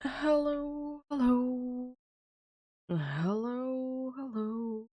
Hello, hello, hello, hello.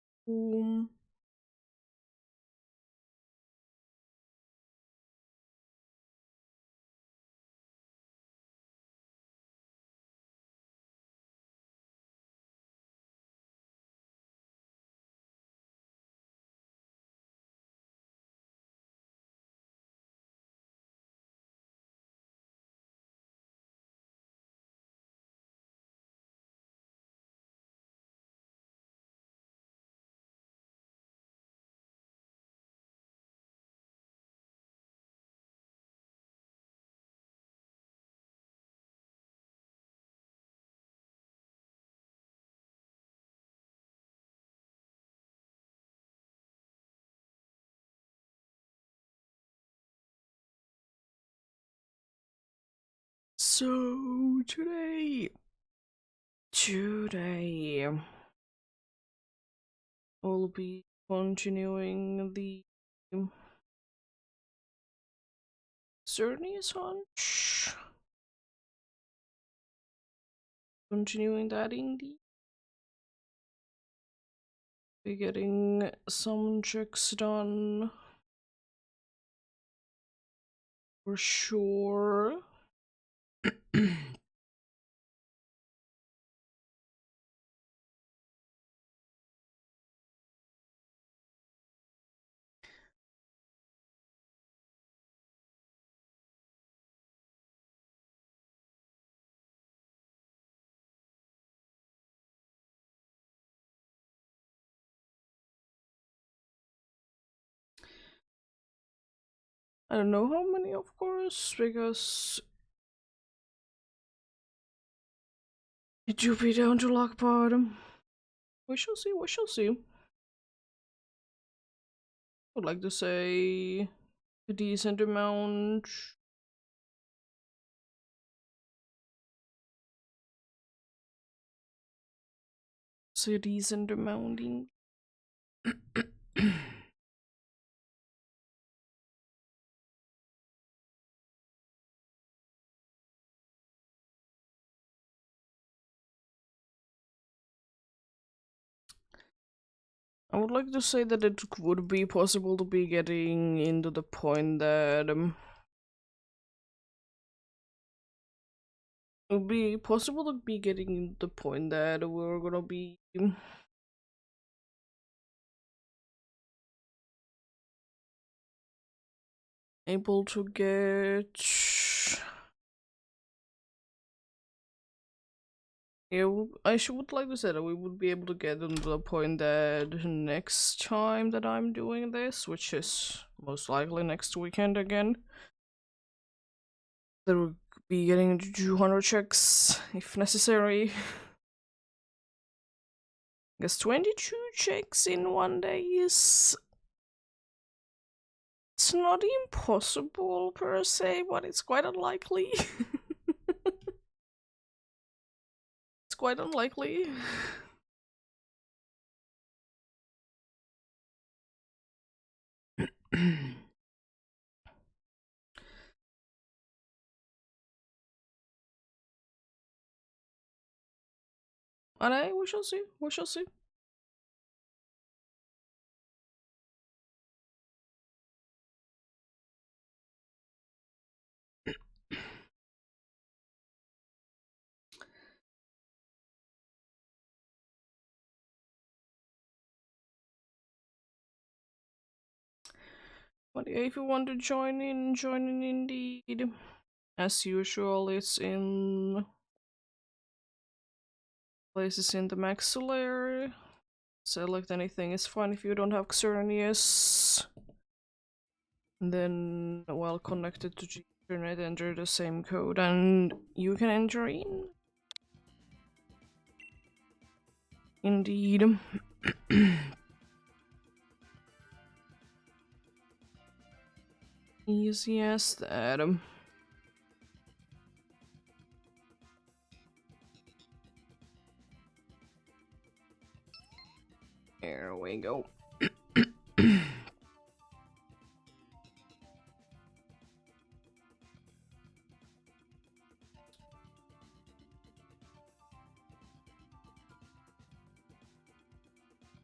So today we'll be continuing the Cerny's hunch. Continuing that indeed. We're getting some checks done for sure. I don't know how many, of course, because it do be down to luck bottom. We shall see, we shall see. Would like to say a decent amount. Say a decent amount in. I would like to say that it would be possible to be getting into the point that it would be possible to be getting into the point that we're gonna be able to get. Yeah, I would like to say that we would be able to get into the point that next time that I'm doing this, which is most likely next weekend again, that we'll be getting into 200 checks if necessary. I guess 22 checks in one day is. It's not impossible per se, but it's quite unlikely. It's quite unlikely. Alright, we shall see. We shall see. But yeah, if you want to join in indeed. As usual, it's in places in the maxillary. Select anything is fine if you don't have Xerneas. And then, while connected to the internet, enter the same code and you can enter in. Indeed. Easiest Adam. There we go.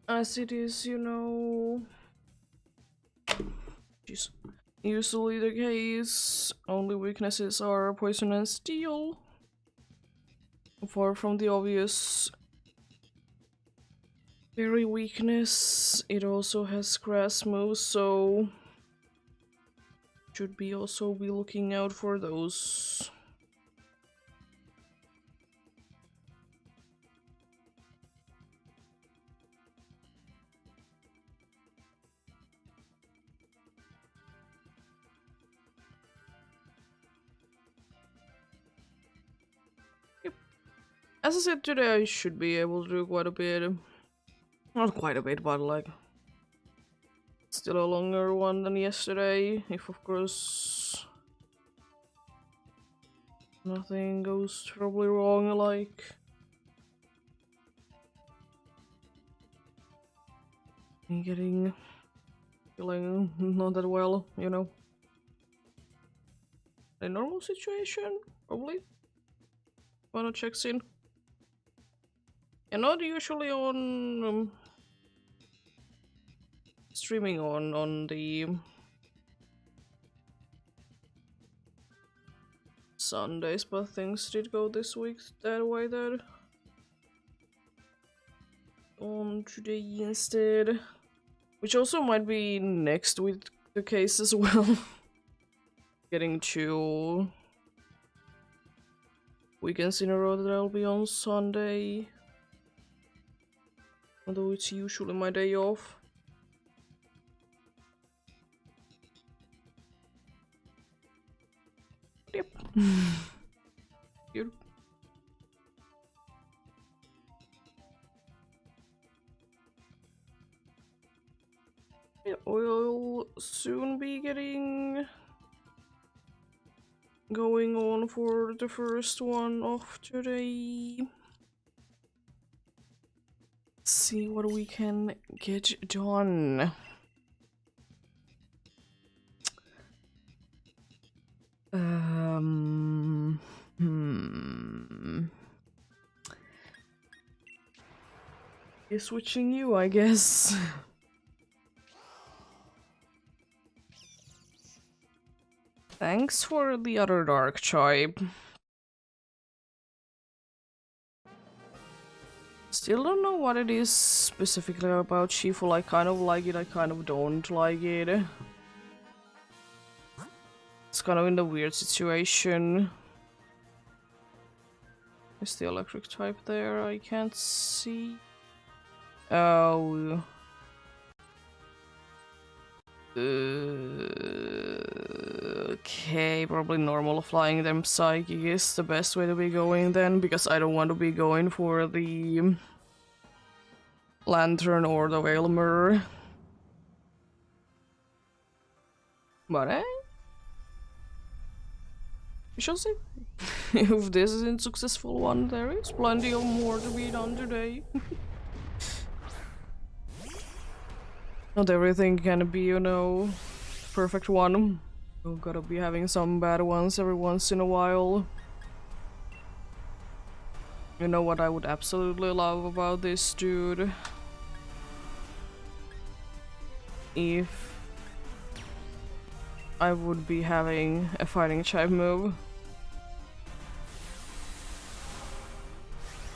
as it is, you know, jeez, usually the case. Only weaknesses are poison and steel. Far from the obvious berry weakness, it also has grass moves, so should be also be looking out for those. Yep. As I said today, I should be able to do quite a bit. Not quite a bit, but like still a longer one than yesterday, if of course nothing goes terribly wrong, like feeling not that well, you know. A normal situation, probably. Wanna check in? You're not usually on streaming on the Sundays, but things did go this week that way that on today instead. Which also might be next week the case as well. Getting 2 weekends in a row that I'll be on Sunday. Although it's usually my day off. Yep. Good. Yeah, we'll soon be going on for the first one of today. Let's see what we can get done. Switching you, I guess. Thanks for the other dark tribe. Still don't know what it is specifically about Shifu. I kind of like it, I kind of don't like it. It's kind of in the weird situation. Is the electric type there? I can't see. Oh. Okay, probably normal flying them psychic is the best way to be going then, because I don't want to be going for the lantern or the veil mirror. But we shall see. If this isn't a successful one, there is plenty of more to be done today. Not everything can be, you know, perfect one. You gotta be having some bad ones every once in a while. You know what I would absolutely love about this dude? If I would be having a fighting type move.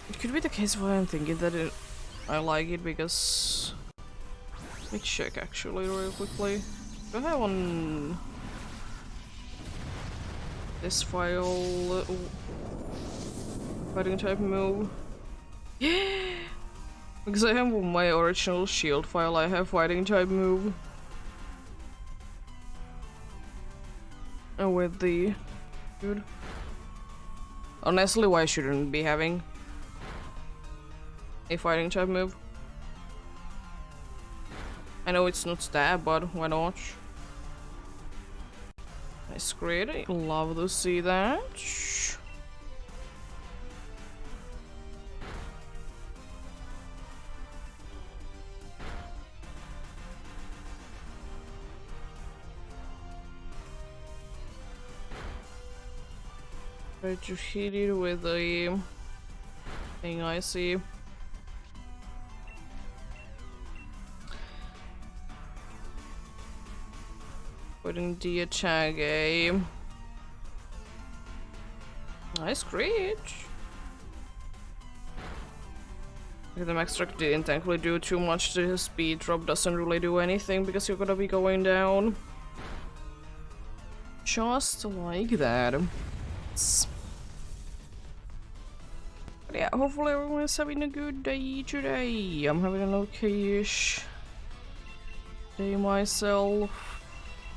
It could be the case where I'm thinking that I like it because... Let me check actually real quickly. Do I have on this file fighting type move? Yeah! Because I have my original shield file, I have fighting type move. And with the dude. Honestly, why shouldn't be having a fighting type move? I know it's not stab, but why not? Nice grid, I love to see that. Try to hit it with a thing I see. Putting the attack game. Nice screech. The max track didn't thankfully do too much to his speed drop, doesn't really do anything because you're gonna be going down. Just like that. But yeah, hopefully everyone is having a good day today. I'm having an okay-ish day myself.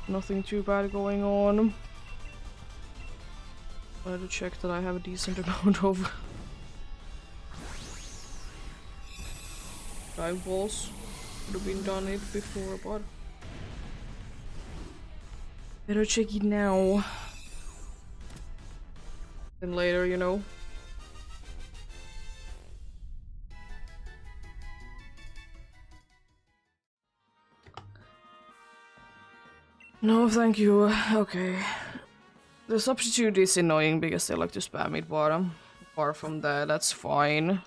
Nothing too bad going on. I had to check that I have a decent amount of dive balls. Would have been done it before, but better check it now than later, you know. No, thank you. Okay. The substitute is annoying because they like to spam it, but apart from that, that's fine.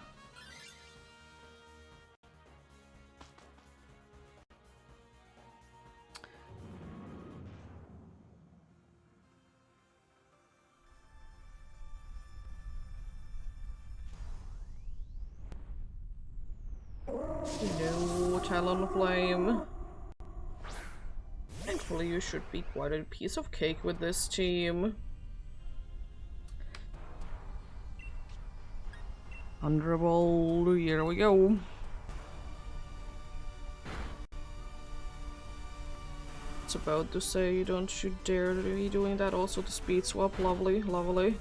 No, Talon Flame. Thankfully, you should be quite a piece of cake with this team. Honorable, here we go. It's about to say, don't you dare to be doing that. Also, the speed swap, lovely, lovely.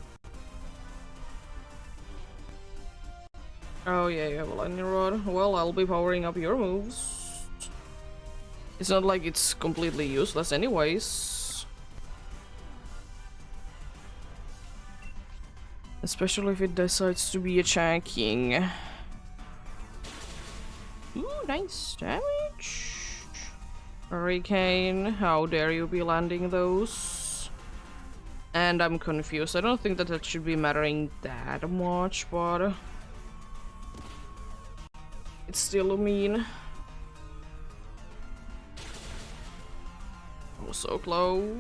Oh yeah, you have a lightning rod. Well, I'll be powering up your moves. It's not like it's completely useless anyways. Especially if it decides to be attacking. Ooh, nice damage. Hurricane, how dare you be landing those? And I'm confused. I don't think that should be mattering that much, but it's still mean. I was so close.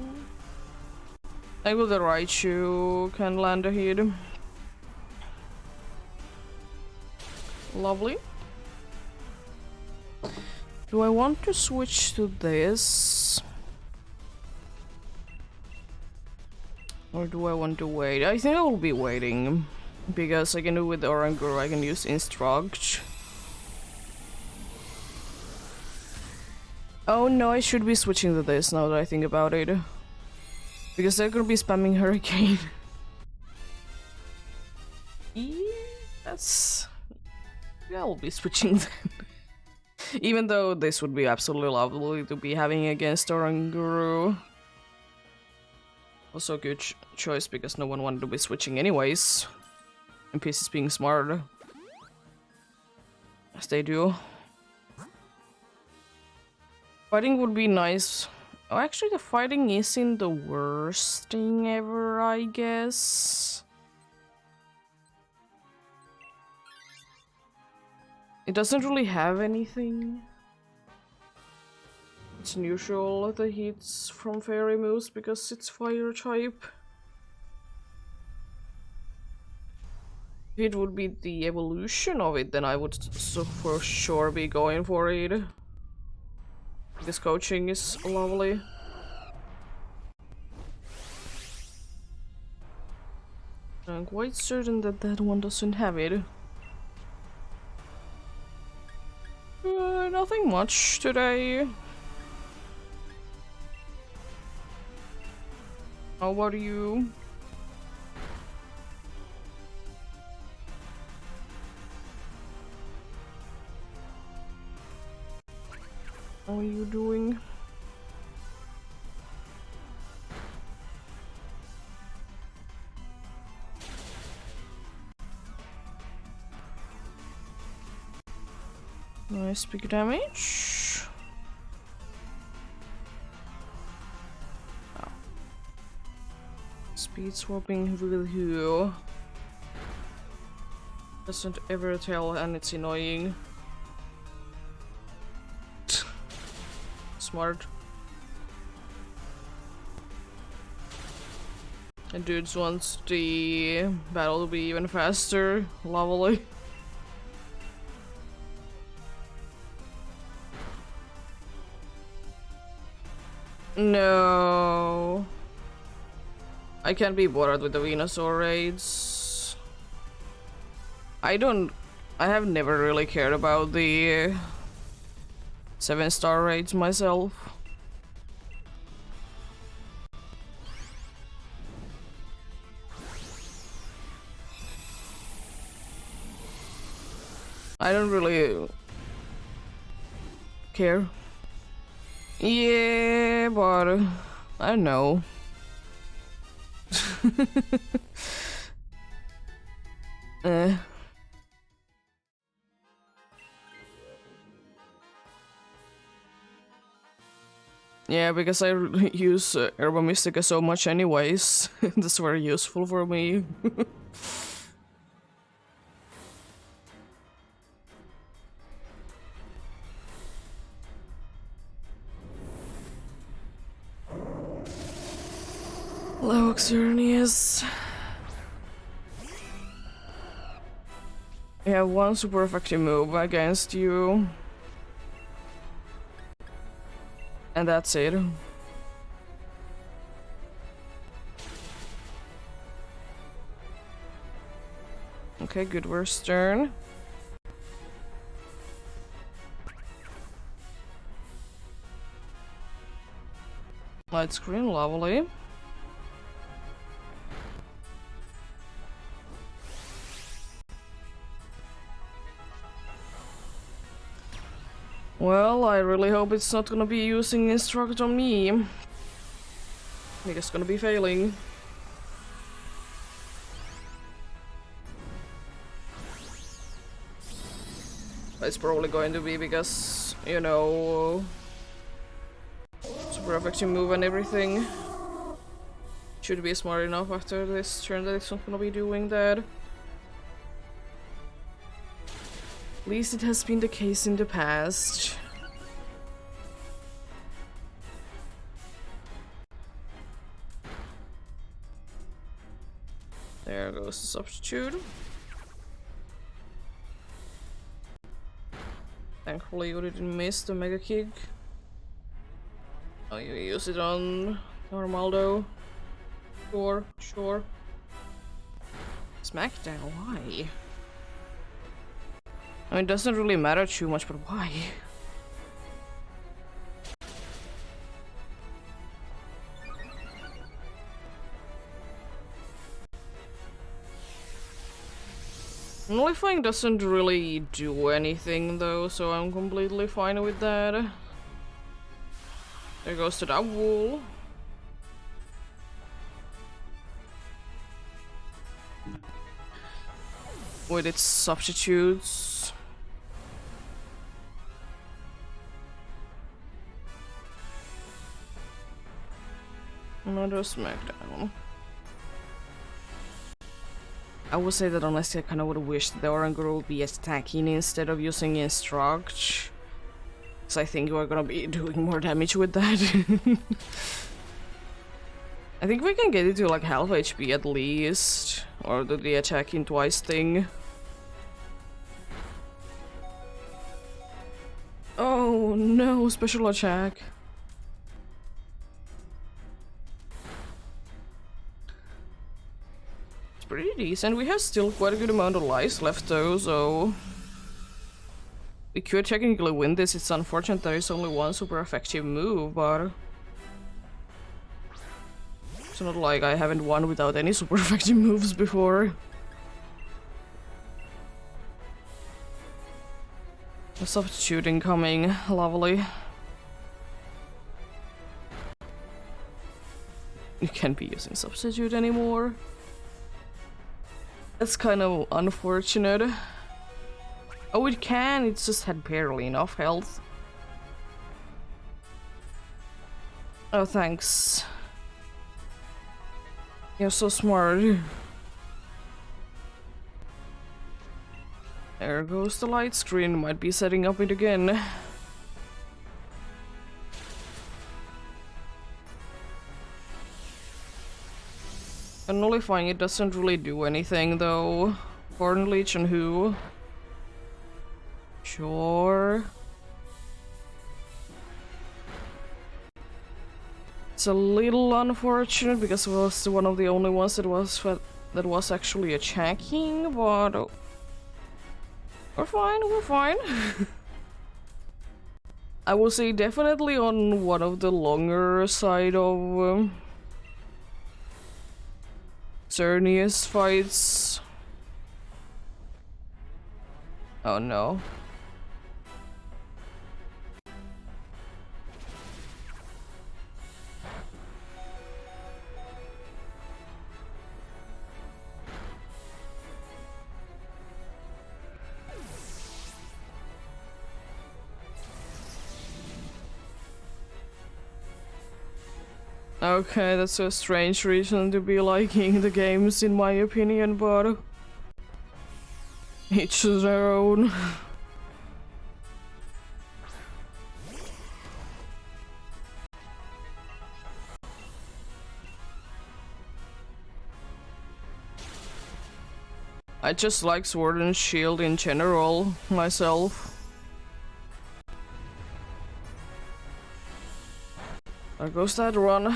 I got the right shoe, can land a hit. Lovely. Do I want to switch to this? Or do I want to wait? I think I will be waiting. Because I can do with Oranguru, I can use Instruct. Oh no, I should be switching to this now that I think about it. Because they're gonna be spamming Hurricane. Yeah, that's... yeah, I'll be switching then. Even though this would be absolutely lovely to be having against Oranguru. Also a good choice because no one wanted to be switching anyways. And pieces being smart. As they do. Fighting would be nice. Oh, actually the fighting isn't the worst thing ever, I guess. It doesn't really have anything. It's neutral, the hits from fairy moves because it's fire type. If it would be the evolution of it, then I would for sure be going for it. This coaching is lovely. I'm quite certain that that one doesn't have it. Nothing much today. How about you? How are you doing? Nice big damage. Oh. Speed swapping with you. Doesn't ever tell and it's annoying. Smart. And dudes wants the battle to be even faster. Lovely. No. I can't be bothered with the Venusaur raids. I have never really cared about the 7-star raids myself. I don't really care. Yeah, but I don't know. eh. Yeah, because I use Herba Mystica so much anyways. That's very useful for me. Hello, Xerneas. We have one super effective move against you. And that's it. Okay, good worst turn. Light screen, lovely. Well, I really hope it's not gonna be using Instruct on me. I think it's gonna be failing. It's probably going to be because, you know, super effective move and everything. Should be smart enough after this turn that it's not gonna be doing that. At least it has been the case in the past. There goes the substitute. Thankfully you didn't miss the mega kick. Oh, you use it on Normaldo. Sure, sure. Smackdown, why? I mean, it doesn't really matter too much, but why? Nullifying doesn't really do anything though, so I'm completely fine with that. There goes to that wall. With its substitutes. Another smackdown. I would say that honestly I kinda would wish the Oranguru would be attacking instead of using Instruct. Because I think we're gonna be doing more damage with that. I think we can get it to like half HP at least. Or do the attacking twice thing. Oh no, special attack. It's pretty decent. We have still quite a good amount of lives left though, so we could technically win this. It's unfortunate there is only one super effective move, but it's not like I haven't won without any super effective moves before. The substituting coming, lovely. You can't be using substitute anymore. That's kind of unfortunate. Oh, it can, it's just had barely enough health. Oh, thanks. You're so smart. There goes the light screen, might be setting up it again. And nullifying it doesn't really do anything though. Corn Leech and who? Sure. It's a little unfortunate because it was one of the only ones that was actually attacking, but we're fine, we're fine. I will say definitely on one of the longer side of Xerneas fights. Oh no. Okay, that's a strange reason to be liking the games in my opinion, but each their own. I just like Sword and Shield in general, myself. There goes that run.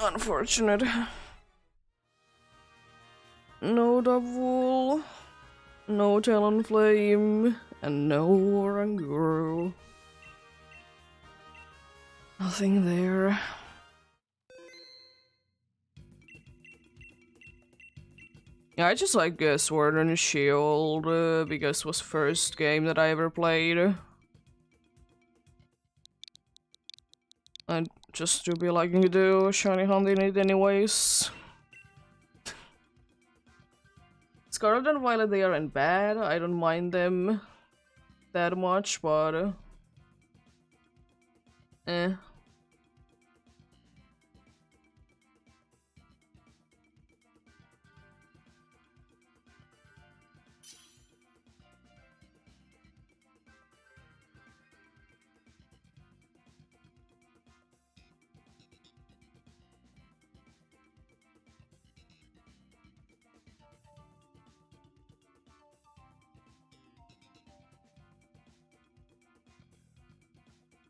Unfortunate. No double, no Talonflame, and no Oranguru. Nothing there. Yeah, I just like Sword and Shield because it was the first game that I ever played. And just to be liking to do shiny hunting it anyways. Scarlet and Violet, they aren't bad. I don't mind them that much, but eh.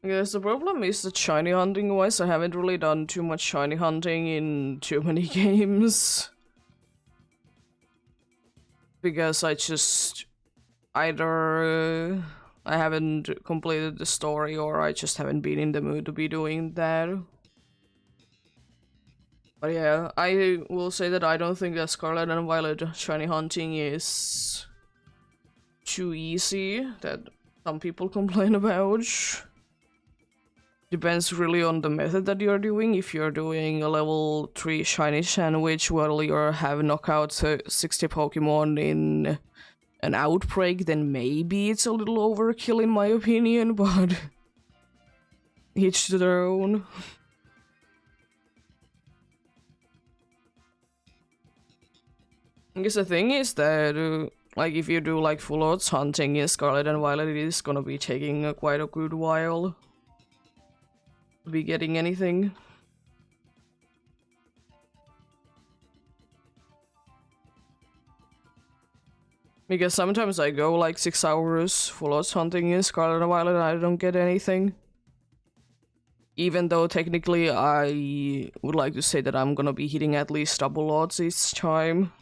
Yes, the problem is that shiny hunting wise, I haven't really done too much shiny hunting in too many games. Because I just either I haven't completed the story or I just haven't been in the mood to be doing that. But yeah, I will say that I don't think that Scarlet and Violet shiny hunting is too easy, that some people complain about. Depends really on the method that you're doing. If you're doing a level 3 shiny sandwich while you have knockout 60 Pokemon in an outbreak, then maybe it's a little overkill in my opinion, but each to their own. I guess the thing is that like if you do like full odds hunting in Scarlet and Violet, it is gonna be taking quite a good while to be getting anything. Because sometimes I go like 6 hours full odds hunting in Scarlet and Violet and I don't get anything. Even though technically I would like to say that I'm gonna be hitting at least double odds each time.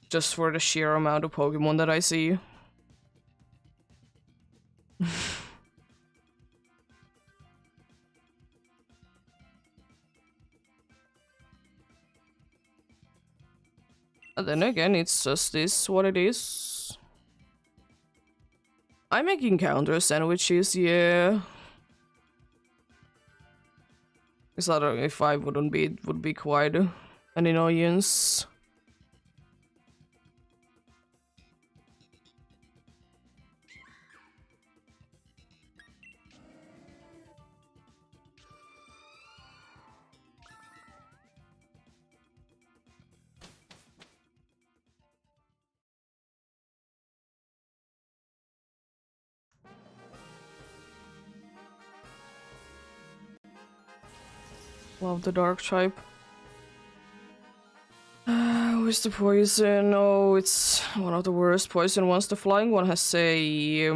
Just for the sheer amount of Pokemon that I see. And then again, it's just this what it is. I'm making counter sandwiches, yeah. Is that if I wouldn't be, it would be quite an annoyance. Love the dark type. Who's the poison? Oh, it's one of the worst poison ones. The flying one has a...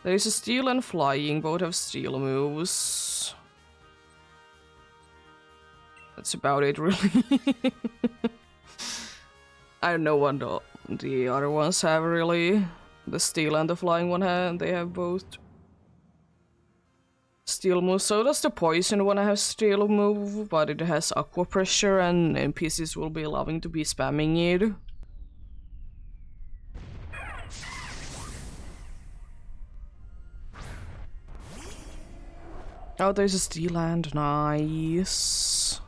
there is a steel and flying, both have steel moves. That's about it, really. I don't know what the other ones have, really. The steel and the flying one have, they have both steel moves. So does the poison one have steel move, but it has aqua pressure, and NPCs will be loving to be spamming it. Oh, there's a steel hand, nice.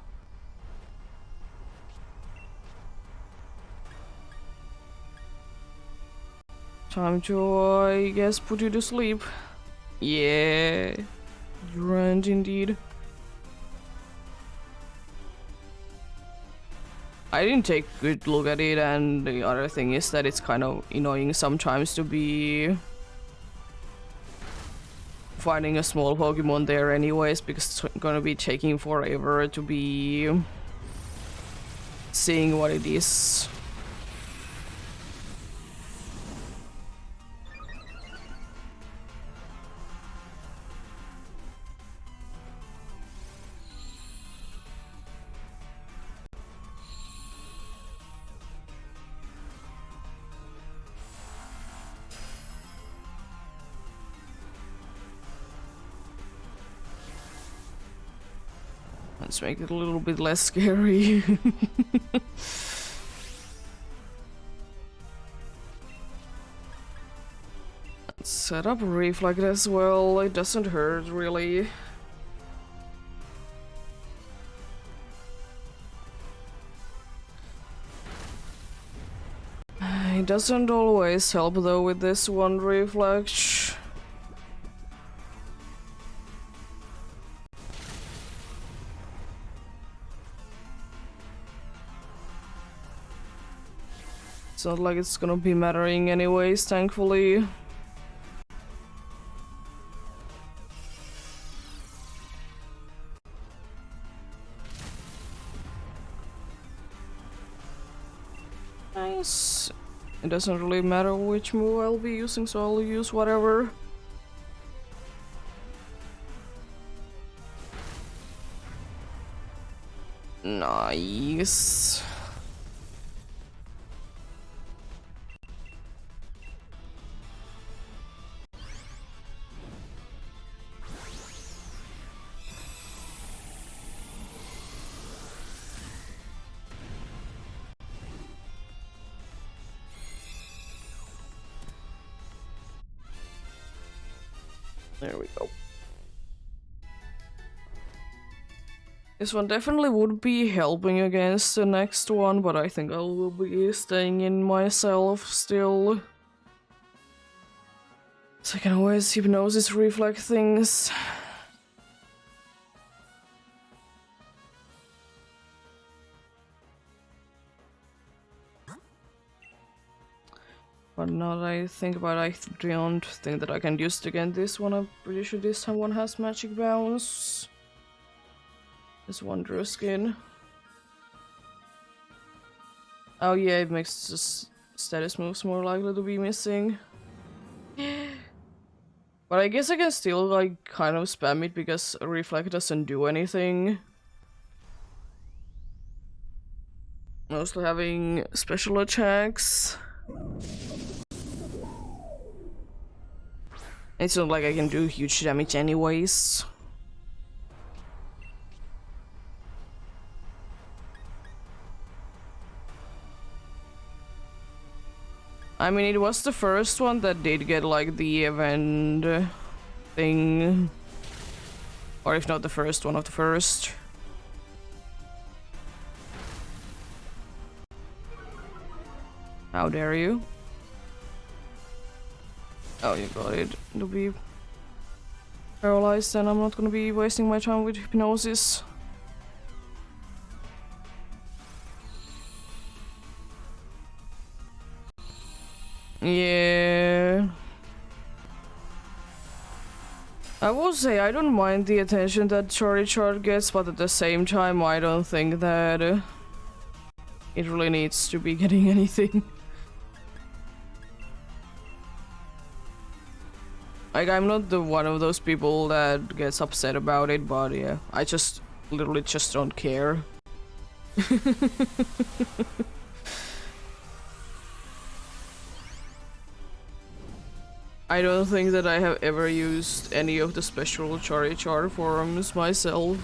Time to, I guess, put you to sleep. Yeah, grand indeed. I didn't take a good look at it, and the other thing is that it's kind of annoying sometimes to be finding a small Pokemon there anyways, because it's gonna be taking forever to be seeing what it is. Let's make it a little bit less scary. Let's set up a reflect as well. It doesn't hurt really. It doesn't always help though with this one reflex. It's not like it's gonna be mattering anyways, thankfully. Nice. It doesn't really matter which move I'll be using, so I'll use whatever. Nice. There we go. This one definitely would be helping against the next one, but I think I will be staying in myself still. So I can always hypnosis reflect things. But now that I think about it, I don't think that I can use it again this one. I'm pretty sure this one has magic bounce. This Wanderer skin. Oh yeah, it makes the status moves more likely to be missing. But I guess I can still like kind of spam it because reflect doesn't do anything. Mostly having special attacks. It's not like I can do huge damage anyways. I mean, it was the first one that did get like the event thing. Or if not the first, one of the first. How dare you? Oh, you got it. To be paralyzed, and I'm not gonna be wasting my time with hypnosis. Yeah. I will say I don't mind the attention that Charizard gets, but at the same time I don't think that it really needs to be getting anything. Like, I'm not the one of those people that gets upset about it, but yeah, I just literally just don't care. I don't think that I have ever used any of the special Charizard forms myself.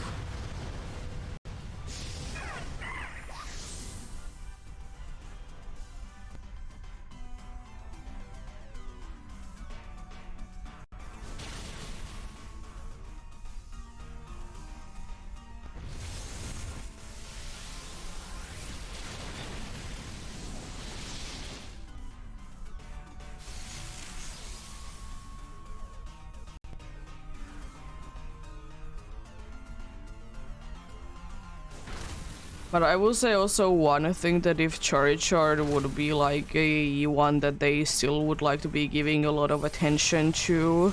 But I will say also one thing, that if Charizard would be like a one that they still would like to be giving a lot of attention to,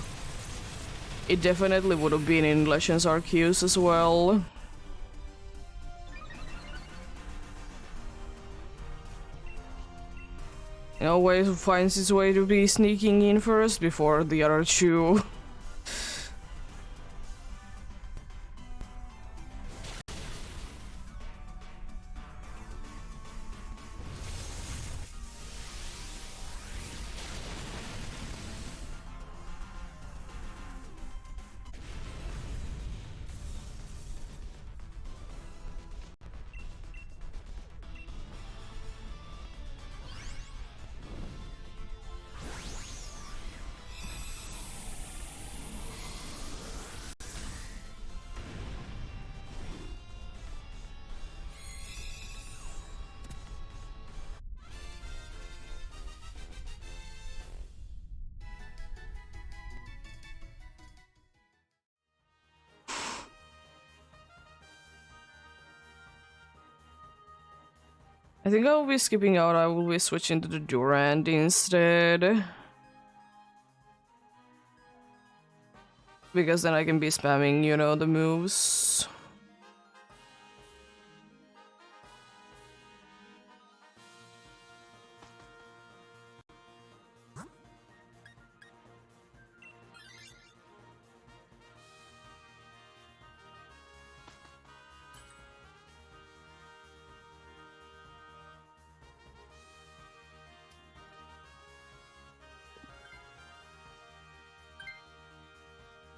it definitely would have been in Legends Arceus as well. It always finds its way to be sneaking in first before the other two. I think I'll be skipping out. I will be switching to the Durant instead. Because then I can be spamming, you know, the moves.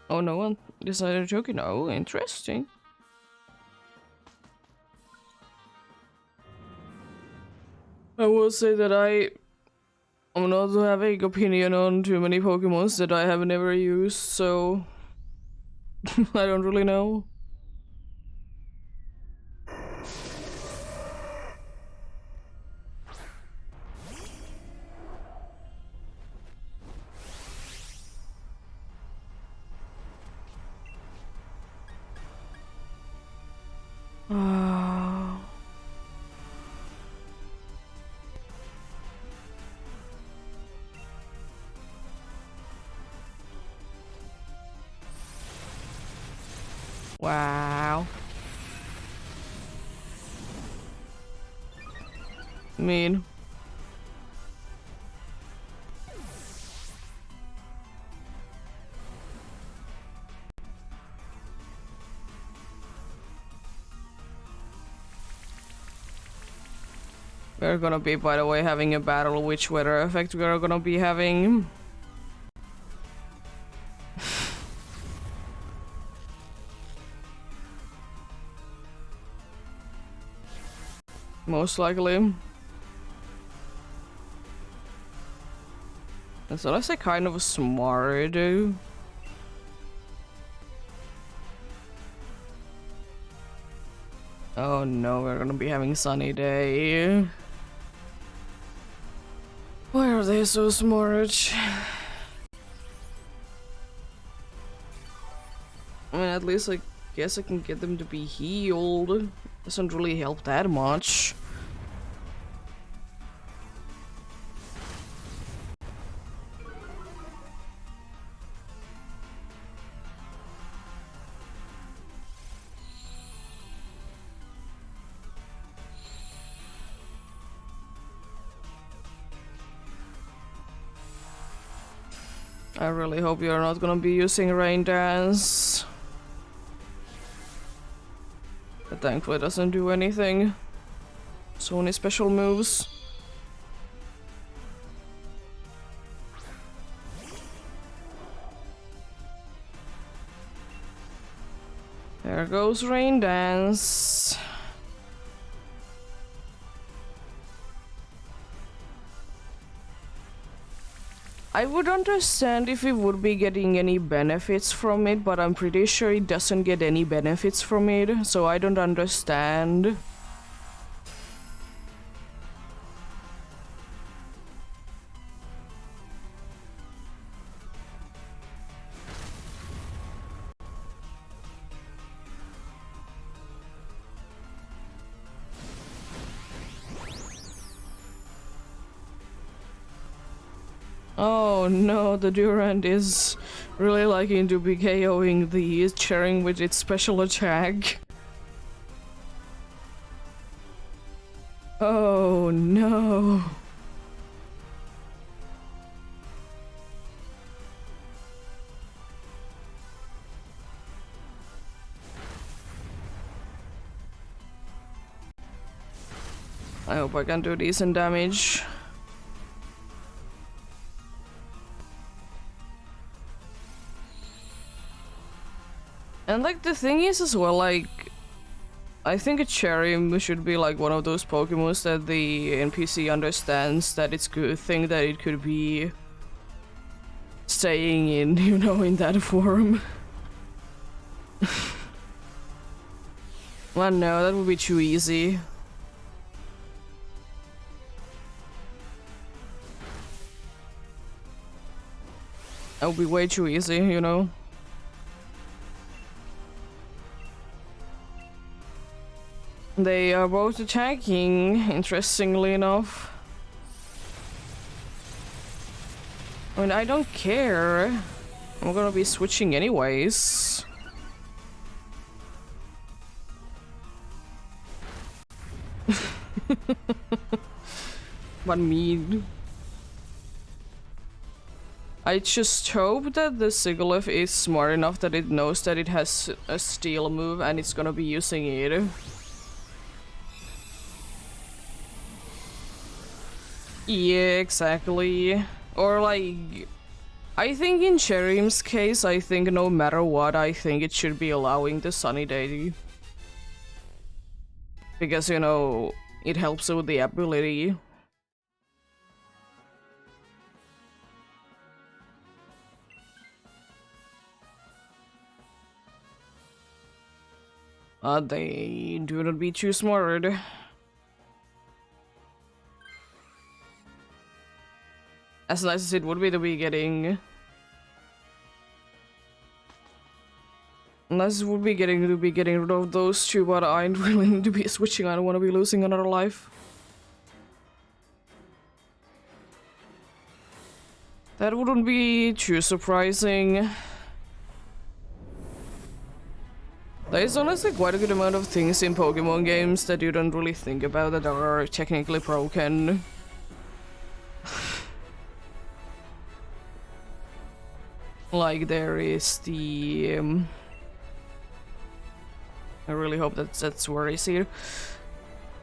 Oh, no one decided to joke. Oh, interesting. I will say that I'm not having opinion on too many Pokemons that I have never used, so I don't really know. Wow. Mean. We're gonna be, by the way, having a battle. Which weather effect we are gonna be having? Most likely. That's honestly kind of smart. Oh no, we're gonna be having sunny day. Why are they so smart? I mean, at least I guess I can get them to be healed. Doesn't really help that much. I really hope you're not gonna be using Rain Dance. But thankfully it doesn't do anything. So many special moves. There goes Rain Dance. I would understand if we would be getting any benefits from it, but I'm pretty sure it doesn't get any benefits from it, so I don't understand. Oh no, the Durant is really liking to be KOing the Chering with its special attack. Oh no. I hope I can do decent damage. And like the thing is as well, like I think a Cherry should be like one of those Pokemons that the NPC understands that it's good thing that it could be staying in, you know, in that form. Well, no, that would be too easy. That would be way too easy, you know. They are both attacking, interestingly enough. I mean, I don't care. I'm gonna be switching anyways. But me. I just hope that the Sigilyph is smart enough that it knows that it has a steel move and it's gonna be using it. Yeah, exactly. Or like, I think in Cherim's case, I think no matter what, I think it should be allowing the Sunny Day. Because, you know, it helps with the ability. They do not be too smart. As nice as it would be to be getting... Nice as it would be getting rid of those two, but I ain't willing to be switching. I don't want to be losing another life. That wouldn't be too surprising. There is honestly quite a good amount of things in Pokemon games that you don't really think about that are technically broken. Like there is the... I really hope that's where is here.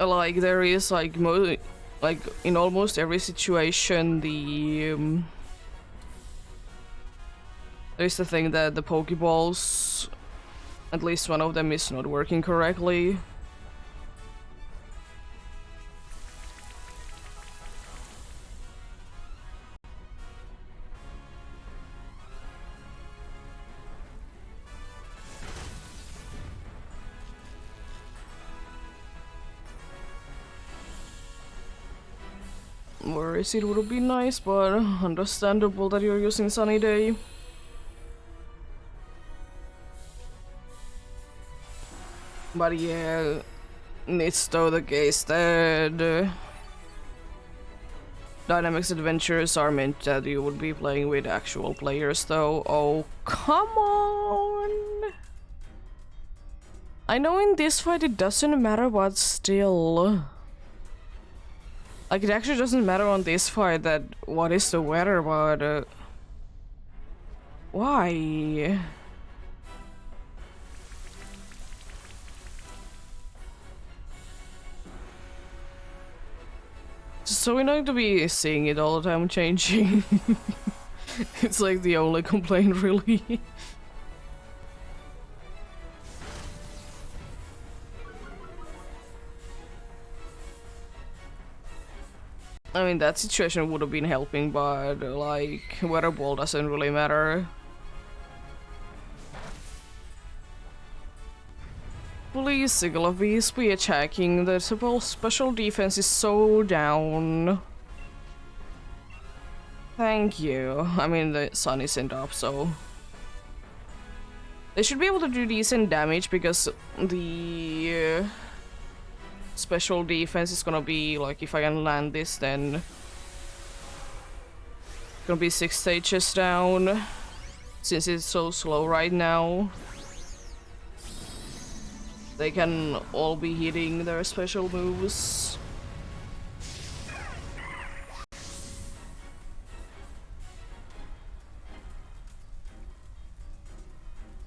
Like there is like like in almost every situation the there's the thing that the Pokeballs, at least one of them is not working correctly. Whereas it would be nice, but understandable that you're using Sunny Day. But yeah, it's though the case that Dynamics Adventures are meant that you would be playing with actual players though. Oh, come on! I know in this fight it doesn't matter, but still. Like, it actually doesn't matter on this fight that what is the weather, but Why? It's so annoying to be seeing it all the time changing. It's like the only complaint, really. I mean, that situation would have been helping, but like, weather ball doesn't really matter. Please, Siglavis, be attacking. The special defense is so down. Thank you. I mean, the sun isn't up, so... They should be able to do decent damage because the special defense is gonna be, like, if I can land this, then... It's gonna be 6 stages down. Since it's so slow right now. They can all be hitting their special moves.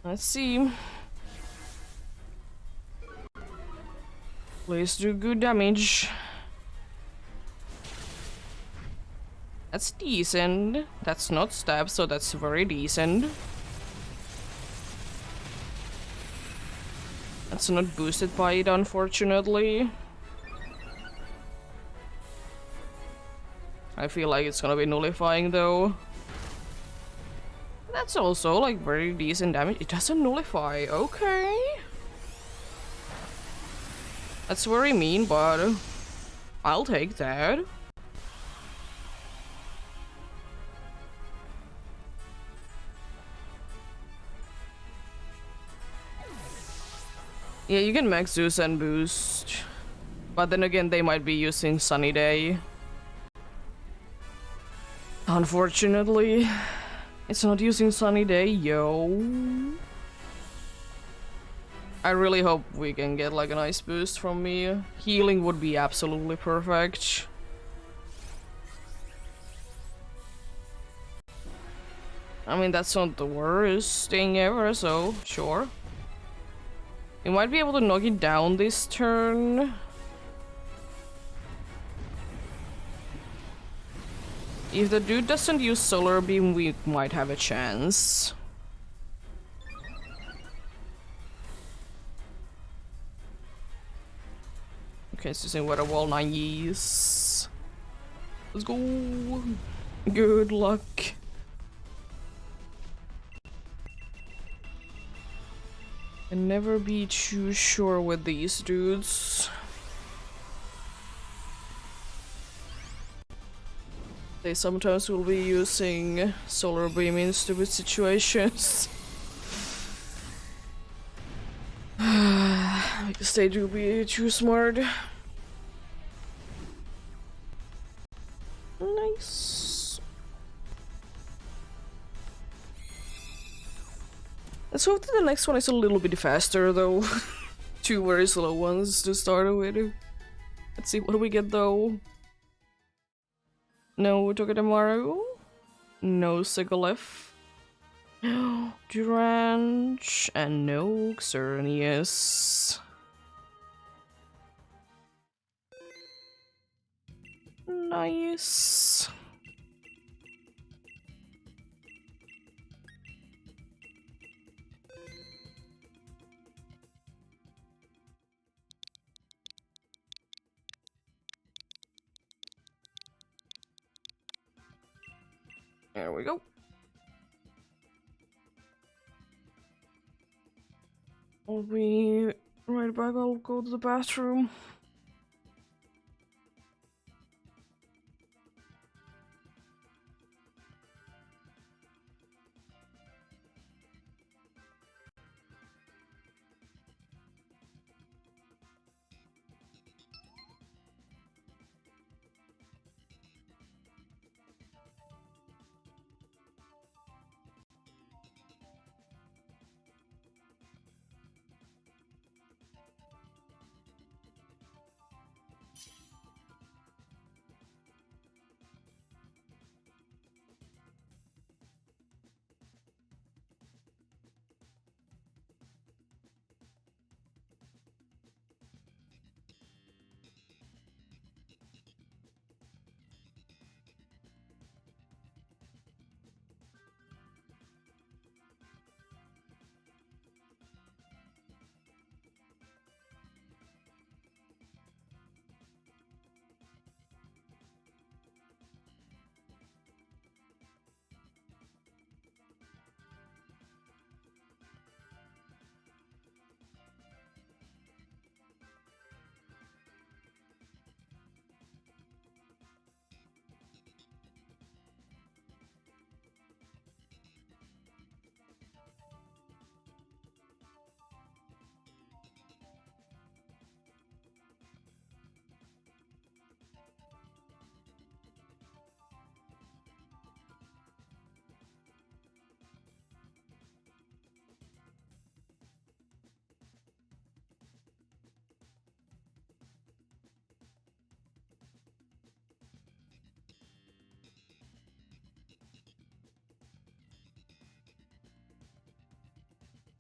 Let's see. Please do good damage. That's decent. That's not stab, so that's very decent. That's not boosted by it, unfortunately. I feel like it's gonna be nullifying, though. That's also, like, very decent damage. It doesn't nullify. Okay. That's very mean, but I'll take that. Yeah, you can max Zeus and boost. But then again, they might be using Sunny Day. Unfortunately, it's not using Sunny Day, yo. I really hope we can get like a nice boost from me. Healing would be absolutely perfect. I mean, that's not the worst thing ever, so sure. We might be able to knock it down this turn. If the dude doesn't use Solar Beam, we might have a chance. Okay, it's using Weather Wall 9 years. Let's go. Good luck. Can never be too sure with these dudes. They sometimes will be using Solar Beam in stupid situations. Because they do be too smart. Nice. Let's hope that the next one is a little bit faster, though. 2 very slow ones to start with. Let's see what do we get, though. No Togedemaru. No Sigalef. Durange. And no Xerneas. Nice. There we go. I'll be right back. I'll go to the bathroom.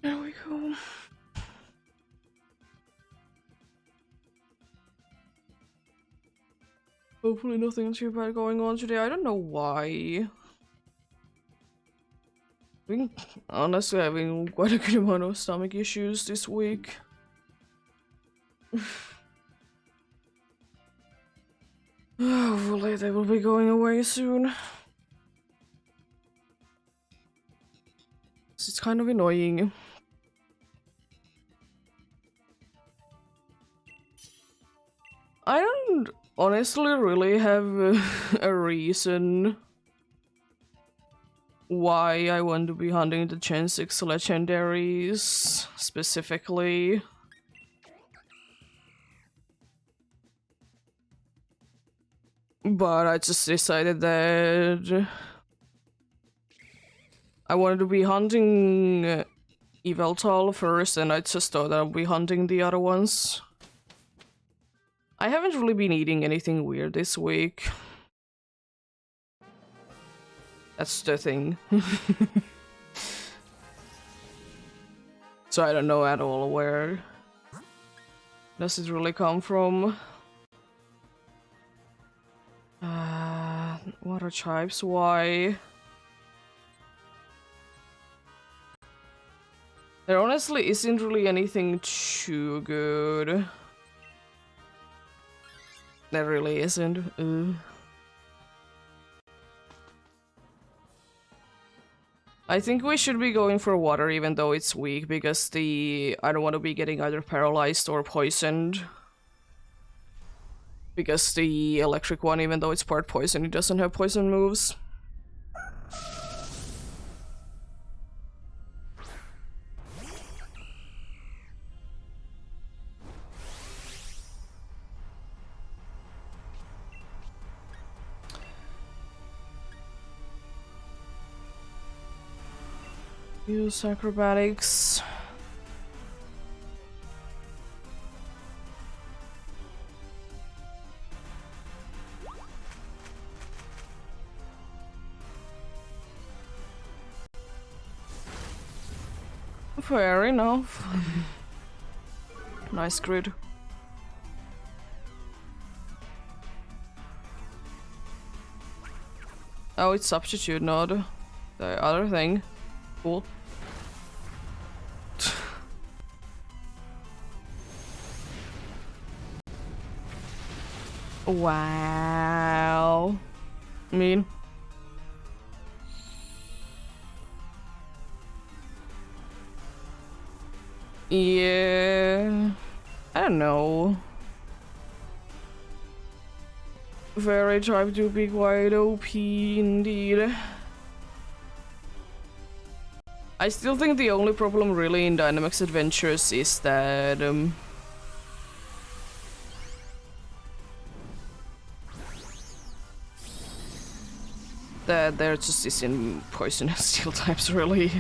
There we go. Hopefully nothing too bad going on today. I don't know why. Honestly, having quite a good amount of stomach issues this week. Hopefully they will be going away soon. It's kind of annoying. I don't honestly really have a reason why I want to be hunting the Gen 6 legendaries specifically. But I just decided that I wanted to be hunting Yveltal first, and I just thought I'd be hunting the other ones. I haven't really been eating anything weird this week. That's the thing. So I don't know at all where does it really come from. Water types, why? There honestly isn't really anything too good. There really isn't. I think we should be going for water even though it's weak, because I don't want to be getting either paralyzed or poisoned. Because the electric one, even though it's part poison, it doesn't have poison moves. Use acrobatics. Fair enough. Nice grid. Oh, it's substitute, not the other thing. Cool. Wow. Mean. Yeah. I don't know. Very type to be quite OP indeed. I still think the only problem really in Dynamax Adventures is that that there just isn't poison and steel types really.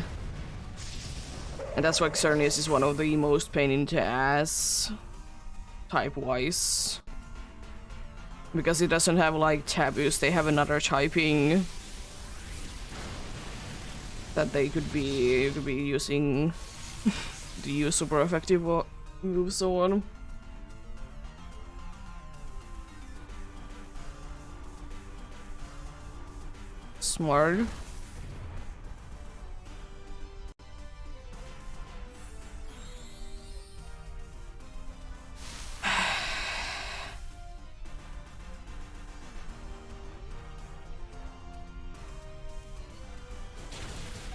And that's why Xerneas is one of the most pain in the ass type-wise. Because it doesn't have like taboos, they have another typing that they could be using to use super effective moves so on. Smart.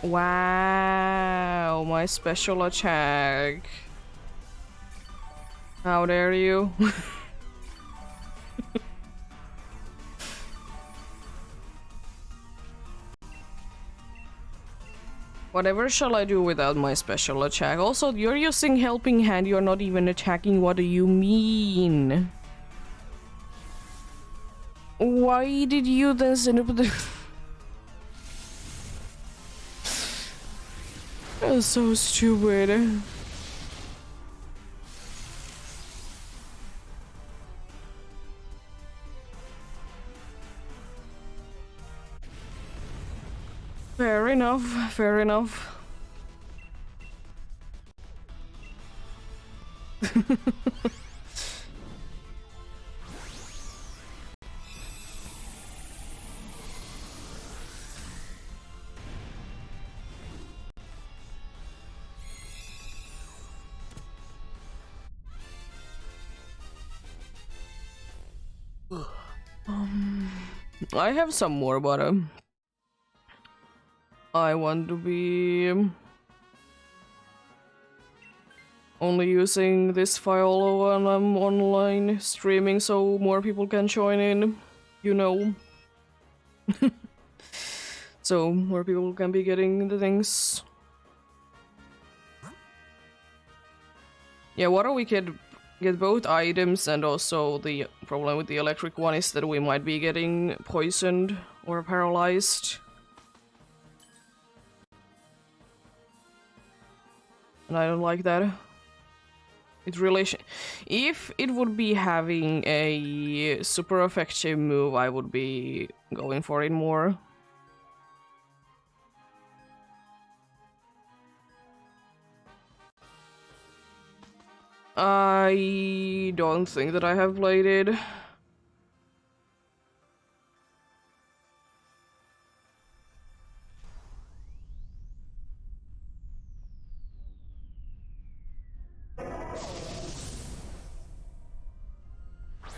Wow, my special attack. How dare you? Whatever shall I do without my special attack? Also, you're using Helping Hand, you're not even attacking, what do you mean? Why did you then send up the... That's so stupid. Fair enough, fair enough. I have some more, but I want to be only using this file when I'm online streaming so more people can join in, you know. So more people can be getting the things. Yeah, what we could get both items, and also the problem with the electric one is that we might be getting poisoned or paralyzed. And I don't like that. It really if it would be having a super effective move, I would be going for it more. I don't think that I have played it.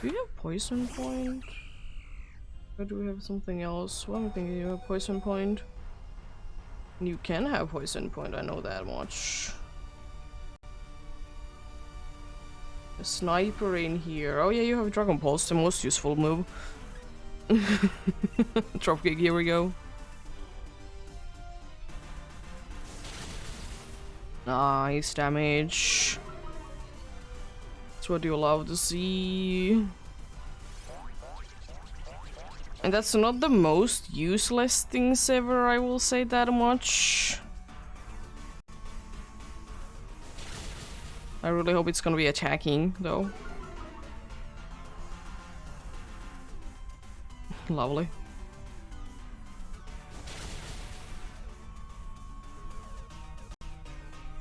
Do you have poison point? Or do we have something else? Well, I'm thinking you have poison point. You can have poison point, I know that much. A sniper in here. Oh yeah, you have Dragon Pulse, the most useful move. Dropkick, here we go. Nice damage. That's what you love to see. And that's not the most useless things ever, I will say that much. I really hope it's gonna be attacking, though. Lovely.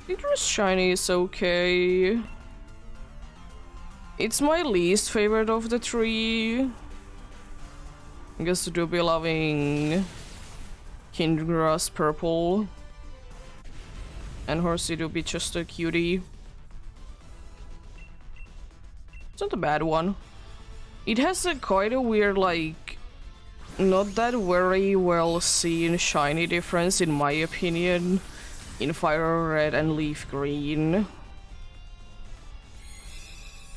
Citrus Shiny is okay. It's my least favorite of the three. I guess I do be loving Kingrass Purple. And Horsey do be just a cutie. It's not a bad one. It has a quite a weird, like, not that very well seen shiny difference in my opinion in Fire Red and Leaf Green.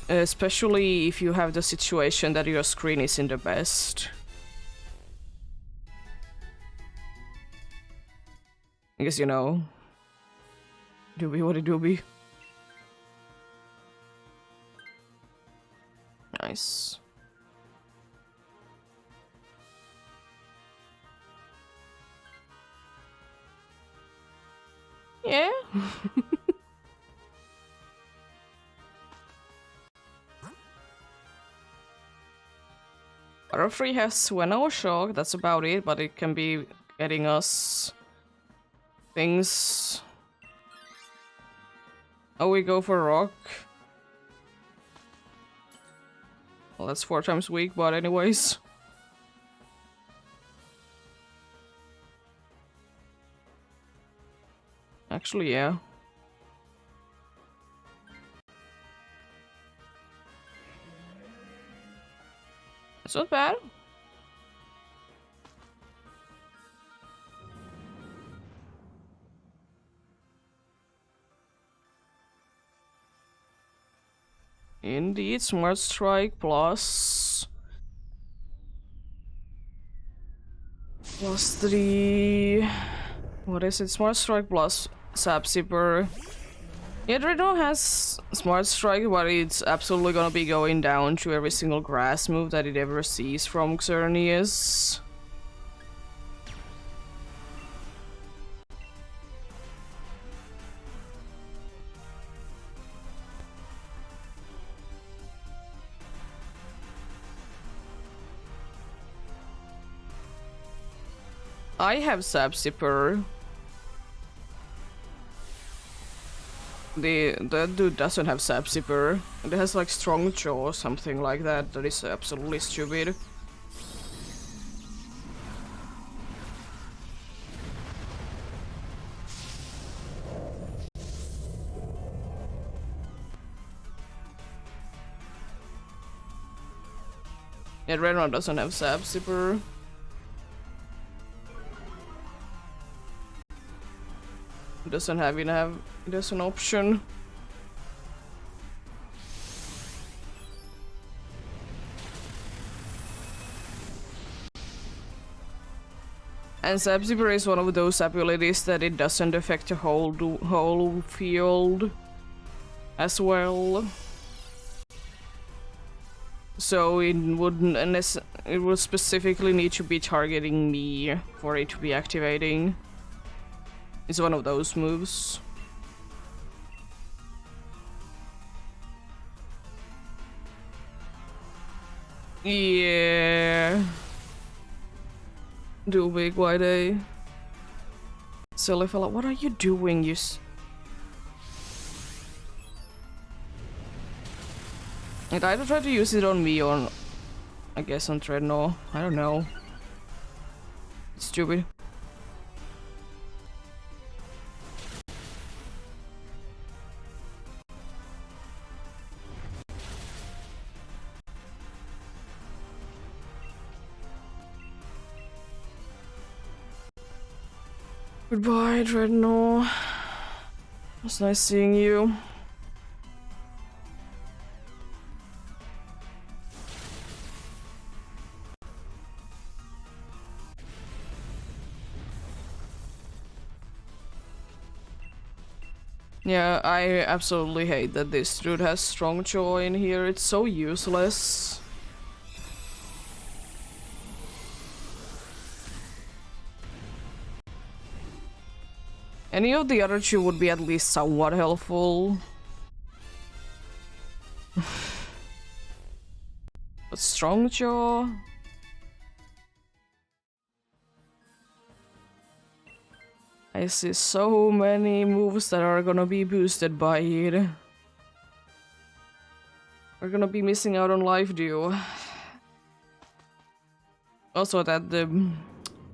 Especially if you have the situation that your screen isn't the best. I guess you know. Doobie what a doobie. Nice. Yeah. Butterfree has Sweno Shock, that's about it, but it can be getting us things. Oh, we go for Rock. Well, that's 4 times weak, but anyways. Actually, yeah. It's not bad. Indeed, Smart Strike plus 3. What is it? Smart Strike plus Sap Zipper. Yeah, Dreidnought has Smart Strike, but it's absolutely gonna be going down to every single grass move that it ever sees from Xerneas. I have Sap Zipper. That dude doesn't have Sap Zipper. It has like Strong Jaw or something like that. That is absolutely stupid. Yeah, Redron doesn't have Sap Zipper. It doesn't even have it as an option. And Sap Zipper is one of those abilities that it doesn't affect the whole field as well. So it wouldn't unless it would specifically need to be targeting me for it to be activating. It's one of those moves. Yeah. Do big wide A. Silly fella, what are you doing, you I'd either try to use it on me or I guess on Treadnought. I don't know. It's stupid. Goodbye, Dreadnought. It's nice seeing you. Yeah, I absolutely hate that this dude has Strong Jaw in here. It's so useless. Any of the other two would be at least somewhat helpful. But Strong Jaw? I see so many moves that are gonna be boosted by it. We're gonna be missing out on life dew. Also that the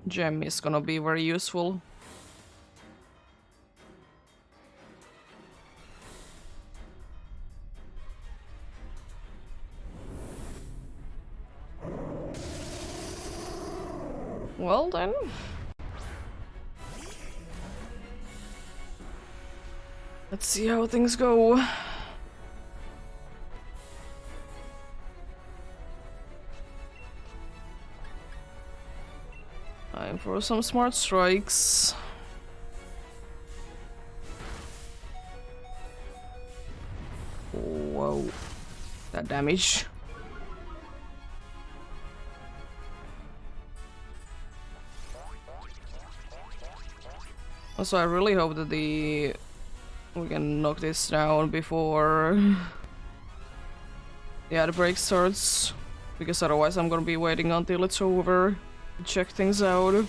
gem is gonna be very useful. Well then. Let's see how things go. Time for some smart strikes. Whoa. That damage. Also, I really hope that we can knock this down before the ad break starts, because otherwise I'm gonna be waiting until it's over to check things out.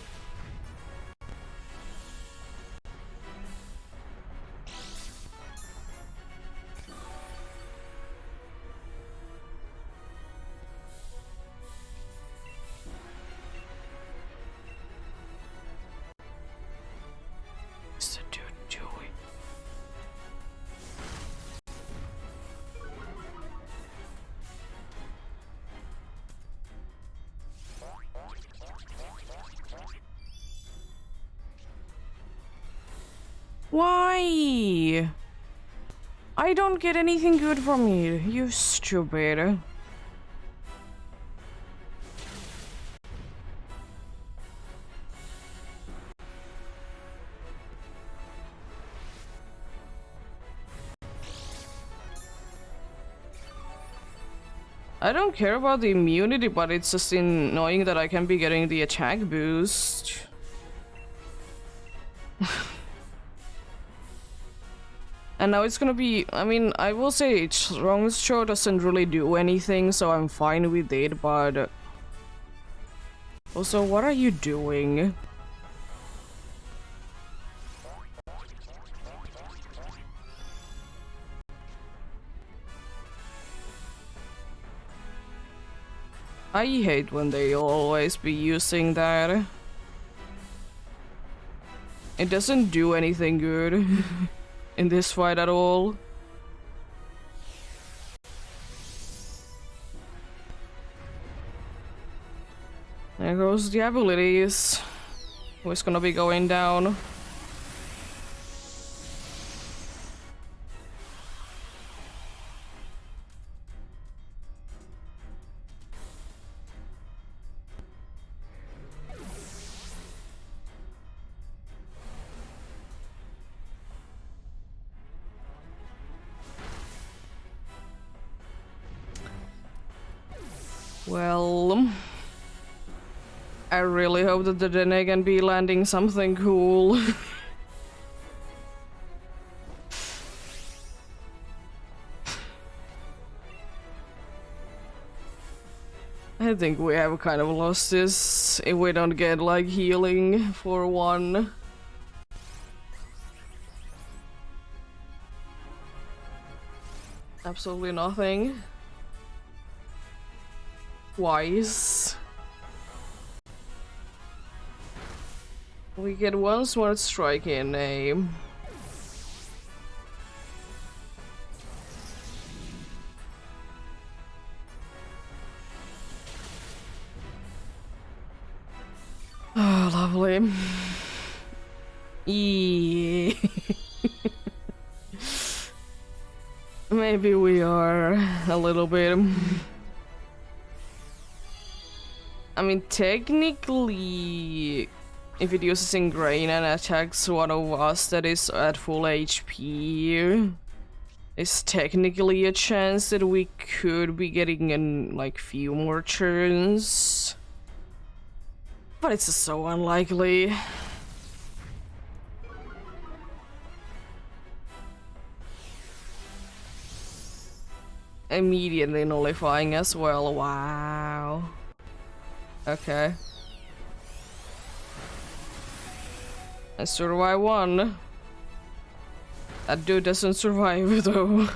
What's the dude doing? Why? I don't get anything good from it, you stupid. I don't care about the immunity, but it's just annoying that I can be getting the attack boost. And now it's gonna be, I mean, I will say Strong Jaw doesn't really do anything, so I'm fine with it, but... Also, what are you doing? I hate when they always be using that. It doesn't do anything good in this fight at all. There goes the abilities. Who's gonna be going down? Well, I really hope that the Dene can be landing something cool. I think we have kind of lost this if we don't get like healing for one. Absolutely nothing. Twice. We get one smart strike in a... Oh, lovely. Yeah. Maybe we are a little bit... I mean, technically, if it uses Ingrain and attacks one of us that is at full HP, it's technically a chance that we could be getting in like few more turns. But it's so unlikely. Immediately nullifying as well, wow. Okay. I survive one. That dude doesn't survive though.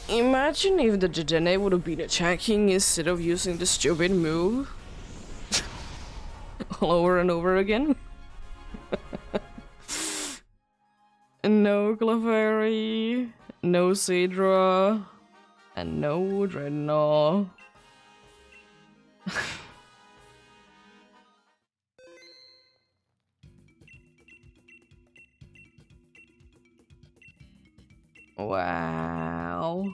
Imagine if the Dedenne would have been attacking instead of using the stupid move. All over and over again. No Clefairy, no Cedra, and no Dreadnought. Wow.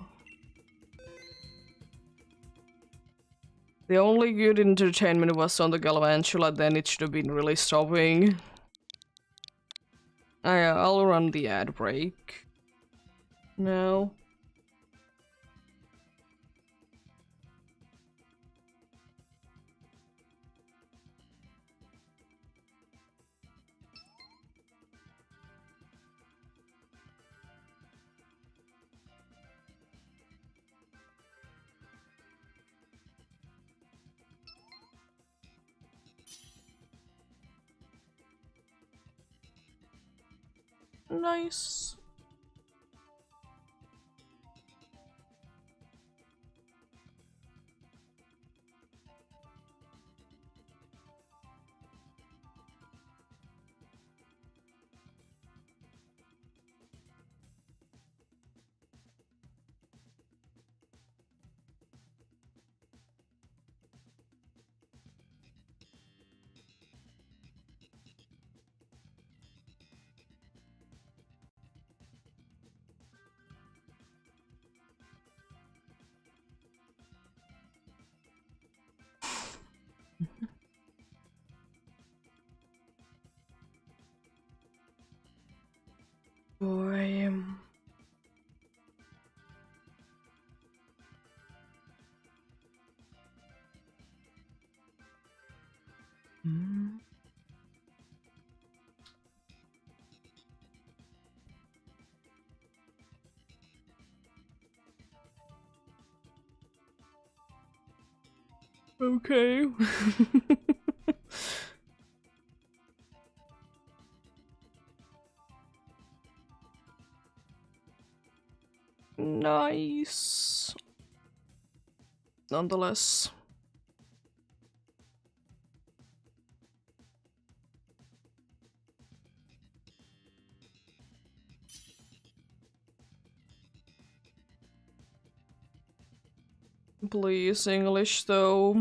The only good entertainment was on the Galvantula, then it should have been really stopping. I'll run the ad break. No. Nice. Boy. Hmm. Okay. Nice. nonetheless. Please, English though.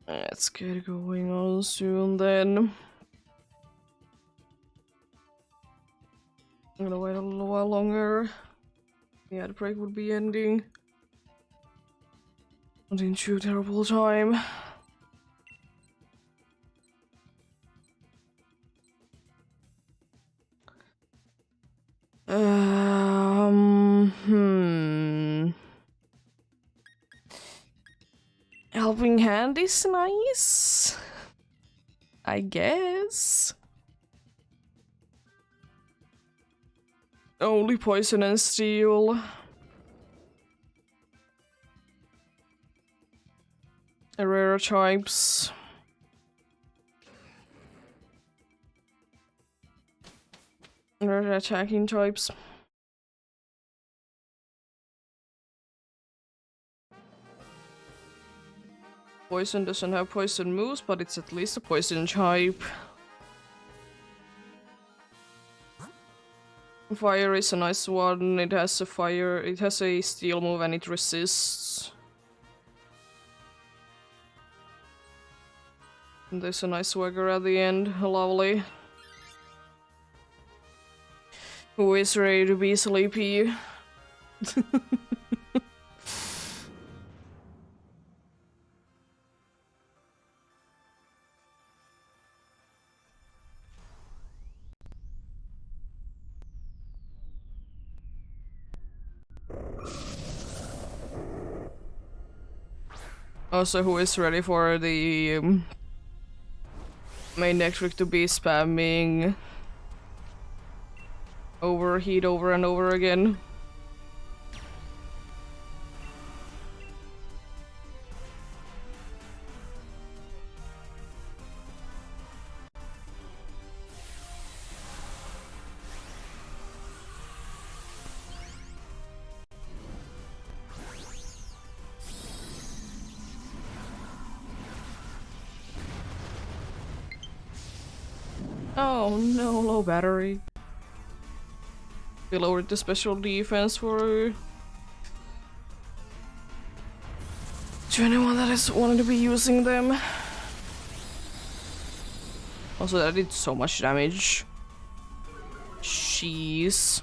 Let's get going on soon then. I'm gonna wait a little while longer. The ad break would be ending. Not in too terrible time. Helping hand is nice, I guess. Only poison and steel. Rare types. Rare attacking types. Poison doesn't have poison moves, but it's at least a poison type. Fire is a nice one. It has a steel move and it resists. And there's a nice swagger at the end. Lovely. Who is ready to be sleepy? Also, who is ready for the main electric to be spamming overheat over and over again? Oh no, low battery. We lowered the special defense for to anyone that is wanting to be using them. Also, that did so much damage. Jeez.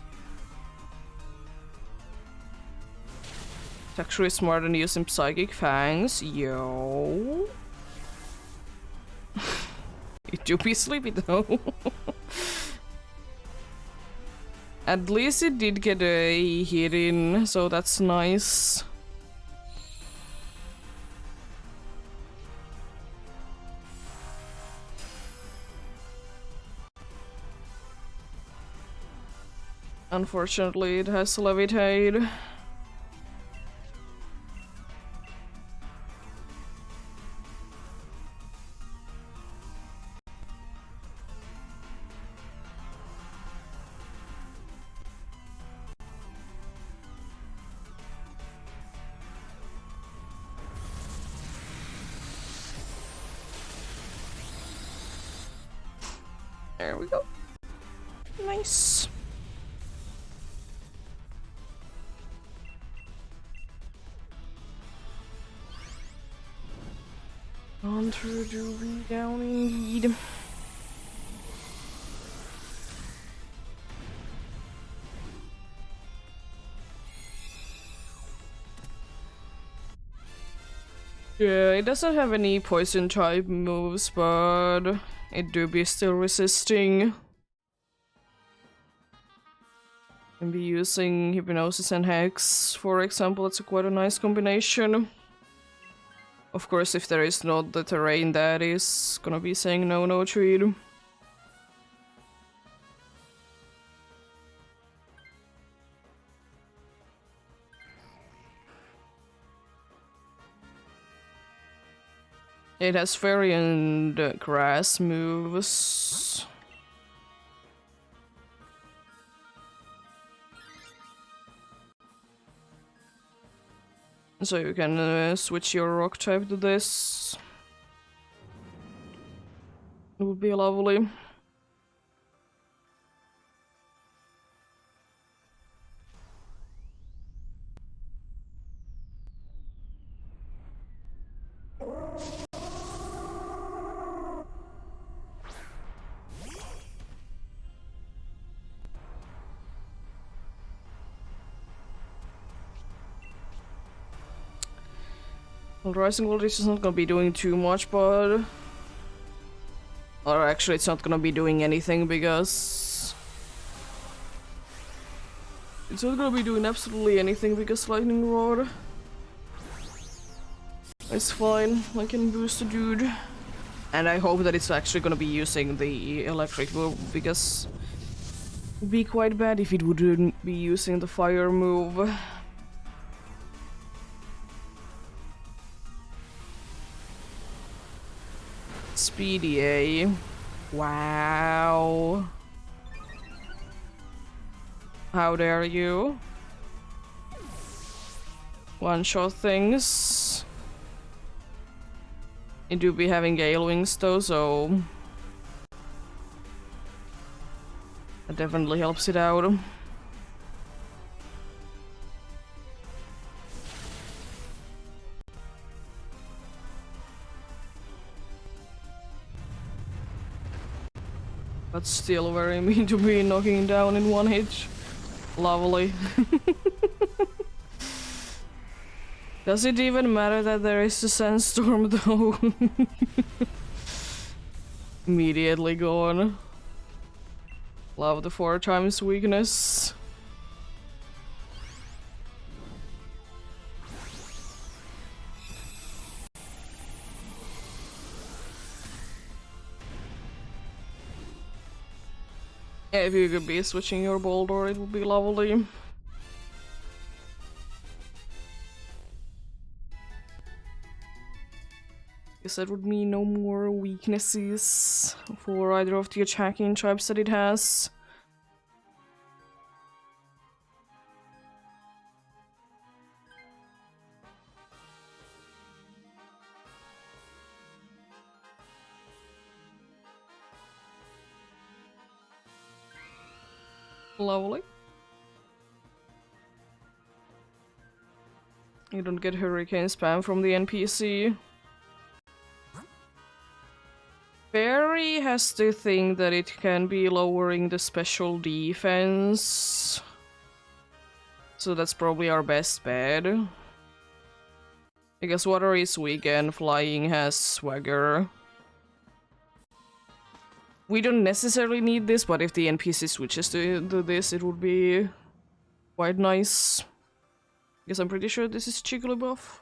It's actually smart than using Psychic Fangs. Yo. You do be sleepy though. At least it did get a hit in, so that's nice. Unfortunately, it has levitate. There we go. Nice. Hunter do be down indeed. Yeah, it doesn't have any poison type moves, but it do be still resisting. Can be using Hypnosis and Hex, for example. It's quite a nice combination. Of course, if there is not the terrain that is gonna be saying no, no treat. It has variant grass moves. So you can switch your rock type to this. It would be lovely. Well, Rising Voltage is not gonna be doing too much, but... Or actually, it's not gonna be doing anything because... It's not gonna be doing absolutely anything because Lightning Rod. It's fine, I can boost the dude. And I hope that it's actually gonna be using the electric move because... It would be quite bad if it wouldn't be using the fire move. Speedy, eh? Wow. How dare you? One-shot things. It do be having Gale Wings though, so... That definitely helps it out. But still very mean to be knocking down in one hit. Lovely. Does it even matter that there is a sandstorm though? Immediately gone. Love the 4 times weakness. Yeah, if you could be switching your Boulder, it would be lovely. Guess that would mean no more weaknesses for either of the attacking types that it has. Lovely. You don't get hurricane spam from the NPC. Barry has the thing that it can be lowering the special defense. So that's probably our best bet. Because water is weak and flying has swagger. We don't necessarily need this, but if the NPC switches to this, it would be quite nice. Because I'm pretty sure this is Jigglypuff.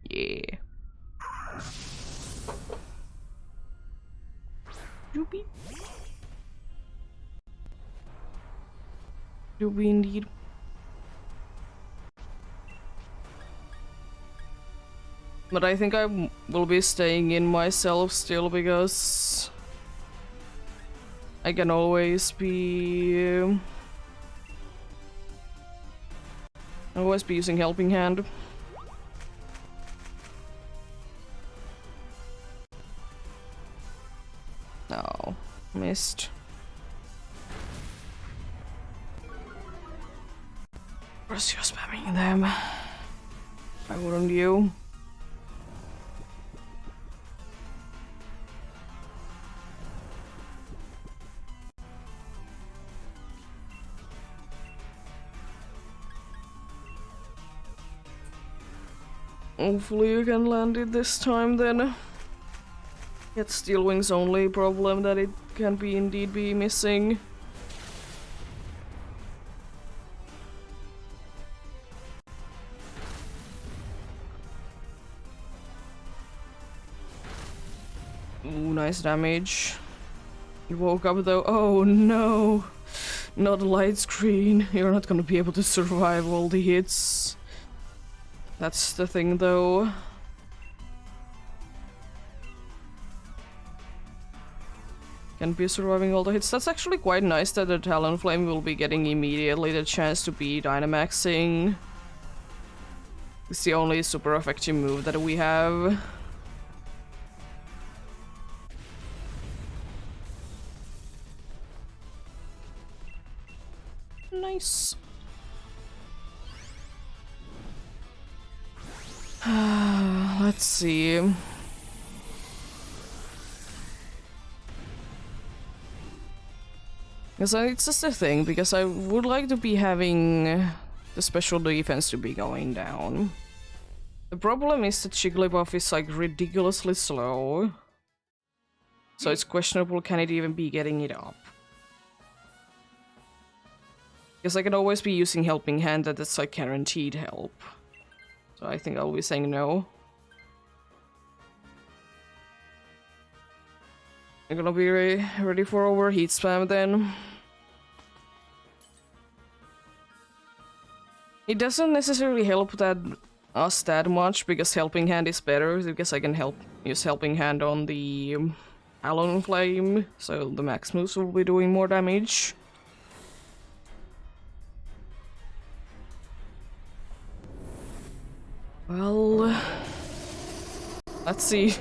Yeah. Doopy. Doopy indeed. But I think I will be staying in myself still because I can always be using Helping Hand. No, missed. Of course you're spamming them. Why wouldn't you? Hopefully you can land it this time then. It's Steel Wings only problem that it can be indeed be missing. Ooh, nice damage. You woke up though. Oh no! Not a light screen. You're not gonna be able to survive all the hits. That's the thing though. Can be surviving all the hits. That's actually quite nice that the Talonflame will be getting immediately the chance to be Dynamaxing. It's the only super effective move that we have. Nice. Let's see. Because it's just a thing, because I would like to be having the special defense to be going down. The problem is that Jigglypuff is like ridiculously slow. So it's questionable, can it even be getting it up? Because I can always be using Helping Hand, that's like guaranteed help. So I think I'll be saying no. I'm gonna be ready for overheat spam then. It doesn't necessarily help us that much, because Helping Hand is better, because I can use Helping Hand on the Talonflame, so the max moves will be doing more damage. Well, let's see.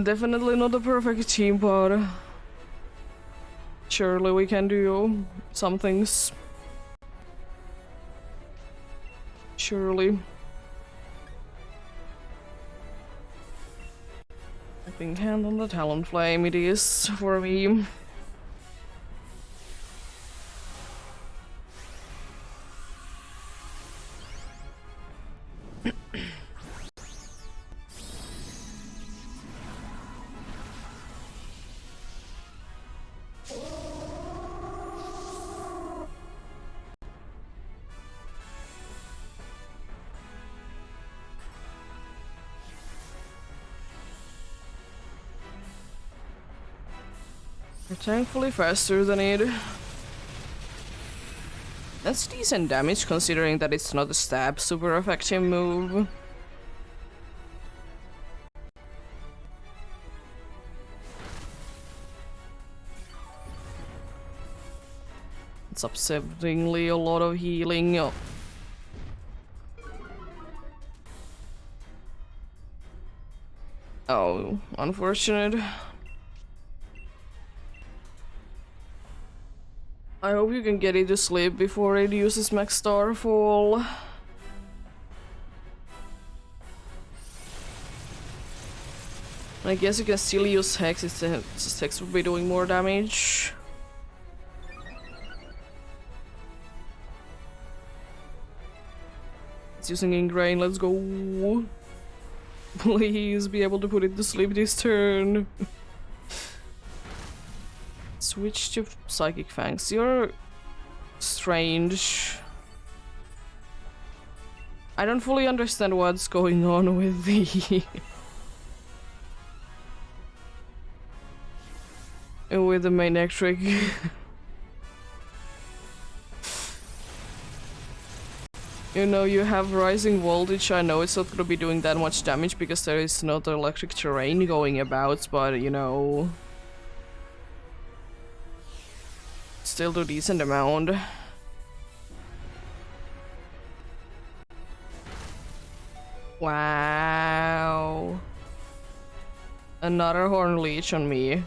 Definitely not a perfect team, but surely we can do some things. Surely. Helping Hand on the Talonflame it is for me. We're thankfully faster than it. That's decent damage considering that it's not a stab super effective move. It's upsettingly a lot of healing. Oh, unfortunate. I hope you can get it to sleep before it uses Max Starfall. I guess you can still use Hex, it's just Hex will be doing more damage. It's using Ingrain, let's go. Please be able to put it to sleep this turn. Switch to Psychic Fangs. You're strange. I don't fully understand what's going on with the with the main trick. You know, you have rising voltage. I know it's not gonna be doing that much damage because there is not electric terrain going about, but you know, still do decent amount. Wow. Another Horn Leech on me.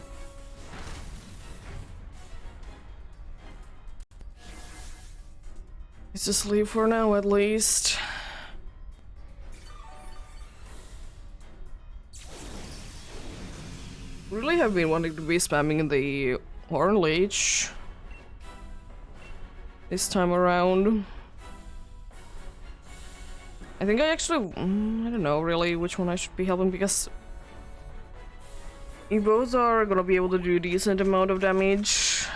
It's asleep for now at least. Really have been wanting to be spamming the Horn Leech this time around. I think I actually, I don't know really which one I should be helping because you both are gonna be able to do a decent amount of damage.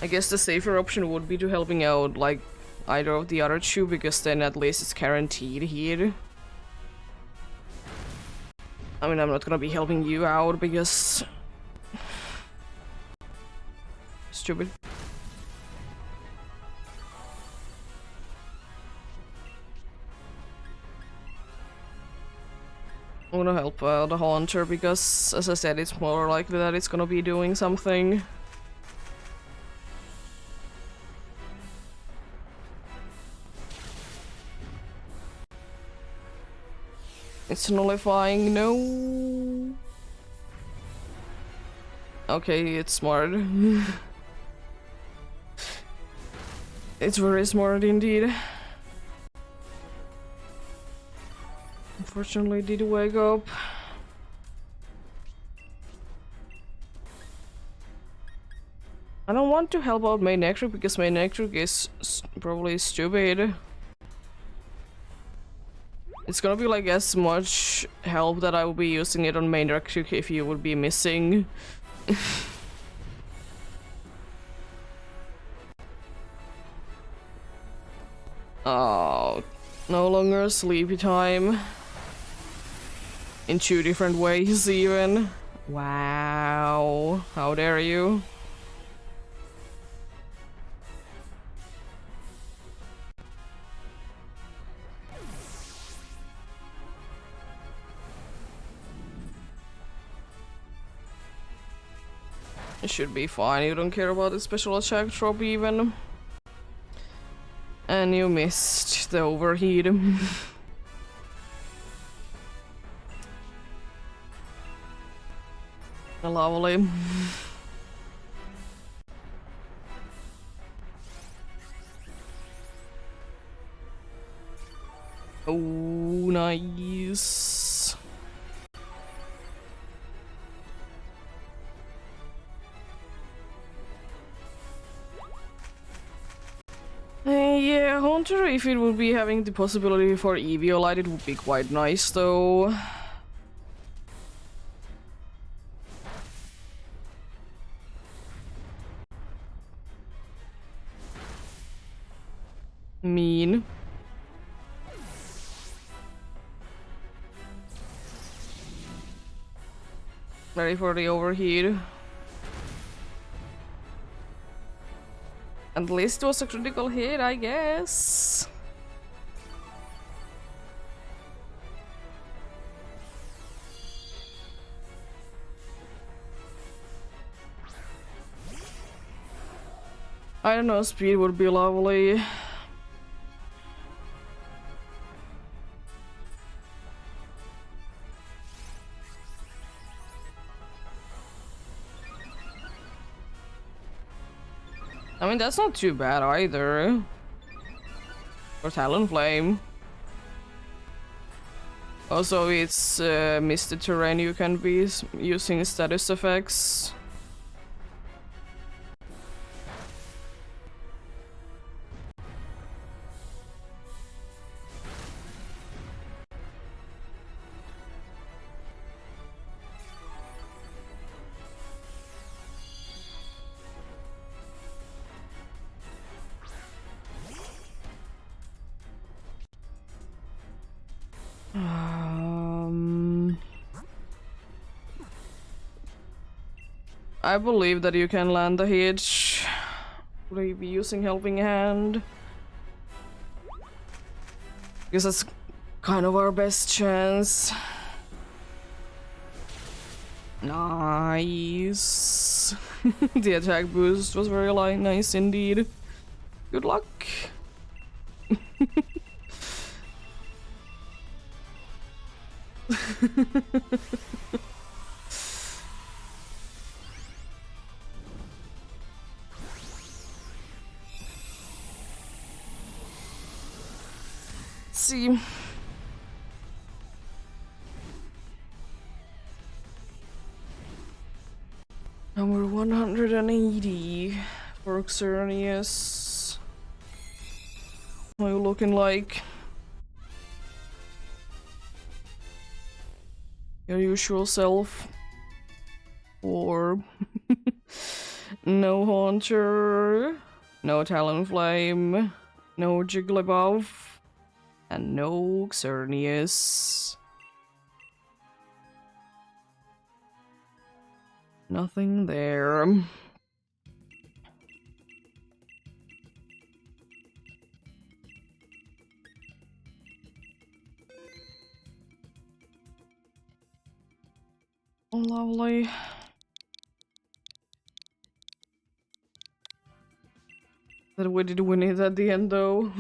I guess the safer option would be to helping out like either of the other two, because then at least it's guaranteed here. I mean, I'm not gonna be helping you out because... Stupid. I'm gonna help the Haunter because, as I said, it's more likely that it's gonna be doing something. It's nullifying, no. Okay, it's smart. It's very smart indeed. Unfortunately, did wake up. I don't want to help out main electric because main electric is probably stupid. It's gonna be like as much help that I will be using it on main electric if you would be missing. Oh, no longer sleepy time. In 2 different ways even. Wow, how dare you. It should be fine, you don't care about the special attack drop even. And you missed the overheat. Lovely. Oh, nice. Yeah, Haunter, if it would be having the possibility for Eviolite, it would be quite nice though. Mean. Ready for the overheat. At least it was a critical hit, I guess. I don't know, speed would be lovely. I mean, that's not too bad either. Or Talonflame. Also, it's misty terrain you can be using status effects. I believe that you can land the hit. Will you be using Helping Hand? Because that's kind of our best chance. Nice. The attack boost was very nice indeed. Good luck. See. Number 180 for Xerneas. What are you looking like? Your usual self? Or no Haunter? No Talonflame? No Jigglypuff. And no Xerneas. Nothing there. Lovely. That we did win it at the end though.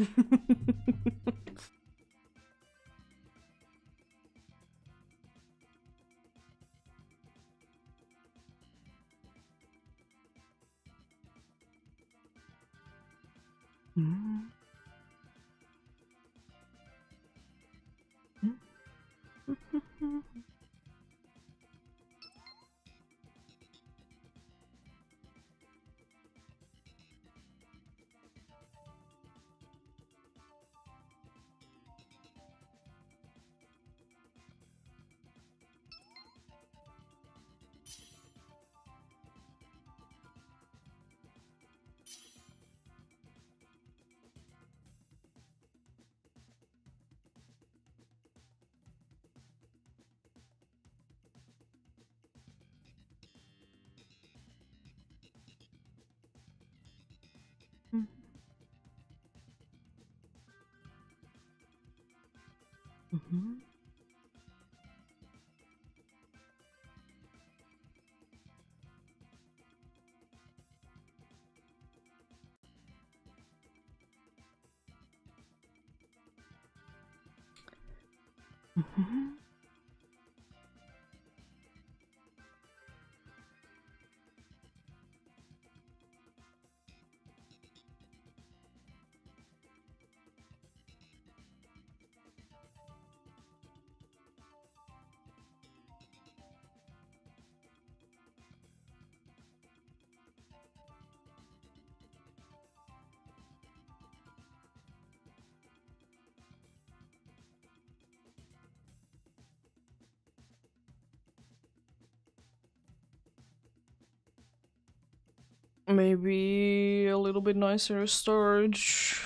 Maybe a little bit nicer storage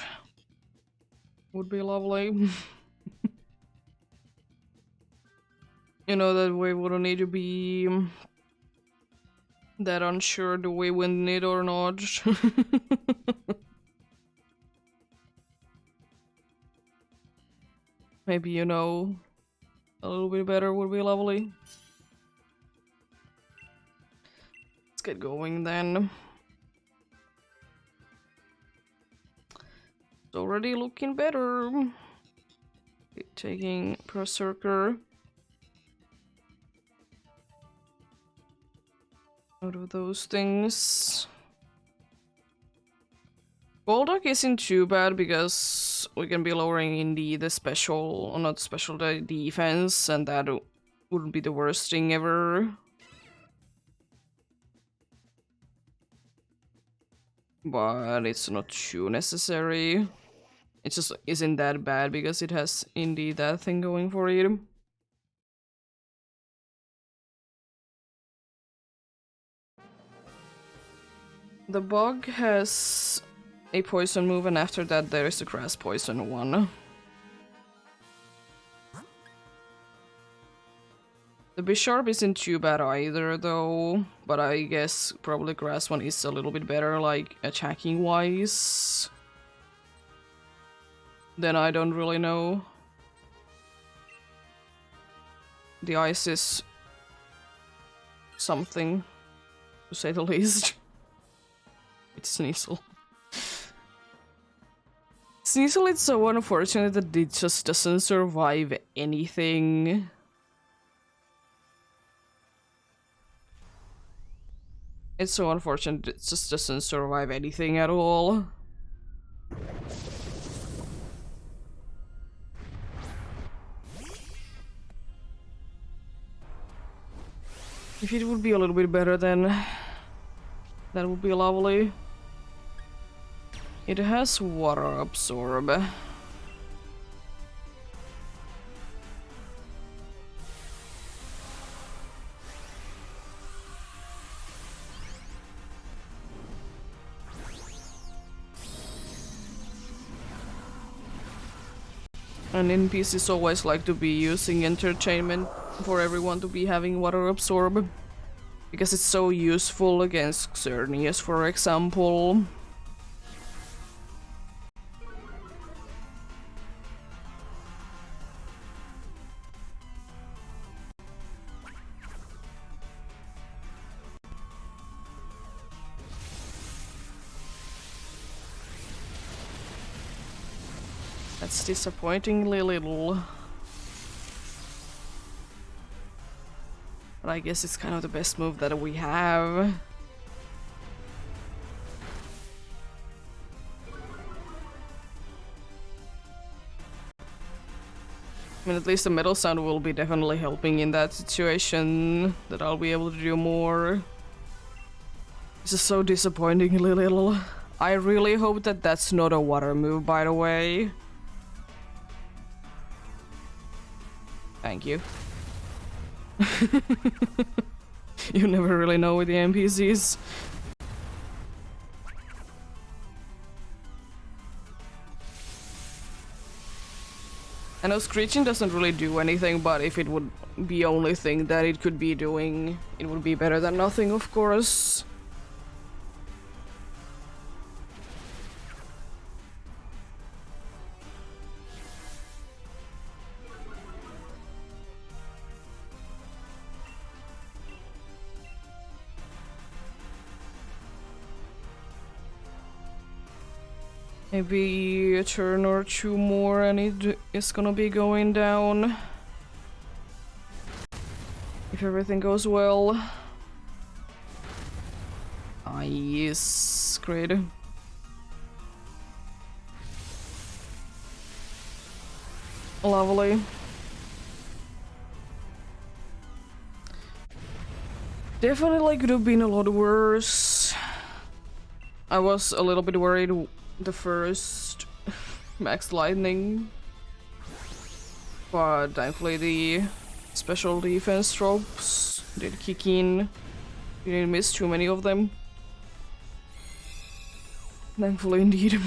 would be lovely. You know, that way we wouldn't need to be that unsure do we win it or not. Maybe, you know, a little bit better would be lovely. Let's get going then. It's already looking better. Taking Berserker out of those things. Golduck isn't too bad because we can be lowering in the special, or not special, the defense, and that wouldn't be the worst thing ever. But it's not too necessary. It just isn't that bad because it has indeed that thing going for it. The bug has a poison move, and after that there is a grass poison one. The Bisharp isn't too bad either though, but I guess probably grass one is a little bit better, like attacking wise. Then I don't really know. The ice is something, to say the least. It's Sneasel. Sneasel is so unfortunate that it just doesn't survive anything. It's so unfortunate it just doesn't survive anything at all. If it would be a little bit better, then that would be lovely. It has water absorb. And NPCs always like to be using entertainment for everyone to be having water absorb. Because it's so useful against Xerneas, for example. That's disappointingly little. But I guess it's kind of the best move that we have. I mean, at least the metal sound will be definitely helping in that situation, that I'll be able to do more. This is so disappointingly little. I really hope that that's not a water move, by the way. Thank you. You never really know with the NPCs. I know screeching doesn't really do anything, but if it would be only thing that it could be doing, it would be better than nothing, of course. Maybe a turn or two more and it is gonna be going down. If everything goes well. Ah, yes, great. Lovely. Definitely could have been a lot worse. I was a little bit worried the first max lightning, but thankfully the special defense tropes did kick in. You didn't miss too many of them. Thankfully indeed.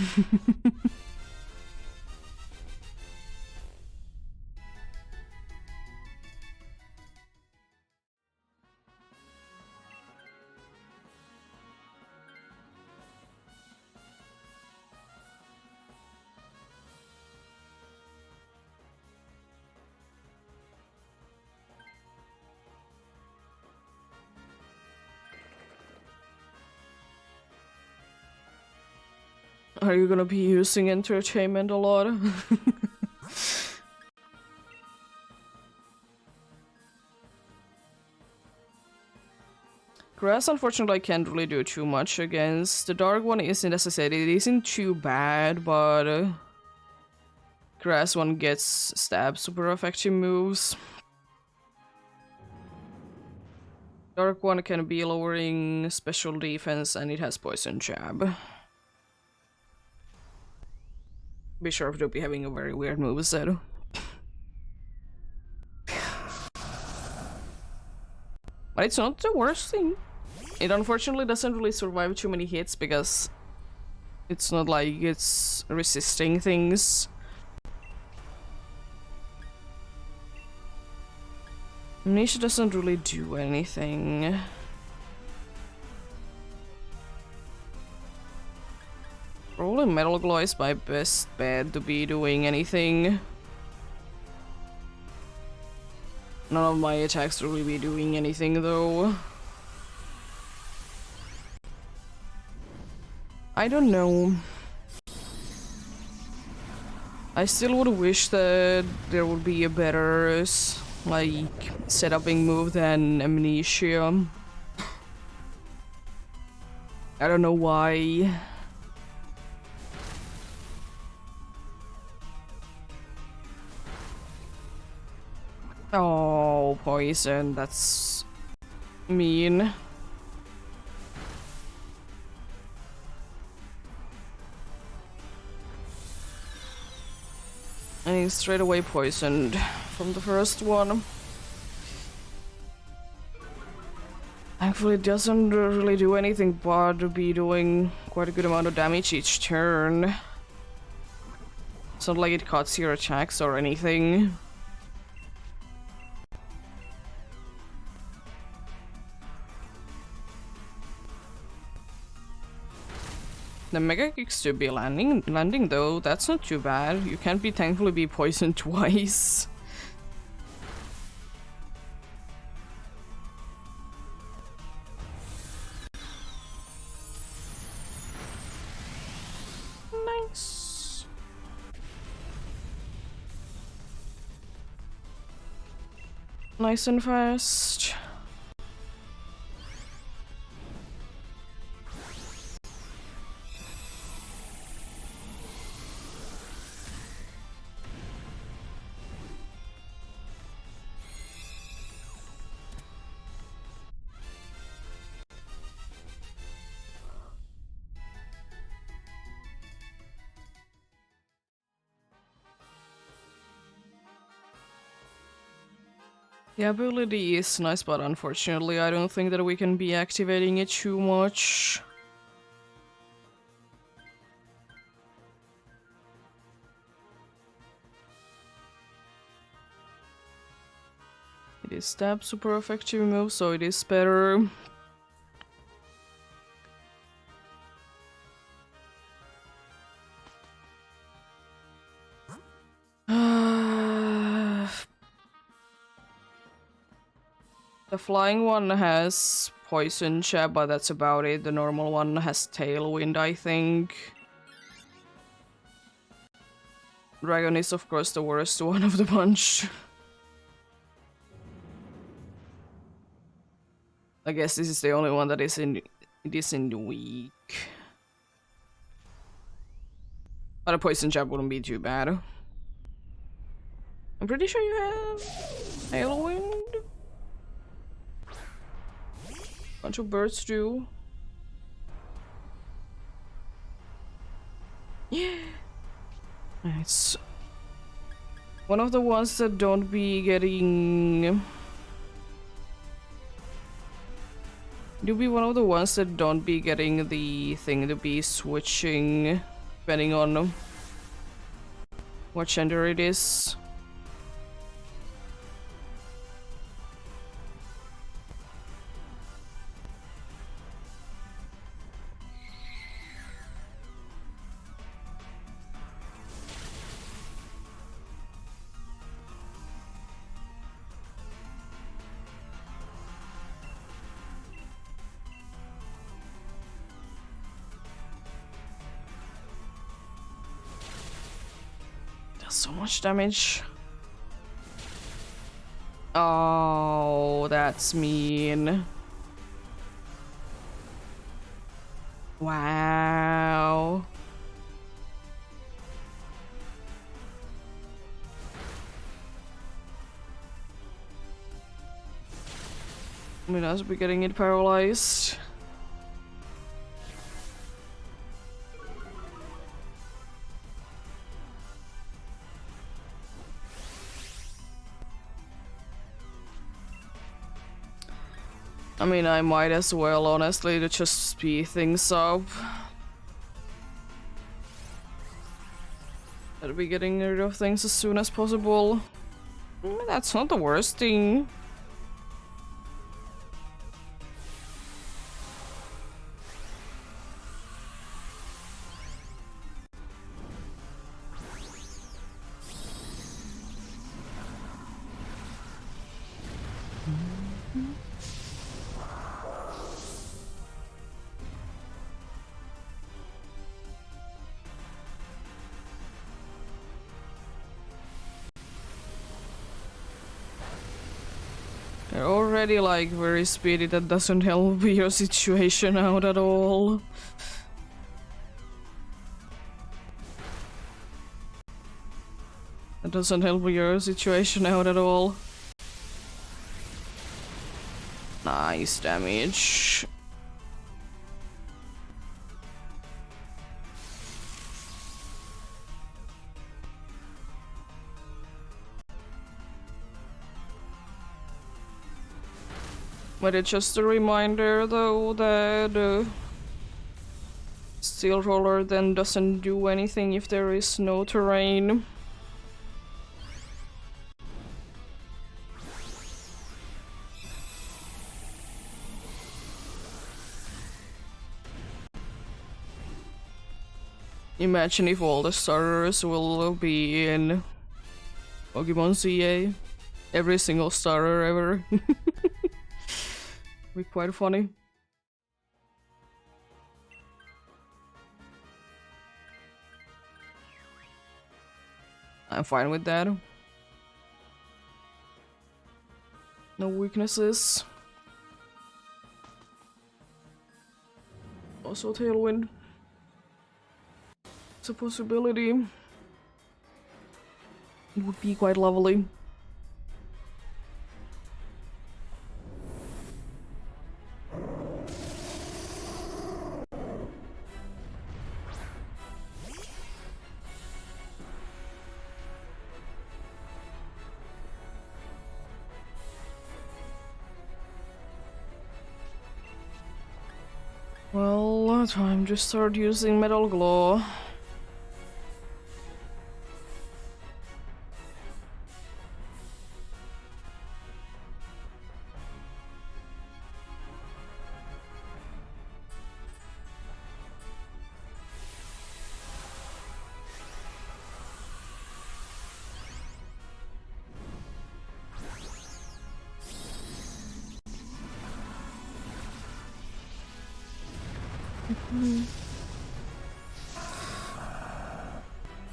Are you gonna be using entertainment a lot? Grass, unfortunately, I can't really do too much against. The dark one isn't, as I said, it isn't too bad, but grass one gets stab super effective moves. Dark one can be lowering special defense, and it has poison jab. Be sure to be having a very weird moveset. But it's not the worst thing. It unfortunately doesn't really survive too many hits because it's not like it's resisting things. Nisha doesn't really do anything. Probably Metal Glow is my best bet to be doing anything. None of my attacks will really be doing anything though. I don't know. I still would wish that there would be a better like setuping move than Amnesia. I don't know why. Oh, poison, that's mean. And he's straight away poisoned from the first one. Thankfully it doesn't really do anything but be doing quite a good amount of damage each turn. So It's not like it cuts your attacks or anything. The mega kicks to be landing though, that's not too bad. You can't be thankfully be poisoned twice. Nice. Nice and fast. The ability is nice, but unfortunately I don't think that we can be activating it too much. It is stab super effective move, so it is better. The flying one has poison jab, but that's about it. The normal one has tailwind, I think. Dragon is of course the worst one of the bunch. I guess this is the only one that is in weak. But a poison jab wouldn't be too bad. I'm pretty sure you have tailwind. Bunch of birds do. Yeah. It's one of the ones that don't be getting. You'll be one of the ones that don't be getting the thing to be switching depending on what gender it is. So much damage. Oh, that's mean. Wow. I mean, I was be getting it paralyzed. I mean, I might as well, honestly, to just speed things up. Better be getting rid of things as soon as possible. That's not the worst thing. They're already like very speedy, that doesn't help your situation out at all. That doesn't help your situation out at all. Nice damage. But it's just a reminder though that Steel roller then doesn't do anything if there is no terrain. Imagine if all the starters will be in Pokemon CA. Every single starter ever. Be quite funny. I'm fine with that. No weaknesses. Also Tailwind. It's a possibility. It would be quite lovely. Well, time to start using Metal Glow.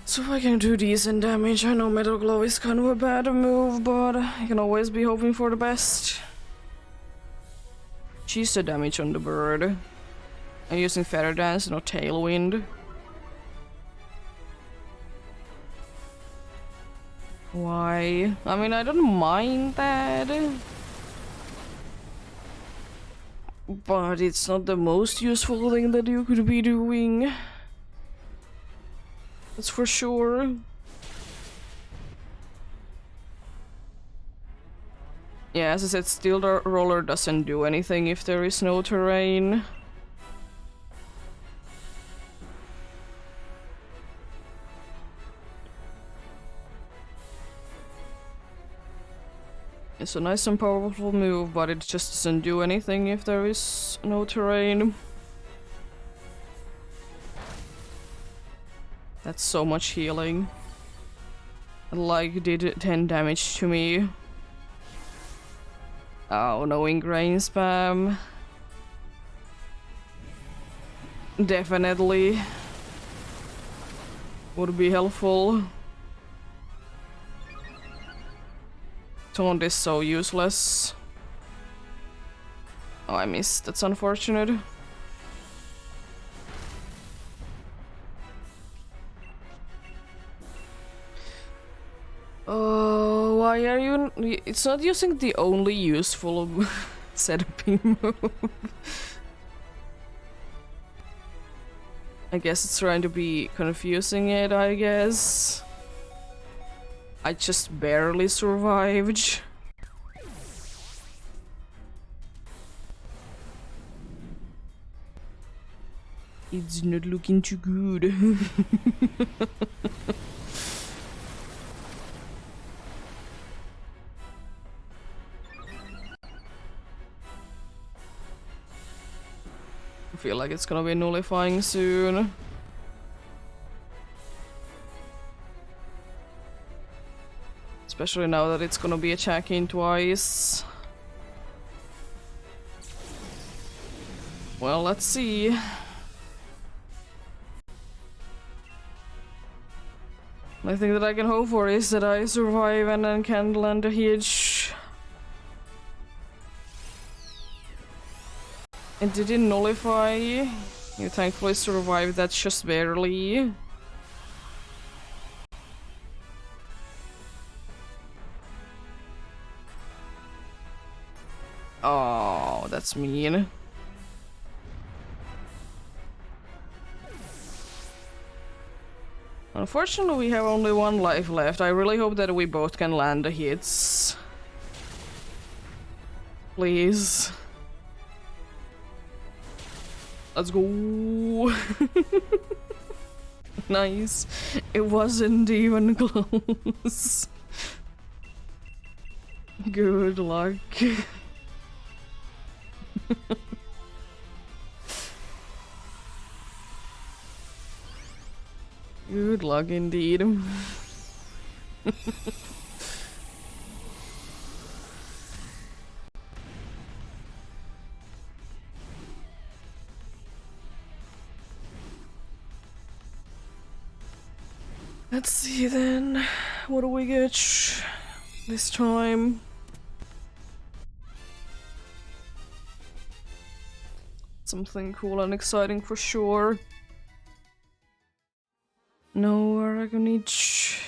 So if I can do decent damage, I know Metal Glow is kind of a bad move, but I can always be hoping for the best. She's the damage on the bird. I'm using Feather Dance, not Tailwind. Why? I mean, I don't mind that. But it's not the most useful thing that you could be doing. That's for sure. Yeah, as I said, Steel Roller doesn't do anything if there is no terrain. It's a nice and powerful move, but it just doesn't do anything if there is no terrain. That's so much healing. Like, did 10 damage to me. Oh, no ingrain spam. Definitely would be helpful. Taunt is so useless. Oh, I missed. That's unfortunate. Oh, why are you... It's not using the only useful setuping move. I guess it's trying to be confusing it, I guess. I just barely survived. It's not looking too good. I feel like it's gonna be nullifying soon. Especially now that it's gonna be attacking twice. Well, let's see. The thing that I can hope for is that I survive and then can land a hitch. It didn't nullify. You thankfully survived that just barely. Oh, that's mean. Unfortunately, we have only one life left. I really hope that we both can land the hits. Please. Let's go. Nice. It wasn't even close. Good luck. Good luck indeed. Let's see then. What do we get this time? Something cool and exciting for sure. No Aragonich,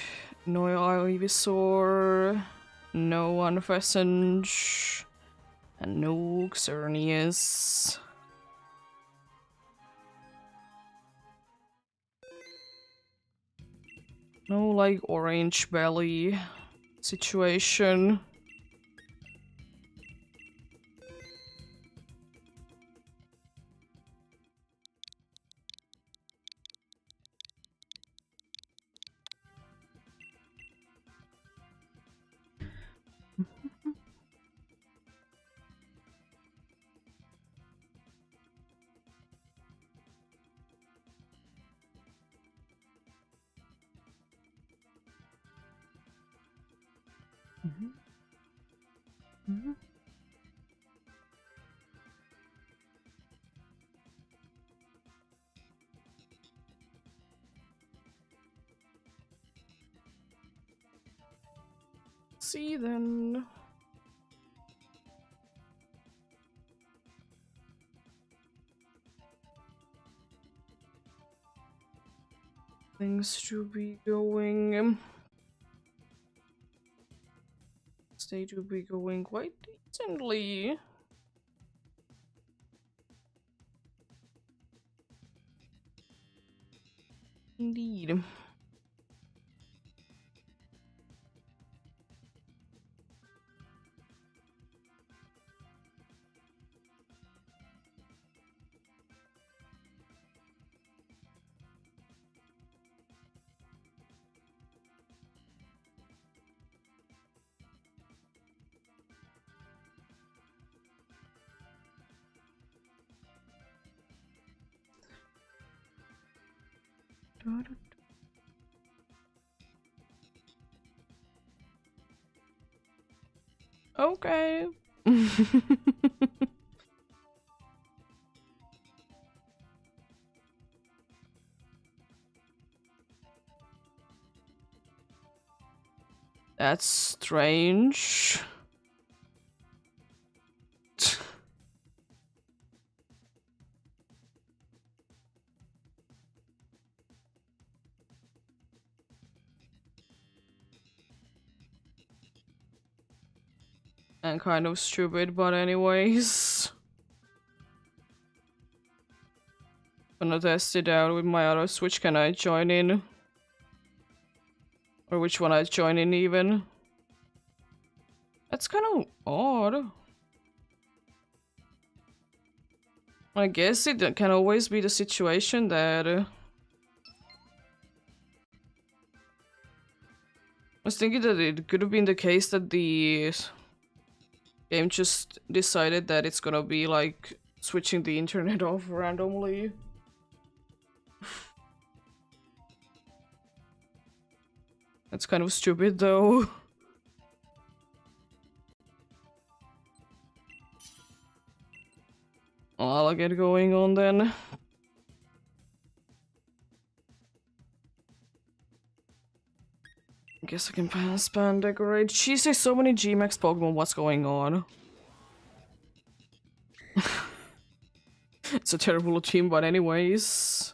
no Ivysaur, no Unfastened, and no Xerneas. No, like, orange belly situation. See then. Things to be going. They to be going quite decently. Indeed. Okay. That's strange. And kind of stupid, but anyways. Gonna test it out with my other Switch. Can I join in? Or which one I join in even? That's kind of odd. I guess it can always be the situation that... I was thinking that it could have been the case that the game just decided that it's gonna be like switching the internet off randomly. That's kind of stupid though. I'll get going on then. I guess I can pass pan decorate. She says so many G-Max Pokemon, what's going on? It's a terrible team, but anyways.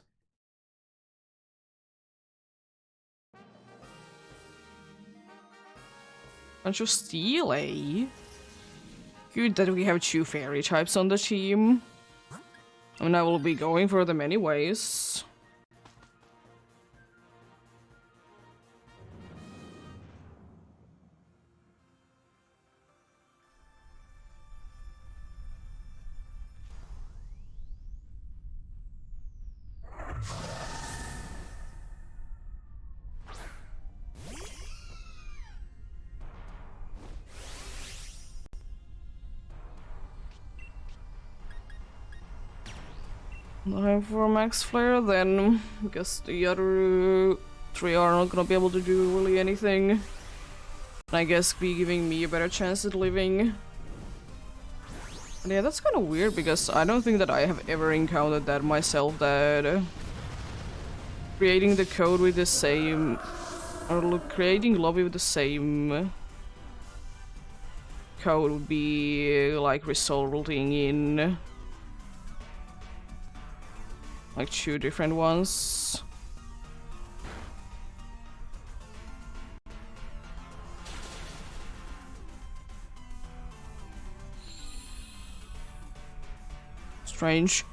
Bunch of steel, eh? Good that we have 2 fairy types on the team. I mean, I will be going for them anyways. Time for max flare then, because the other three are not gonna be able to do really anything. And I guess be giving me a better chance at living. And yeah, that's kind of weird because I don't think that I have ever encountered that myself, that creating the code with the same, or creating lobby with the same code would be like resulting in like 2 different ones. Strange.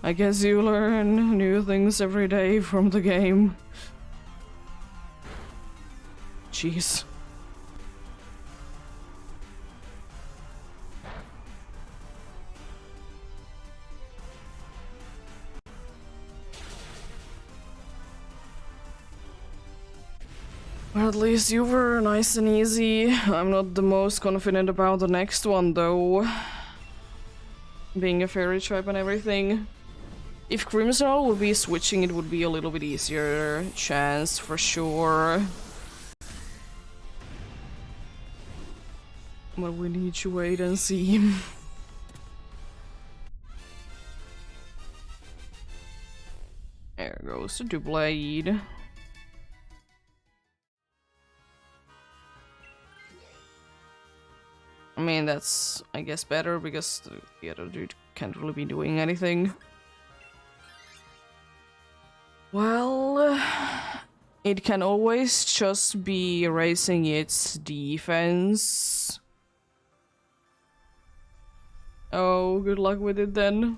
I guess you learn new things every day from the game. Jeez. Well, at least you were nice and easy. I'm not the most confident about the next one, though. Being a fairy tribe and everything. If Crimson would be switching, it would be a little bit easier chance, for sure. But we need to wait and see. There goes the Dublade. I mean, that's, I guess, better because the other dude can't really be doing anything. Well, it can always just be raising its defense. Oh, good luck with it then.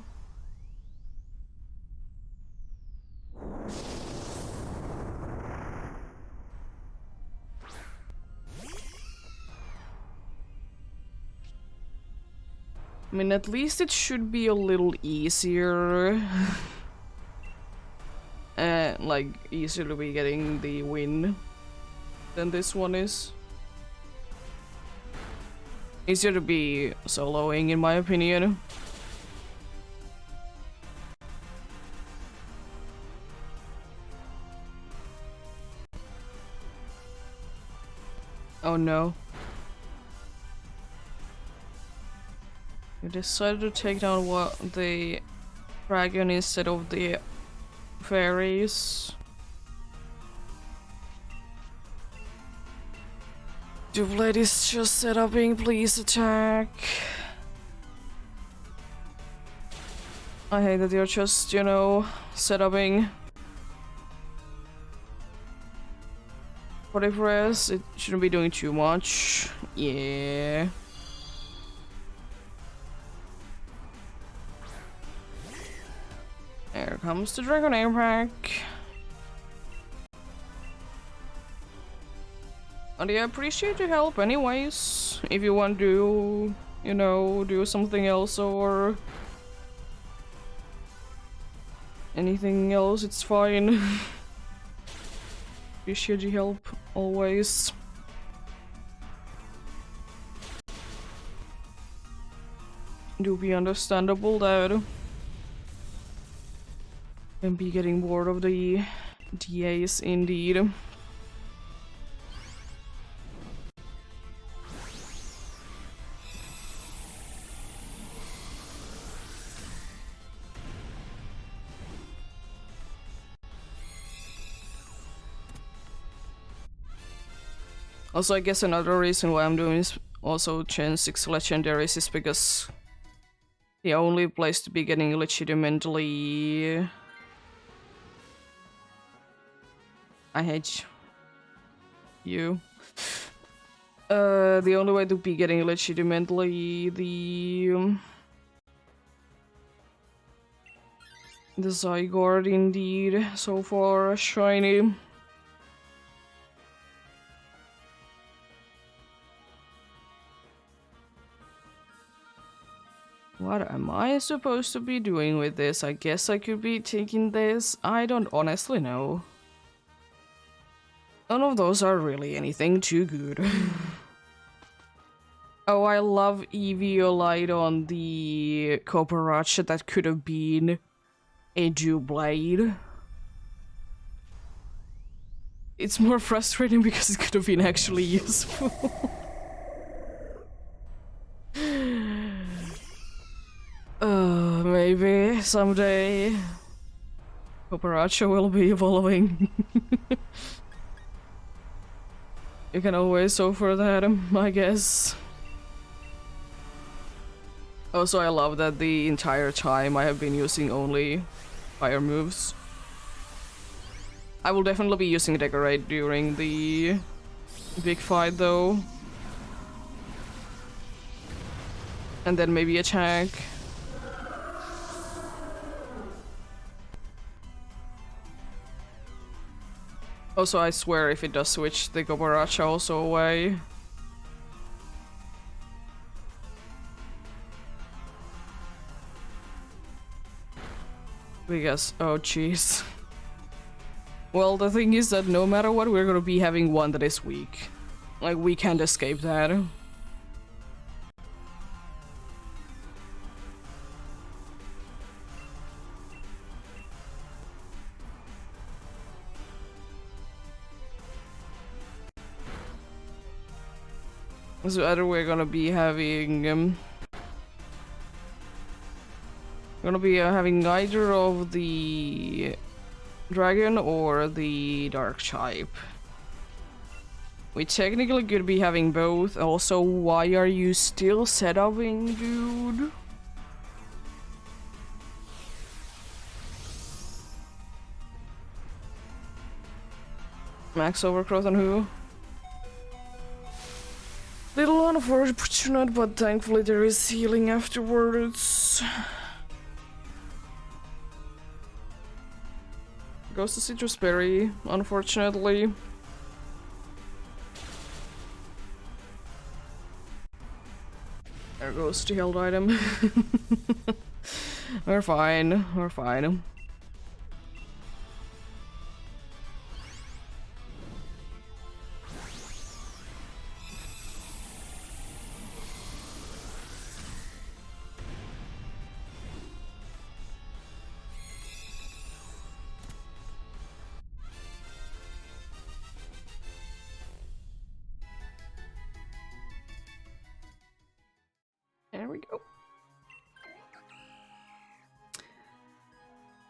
I mean, at least it should be a little easier. Like, easier to be getting the win than this one is. Easier to be soloing, in my opinion. Oh no. You decided to take down the dragon instead of the fairies. Dublade is just set up being please attack. I hate that you're just, you know, set upping. For the press, it shouldn't be doing too much. Yeah. There comes the Dragon Air Pack. And yeah, I appreciate your help anyways. If you want to, you know, do something else or anything else, it's fine. Appreciate your help always. Do be understandable that and be getting bored of the DAs indeed. Also, I guess another reason why I'm doing is also Gen 6 legendaries is because the only place to be getting legitimately... I hate you. The only way to be getting legitimately the Zygarde indeed, so far shiny. What am I supposed to be doing with this? I guess I could be taking this. I don't honestly know. None of those are really anything too good. Oh, I love Eevee light on the Copperach. That could have been a Blade. It's more frustrating because it could have been actually useful. Maybe someday Copperach will be evolving. You can always hope for that, I guess. Also, I love that the entire time I have been using only fire moves. I will definitely be using Decorate during the big fight though. And then maybe attack. Also, I swear if it does switch the Gobaracha also away. Because, oh jeez. Well, the thing is that no matter what, we're gonna be having one that is weak. Like, we can't escape that. So either we're gonna be having having either of the dragon or the dark type. We technically could be having both. Also, why are you still setuping, dude? Max overgrowth on who? Little unfortunate, but thankfully there is healing afterwards. Goes to Citrus Berry, unfortunately. There goes the healed item. We're fine, we're fine. There we go.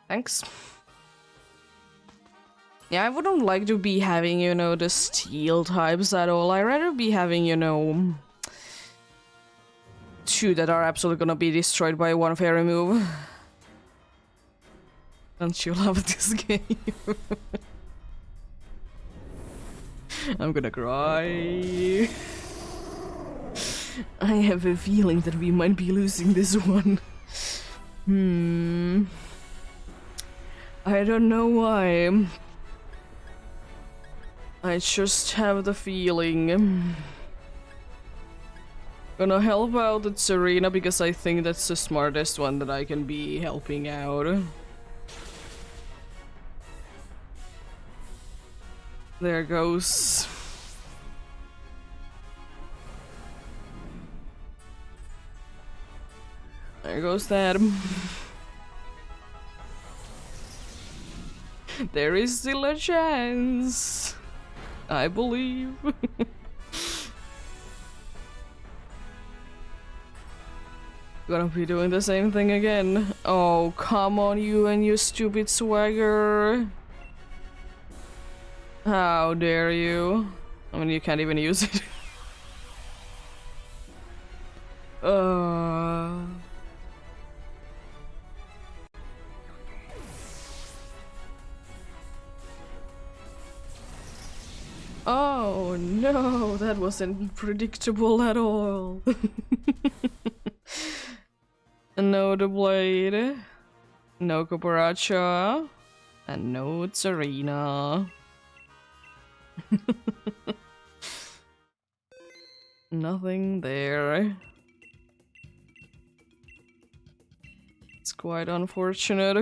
Thanks. Yeah, I wouldn't like to be having, you know, the steel types at all. I'd rather be having, you know, two that are absolutely gonna be destroyed by one fairy move. Don't you love this game? I'm gonna cry. I have a feeling that we might be losing this one. I don't know why. I just have the feeling. Gonna help out at Serena because I think that's the smartest one that I can be helping out. There goes. There goes that. There is still a chance. I believe. Gonna be doing the same thing again. Oh, come on, you and your stupid swagger. How dare you? I mean, you can't even use it. Oh no, that wasn't predictable at all. No the blade, no Coparacha, and no Tsarina. Nothing there. It's quite unfortunate.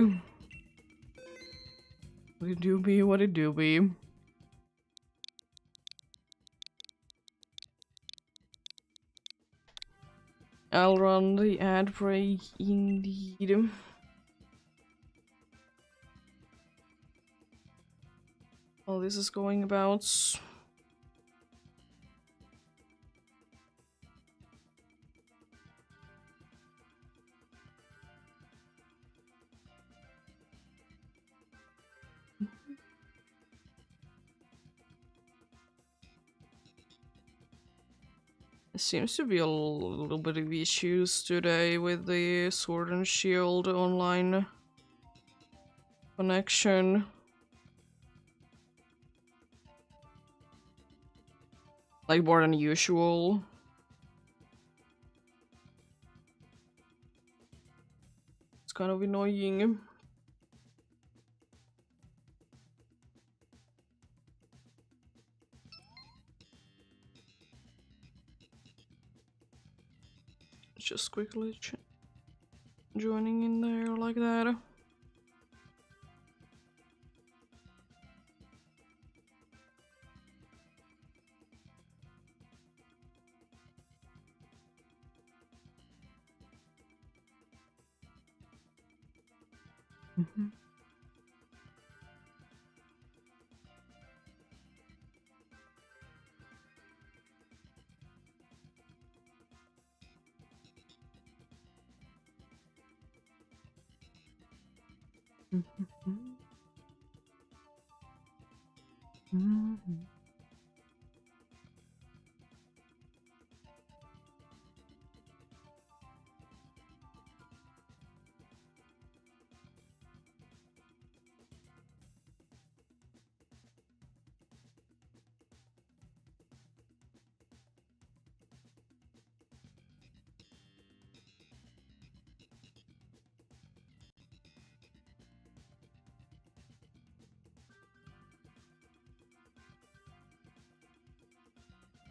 What it do be, what it do be. on the ad break indeed. All this is going about. There seems to be a little bit of issues today with the Sword and Shield online connection. Like more than usual. It's kind of annoying. Just quickly joining in there like that. Mm-hmm. Mm-hmm. Mm-hmm.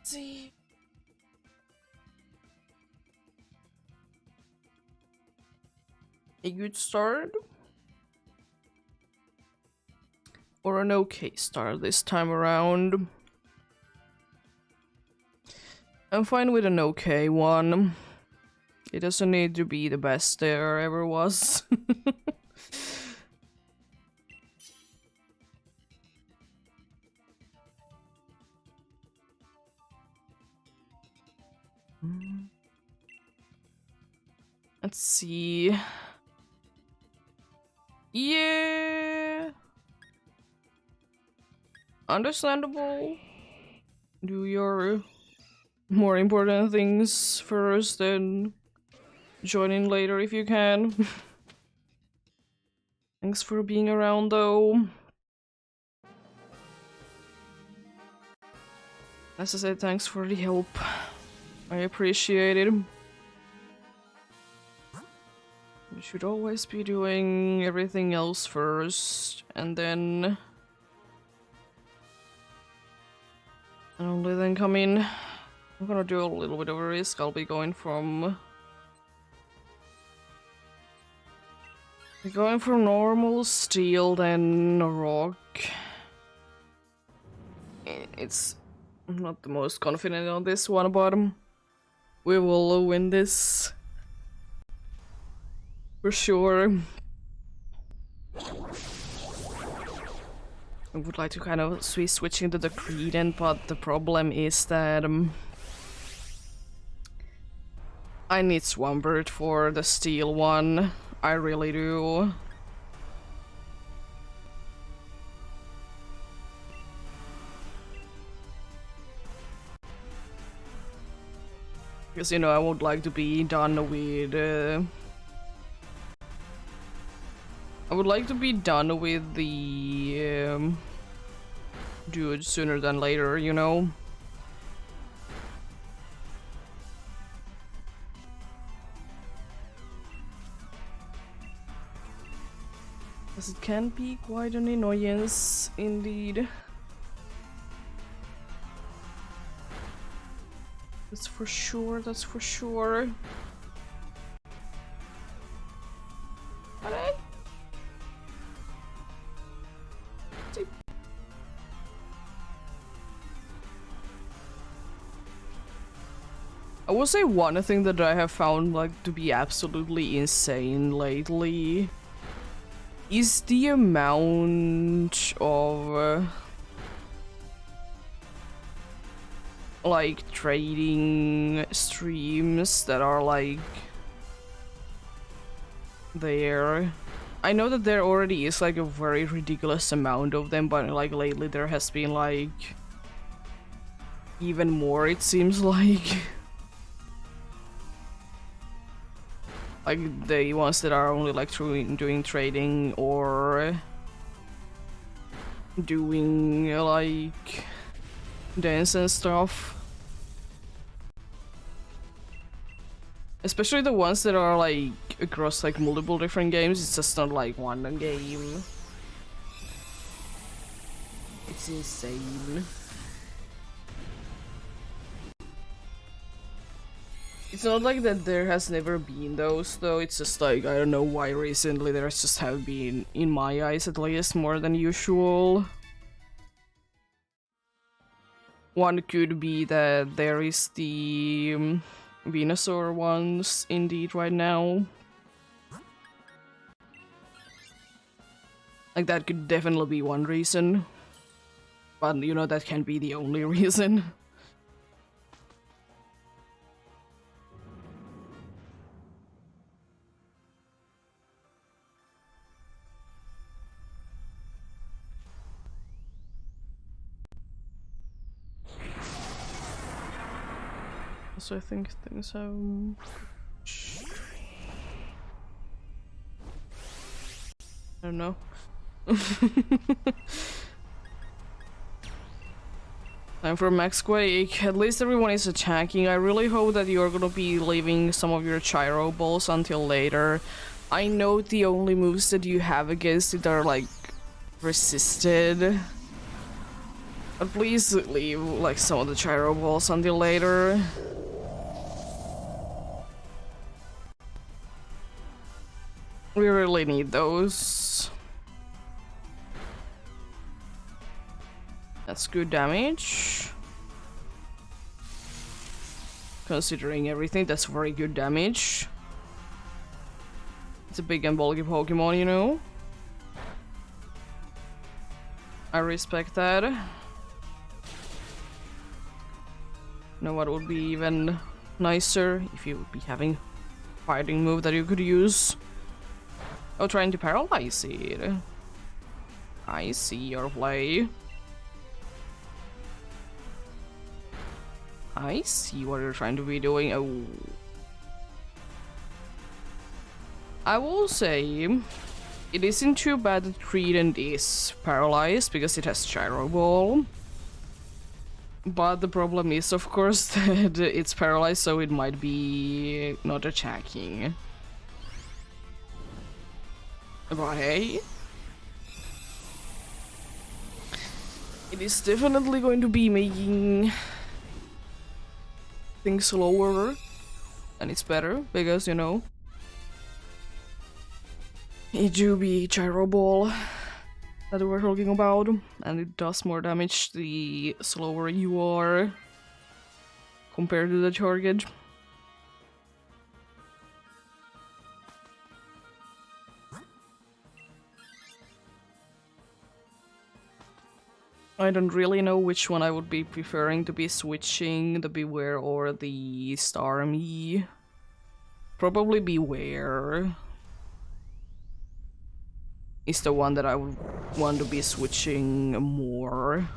See. A good start? Or an okay start this time around? I'm fine with an okay one. It doesn't need to be the best there ever was. Let's see. Yeah. Understandable. Do your more important things first, then join in later if you can. Thanks for being around though. As I said, thanks for the help. I appreciate it. You should always be doing everything else first, and then... and only then come in. I'm gonna do a little bit of a risk. I'll be going from... normal steel, then rock. It's... I'm not the most confident on this one, but we will win this. For sure. I would like to kind of switch into the Credent, but the problem is that I need Swampert for the steel one. I really do. Because, you know, I would like to be done with... I would like to be done with the dude sooner than later, you know? Because it can be quite an annoyance, indeed. That's for sure, that's for sure. Alright. I will say one thing that I have found like to be absolutely insane lately is the amount of like trading streams that are like there. I know that there already is like a very ridiculous amount of them, but like lately there has been like even more, it seems like. Like the ones that are only like doing trading or doing like dance and stuff. Especially the ones that are like across like multiple different games, it's just not like one game. It's insane. It's not like that there has never been those though, it's just like I don't know why recently there just have been, in my eyes at least, more than usual. One could be that there is the Venusaur ones indeed right now. Like that could definitely be one reason. But you know, that can't be the only reason. So I think things have... I don't know. Time for Max Quake. At least everyone is attacking. I really hope that you're gonna be leaving some of your gyro balls until later. I know the only moves that you have against it are like resisted. But please leave like some of the gyro balls until later. We really need those. That's good damage. Considering everything, that's very good damage. It's a big and bulky Pokemon, you know? I respect that. You know what would be even nicer? If you would be having a fighting move that you could use. Oh, trying to paralyze it. I see your play. I see what you're trying to be doing. Oh. I will say, it isn't too bad that Trident is paralyzed because it has Gyro Ball. But the problem is, of course, that it's paralyzed, so it might be not attacking. But hey, it is definitely going to be making things slower, and it's better because, you know, it do be Gyro Ball that we're talking about, and it does more damage the slower you are compared to the target. I don't really know which one I would be preferring to be switching, the Beware or the Starmie. Probably Beware is the one that I would want to be switching more.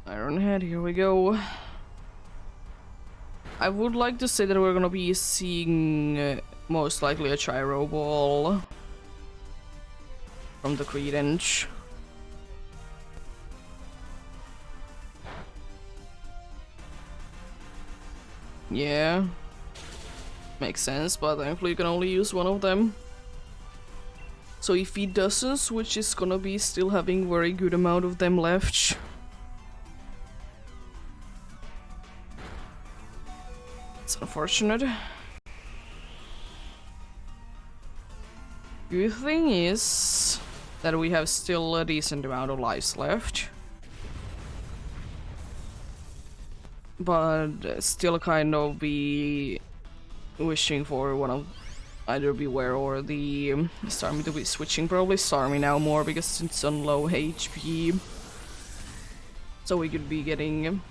Ironhead, here we go. I would like to say that we're gonna be seeing most likely a Gyro Ball from the Credence. Yeah, makes sense, but thankfully you can only use one of them. So if he doesn't switch, it's gonna be still having very good amount of them left. It's unfortunate. Good thing is that we have still a decent amount of lives left. But still kind of be wishing for one of either Beware or the Starmie to be switching. Probably Starmie now more because it's on low HP. So we could be getting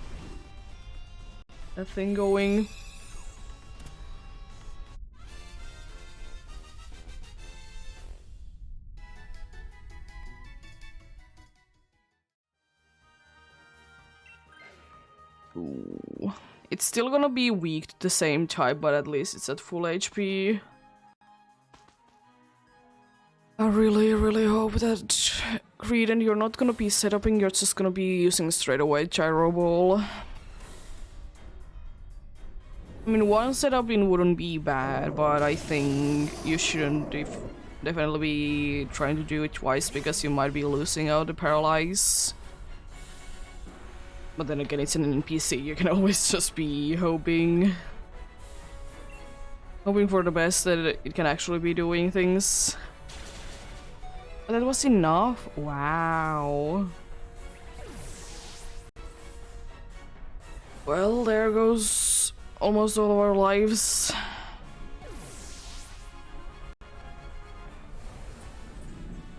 that thing going. Ooh. It's still gonna be weak to the same type, but at least it's at full HP. I really, really hope that Creed and you're not gonna be setuping, you're just gonna be using straight away Gyro Ball. I mean, one setup in wouldn't be bad, but I think you shouldn't definitely be trying to do it twice because you might be losing out the Paralyze. But then again, it's an NPC, you can always just be hoping for the best that it can actually be doing things. But that was enough? Wow. Well, there goes almost all of our lives.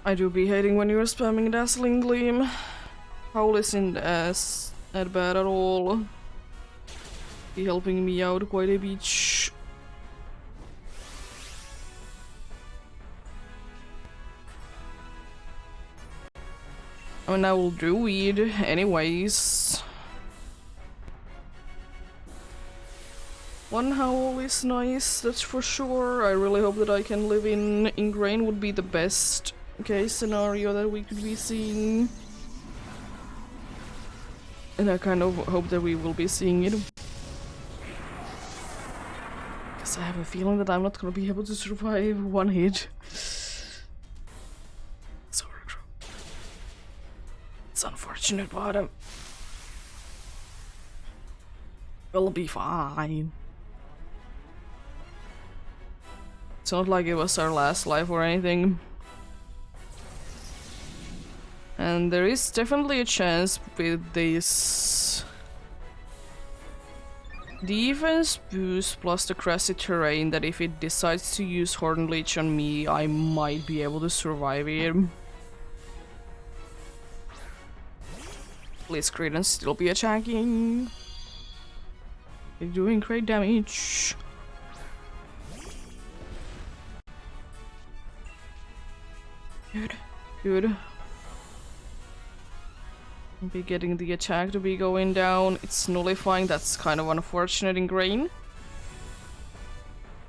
I do be hating when you're spamming Dazzling Gleam. Howl isn't as bad at all. Be helping me out quite a bit. I mean, I will Druid anyways. One Howl is nice, that's for sure. I really hope that I can live in Ingrain would be the best case scenario that we could be seeing. And I kind of hope that we will be seeing it. Because I have a feeling that I'm not gonna be able to survive one hit. Sorry, it's unfortunate, but we'll be fine. It's not like it was our last life or anything. And there is definitely a chance with this defense boost plus the grassy terrain that if it decides to use Horned Leech on me, I might be able to survive it. Please Credence still be attacking. You're doing great damage. Good. Good. Be getting the attack to be going down. It's nullifying. That's kind of unfortunate in Grain.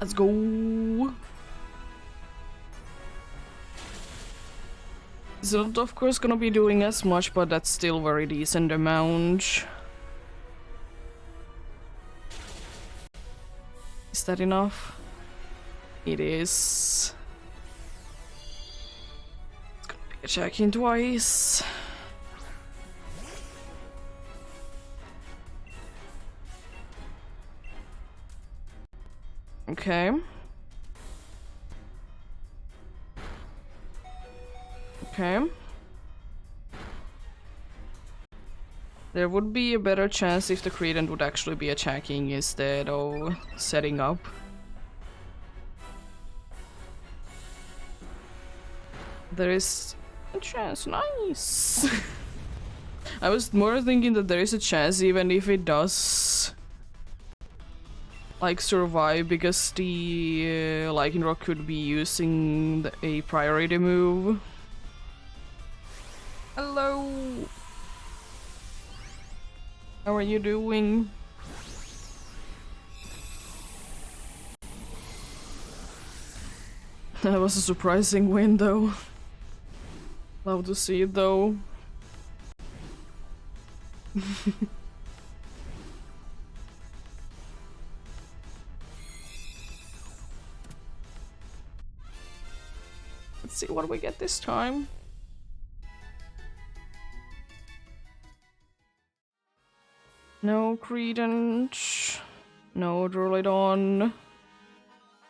Let's go. It's not, of course, gonna be doing as much, but that's still very decent amount. Is that enough? It is. It's gonna be attacking twice. Okay. Okay. There would be a better chance if the Credent would actually be attacking instead of setting up. There is a chance. Nice! I was more thinking that there is a chance even if it does like survive because the Lycanroc could be using a priority move. Hello! How are you doing? That was a surprising win though. Love to see it though. Let's see what we get this time. No Credence, no Drolodon,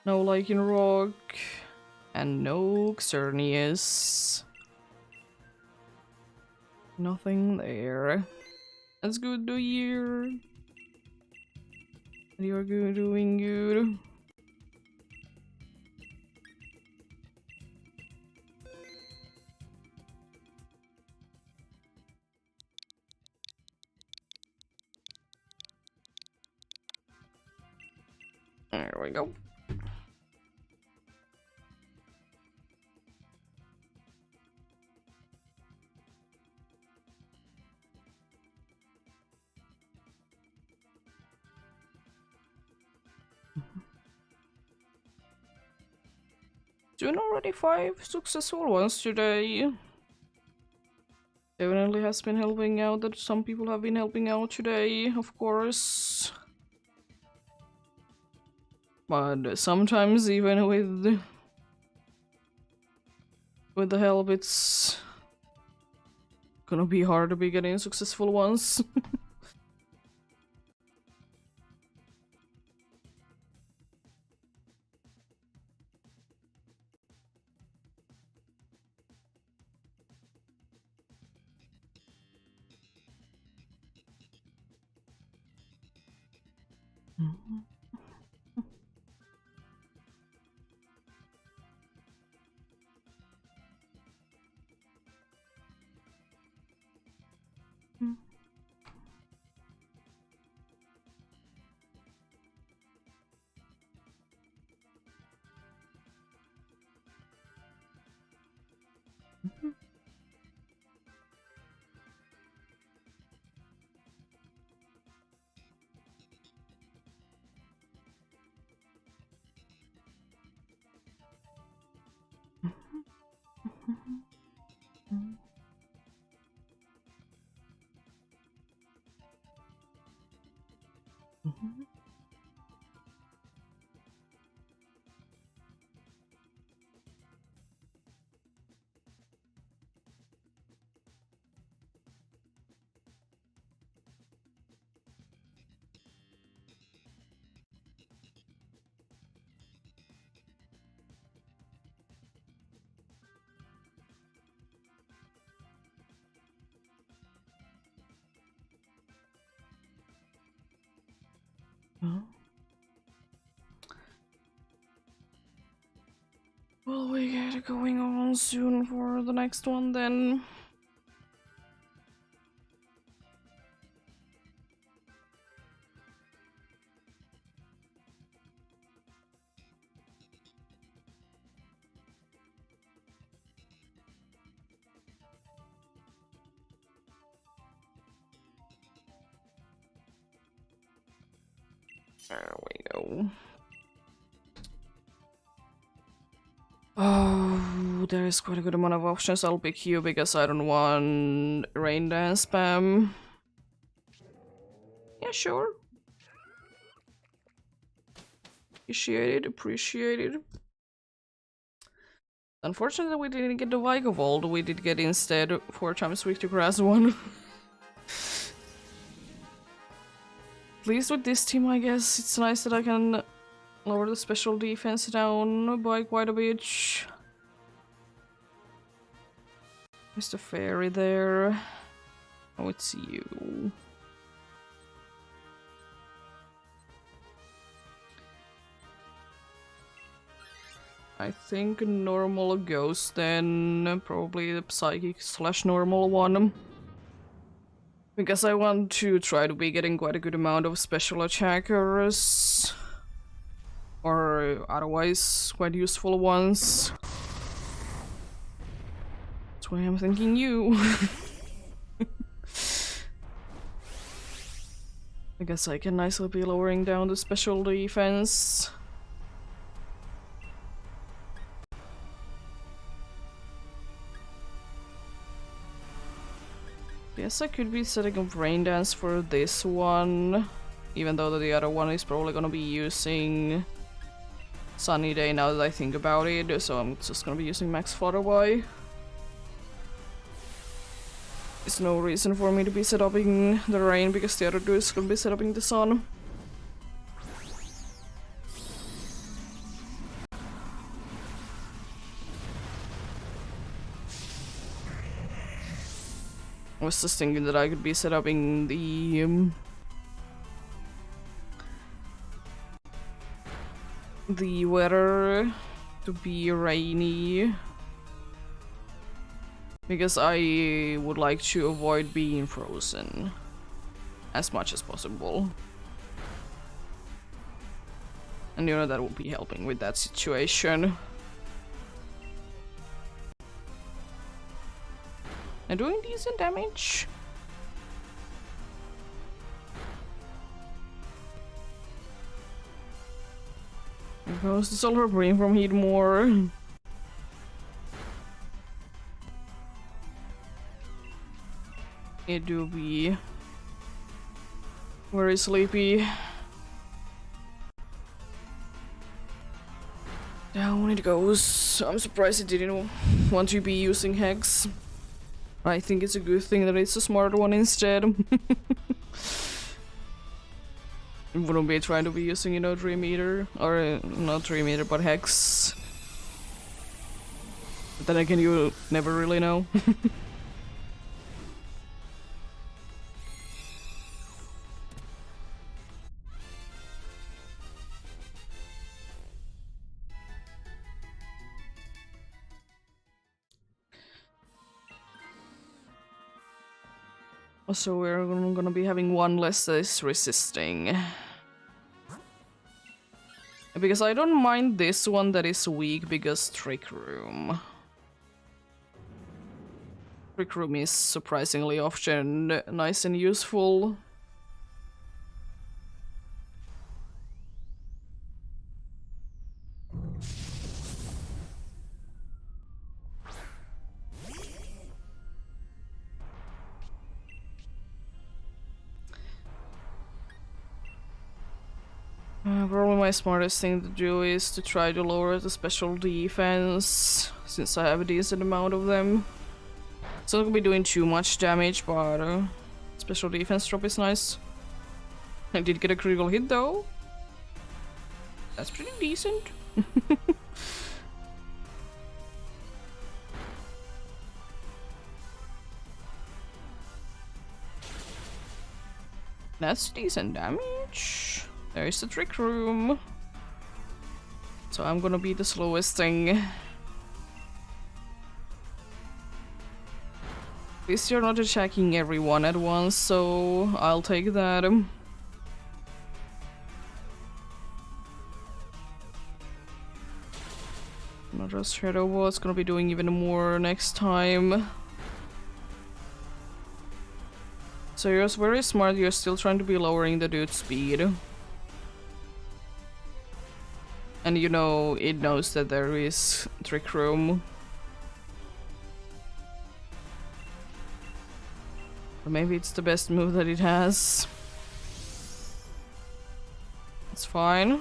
no Lycanroc, and no Xerneas. Nothing there. That's good to hear. You're good, doing good. There we go. Doing already 5 successful ones today. Definitely has been helping out, that some people have been helping out today, of course. But sometimes even with the help, it's gonna be hard to be getting successful ones. Well, we get going on soon for the next one then. There we go. Oh, there is quite a good amount of options. I'll pick you because I don't want rain dance spam. Yeah, sure. Appreciated. Unfortunately, we didn't get the Vigo Vault. We did get instead 4 times week to grass one. At least with this team, I guess it's nice that I can lower the special defense down by quite a bit. Mr. Fairy there. Oh, it's you. I think normal ghost, then probably the psychic / normal one. Because I want to try to be getting quite a good amount of special attackers. Or otherwise quite useful ones. That's why I'm thinking you. I guess I can nicely be lowering down the special defense. Yes, I could be setting up Rain Dance for this one, even though the other one is probably gonna be using Sunny Day now that I think about it, so I'm just gonna be using Max Flutterby. There's no reason for me to be setting the rain because the other dude is gonna be setting the sun. was just thinking that I could be set up in the weather to be rainy, because I would like to avoid being frozen as much as possible. And you know, that will be helping with that situation. And doing decent damage. Here goes the solar brain from heat more. It do be very sleepy. Down it goes. I'm surprised it didn't want to be using Hex. I think it's a good thing that it's a smart one instead. It wouldn't be trying to be using, you know, Dream Eater. Or not Dream Eater, but Hex. But then again, you never really know. So we're gonna be having one less that is resisting. Because I don't mind this one that is weak, because Trick Room. Trick Room is surprisingly often nice and useful. Probably my smartest thing to do is to try to lower the special defense, since I have a decent amount of them. It's not gonna be doing too much damage, but special defense drop is nice. I did get a critical hit though. That's pretty decent. That's decent damage. There's the Trick Room. So I'm gonna be the slowest thing. At least you're not attacking everyone at once, so I'll take that. Another Shadow Ball's gonna be doing even more next time. So you're very smart, you're still trying to be lowering the dude's speed. And you know, it knows that there is Trick Room. Or maybe it's the best move that it has. It's fine.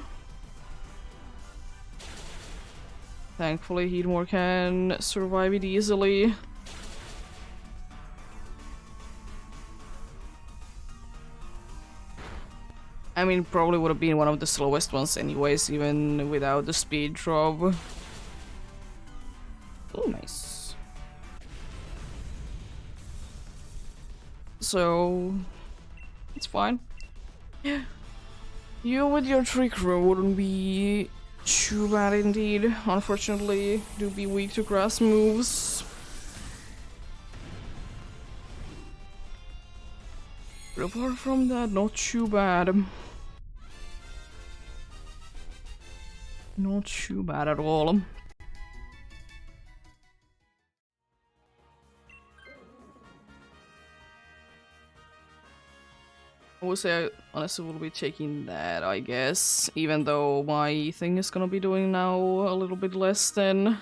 Thankfully, Heatmore can survive it easily. I mean, probably would have been one of the slowest ones anyways, even without the speed drop. Oh, nice. So, it's fine. Yeah. You with your Trick Room wouldn't be too bad indeed. Unfortunately, do be weak to grass moves. But apart from that, not too bad. Not too bad at all. I would say I honestly will be taking that, I guess. Even though my thing is gonna be doing now a little bit less than...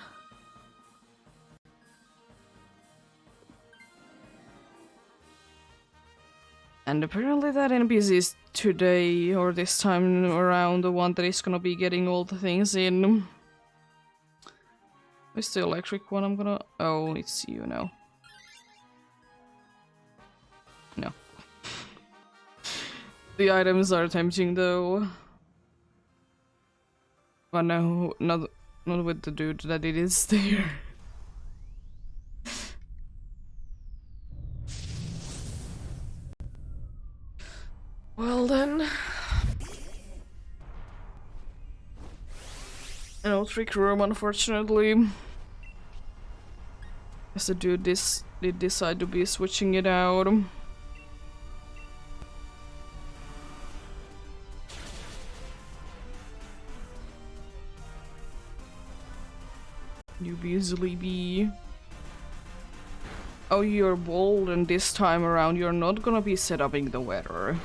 And apparently that NPC is today, or this time around, the one that is gonna be getting all the things in. Where's the electric one I'm gonna... Oh, it's you now. No. The items are tempting though. But no, not with the dude that it is there. then. No trick room, unfortunately. As the dude did decide to be switching it out. You easily be. Oh, you're bold, and this time around you're not gonna be setuping the weather.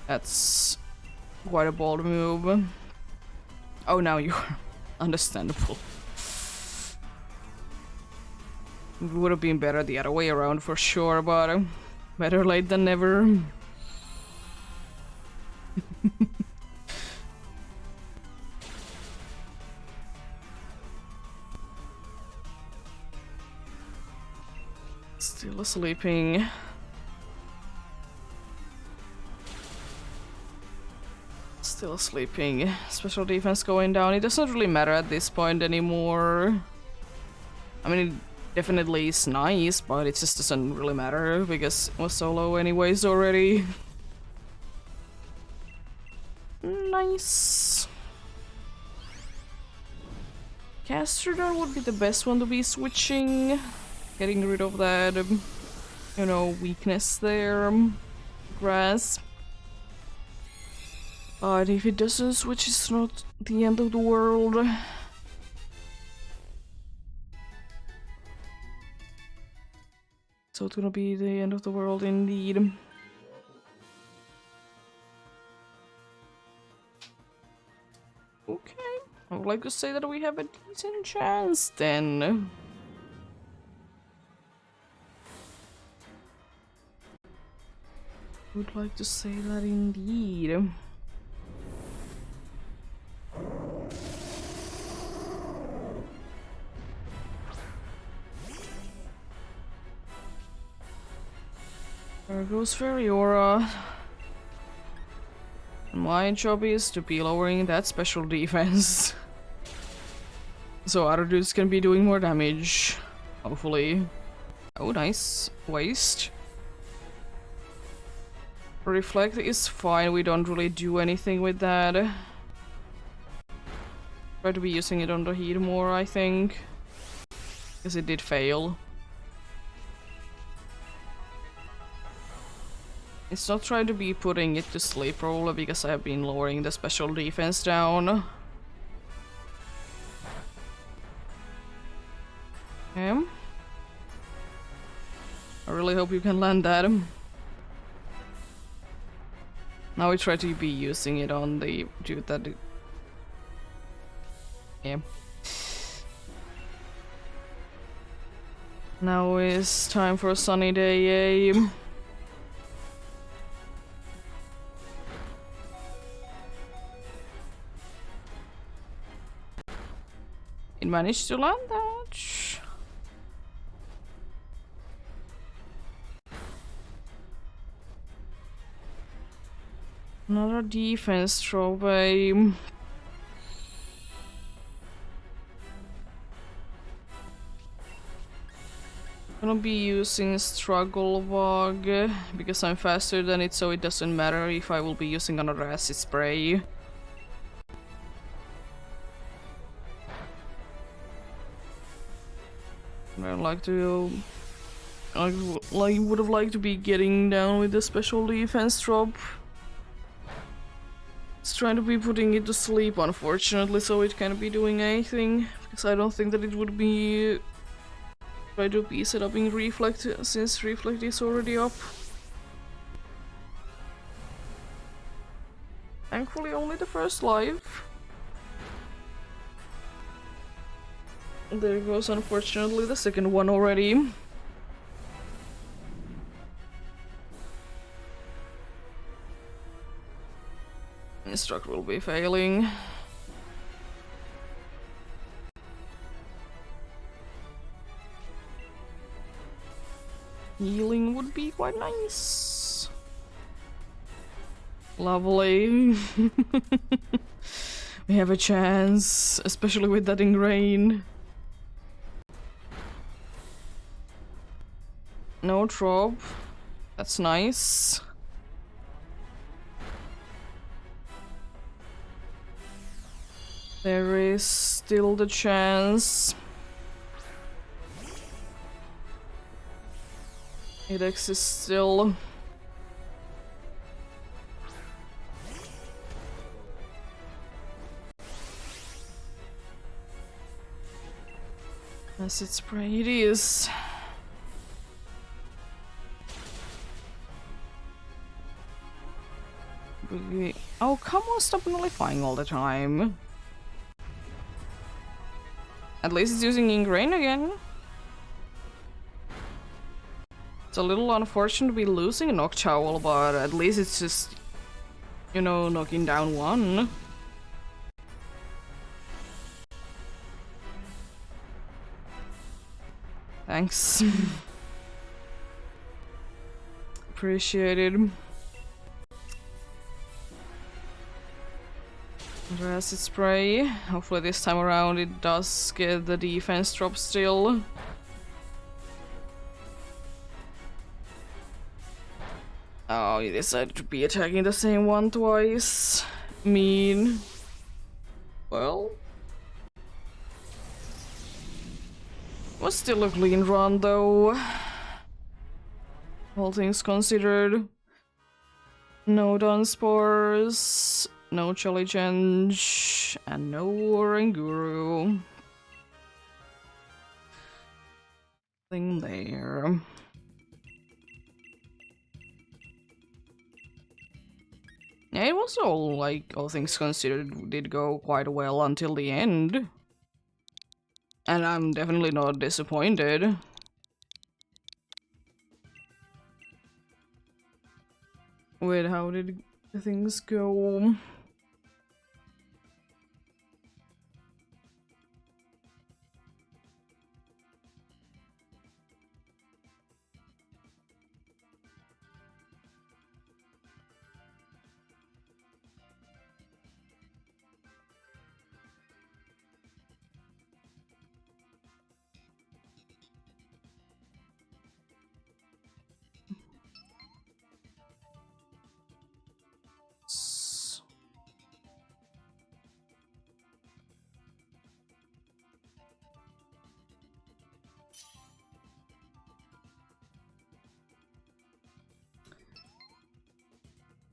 That's quite a bold move. Oh, now you're understandable. It would have been better the other way around for sure, but better late than never. Still sleeping. Still sleeping. Special defense going down. It doesn't really matter at this point anymore. I mean, it definitely is nice, but it just doesn't really matter because it was so low anyways already. Nice. Castrodon would be the best one to be switching. Getting rid of that, you know, weakness there. Grass. But if it doesn't switch, it's not the end of the world. So it's gonna be the end of the world indeed. Okay, I would like to say that we have a decent chance then. Would like to say that indeed. There goes Feriora. My job is to be lowering that special defense. So other dudes can be doing more damage. Hopefully. Oh, nice. Waste. Reflect is fine, we don't really do anything with that. Try to be using it on the heat more, I think. Because it did fail. It's not trying to be putting it to sleep probably because I have been lowering the special defense down. Okay. I really hope you can land that. Now we try to be using it on the dude that... Yeah. Now is time for a sunny day, eh? It managed to land that. Another defense throwaway. Gonna be using Struggle Vog because I'm faster than it, so it doesn't matter if I will be using another acid spray. I'd like to... I would have liked to be getting down with the special defense drop. It's trying to be putting it to sleep, unfortunately, so it can't be doing anything. Because I don't think that it would be... try to be set up in Reflect, since Reflect is already up. Thankfully only the first life. There goes, unfortunately, the second one already. Instruct will be failing. Healing would be quite nice. Lovely. We have a chance, especially with that ingrain. No drop. That's nice. There is still the chance. It exists still. Acid spray it is. Oh, come on, stop nullifying all the time. At least it's using ingrain again. It's a little unfortunate to be losing a Noctowl, but at least it's just, you know, knocking down one. Thanks. Appreciated. Acid spray. Hopefully this time around it does get the defense drop still. Oh, you decided to be attacking the same one twice. Mean. Well. Was still a clean run though. All things considered. No Dunsparce. No Challenge, and no Oranguru. Thing there. Yeah, it was all, like, all things considered, did go quite well until the end. And I'm definitely not disappointed. Wait, how did things go?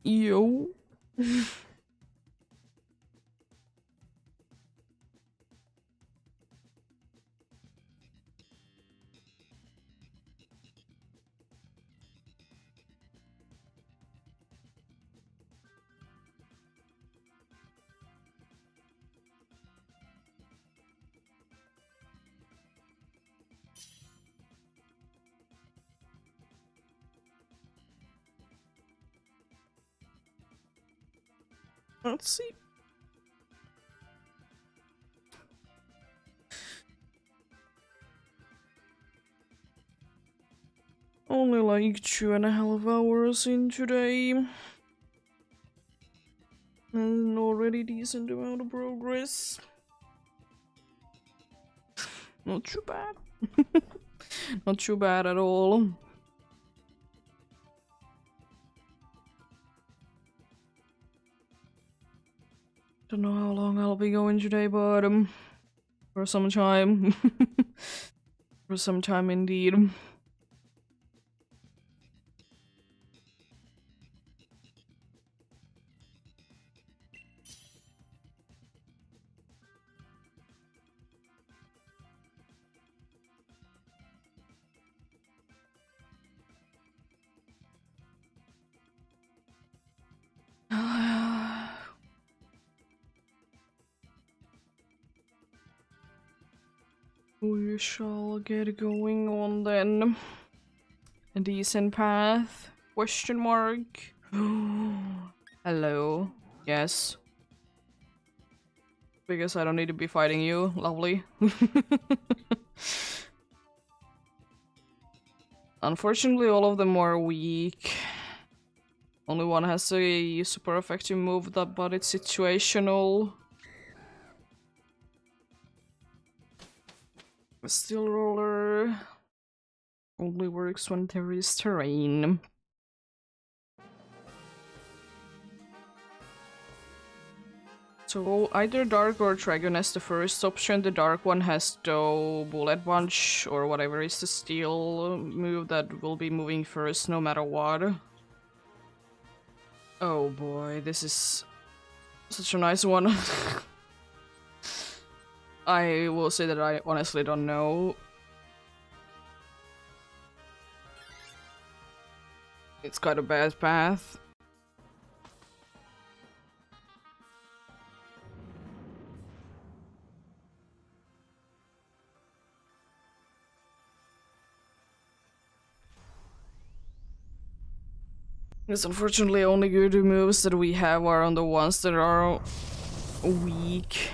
Yo. Let's see. Only like 2.5 hours in today. And already decent amount of progress. Not too bad. Not too bad at all. Don't know how long I'll be going today, but for some time. For some time indeed. We shall get going on then. A decent path? Question mark. Hello. Yes. Because I don't need to be fighting you. Lovely. Unfortunately, all of them are weak. Only one has a super effective move, that, but it's situational. Steel roller only works when there is terrain. So either Dark or Dragon as the first option. The Dark one has the Bullet Punch or whatever is the steel move that will be moving first no matter what. Oh boy, this is such a nice one. I will say that I honestly don't know. It's quite a bad path. Because unfortunately only good moves that we have are on the ones that are weak.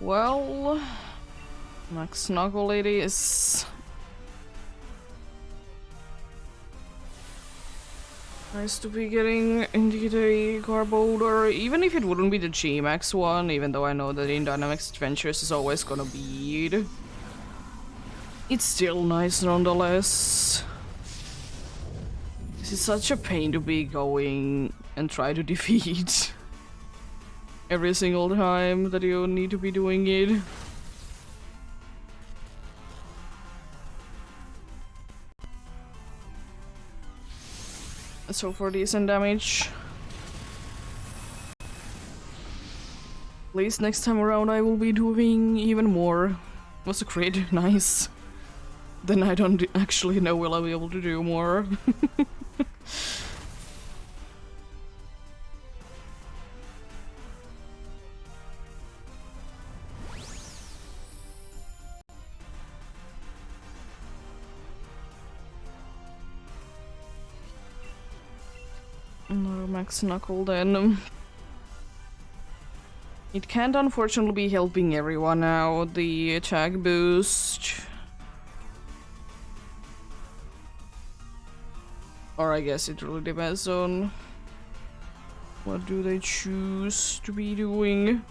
Well, Max Snuggle Lady is nice to be getting indeed a Garbodor, even if it wouldn't be the G-Max one, even though I know that in Dynamax Adventures is always gonna be it. It's still nice nonetheless. This is such a pain to be going and try to defeat every single time that you need to be doing it. So for decent damage. At least next time around I will be doing even more. Was a crit, nice. Then I don't actually know will I be able to do more. Another Max Knuckle then. It can't unfortunately be helping everyone out, the attack boost. Or I guess it really depends on what do they choose to be doing.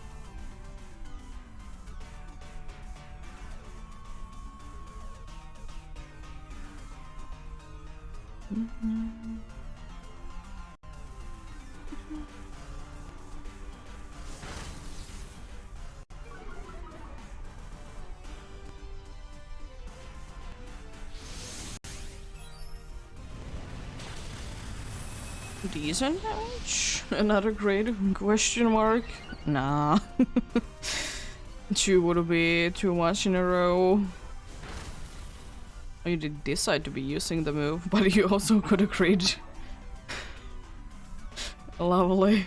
Decent damage? Another great question mark? Nah. 2 would be too much in a row. Oh, you did decide to be using the move, but you also could have crit. Lovely.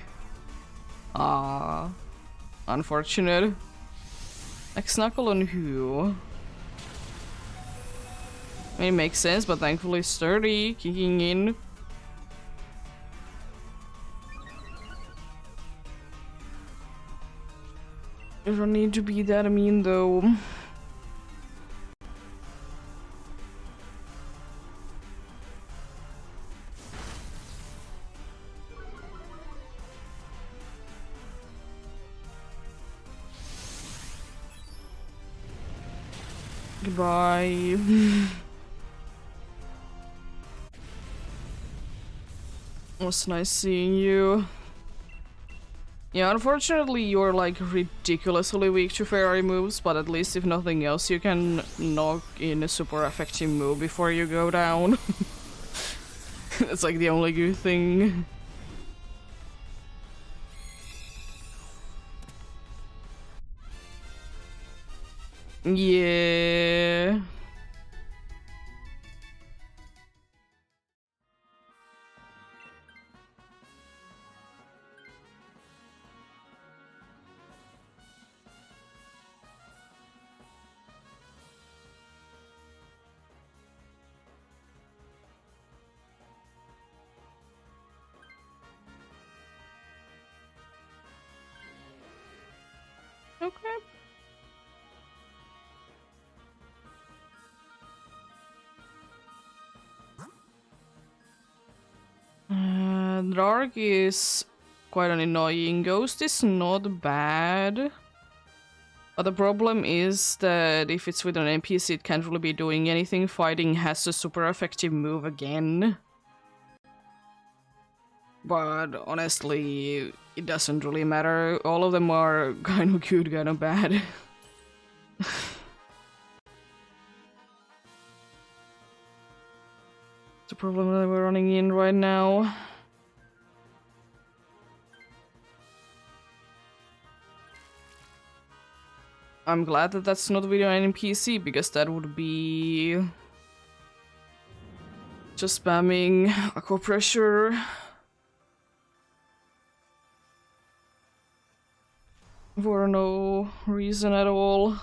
Ah, unfortunate. Like Knuckle on who? I mean, it makes sense, but thankfully sturdy, kicking in. You don't need to be that mean though. Goodbye. It was nice seeing you. Yeah, unfortunately you're like ridiculously weak to fairy moves, but at least if nothing else you can knock in a super effective move before you go down. That's like the only good thing. Yeah. Okay. Dark is quite an annoying. Ghost is not bad. But the problem is that if it's with an NPC, it can't really be doing anything. Fighting has a super effective move again. But honestly, it doesn't really matter. All of them are kind of good, kind of bad. The problem that we're running in right now. I'm glad that that's not video on NPC, because that would be just spamming aqua pressure. For no reason at all.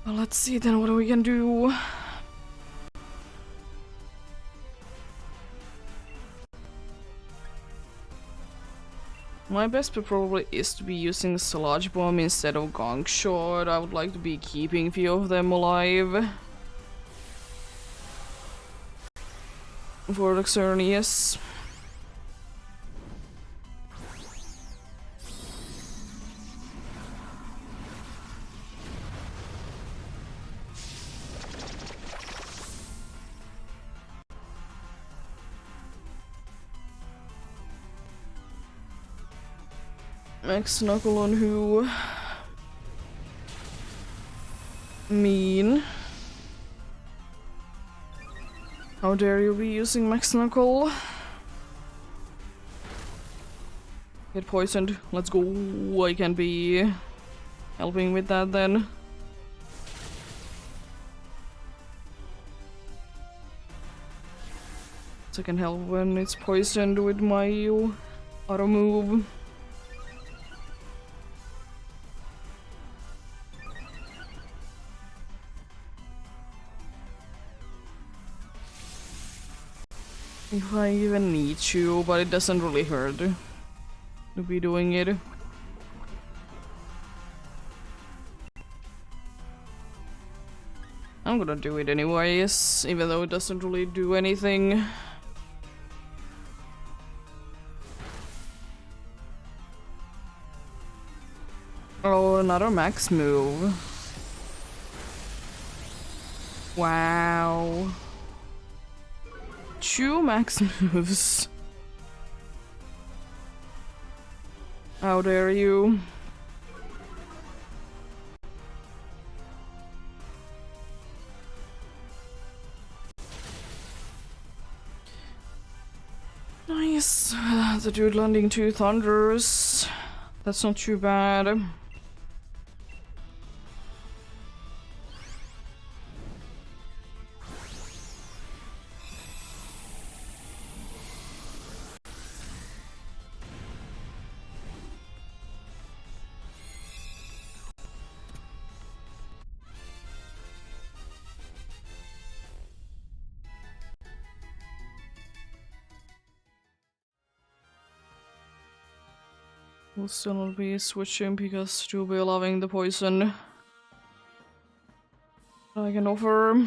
Well, let's see then what we can do. My best bet probably is to be using Sludge Bomb instead of Gong Shot. I would like to be keeping a few of them alive. For Xerneas. Max Knuckle on who? Mean. How dare you be using Max Knuckle? Get poisoned. Let's go. I can be helping with that then. So I can help when it's poisoned with my auto move. If I even need to, but it doesn't really hurt to be doing it. I'm gonna do it anyways, even though it doesn't really do anything. Oh, another max move. Wow. 2 max moves. How dare you? Nice. The dude landing 2 thunders. That's not too bad. We'll still not be switching because you'll be loving the poison I can offer.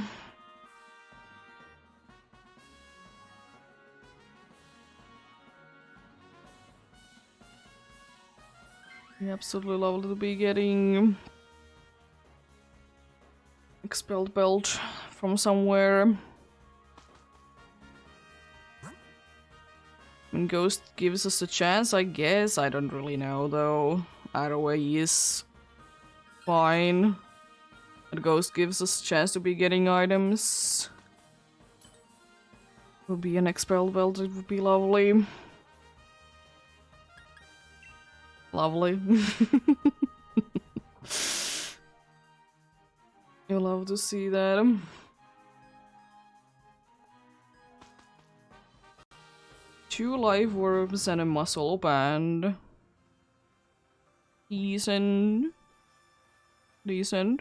We absolutely love to be getting expelled belt from somewhere. When Ghost gives us a chance, I guess. I don't really know though. Either way is fine. But Ghost gives us a chance to be getting items. Would be an expelled belt, it would be lovely. Lovely. You'll love to see that. Two live worms and a muscle band. Decent. Decent.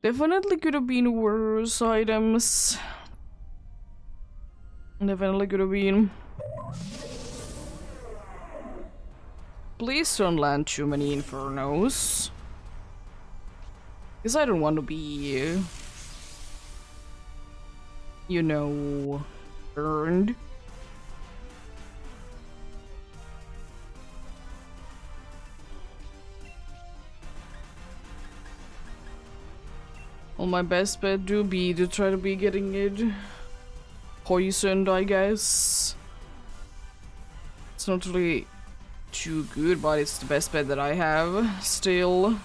Definitely could have been worse items. Definitely could have been. Please don't land too many infernos. Because I don't want to be, you know, burned. Well, my best bet do be to try to be getting it poisoned, I guess. It's not really too good, but it's the best bet that I have still.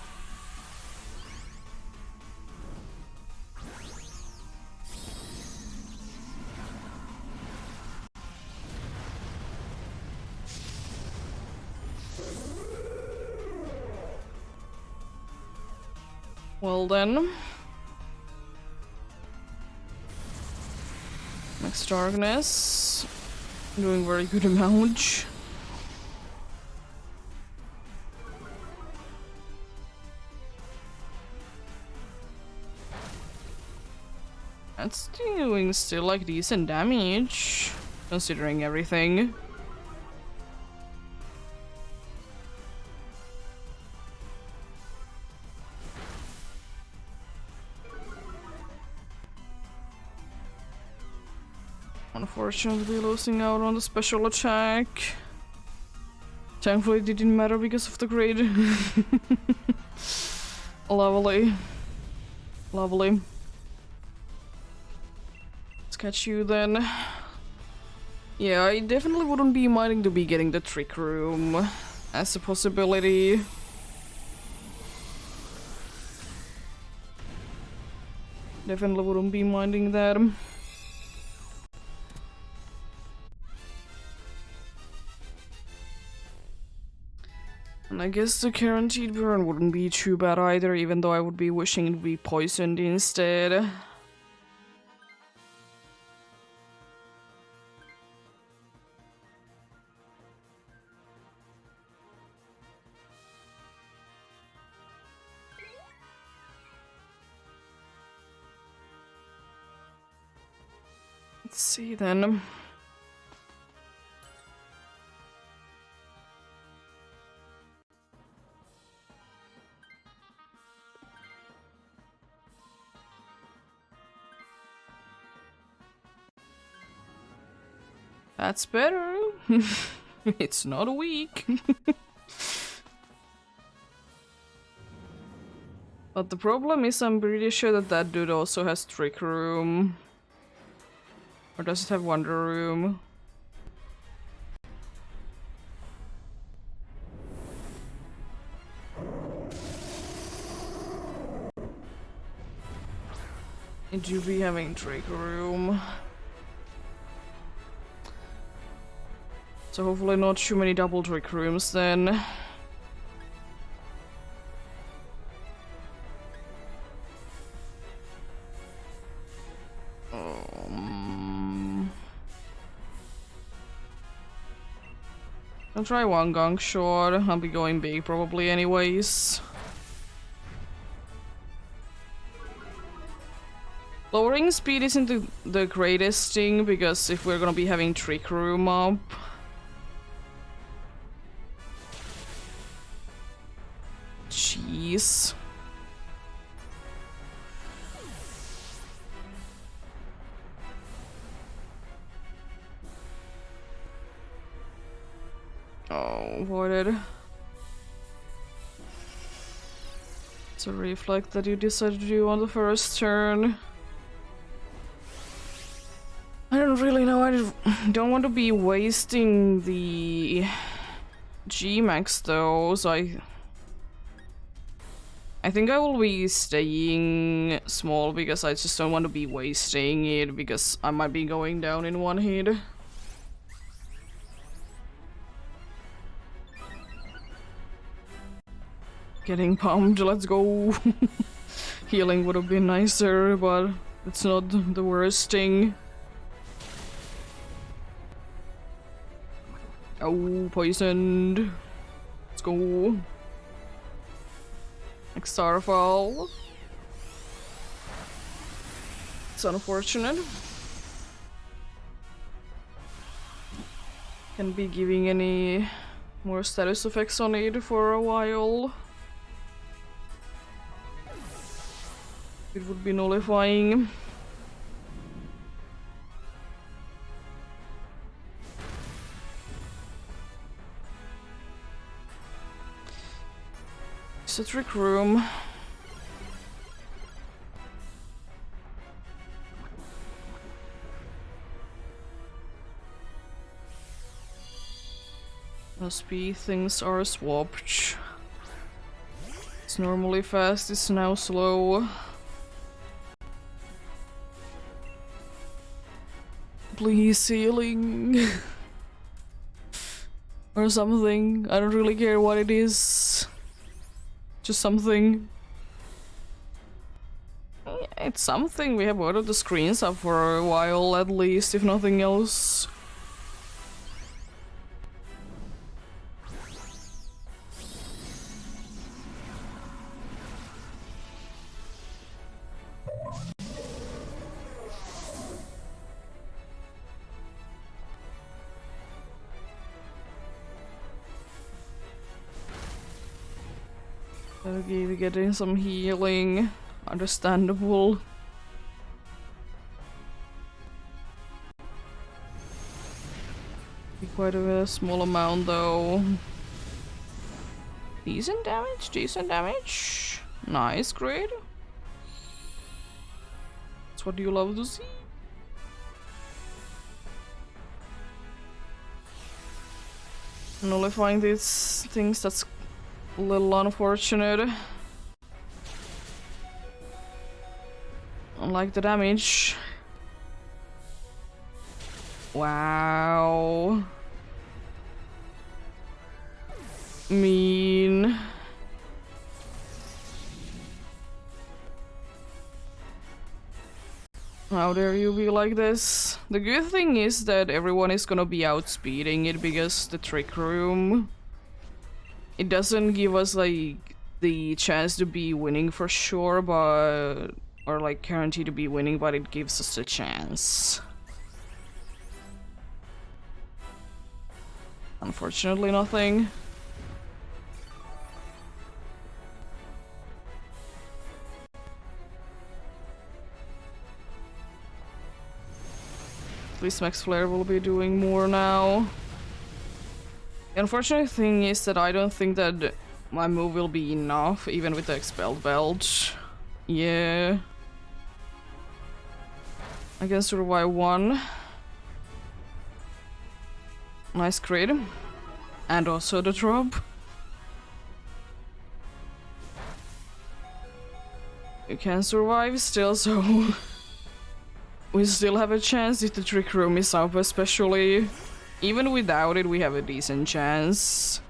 Well then. Next darkness. Doing very good amount. That's doing still like decent damage, considering everything. Unfortunately losing out on the special attack. Thankfully it didn't matter because of the grid. Lovely. Lovely. Let's catch you then. Yeah, I definitely wouldn't be minding to be getting the trick room as a possibility. Definitely wouldn't be minding that. And I guess the guaranteed burn wouldn't be too bad either, even though I would be wishing it would be poisoned instead. Let's see then. That's better. It's not weak. But the problem is I'm pretty sure that that dude also has Trick Room. Or does it have Wonder Room? It do be having Trick Room. So hopefully not too many double Trick Rooms then. I'll try one gong shot. I'll be going big probably anyways. Lowering speed isn't the greatest thing, because if we're gonna be having Trick Room up... Jeez. Oh, avoided. It's a reflect that you decided to do on the first turn. I don't really know, I don't want to be wasting the G-Max though, so I think I will be staying small because I just don't want to be wasting it, because I might be going down in one hit. Getting pumped, let's go. Healing would have been nicer, but it's not the worst thing. Oh, poisoned. Let's go. Like Starfall. It's unfortunate. Can't be giving any More status effects on it for a while. It would be nullifying. It's a trick room. Must be things are swapped. It's normally fast, it's now slow. Please, healing. Or something. I don't really care what it is. Just something. Yeah, it's something. We have ordered the screens up for a while at least, if nothing else. Okay, we're getting some healing. Understandable. Quite a small amount though. Decent damage, decent damage. Nice, great. That's what you love to see. Nullifying these things, that's a little unfortunate. Unlike the damage. Wow. Mean. How dare you be like this? The good thing is that everyone is gonna be outspeeding it because the trick room, it doesn't give us like the chance to be winning for sure, but or like guarantee to be winning, but it gives us a chance. Unfortunately, nothing. At least Max Flare will be doing more now. The unfortunate thing is that I don't think that my move will be enough, even with the Expelled Belt. Yeah. I can survive one. Nice crit. And also the drop. You can survive still, so we still have a chance if the trick room is up, especially. Even without it, we have a decent chance.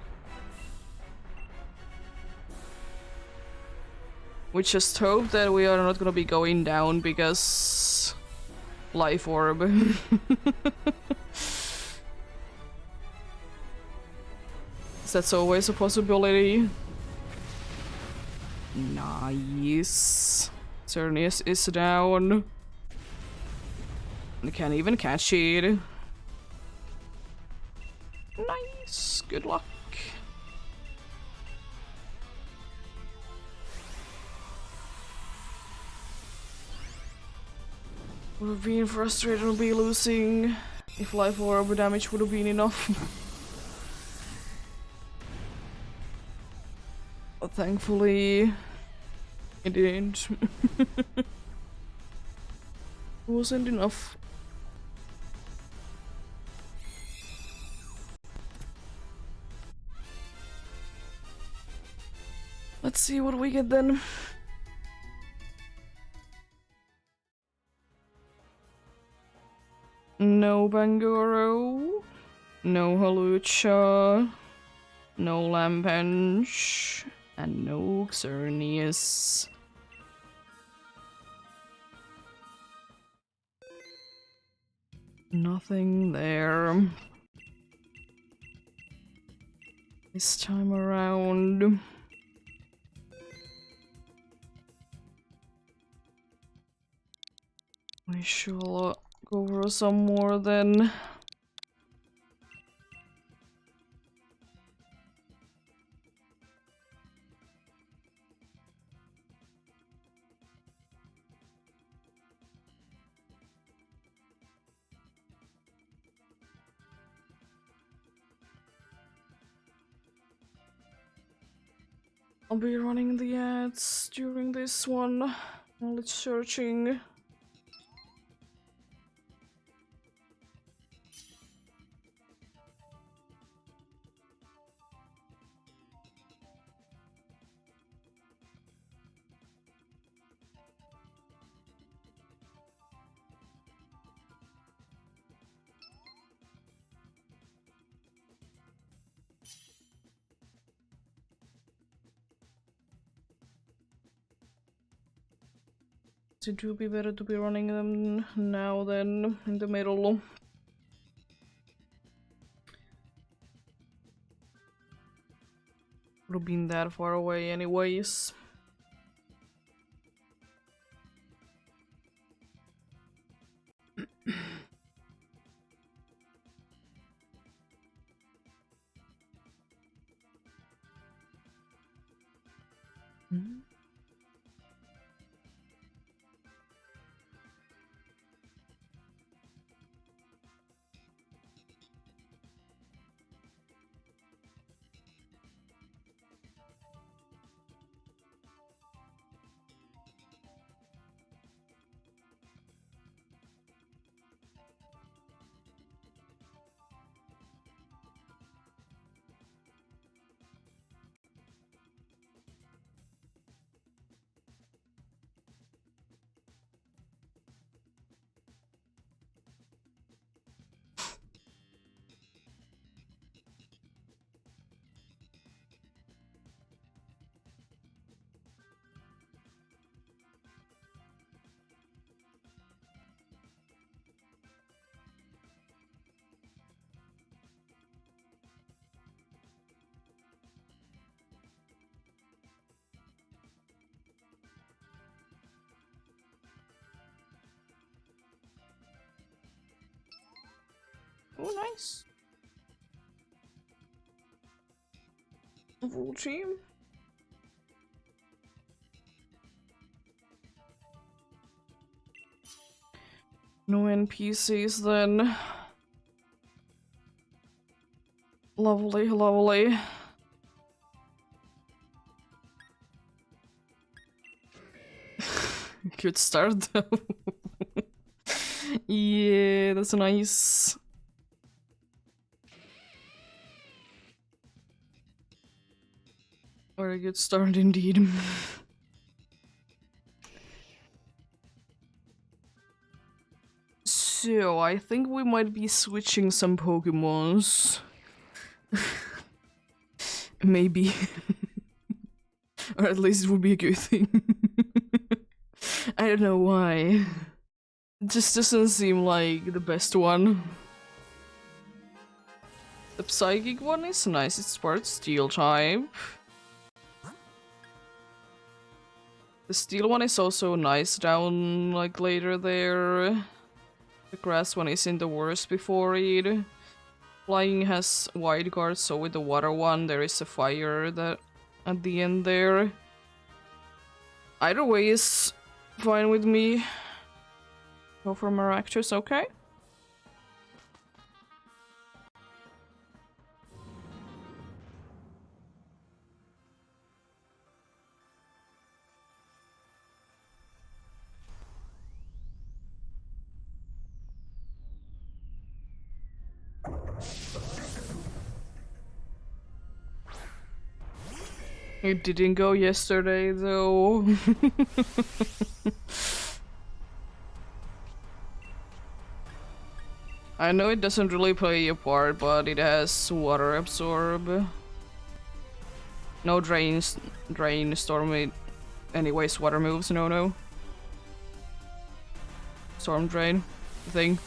We just hope that we are not gonna be going down because life orb. That's always a possibility. Nice. Cernius is down. I can't even catch it. Nice. Good luck. Would have been frustrated to be losing if life orb damage would have been enough. But thankfully, it didn't. It wasn't enough. Let's see what we get then. No Bangoro, no Halucha, no Lampenge, and no Xerneas. Nothing there. This time around. We shall go for some more then. I'll be running the ads during this one while it's searching. It would be better to be running them now than in the middle. Would have been that far away anyways. Oh, nice. A full team. No NPCs then. Lovely, lovely. Good start though. Yeah, that's nice. Very good start indeed. So, I think we might be switching some Pokemons. Maybe. Or at least it would be a good thing. I don't know why. It just doesn't seem like the best one. The Psychic one is nice, it's part Steel type. The Steel one is also nice down, like, later there. The Grass one isn't the worst before it. Flying has Wide Guard, so with the Water one there is a Fire that at the end there. Either way is fine with me. Go for Maractus, okay? It didn't go yesterday, though. I know it doesn't really play a part, but it has Water Absorb. No Drain, Storm, it... Anyways, Water moves, no. Storm Drain thing.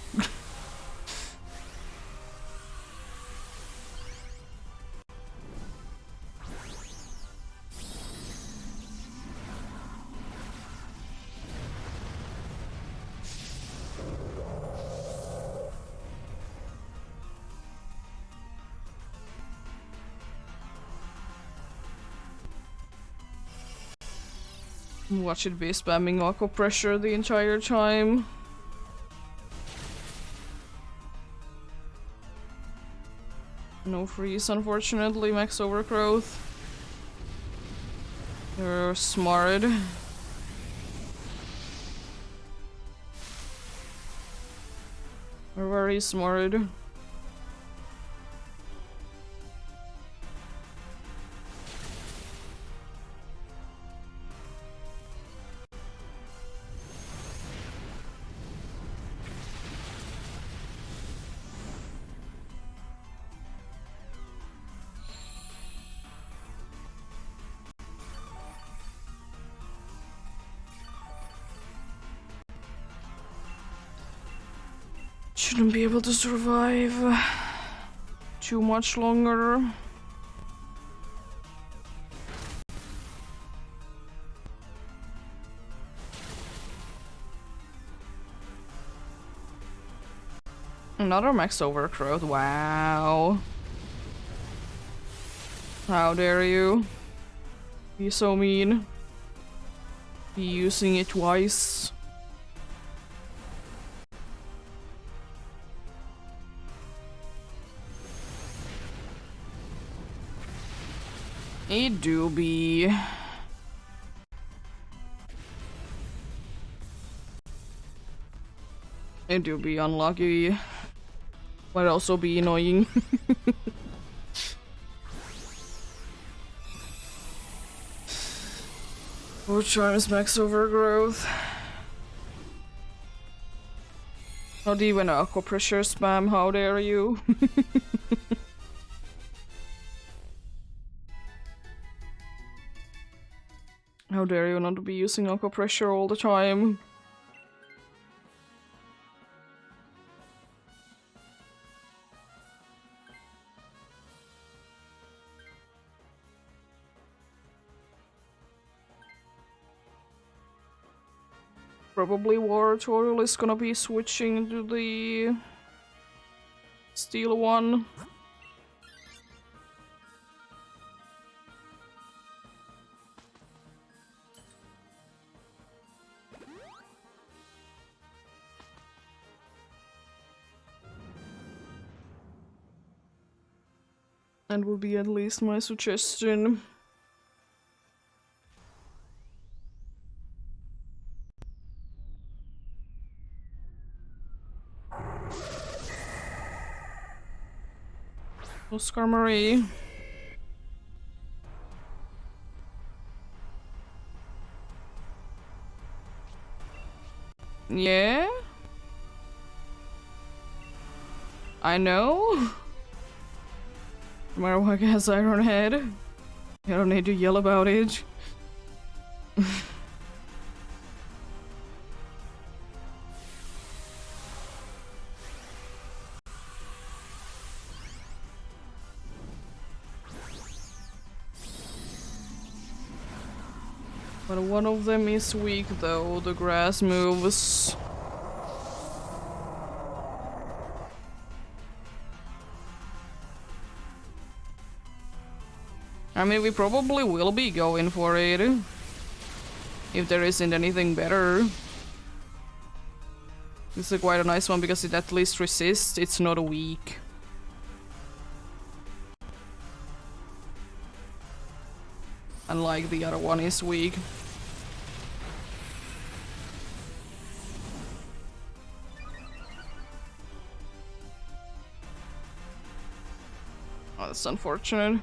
Watch it be spamming Aqua Pressure the entire time. No freeze, unfortunately, max overgrowth. You're smart. You're very smart. Shouldn't be able to survive too much longer. Another max overgrowth, wow. How dare you be so mean. Be using it twice. It do be. It do be unlucky. But also be annoying. Four times max overgrowth. Not even aqua pressure spam, how dare you? How dare you not be using aqua pressure all the time? Probably War Tutorial is gonna be switching to the steel one. And will be at least my suggestion. Oscar Marie. Yeah? I know. Marowak has Iron Head. You don't need to yell about it. But one of them is weak though, the grass moves. I mean, we probably will be going for it. If there isn't anything better. This is quite a nice one because it at least resists, it's not weak. Unlike the other one is weak. Oh, that's unfortunate.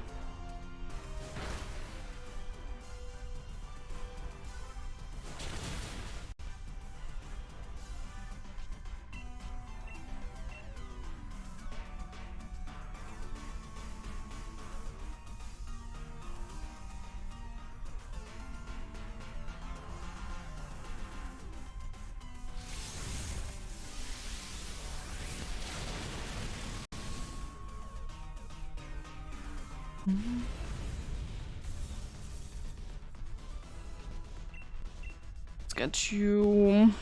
Let's get you.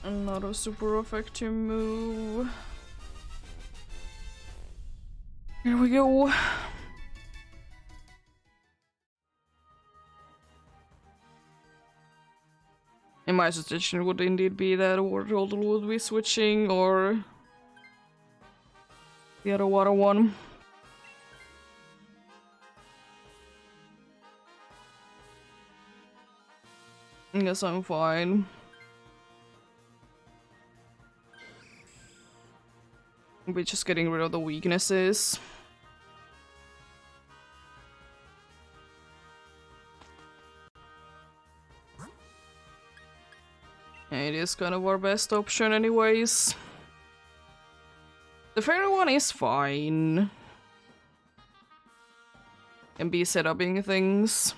Not a super effective move. Here we go. And my suggestion would indeed be that Wartortle would be switching, or the other water one. I guess I'm fine. We're just getting rid of the weaknesses. It is kind of our best option anyways. The fairy one is fine. Can be setuping things.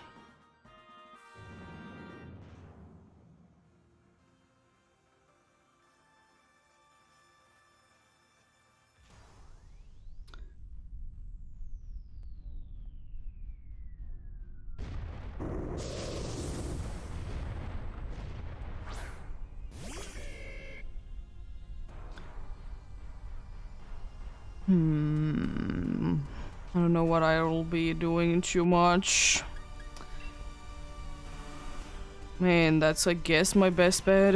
I don't know what I will be doing too much. Man, that's I guess my best bet.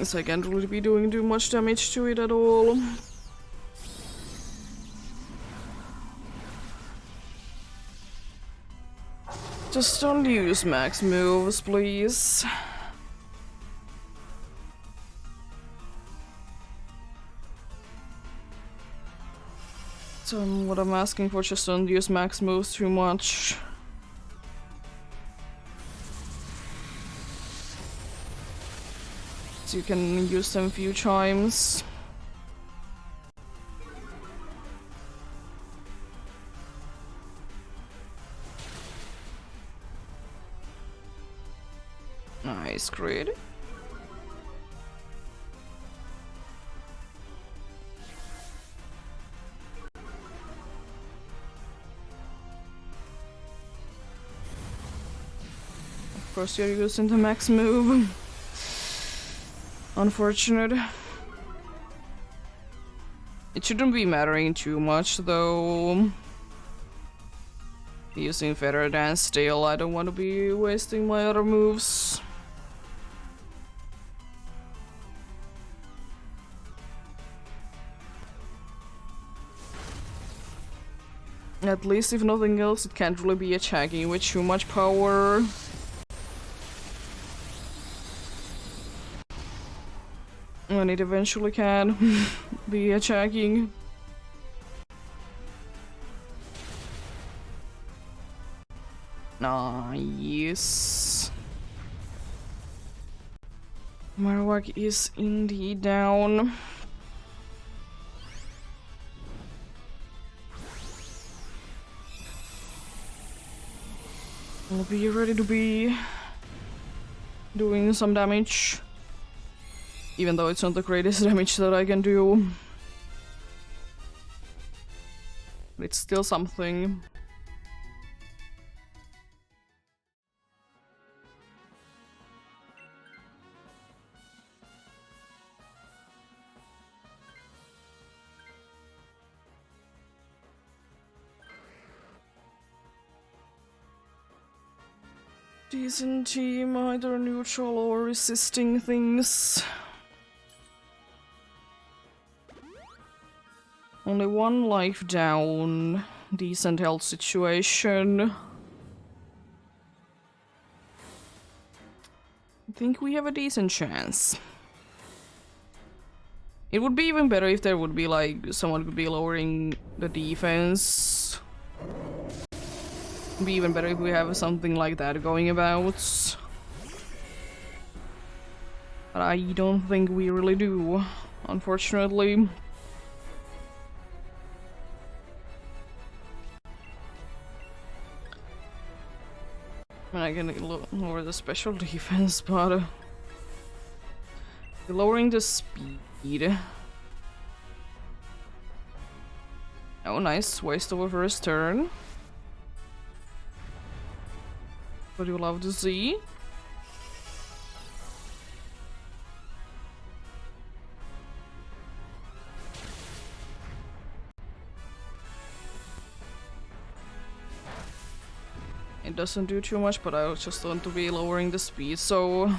So I can't really be doing too much damage to it at all. Just don't use max moves, please. So what I'm asking for, just don't use max moves too much. So you can use them a few times. Nice, great. Of course you're using the max move. Unfortunate. It shouldn't be mattering too much though. Using Feather Dance still, I don't want to be wasting my other moves. At least if nothing else, it can't really be attacking with too much power. When it eventually can be attacking. Nice. Marowak is indeed down. I'll be ready to be doing some damage. Even though it's not the greatest damage that I can do. But it's still something. Decent team, either neutral or resisting things. Only one life down. Decent health situation. I think we have a decent chance. It would be even better if there would be like someone could be lowering the defense. It'd be even better if we have something like that going about. But I don't think we really do, unfortunately. I can lower the special defense, but lowering the speed. Oh, nice. Waste of a first turn. What do you love to see? It doesn't do too much, but I just want to be lowering the speed, so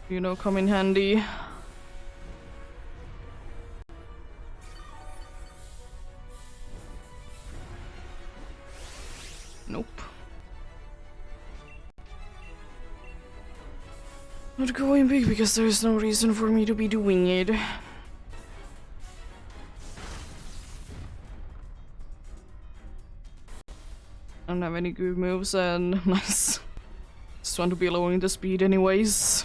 you know, come in handy. Nope. Not going big because there is no reason for me to be doing it. I don't have any good moves and nice. Just want to be lowering the speed anyways.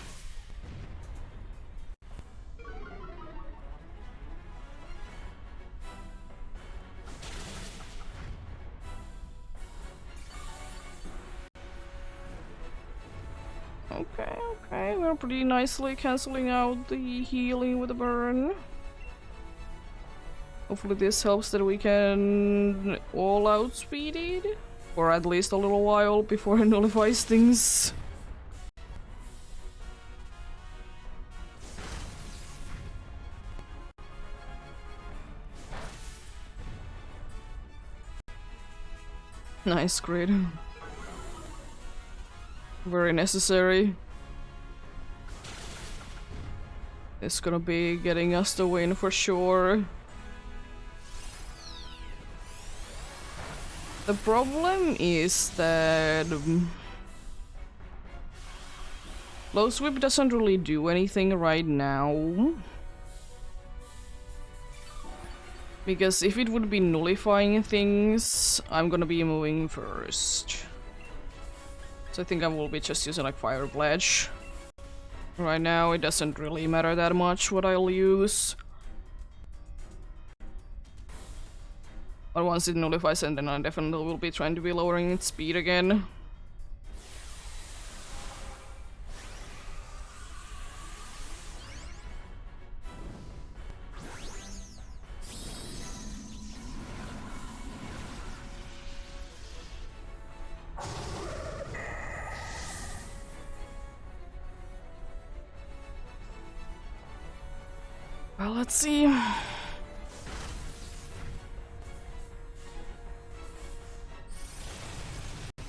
Okay, we're pretty nicely cancelling out the healing with the burn. Hopefully this helps that we can all outspeed it. For at least a little while before it nullifies things. Nice crit. Very necessary. It's gonna be getting us the win for sure. The problem is that Low Sweep doesn't really do anything right now. Because if it would be nullifying things, I'm gonna be moving first. So I think I will be just using like Fire Pledge. Right now it doesn't really matter that much what I'll use. But once it nullifies, and then I definitely will be trying to be lowering its speed again. Well, let's see.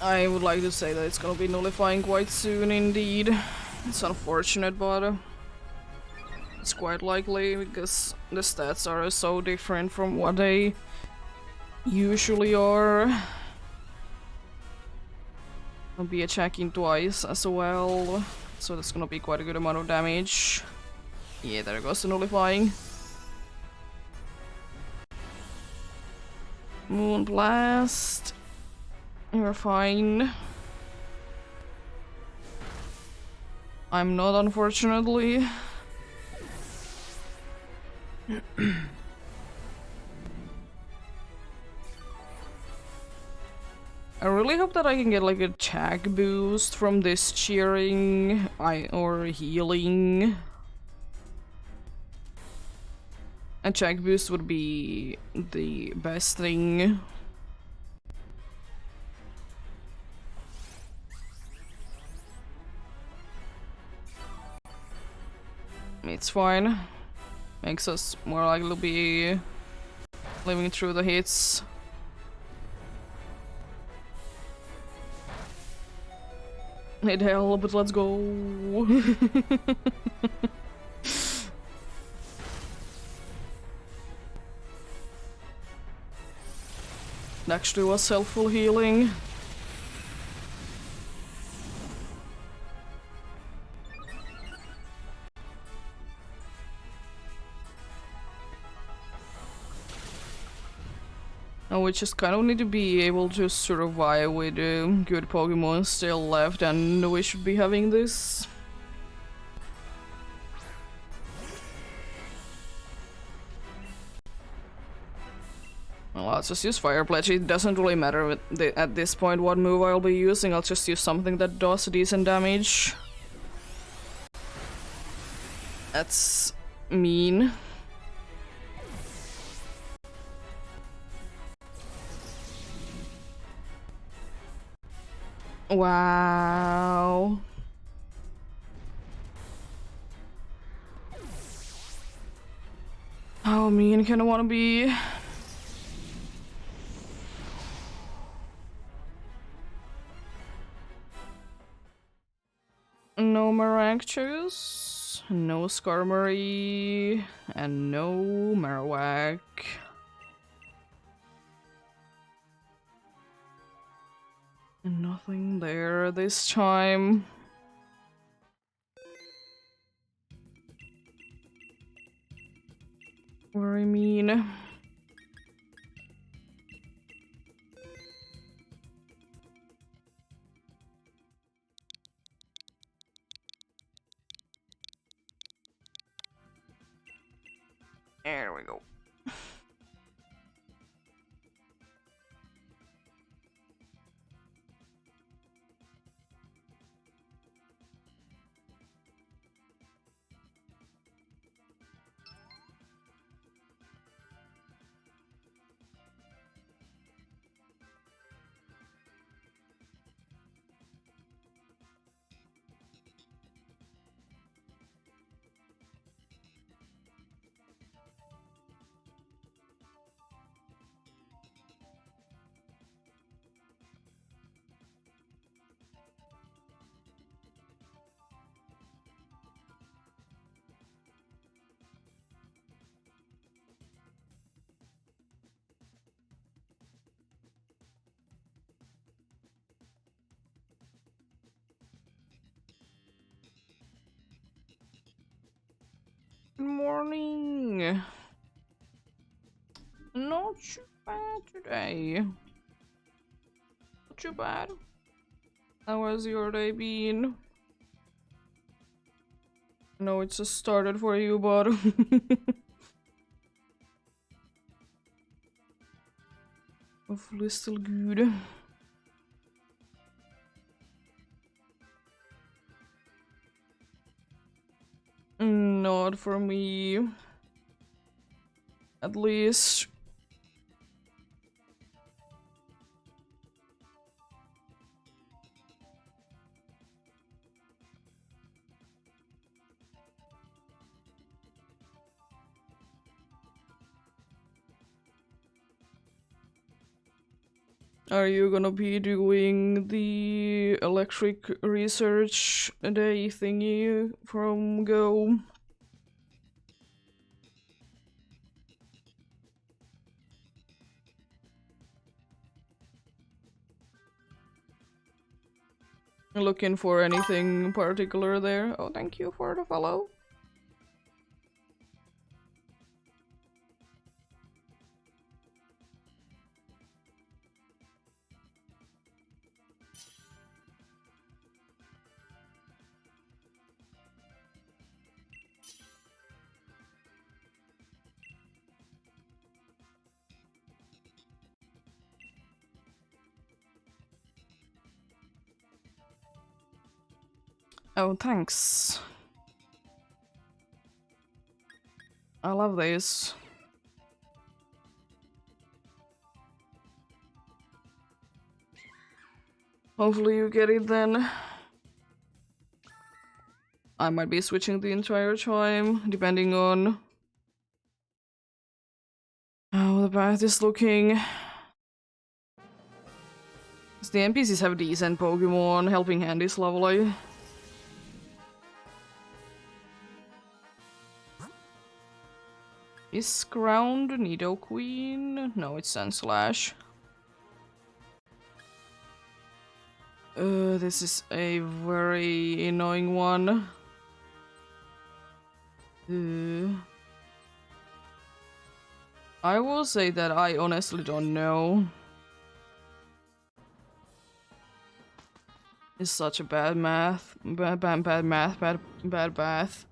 I would like to say that it's gonna be nullifying quite soon indeed. It's unfortunate, but it's quite likely because the stats are so different from what they usually are. I'll be attacking twice as well, so that's gonna be quite a good amount of damage. Yeah, there goes the nullifying. Moon Blast. You're fine. I'm not, unfortunately. I really hope that I can get like a attack boost from this cheering or healing. Attack boost would be the best thing. It's fine. Makes us more likely to be living through the hits. It helped, but let's go. It actually was helpful healing. And we just kind of need to be able to survive with good Pokemon still left, and we should be having this. Well, I'll just use Fire Pledge. It doesn't really matter at this point what move I'll be using. I'll just use something that does decent damage. That's mean. Wow. How mean can I want to be? Fractures, no Skarmory, and no Marowak. And nothing there this time. Very mean. There we go. Good morning. Not too bad today. Not too bad. How has your day been? I know it just started for you, but hopefully still good. Not for me. At least. Are you gonna be doing the electric research day thingy from Go? Looking for anything particular there? Oh, thank you for the follow. Oh, thanks. I love this. Hopefully you get it then. I might be switching the entire time, depending on how the path is looking. The NPCs have decent Pokemon, Helping Hand is lovely. Is Ground Nidoqueen? No, it's Sandslash. This is a very annoying one. I will say that I honestly don't know. It's such a bad math. Bad math.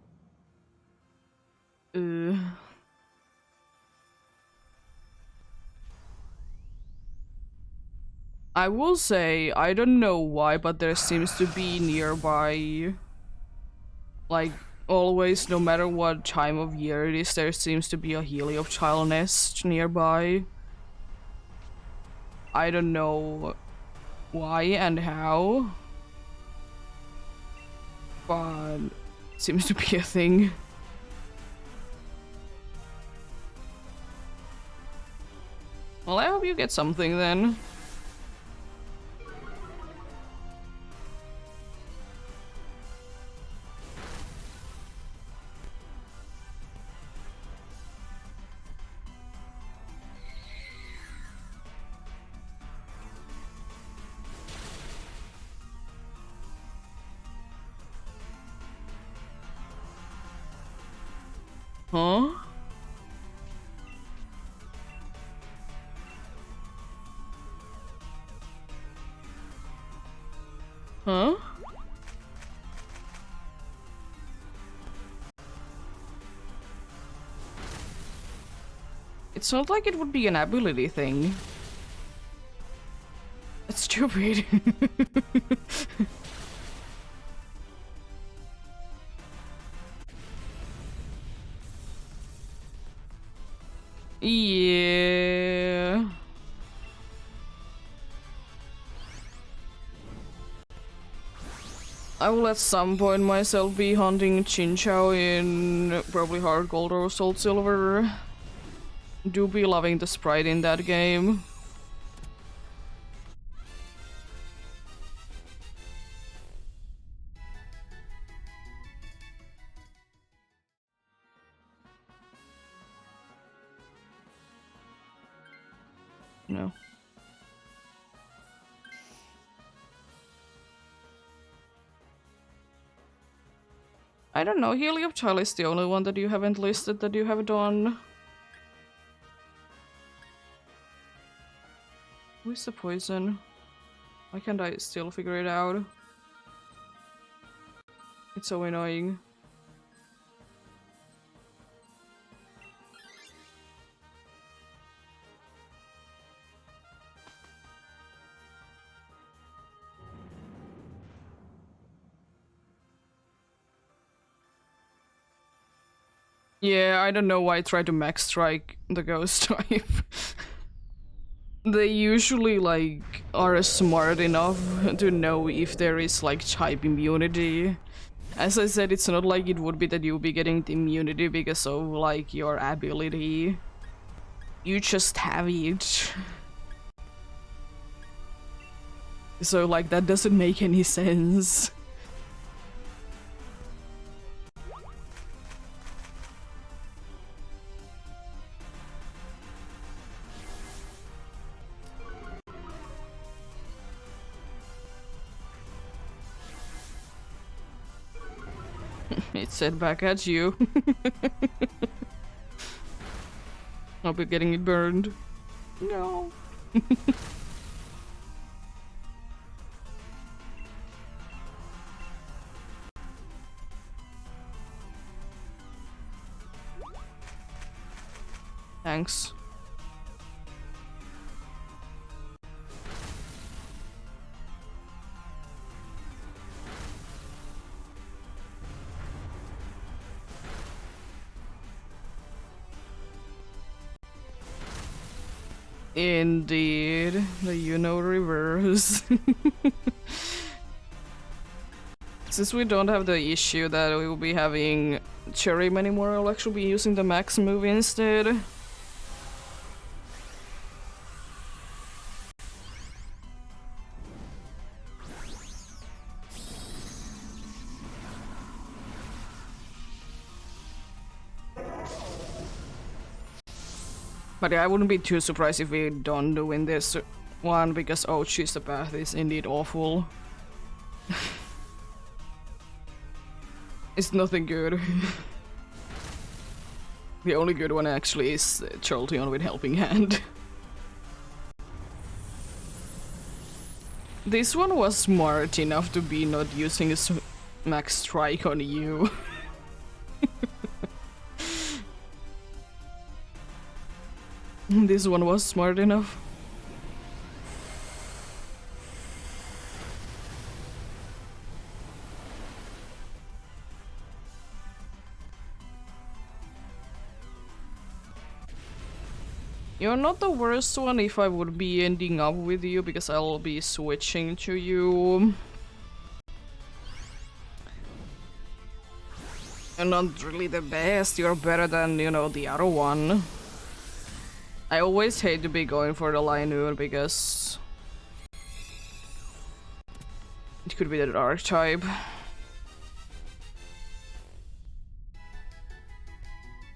I will say, I don't know why, but there seems to be nearby, like, always, no matter what time of year it is, there seems to be a Helioptile nest nearby. I don't know why and how, but it seems to be a thing. Well, I hope you get something then. Huh? Huh? It's not like it would be an ability thing. That's stupid. Yeah. I will at some point myself be hunting Chinchou in probably hard gold or soul silver. Do be loving the sprite in that game. No. I don't know, Helioptile is the only one that you haven't listed that you have done. Who's the poison? Why can't I still figure it out? It's so annoying. Yeah, I don't know why I tried to max strike the ghost type. They usually, like, are smart enough to know if there is, like, type immunity. As I said, it's not like it would be that you'll be getting the immunity because of, like, your ability. You just have it. So, like, that doesn't make any sense. It said back at you. I'll be getting it burned. No. Thanks. Indeed, the reverse. Since we don't have the issue that we will be having Cherry anymore, I'll actually be using the max move instead. But yeah, I wouldn't be too surprised if we don't win this one, because oh jeez, the path is indeed awful. It's nothing good. The only good one actually is Jolteon with Helping Hand. This one was smart enough to be not using a max strike on you. This one was smart enough. You're not the worst one if I would be ending up with you, because I'll be switching to you. You're not really the best, you're better than, you know, the other one. I always hate to be going for the Lionur because it could be the dark type.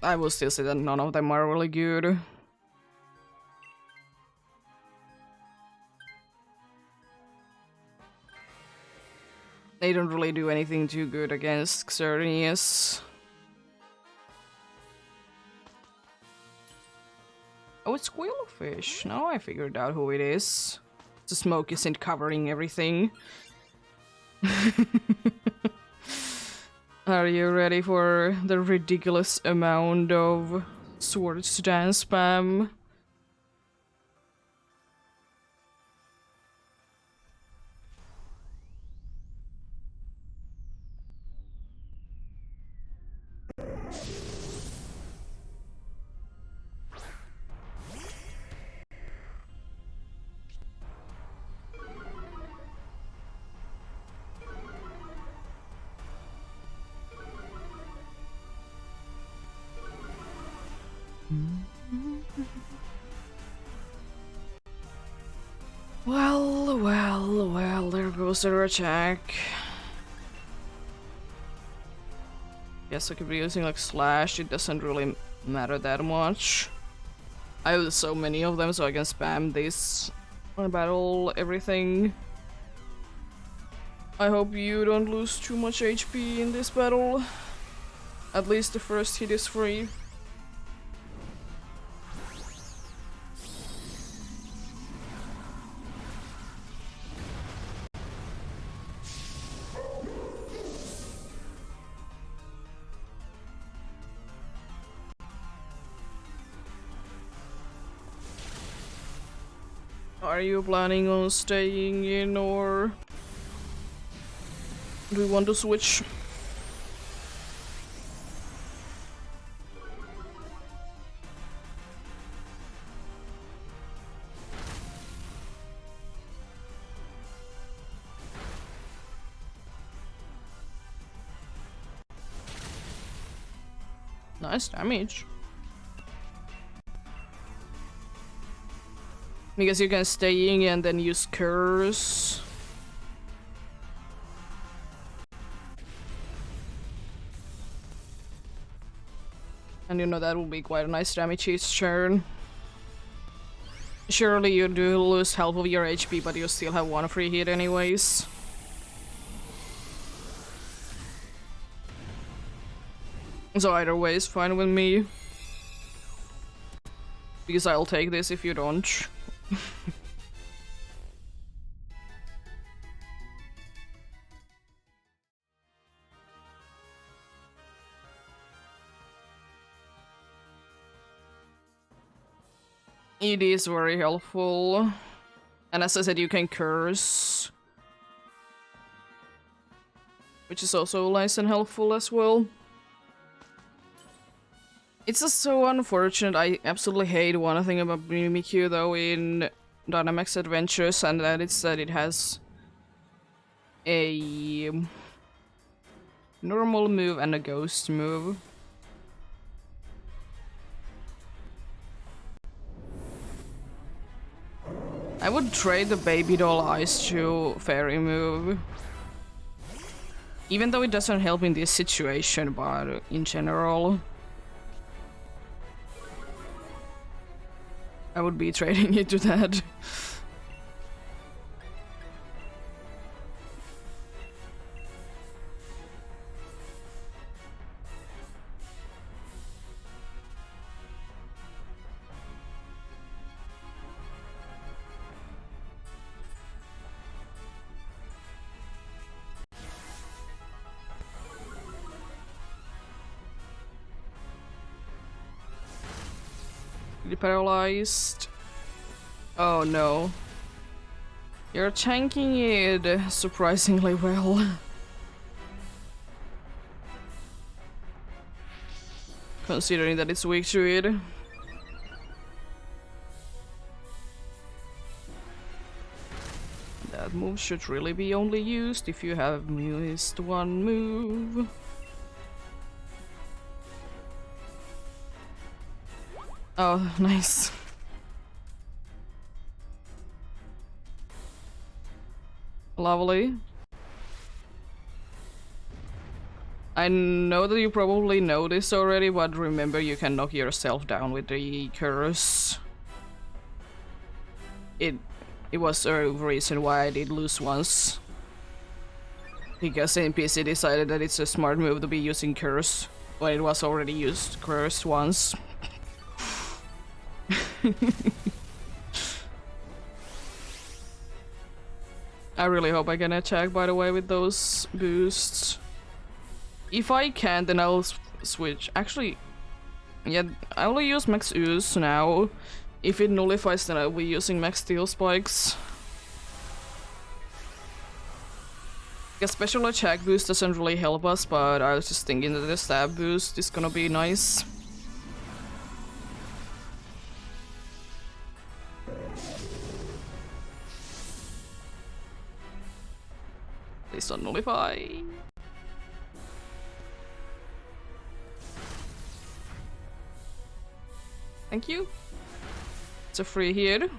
I will still say that none of them are really good. They don't really do anything too good against Xerneas. Oh, it's Quillfish. Now I figured out who it is. The smoke isn't covering everything. Are you ready for the ridiculous amount of Swords Dance spam? Well, there goes their attack. Guess I could be using like Slash, it doesn't really matter that much. I have so many of them, so I can spam this battle, everything. I hope you don't lose too much HP in this battle. At least the first hit is free. Are you planning on staying in, or do you want to switch? Nice damage. Because you can stay in and then use curse. And you know that will be quite a nice damage each turn. Surely you do lose half of your HP, but you still have one free hit anyways. So either way is fine with me. Because I'll take this if you don't. It is very helpful. And as I said, you can curse. Which is also nice and helpful as well. It's just so unfortunate. I absolutely hate one thing about Mimikyu though in Dynamax Adventures, and that is that it has a normal move and a ghost move. I would trade the Baby Doll Ice to Fairy move. Even though it doesn't help in this situation, but in general. I would be trading it to that. Paralyzed. Oh no. You're tanking it surprisingly well. Considering that it's weak to it. That move should really be only used if you have missed one move. Oh, nice. Lovely. I know that you probably know this already, but remember you can knock yourself down with the curse. It was a reason why I did lose once. Because NPC decided that it's a smart move to be using curse when it was already used curse once. I really hope I can attack, by the way, with those boosts. If I can, then I'll switch. Actually, yeah, I only use max ooze now. If it nullifies, then I'll be using max steel spikes. A special attack boost doesn't really help us, but I was just thinking that the stab boost is gonna be nice. Please don't nullify. Thank you. It's a free hit.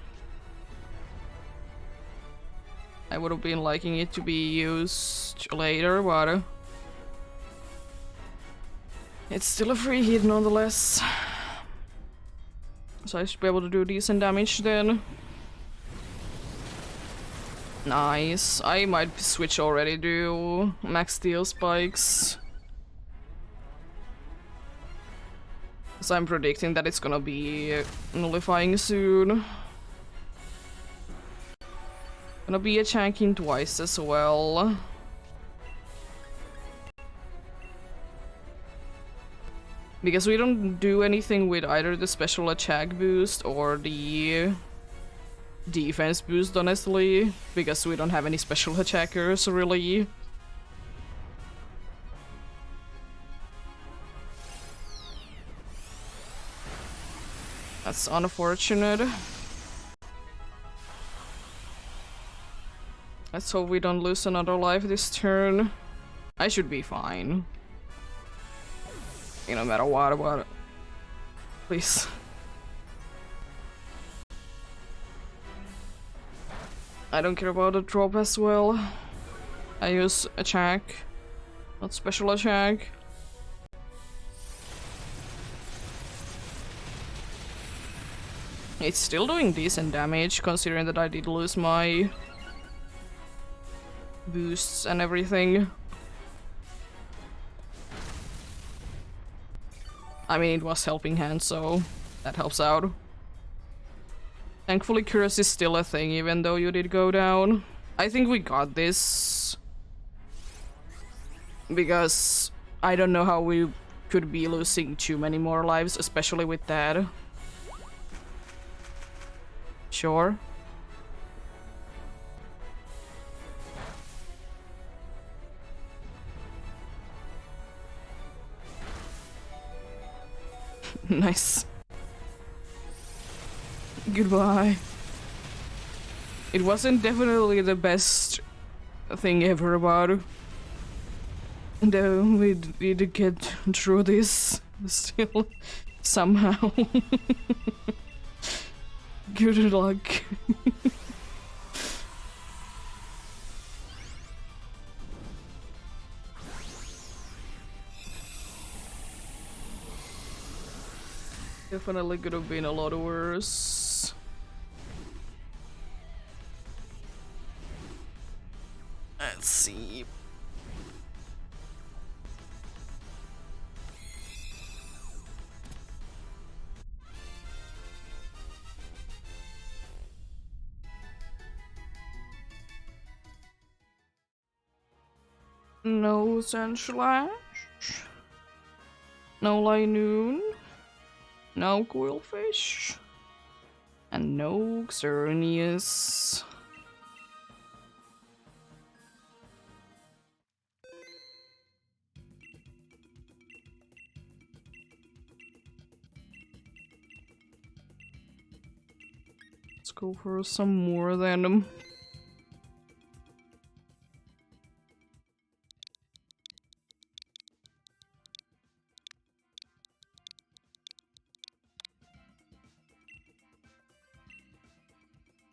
I would have been liking it to be used later, but it's still a free hit nonetheless. So I should be able to do decent damage then. Nice. I might switch already to max steel spikes. So I'm predicting that it's gonna be nullifying soon. Gonna be attacking twice as well. Because we don't do anything with either the special attack boost or the defense boost, honestly. Because we don't have any special attackers, really. That's unfortunate. Let's hope we don't lose another life this turn. I should be fine. No matter what. Please. I don't care about the drop as well. I use attack, not special attack. It's still doing decent damage, considering that I did lose my boosts and everything. I mean, it was helping hand, so that helps out. Thankfully, curse is still a thing, even though you did go down. I think we got this. Because I don't know how we could be losing too many more lives, especially with that. Sure. Nice. Goodbye. It wasn't definitely the best thing ever about it. Though we did get through this still somehow. Good luck. Definitely could have been a lot worse. Let's see. No Sunslash. No Linoon. No Quillfish. And no Xerneas. Let's go for some more then.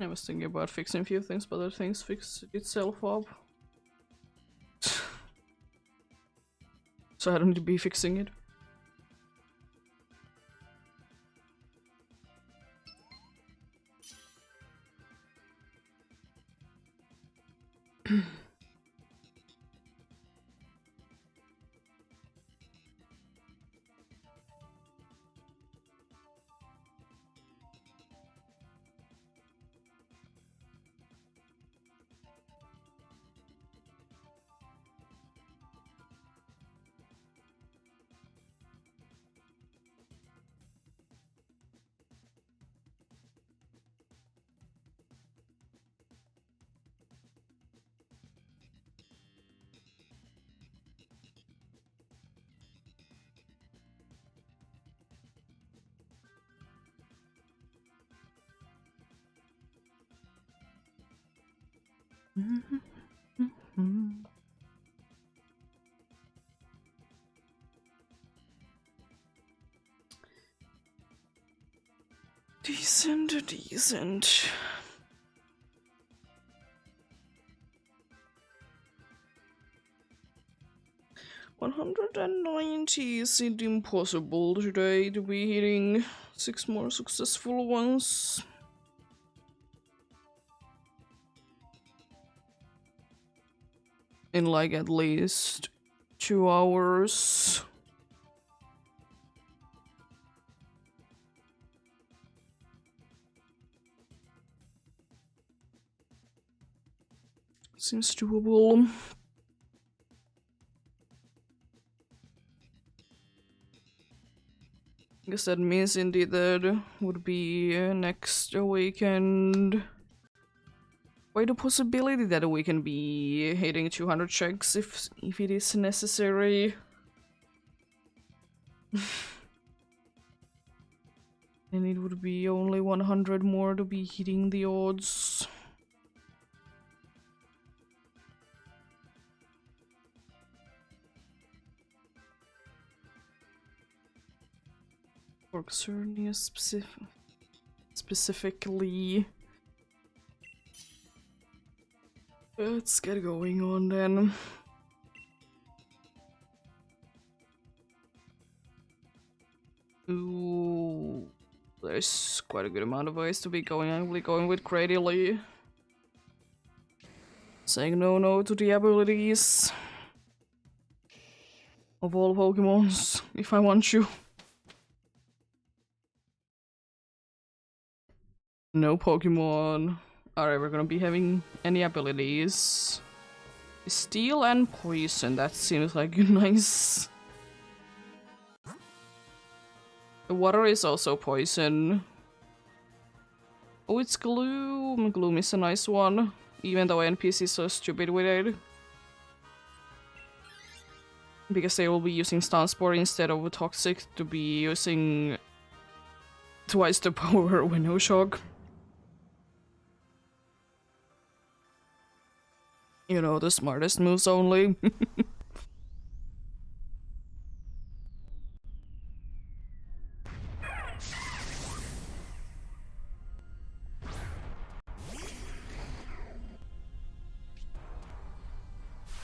I was thinking about fixing a few things, but other things fix itself up. So I don't need to be fixing it. Decent, decent. 190 is it impossible today to be hitting 6 more successful ones. In like at least 2 hours. Seems doable. I guess that means indeed that would be next weekend. Quite a possibility that we can be hitting 200 checks if it is necessary. And it would be only 100 more to be hitting the odds. For Xernia specifically. Let's get going on then. Ooh, there's quite a good amount of ways to be going. I'm really going with Cradily. Saying no to the abilities of all Pokemons, if I want you. No Pokemon are ever gonna be having any abilities. Steel and Poison, that seems like nice. The water is also Poison. Oh, it's Gloom. Gloom is a nice one, even though NPC is so stupid with it. Because they will be using Stun Spore instead of Toxic to be using twice the power with no shock. You know, the smartest moves only.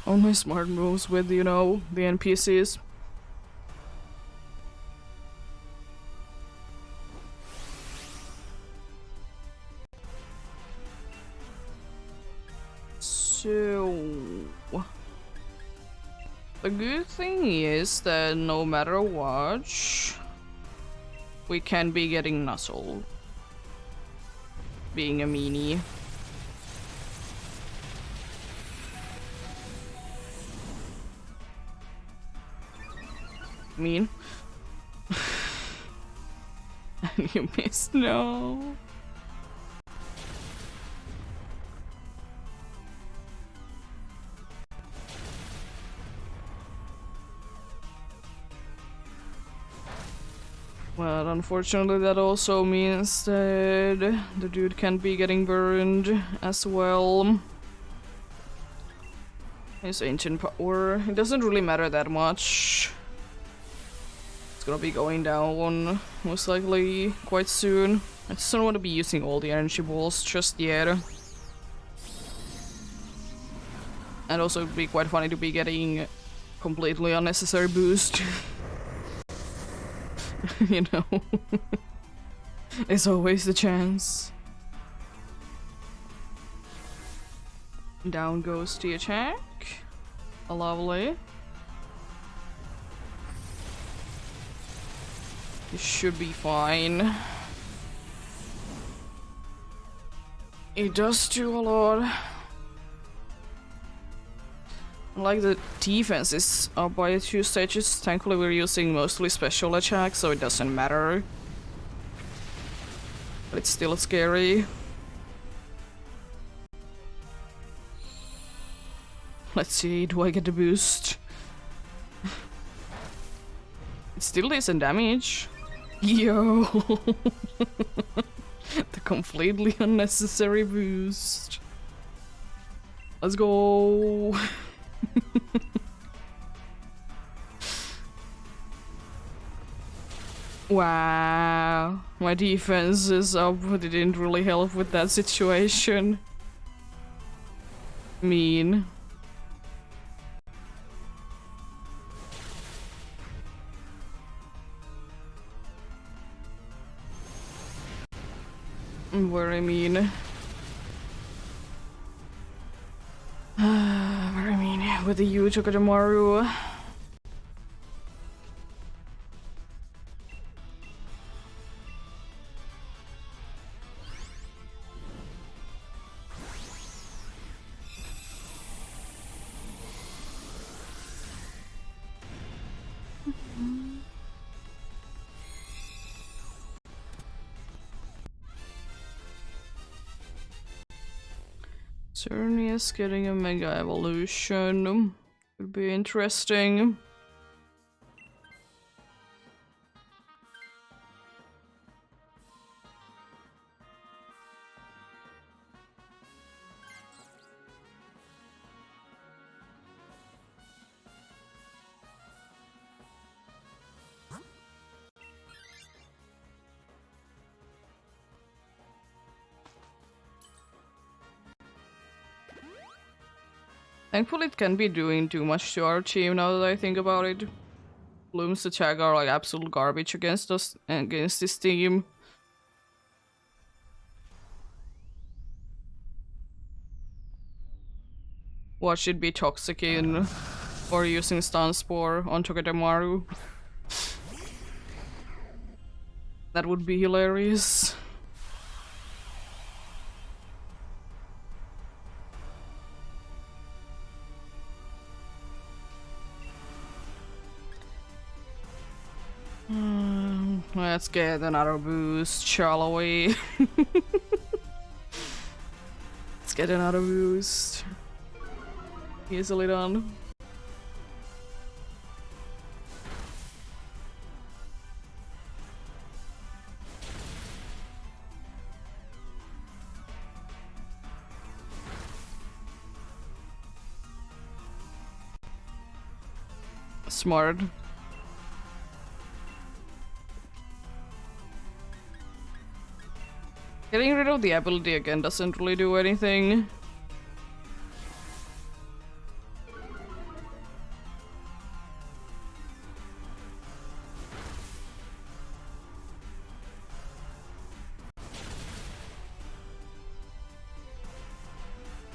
Only smart moves with, you know, the NPCs. So... the good thing is that no matter what, we can be getting Nuzzle. Being a meanie. Mean. You missed, no. Well, unfortunately that also means that the dude can be getting burned as well. His ancient power, it doesn't really matter that much. It's gonna be going down most likely quite soon. I just don't want to be using all the energy balls just yet. And also it'd be quite funny to be getting completely unnecessary boost. You know, there's always the chance. Down goes the attack. Lovely. You should be fine. It does do a lot. Like the defense is up by 2 stages. Thankfully we're using mostly special attacks, so it doesn't matter. But it's still scary. Let's see, do I get the boost? It still isn't damage. Yo! The completely unnecessary boost. Let's go! Wow, my defense is up, but it didn't really help with that situation. Mean. Very mean. Very mean with the huge Okadamaru. Cernius getting a Mega Evolution. Could be interesting. Thankfully it can't be doing too much to our team now that I think about it. Blooms the Tag are like absolute garbage against us and against this team. What should be toxic in or using Stun Spore on Togedemaru? That would be hilarious. Let's get another boost, shall we? Let's get another boost. Easily done. Smart. Getting rid of the ability again doesn't really do anything.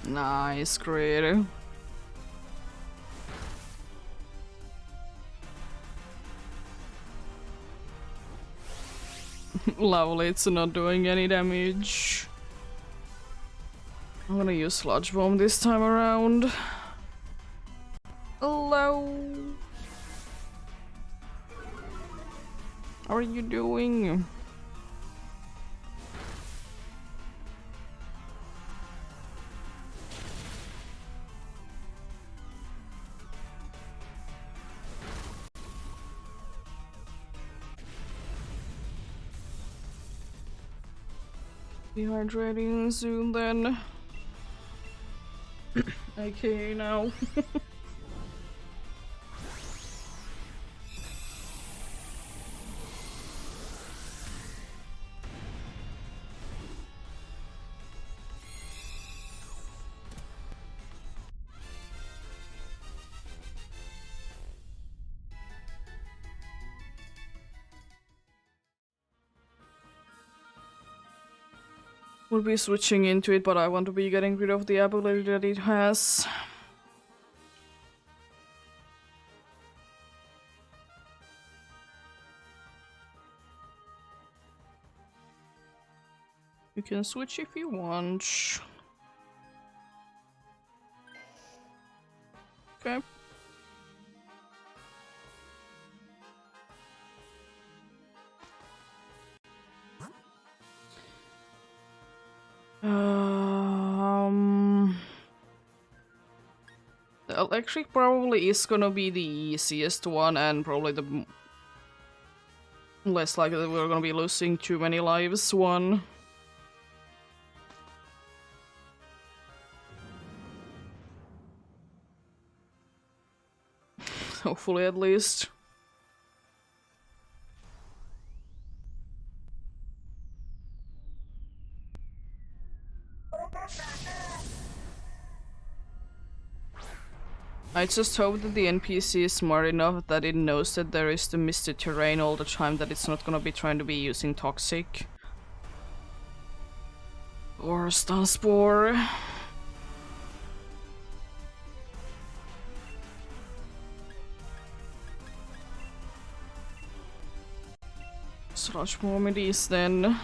Nice, great. Lovely, it's not doing any damage. I'm gonna use Sludge Bomb this time around. Hello! How are you doing? Dehydrating soon then. Okay, now. We'll be switching into it, but I want to be getting rid of the ability that it has. You can switch if you want. Okay. The electric probably is gonna be the easiest one, and probably the less likely that we're gonna be losing too many lives one. Hopefully, at least. I just hope that the NPC is smart enough that it knows that there is the misty terrain all the time, that it's not gonna be trying to be using toxic. Or stun spore. Sludge more me these then.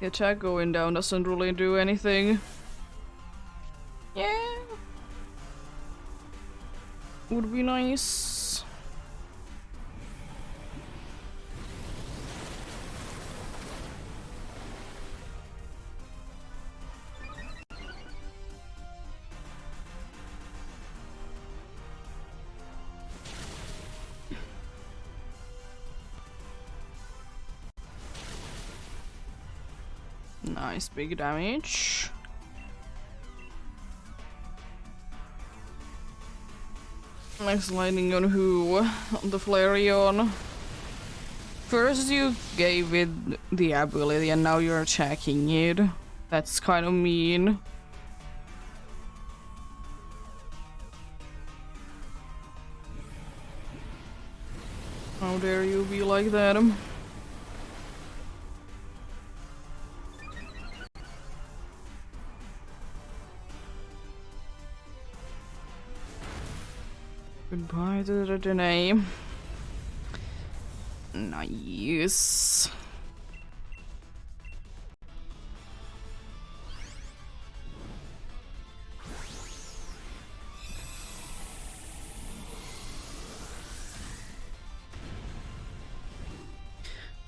The attack going down doesn't really do anything. Yeah. Would be nice. Nice big damage. Nice lightning on who? On the Flareon. First you gave it the ability and now you're attacking it. That's kind of mean. How dare you be like that? Goodbye to the Danae. Nice.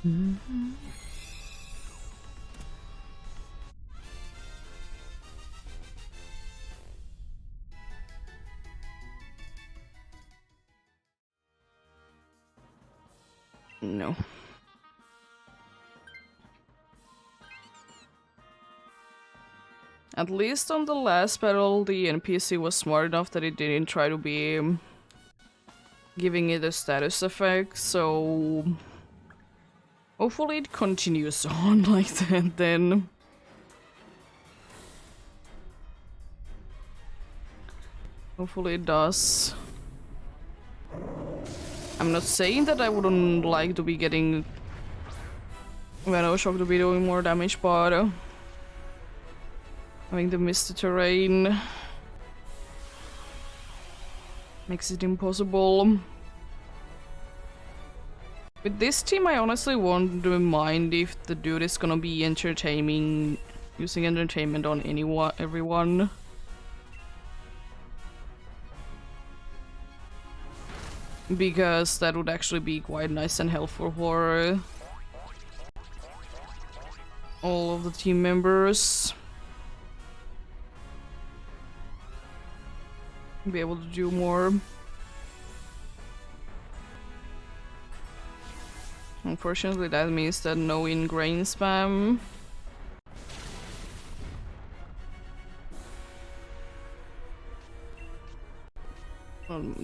Mm-hmm. No. At least on the last battle, the NPC was smart enough that it didn't try to be giving it a status effect, so hopefully it continues on like that then. Hopefully it does. I'm not saying that I wouldn't like to be getting Venoshock to be doing more damage, but having the misty terrain makes it impossible. With this team, I honestly won't mind if the dude is gonna be using entertainment on everyone. Because that would actually be quite nice and helpful for all of the team members. Be able to do more. Unfortunately, that means that no ingrain spam.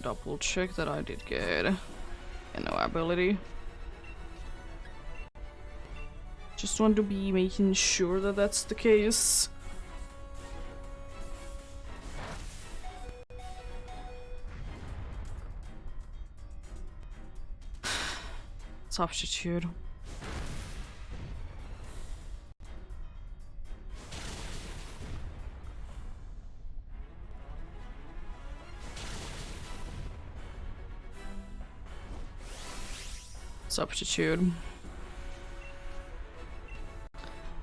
Double check that I did get no ability. Just want to be making sure that that's the case. Substitute. Substitute.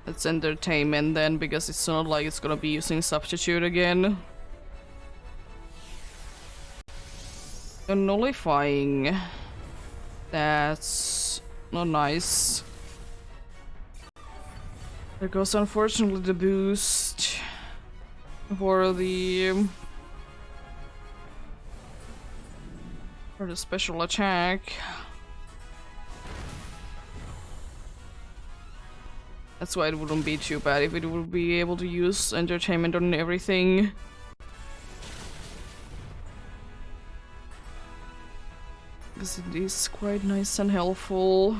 It's entertainment then, because it's not like it's gonna be using substitute again. Nullifying. That's not nice. There goes unfortunately the boost for the special attack. That's why it wouldn't be too bad if it would be able to use entertainment on everything. Because it is quite nice and helpful.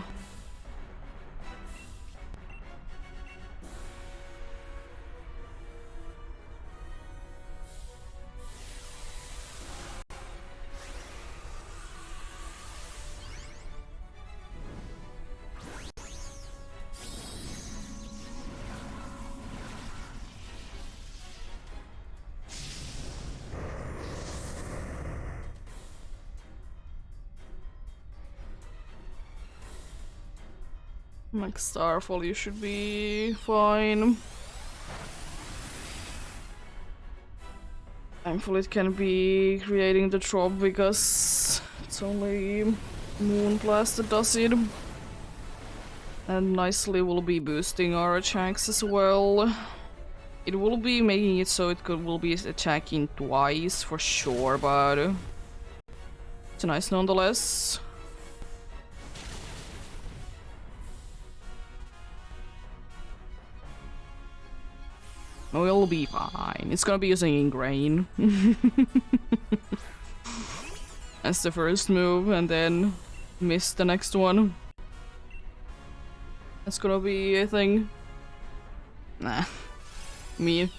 Like Starfall, you should be fine. Thankfully it can be creating the drop because it's only Moonblast that does it. And nicely will be boosting our attacks as well. It will be making it so will be attacking twice for sure, but it's nice nonetheless. We'll be fine. It's gonna be using Ingrain. That's the first move, and then miss the next one. That's gonna be a thing. Nah. Me.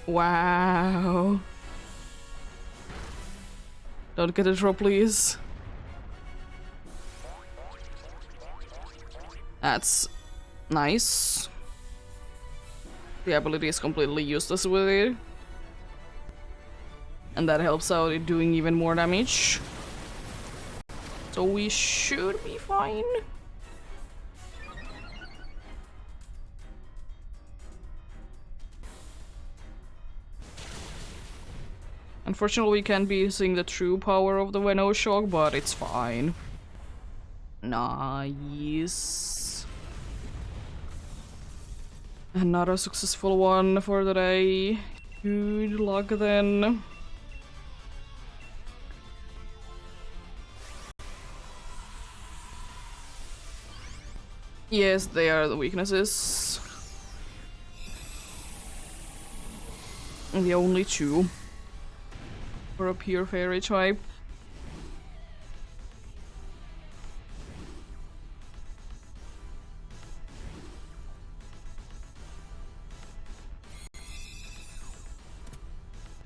Wow. Don't get a drop, please. That's nice. The ability is completely useless with it. And that helps out in doing even more damage. So we should be fine. Unfortunately, we can't be using the true power of the Venoshock, but it's fine. Nice. Another successful one for the day. Good luck then. Yes, they are the weaknesses. And the only two for a pure fairy type.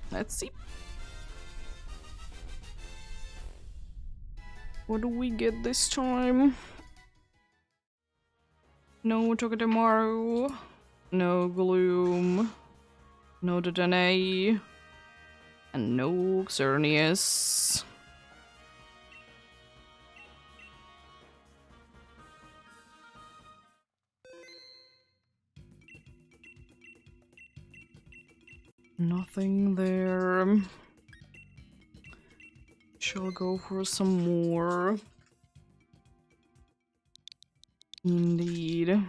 Let's see. What do we get this time? No Togedemaru, no Gloom, no Dodane, and no Xerneas. Nothing there. Shall go for some more. Indeed.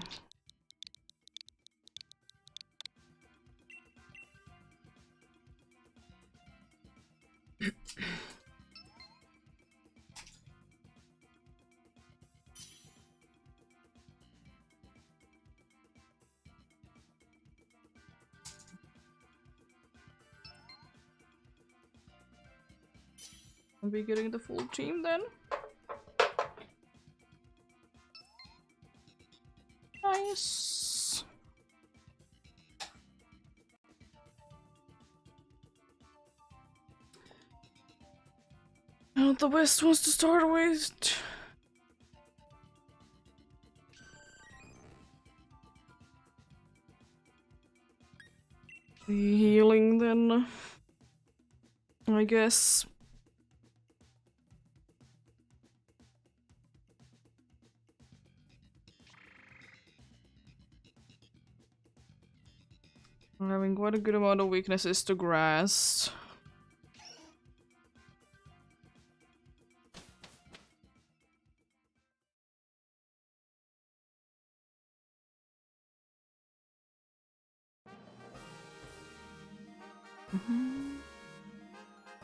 Are we getting the full team then? Nice. Not the best ones to start with. The healing then, I guess. I'm having quite a good amount of weaknesses to grass.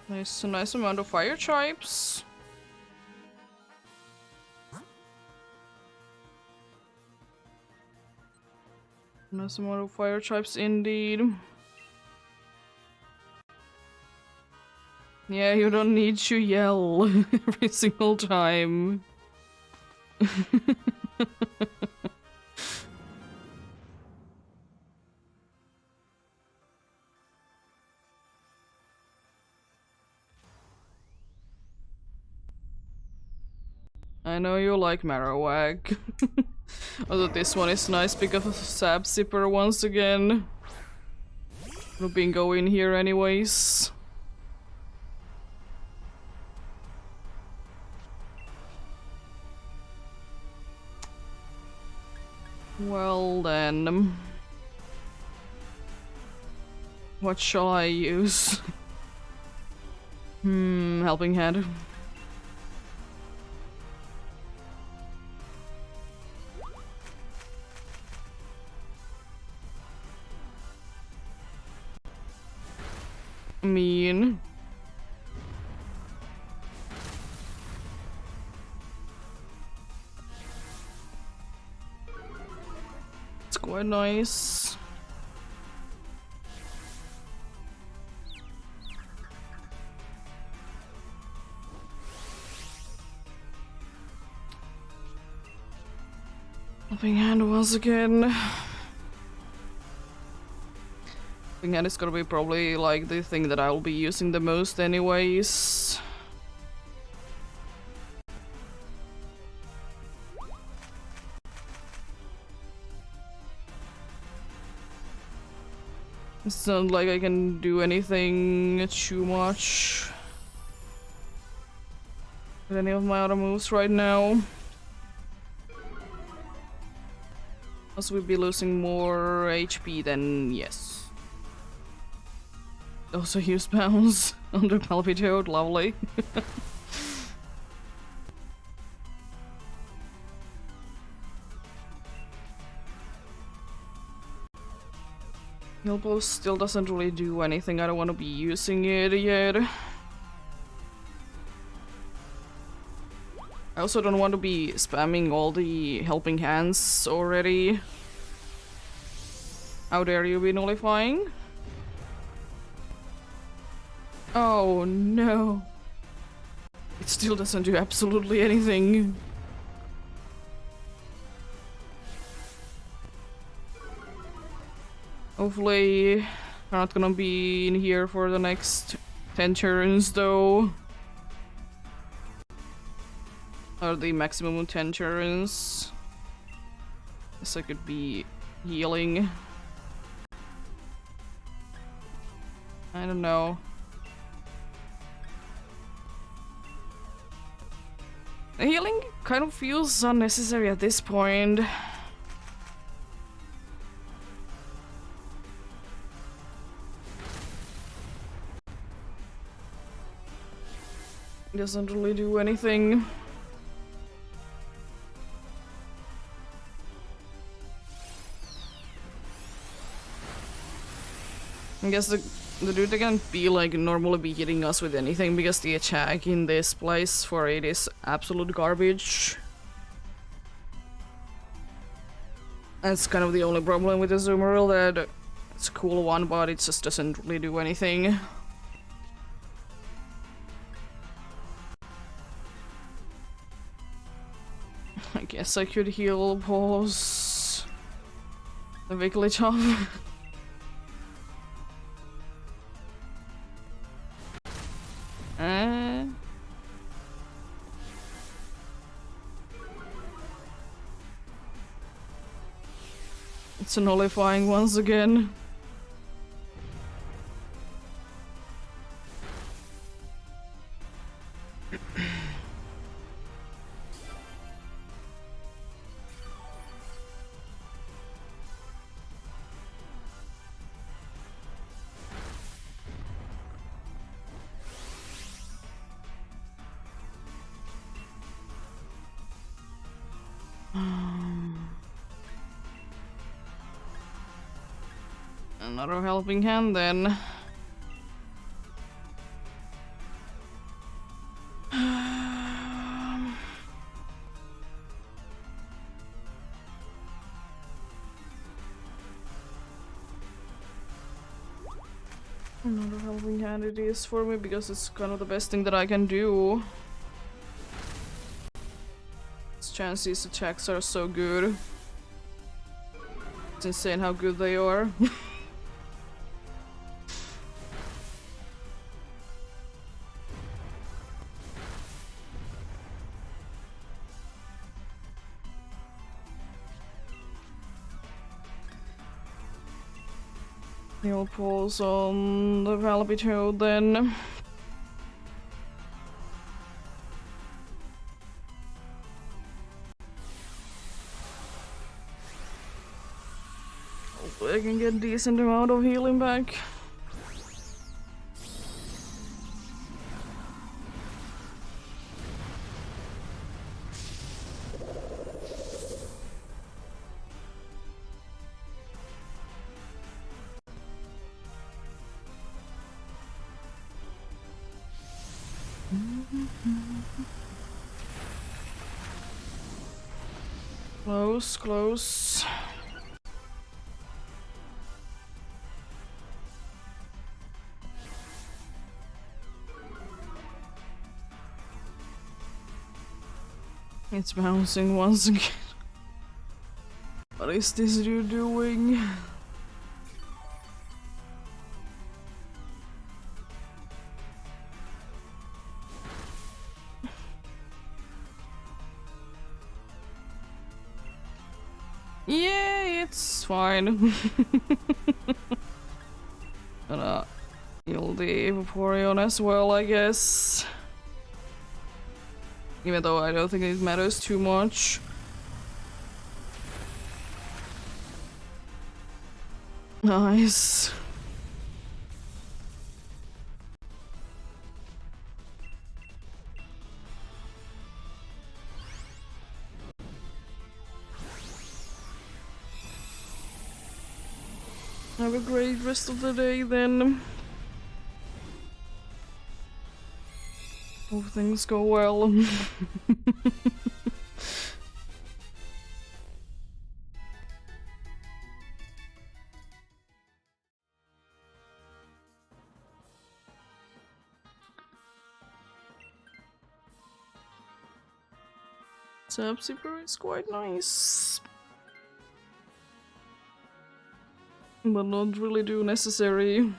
Nice amount of fire types. Nice amount of fire types indeed. Yeah, you don't need to yell every single time. I know you like Marowak. Although this one is nice because of Sap Zipper once again. Looping go in here anyways. Well then. What shall I use? Helping Hand. Mean. It's quite nice. Helping Hand once again. Helping Hand is gonna be probably like the thing that I will be using the most anyways. It's not like I can do anything too much with any of my other moves right now. As we'd be losing more HP, then yes. Also use bounce on the Palpitoad, lovely. Elbow still doesn't really do anything, I don't want to be using it yet. I also don't want to be spamming all the helping hands already. How dare you be nullifying? Oh no. It still doesn't do absolutely anything. Hopefully we're not gonna be in here for the next 10 turns though. Or the maximum 10 turns. Guess I could be healing. I don't know. The healing kind of feels unnecessary at this point. It doesn't really do anything. I guess the dude can't be like normally be hitting us with anything because the attack in this place for it is absolute garbage. That's kind of the only problem with the Zoomeril, that it's a cool one but it just doesn't really do anything. I guess I could heal pause the Wigglytuff. It's nullifying once again. Another helping hand then. Another helping hand it is for me because it's kind of the best thing that I can do. Chance's attacks are so good. It's insane how good they are. He'll pulse on the Valbitoad then. Hopefully I can get a decent amount of healing back. Close, close. It's bouncing once again. What is this dude doing? Yeah, it's fine. Gonna heal the Vaporeon as well, I guess. Even though I don't think it matters too much. Nice. Have a great rest of the day then. Hope things go well. Zapzipper is quite nice. But not really do necessary.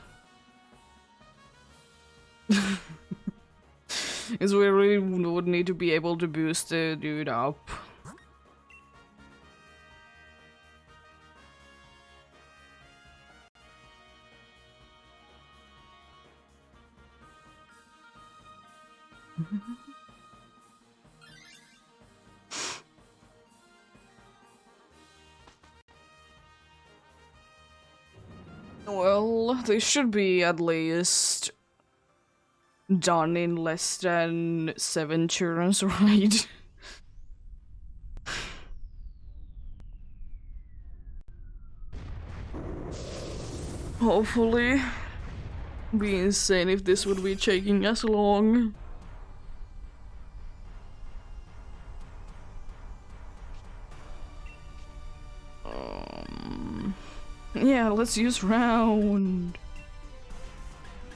Is we really would need to be able to boost the dude up. Well, they should be at least done in less than 7 turns, right? Hopefully. Be insane if this would be taking as long. Yeah, let's use round.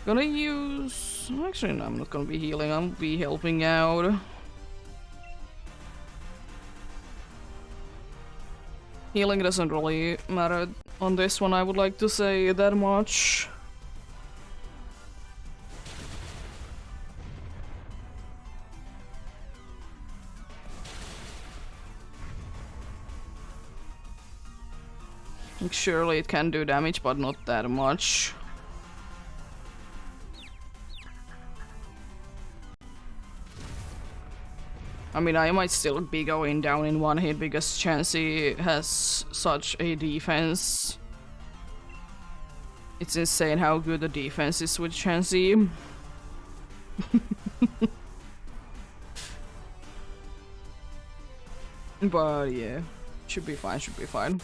Gonna use... Actually, no, I'm not gonna be healing, I'll be helping out. Healing doesn't really matter on this one, I would like to say that much. Like, surely it can do damage, but not that much. I mean, I might still be going down in one hit because Chansey has such a defense. It's insane how good the defense is with Chansey. But yeah, should be fine, should be fine.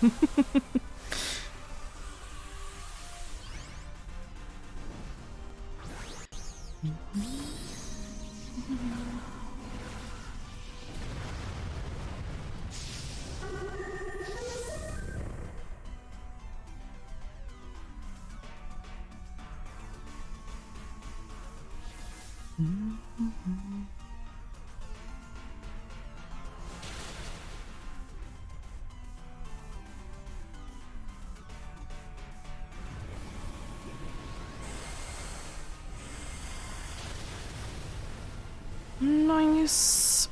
Nice.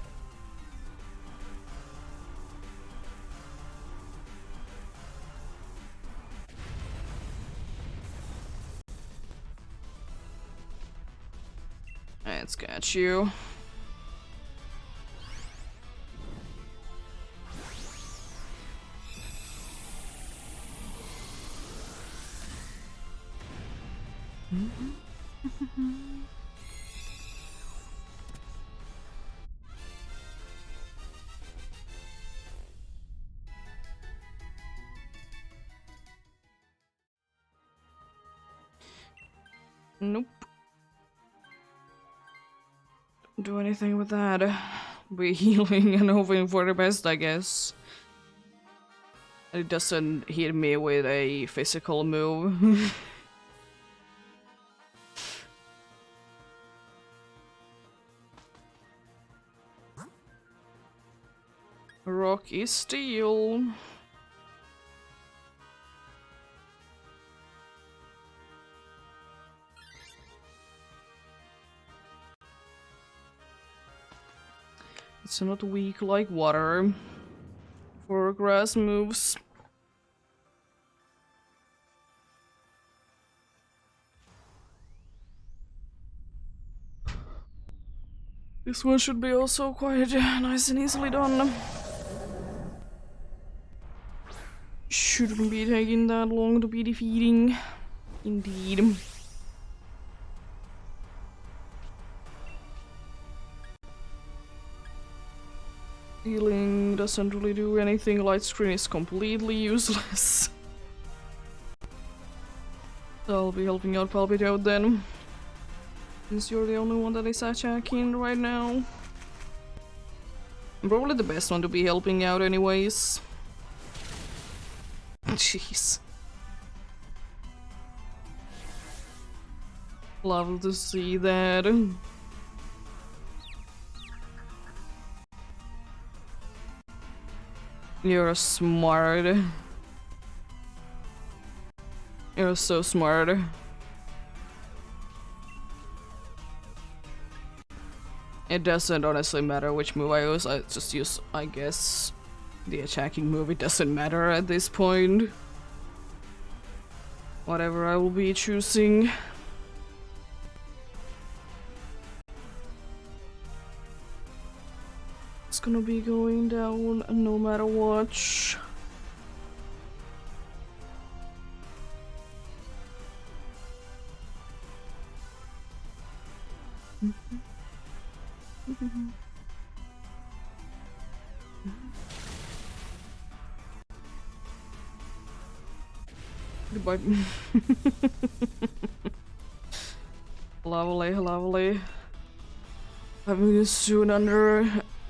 Let's get you. Nope. Don't do anything with that. Be healing and hoping for the best, I guess. It doesn't hit me with a physical move. Rock is steel. It's not weak like water for grass moves. This one should be also quite nice and easily done. Shouldn't be taking that long to be defeating. Indeed. Healing doesn't really do anything. Light screen is completely useless. So I'll be helping out Palpit out then. Since you're the only one that is attacking right now. I'm probably the best one to be helping out anyways. Jeez. Love to see that. You're smart. You're so smart. It doesn't honestly matter which move I use, I just use, I guess, the attacking move. It doesn't matter at this point. Whatever I will be choosing. It's gonna be going down no matter what. Goodbye. Lovely, lovely. Having this soon under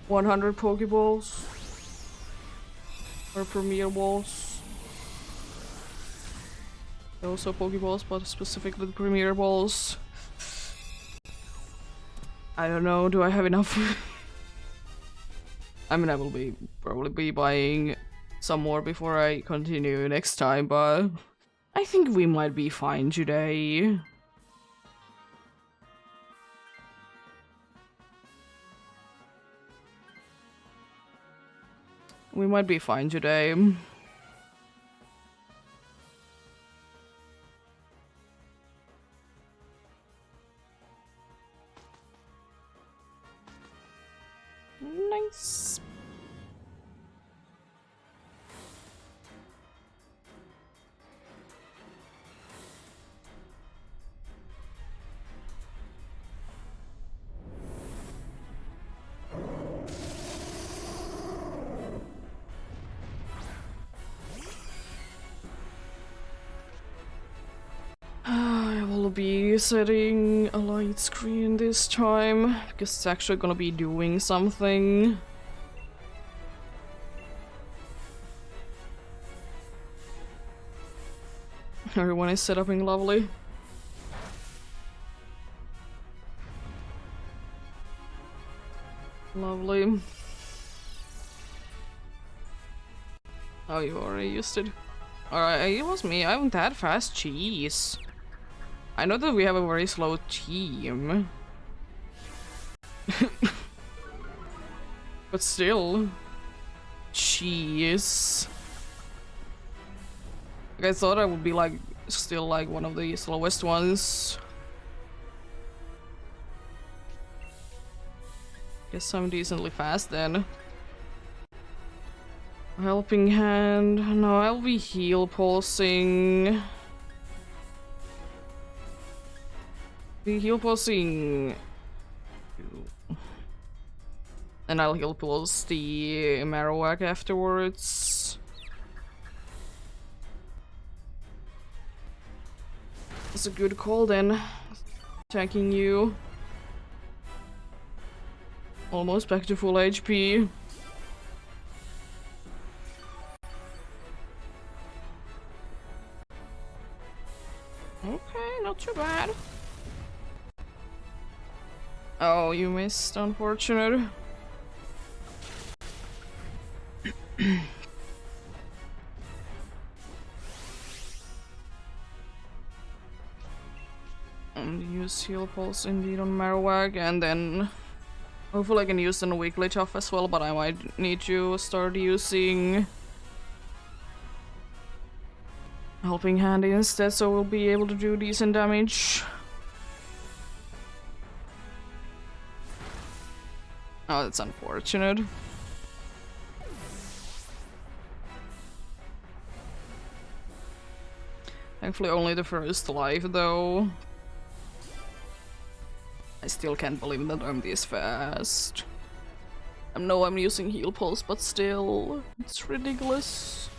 100 Pokeballs. Or Premier Balls. Also Pokeballs, but specifically the Premier Balls. I don't know, do I have enough? I mean, I will probably be buying some more before I continue next time, but I think we might be fine today. We might be fine today. Nice. I will be setting a light screen this time, because it's actually gonna be doing something. Everyone is set up in lovely. Lovely. Oh, you already used it. Alright, it was me. I haven't had fast cheese. I know that we have a very slow team. But still. Cheese. Like, I thought I would be like, still like one of the slowest ones. Guess I'm decently fast then. Helping hand. No, I'll be heal pulsing. Be heal pulsing. And I'll heal pulse the Marowak afterwards. That's a good call then. Attacking you. Almost back to full HP. Okay, not too bad. Oh, you missed, unfortunate. Use heal pulse indeed on Marowak, and then hopefully I can use the weekly tough as well, but I might need to start using helping hand instead, so we'll be able to do decent damage. Oh, that's unfortunate. Thankfully only the first life though. I still can't believe that I'm this fast. I know I'm using heal pulse, but still, it's ridiculous.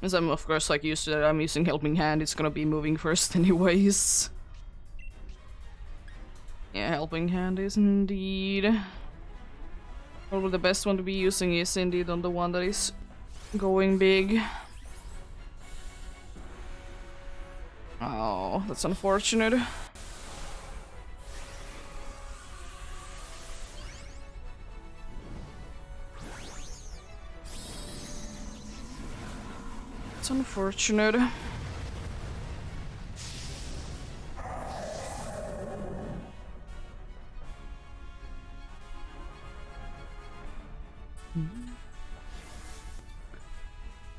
As I'm of course like used to that I'm using helping hand, it's gonna be moving first anyways. Yeah, helping hand is indeed. Probably the best one to be using is indeed on the one that is going big. Oh, that's unfortunate. It's unfortunate.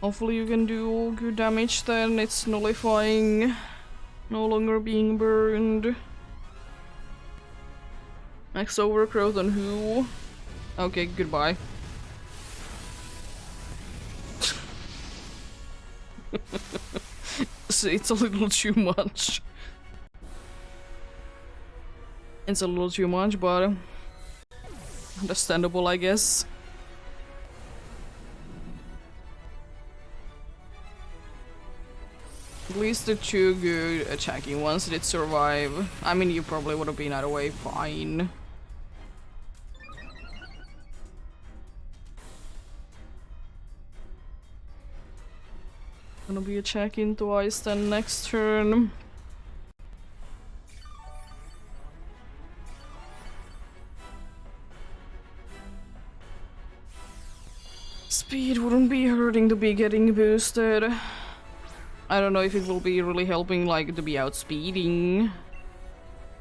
Hopefully you can do good damage then, it's nullifying, no longer being burned. Max overgrowth on who? Okay, goodbye. It's a little too much. It's a little too much, but understandable, I guess. At least the two good attacking ones did survive. I mean, you probably would have been either way fine. Gonna be attacking twice then next turn. Speed wouldn't be hurting to be getting boosted. I don't know if it will be really helping like to be outspeeding,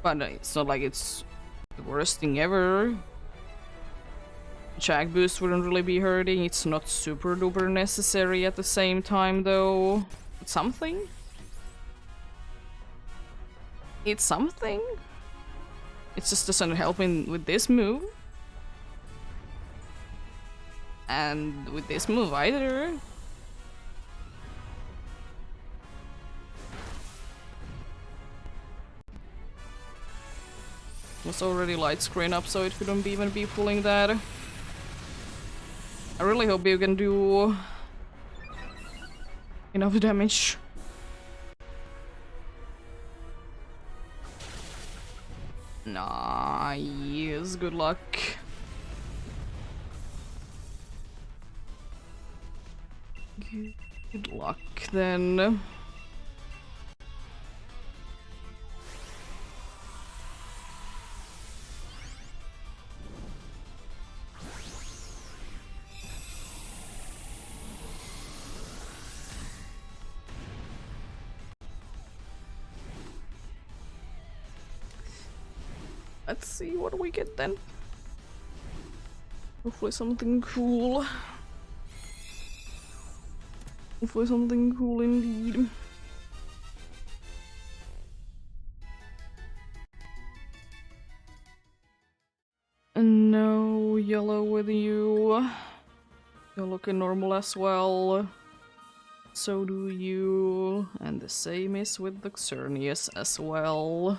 but it's not like it's the worst thing ever. Attack boost wouldn't really be hurting, it's not super duper necessary at the same time though. It's something? It's something? It just doesn't help with this move. And with this move either. Was already light screen up, so it couldn't even be pulling that. I really hope you can do enough damage. Nice, good luck. Good luck then. Let's see what we get then. Hopefully something cool. Hopefully something cool indeed. And no yellow with you. You're looking normal as well. So do you. And the same is with the Xerneas as well.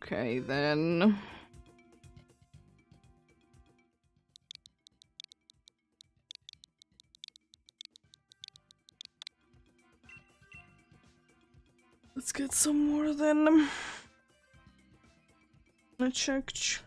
Okay then. Let's get some more then. I checked.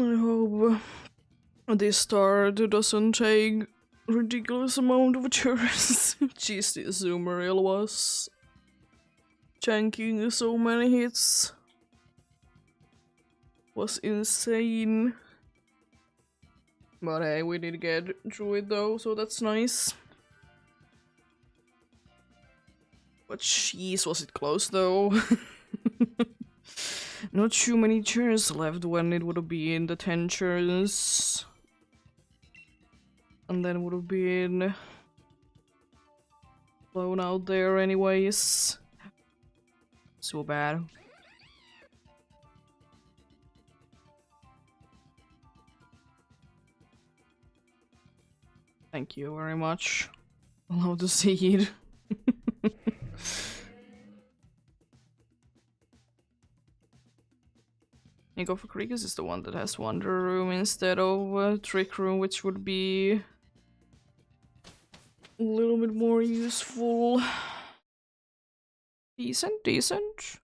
I hope this start doesn't take ridiculous amount of turns. Jeez, the Azumarill was tanking so many hits. Was insane. But hey, we did get through it though, so that's nice. But jeez, was it close though? Not too many turns left when it would have been the 10 turns. And then would have been blown out there anyways. So bad. Thank you very much. Allow the seed. Go for Kriegis is the one that has Wonder Room instead of Trick Room, which would be a little bit more useful. Decent, decent.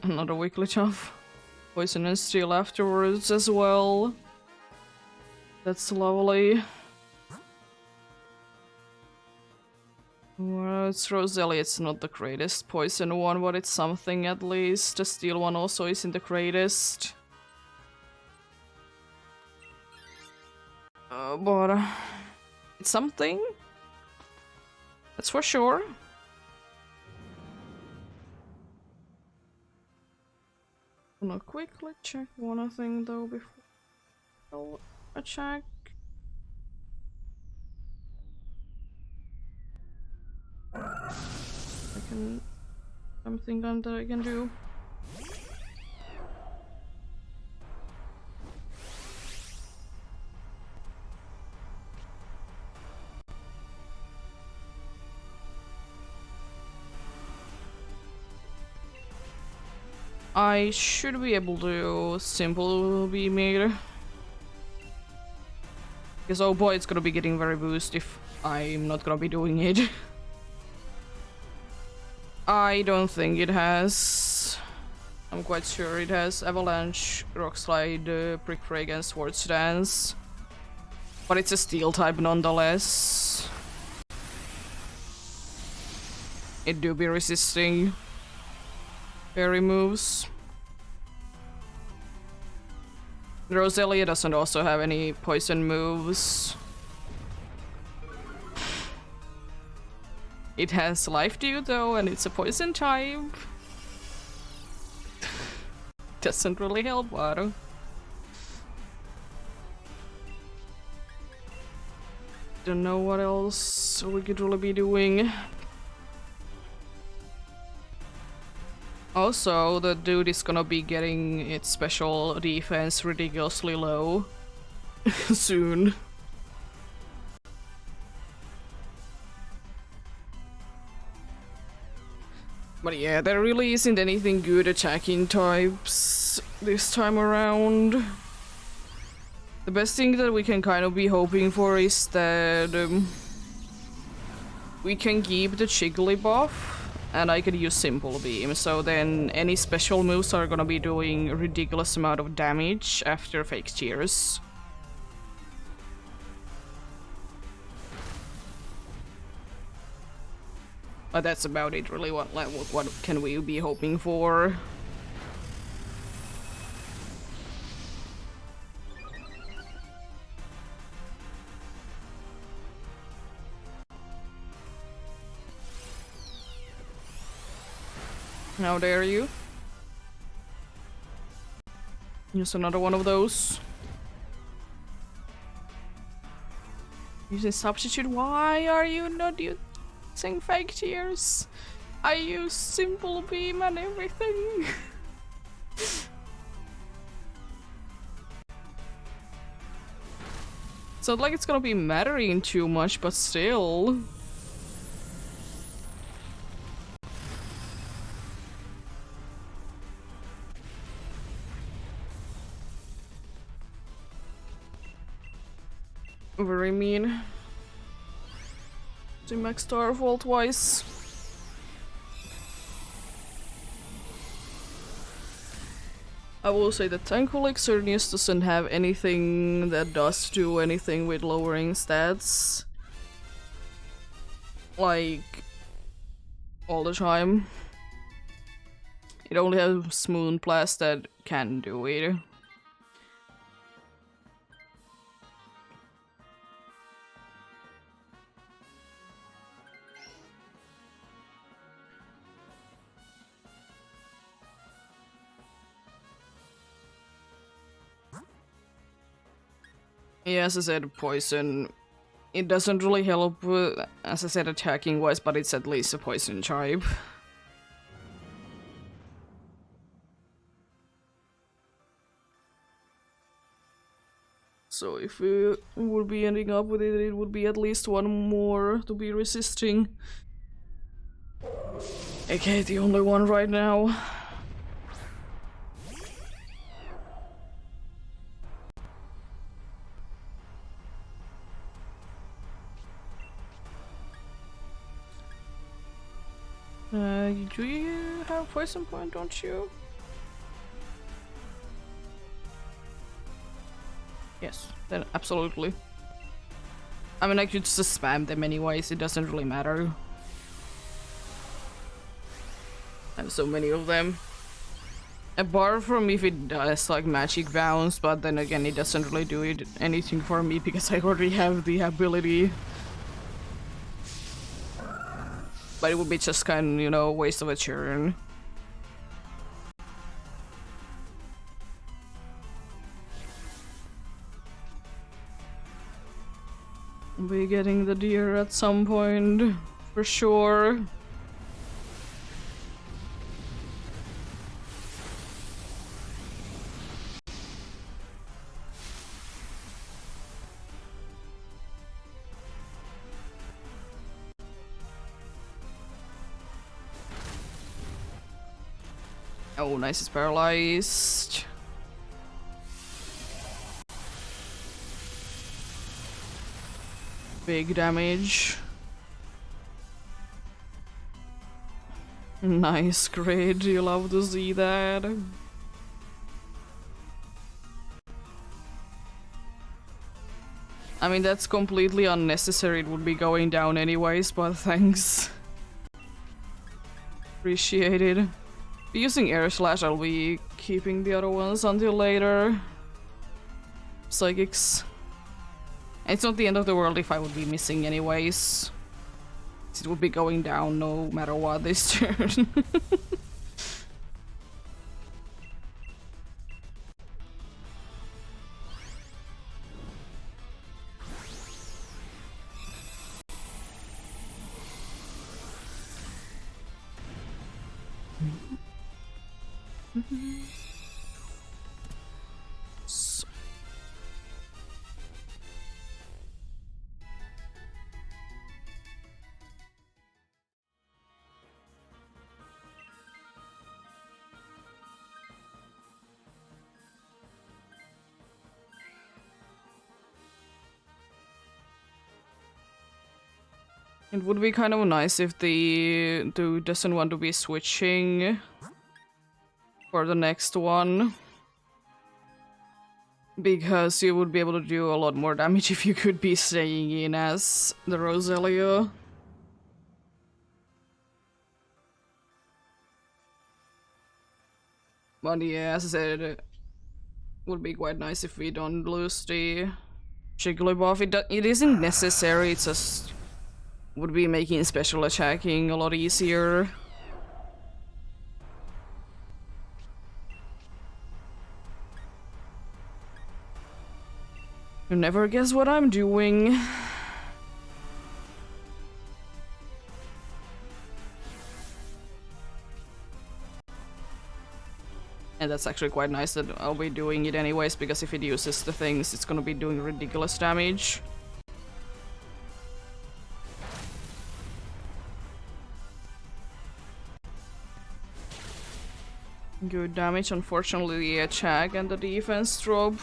Another weekly tough. Poison and Steel afterwards as well. That's lovely. Well, it's Roselli, it's not the greatest poison one, but it's something at least. The steel one also isn't the greatest. But it's something. That's for sure. Gonna quickly check one thing though before I'll attack. Something that I can do. I should be able to simple beam it. Because oh boy, it's gonna be getting very boost if I'm not gonna be doing it. I don't think it has. I'm quite sure it has Avalanche, Rock Slide, Prick Break, and Swords Dance. But it's a steel type nonetheless. It do be resisting fairy moves. Roselia doesn't also have any poison moves. It has Life Dew though, and it's a poison type. Doesn't really help, Water. Don't know what else we could really be doing. Also, the dude is gonna be getting its special defense ridiculously low soon. But yeah, there really isn't anything good attacking types this time around. The best thing that we can kind of be hoping for is that we can keep the Chiggly buff, and I could use Simple Beam, so then any special moves are gonna be doing a ridiculous amount of damage after Fake Tears. But that's about it, really. What can we be hoping for? How dare you? Use another one of those. Using substitute? Why are you not using Fake Tears? I use Simple Beam and everything. It's not like it's gonna be mattering too much, but still. Very mean. To max Starfall twice. I will say that thankfully Xerneas doesn't have anything that does do anything with lowering stats. Like, all the time. It only has Moonblast that can do it. Yeah, as I said, poison. It doesn't really help, as I said, attacking wise, but it's at least a poison type. So if we would be ending up with it, it would be at least one more to be resisting. Okay, the only one right now. Do you have poison point, don't you? Yes, then absolutely. I mean, I could just spam them anyways, it doesn't really matter. I have so many of them. Apart from if it does like magic bounce, but then again it doesn't really do anything for me because I already have the ability. But it would be just kind of, you know, waste of a turn. I'll be getting the deer at some point, for sure. Oh, nice, it's paralyzed. Big damage. Nice, great, you love to see that. I mean, that's completely unnecessary, it would be going down anyways, but thanks. Appreciate it. Using air slash, I'll be keeping the other ones until later. Psychics. It's not the end of the world if I would be missing anyways. It would be going down no matter what this turn. It would be kind of nice if the dude doesn't want to be switching for the next one. Because you would be able to do a lot more damage if you could be staying in as the Rosalia. But yeah, as I said, it would be quite nice if we don't lose the Jigglypuff. It isn't necessary, it's just would be making special attacking a lot easier. You never guess what I'm doing. And that's actually quite nice that I'll be doing it anyways, because if it uses the things, it's gonna be doing ridiculous damage. Good damage, unfortunately the attack and the defense drop.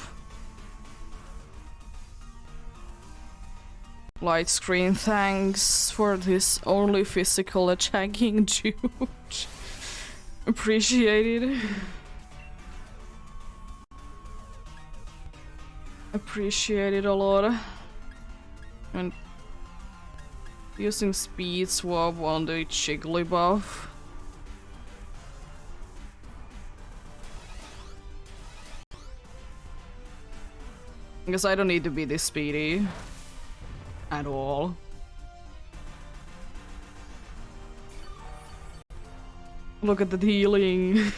Light screen, thanks for this only physical attacking dude. Appreciate it. Appreciate it a lot. And using speed swap on the Jigglypuff. Because I don't need to be this speedy. At all. Look at the healing.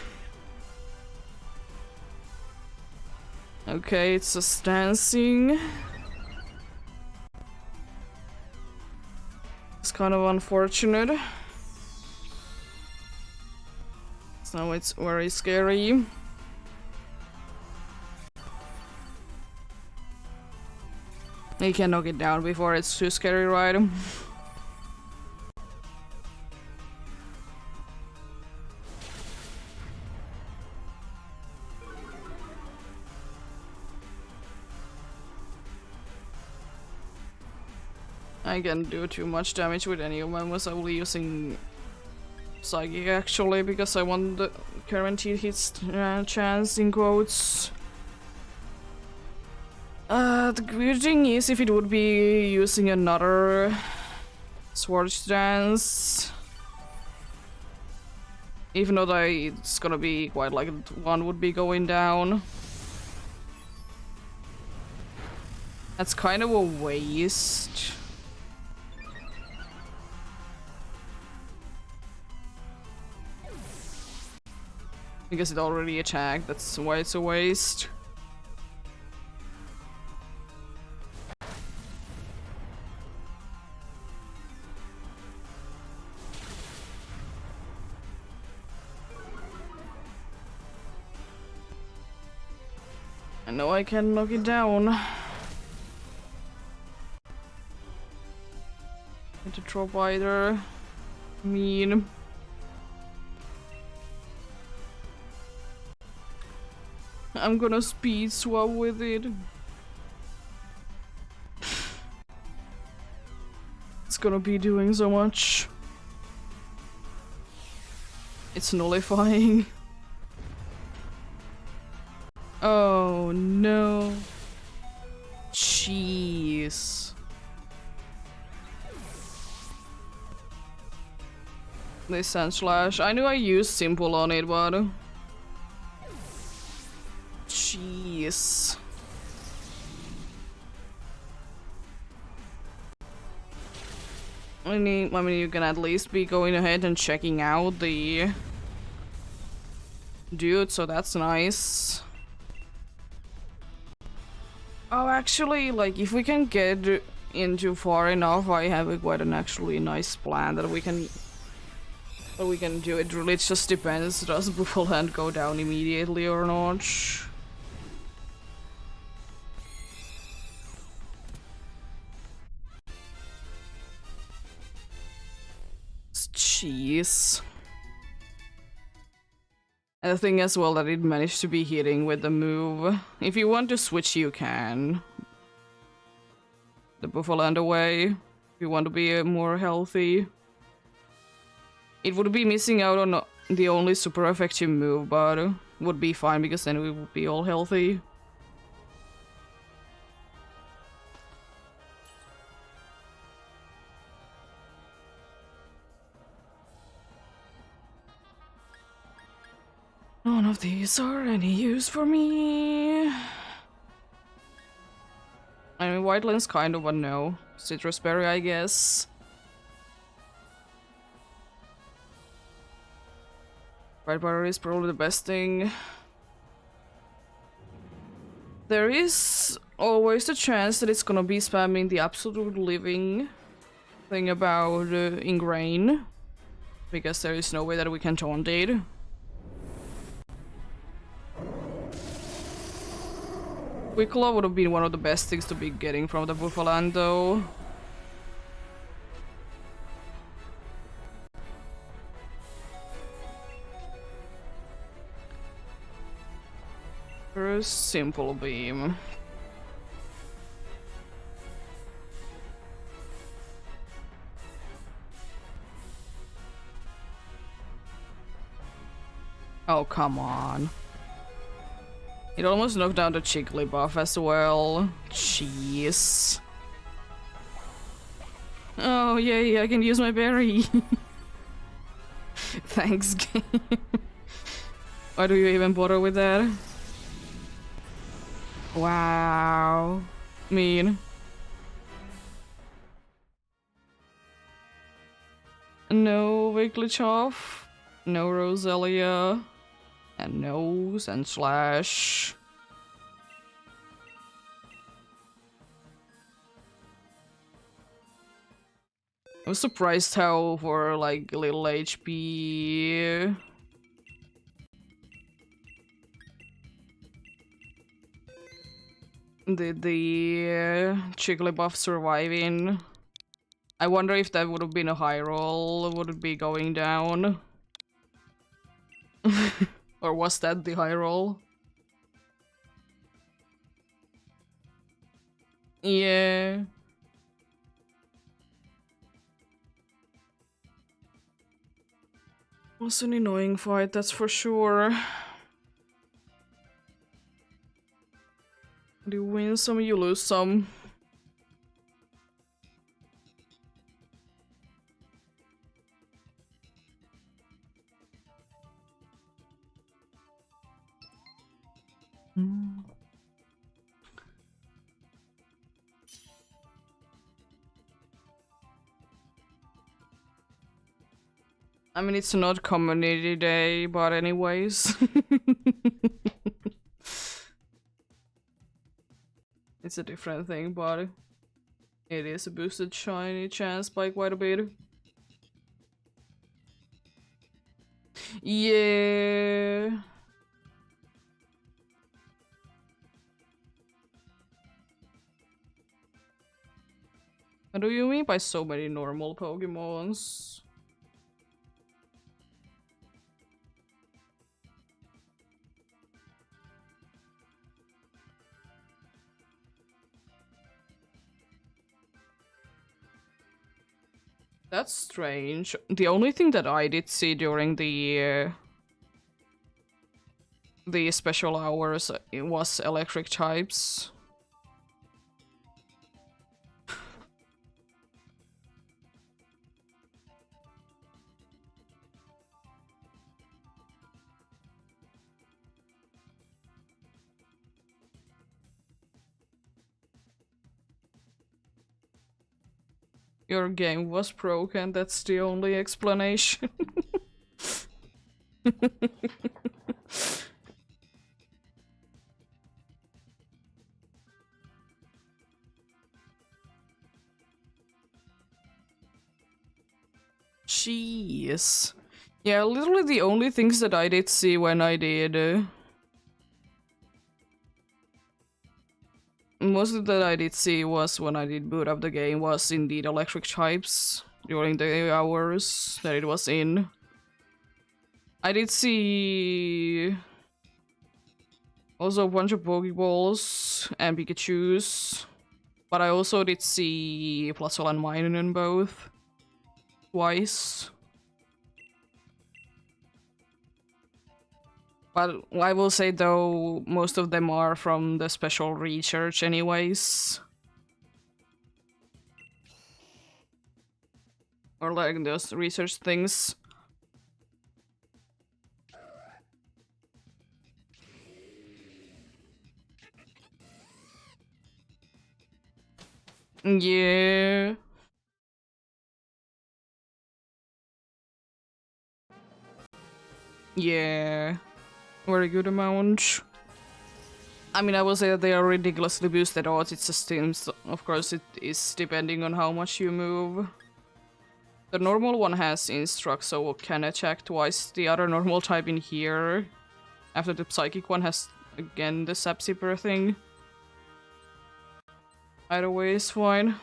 Okay, it's just dancing. It's kind of unfortunate. So it's very scary. You can knock it down before it's too scary, right? I can't do too much damage with any of my moves. I will be using Psychic actually, because I want the guaranteed hits chance in quotes. The weird thing is if it would be using another Swords Dance. Even though it's gonna be quite like one would be going down. That's kind of a waste. Because it already attacked, that's why it's a waste. know I can knock it down. Need to drop either. Mean. I'm gonna speed swap with it. It's gonna be doing so much. It's nullifying. Oh no. Jeez. This Sand Slash. I knew I used simple on it, but jeez. I mean, you can at least be going ahead and checking out the dude, so that's nice. Oh, actually, like, if we can get into far enough, I have quite an actually nice plan that we can do. It really just depends, does Buffalo Land go down immediately or not? Jeez. And the thing as well that it managed to be hitting with the move. If you want to switch, you can. The Buffalo Land away. If you want to be more healthy. It would be missing out on the only super effective move, but would be fine because then we would be all healthy. None of these are any use for me. I mean, White Lens kind of a no. Citrus Berry, I guess. White Butter is probably the best thing. There is always the chance that it's gonna be spamming the absolute living thing about Ingrain. Because there is no way that we can taunt it. Wicklow would have been one of the best things to be getting from the Buffalo Land, though. For a simple beam. Oh, come on. It almost knocked down the Chickly buff as well. Jeez. Oh, yay, I can use my berry. Thanks, game. Why do you even bother with that? Wow. Mean. No Wigglytuff. No Roselia. And no Sand Slash. I was surprised how for like little HP did the Jigglypuff surviving. I wonder if that would have been a high roll, would it be going down? Or was that the high roll? Yeah. It was an annoying fight, that's for sure. You win some, you lose some. I mean, it's not community day, but anyways. It's a different thing, but it is a boosted shiny chance by quite a bit. Yeah. What do you mean by so many normal Pokemons? That's strange. The only thing that I did see during the special hours it was electric types. Your game was broken, that's the only explanation. Jeez. Yeah, literally the only things that I did see when I did... most of that I did see was when I did boot up the game was indeed electric types during the hours that it was in. I did see also a bunch of Pokeballs and Pikachus, but I also did see Plusle and Minun in both twice. But I will say though, most of them are from the special research anyways. Or like those research things. Yeah. Yeah. Very good amount. I mean, I will say that they are ridiculously boosted odds. It just seems, of course, it is depending on how much you move. The normal one has Instruct, so can attack twice. The other normal type in here, after the Psychic one, has again the Sapsipper thing. Either way is fine.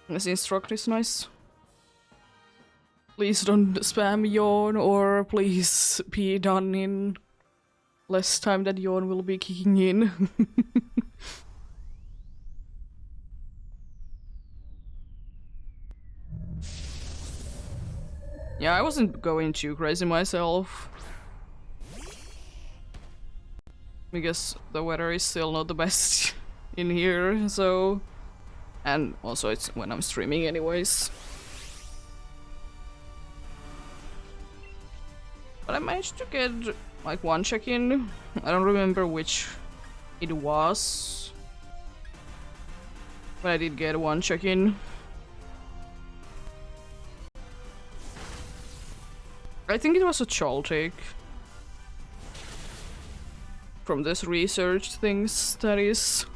This Instruct is nice. Please don't spam Yawn, or please be done in less time that Yawn will be kicking in. Yeah, I wasn't going too crazy myself. Because the weather is still not the best in here, so... And also it's when I'm streaming anyways. But I managed to get like one check-in. I don't remember which it was. But I did get one check-in. I think it was a Chaltic. From this research things, that is.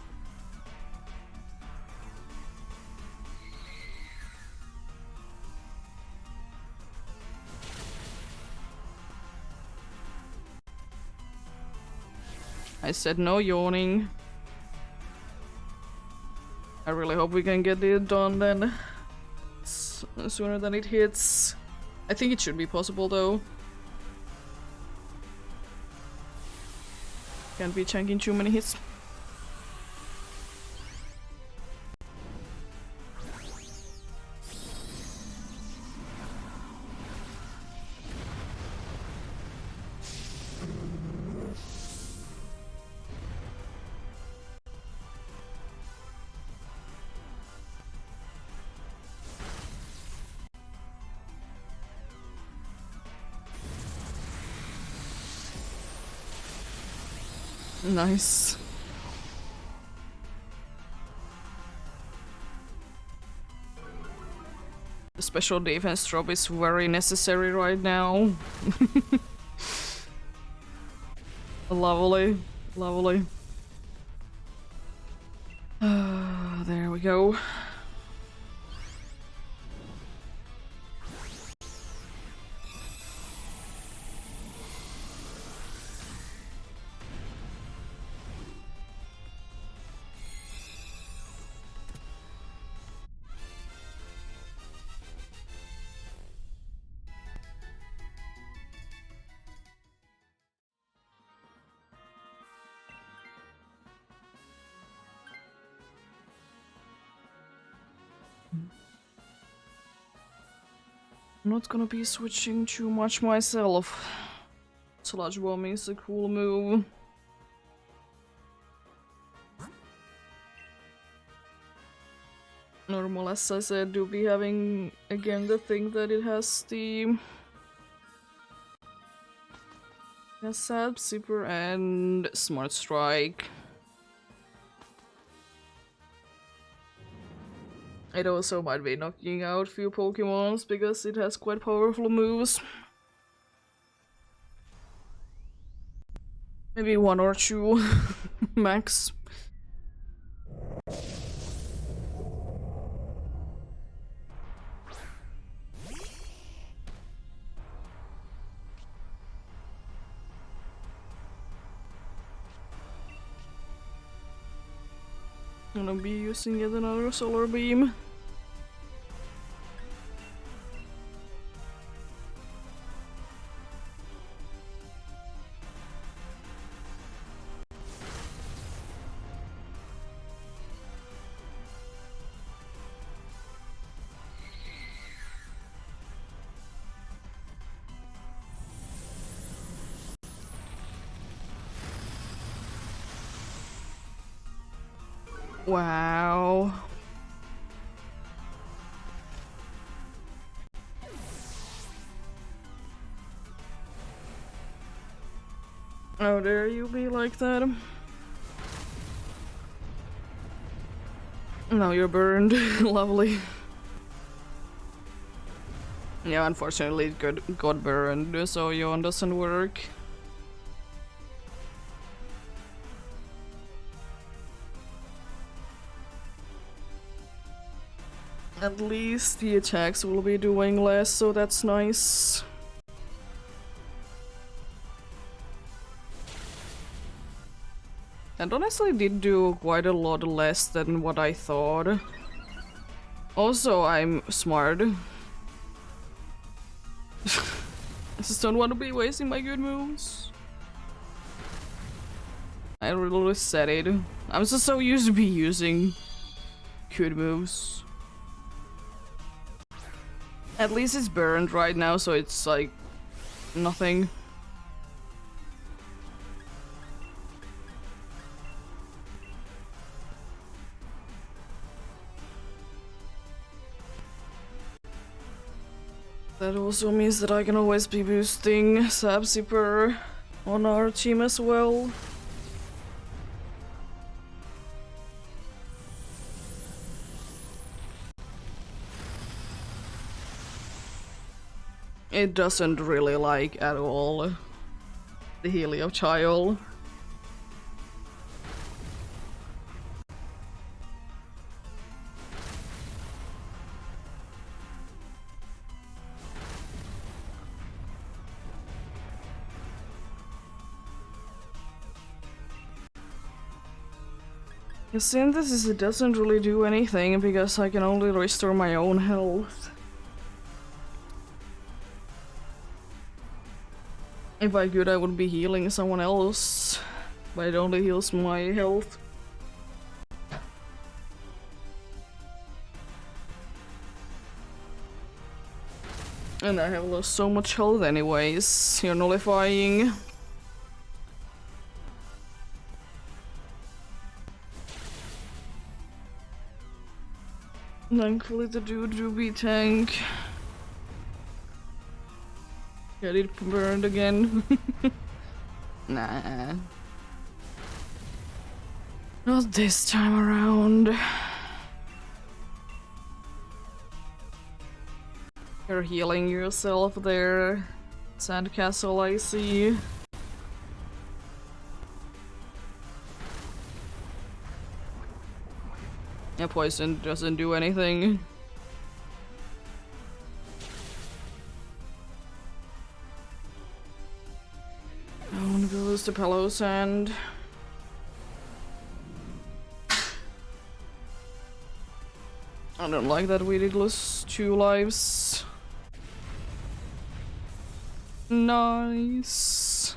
I said no yawning. I really hope we can get it done then. Sooner than it hits. I think it should be possible though. Can't be chunking too many hits. Nice. The special defense drop is very necessary right now. Lovely, lovely. There we go. I'm not gonna be switching too much myself. Sludge Bomb is a cool move. Normal, as I said, do be having again the thing that it has the Sab Zipper and Smart Strike. It also might be knocking out few Pokemons because it has quite powerful moves. Maybe one or two max. I'm gonna be using yet another Solar Beam. Wow. How dare you be like that? Now you're burned. Lovely. Yeah, unfortunately it got burned, so Yawn doesn't work. At least the attacks will be doing less, so that's nice. And honestly did do quite a lot less than what I thought. Also, I'm smart. I just don't want to be wasting my good moves. I really said it. I'm just so used to be using good moves. At least it's burned right now, so it's like nothing. That also means that I can always be boosting Sab Zipper on our team as well. It doesn't really like at all the Helio Child. The synthesis, it doesn't really do anything because I can only restore my own health. If I could, I would be healing someone else, but it only heals my health. And I have lost so much health anyways. You're nullifying. Thankfully the dude do be tank. Get it burned again. Nah. Not this time around. You're healing yourself there. Sandcastle, I see. Yeah, poison doesn't do anything. I wanna go lose the Pillow Sand. I don't like that we did lose 2 lives. Nice.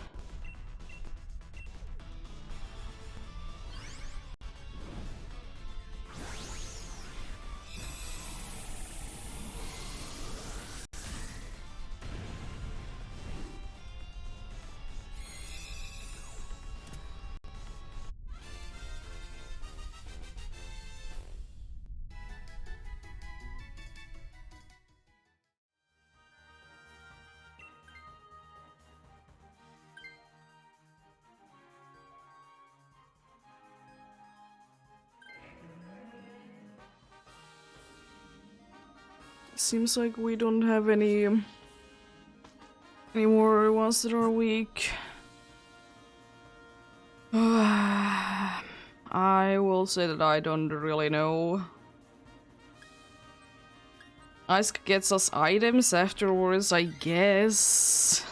Seems like we don't have any more ones that are weak. I will say that I don't really know. Ice gets us items afterwards, I guess.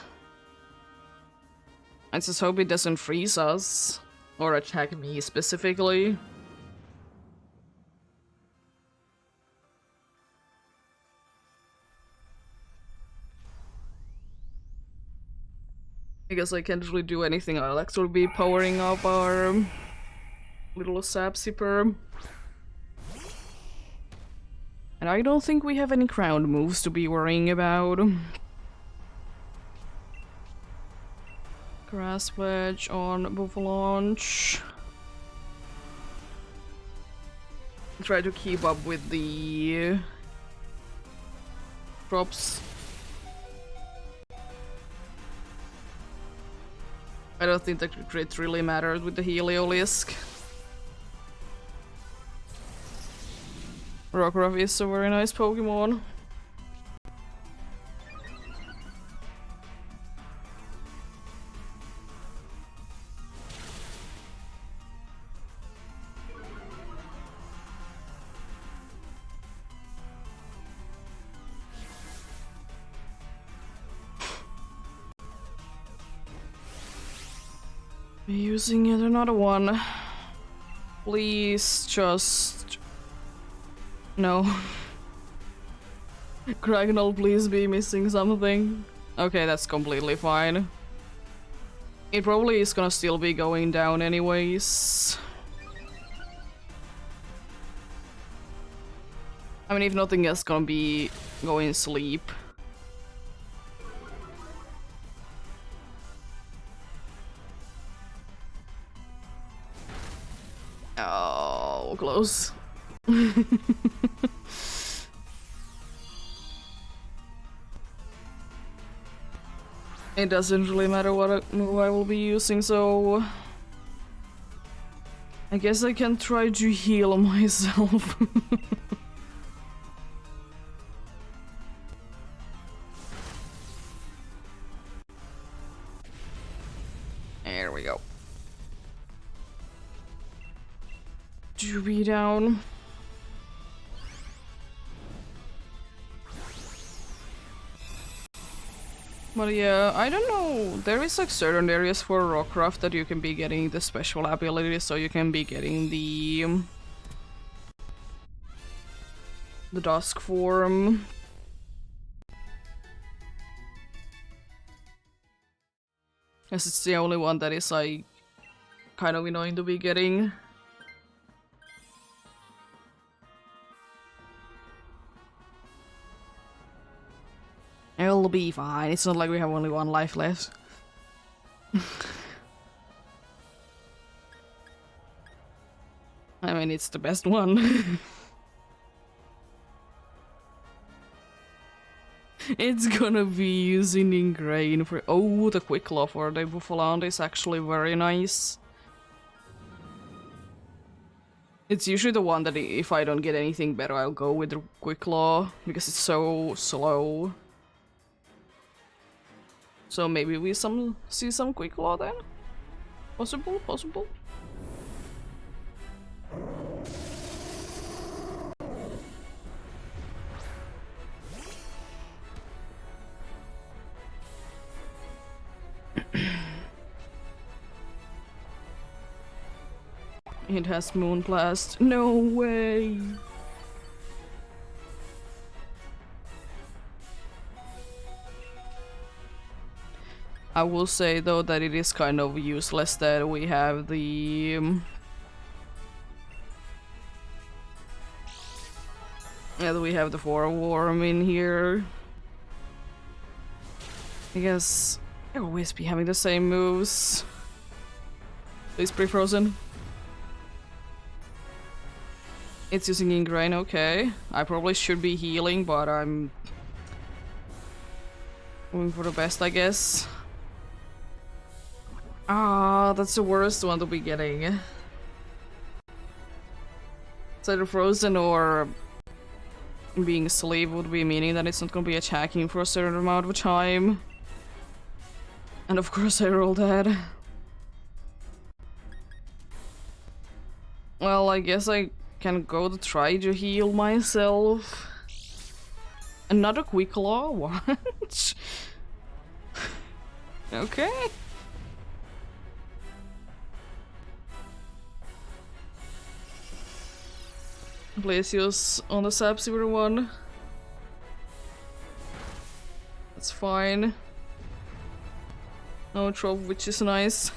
I just hope it doesn't freeze us. Or attack me specifically. Because I can't really do anything, I'll actually be powering up our little sap sipper. And I don't think we have any ground moves to be worrying about. Grass wedge on Buffalaunch. Try to keep up with the drops. I don't think the crit really mattered with the Heliolisk. Rockruff is a very nice Pokemon. Using yet another one. Please just... No. Cragnol, please be missing something. Okay, that's completely fine. It probably is gonna still be going down anyways. I mean, if nothing else, gonna be going sleep. Oh, close. It doesn't really matter what move I will be using, so... I guess I can try to heal myself. There we go. To be down. But yeah, I don't know. There is like certain areas for Rockruff that you can be getting the special ability, so you can be getting the Dusk form. Yes, it's the only one that is like kind of annoying to be getting. It'll be fine. It's not like we have only one life left. I mean, it's the best one. It's gonna be using Ingrain for— oh, the Quick Claw for the Buffalound is actually very nice. It's usually the one that if I don't get anything better, I'll go with the Quick Claw, because it's so slow. So maybe we see some Quick Claw then? Possible, possible. It has Moonblast. No way! I will say though that it is kind of useless that we have the yeah, that we have the Forewarm in here. I guess I always be having the same moves. Please pre-frozen. It's using Ingrain, okay. I probably should be healing, but I'm going for the best, I guess. Ah, that's the worst one to be getting. It's either frozen or being asleep would be meaning that it's not gonna be attacking for a certain amount of time. And of course I rolled that. Well, I guess I can go to try to heal myself. Another quick claw? What? Okay. Please use on the Sapsivir one. That's fine. No trope, which is nice.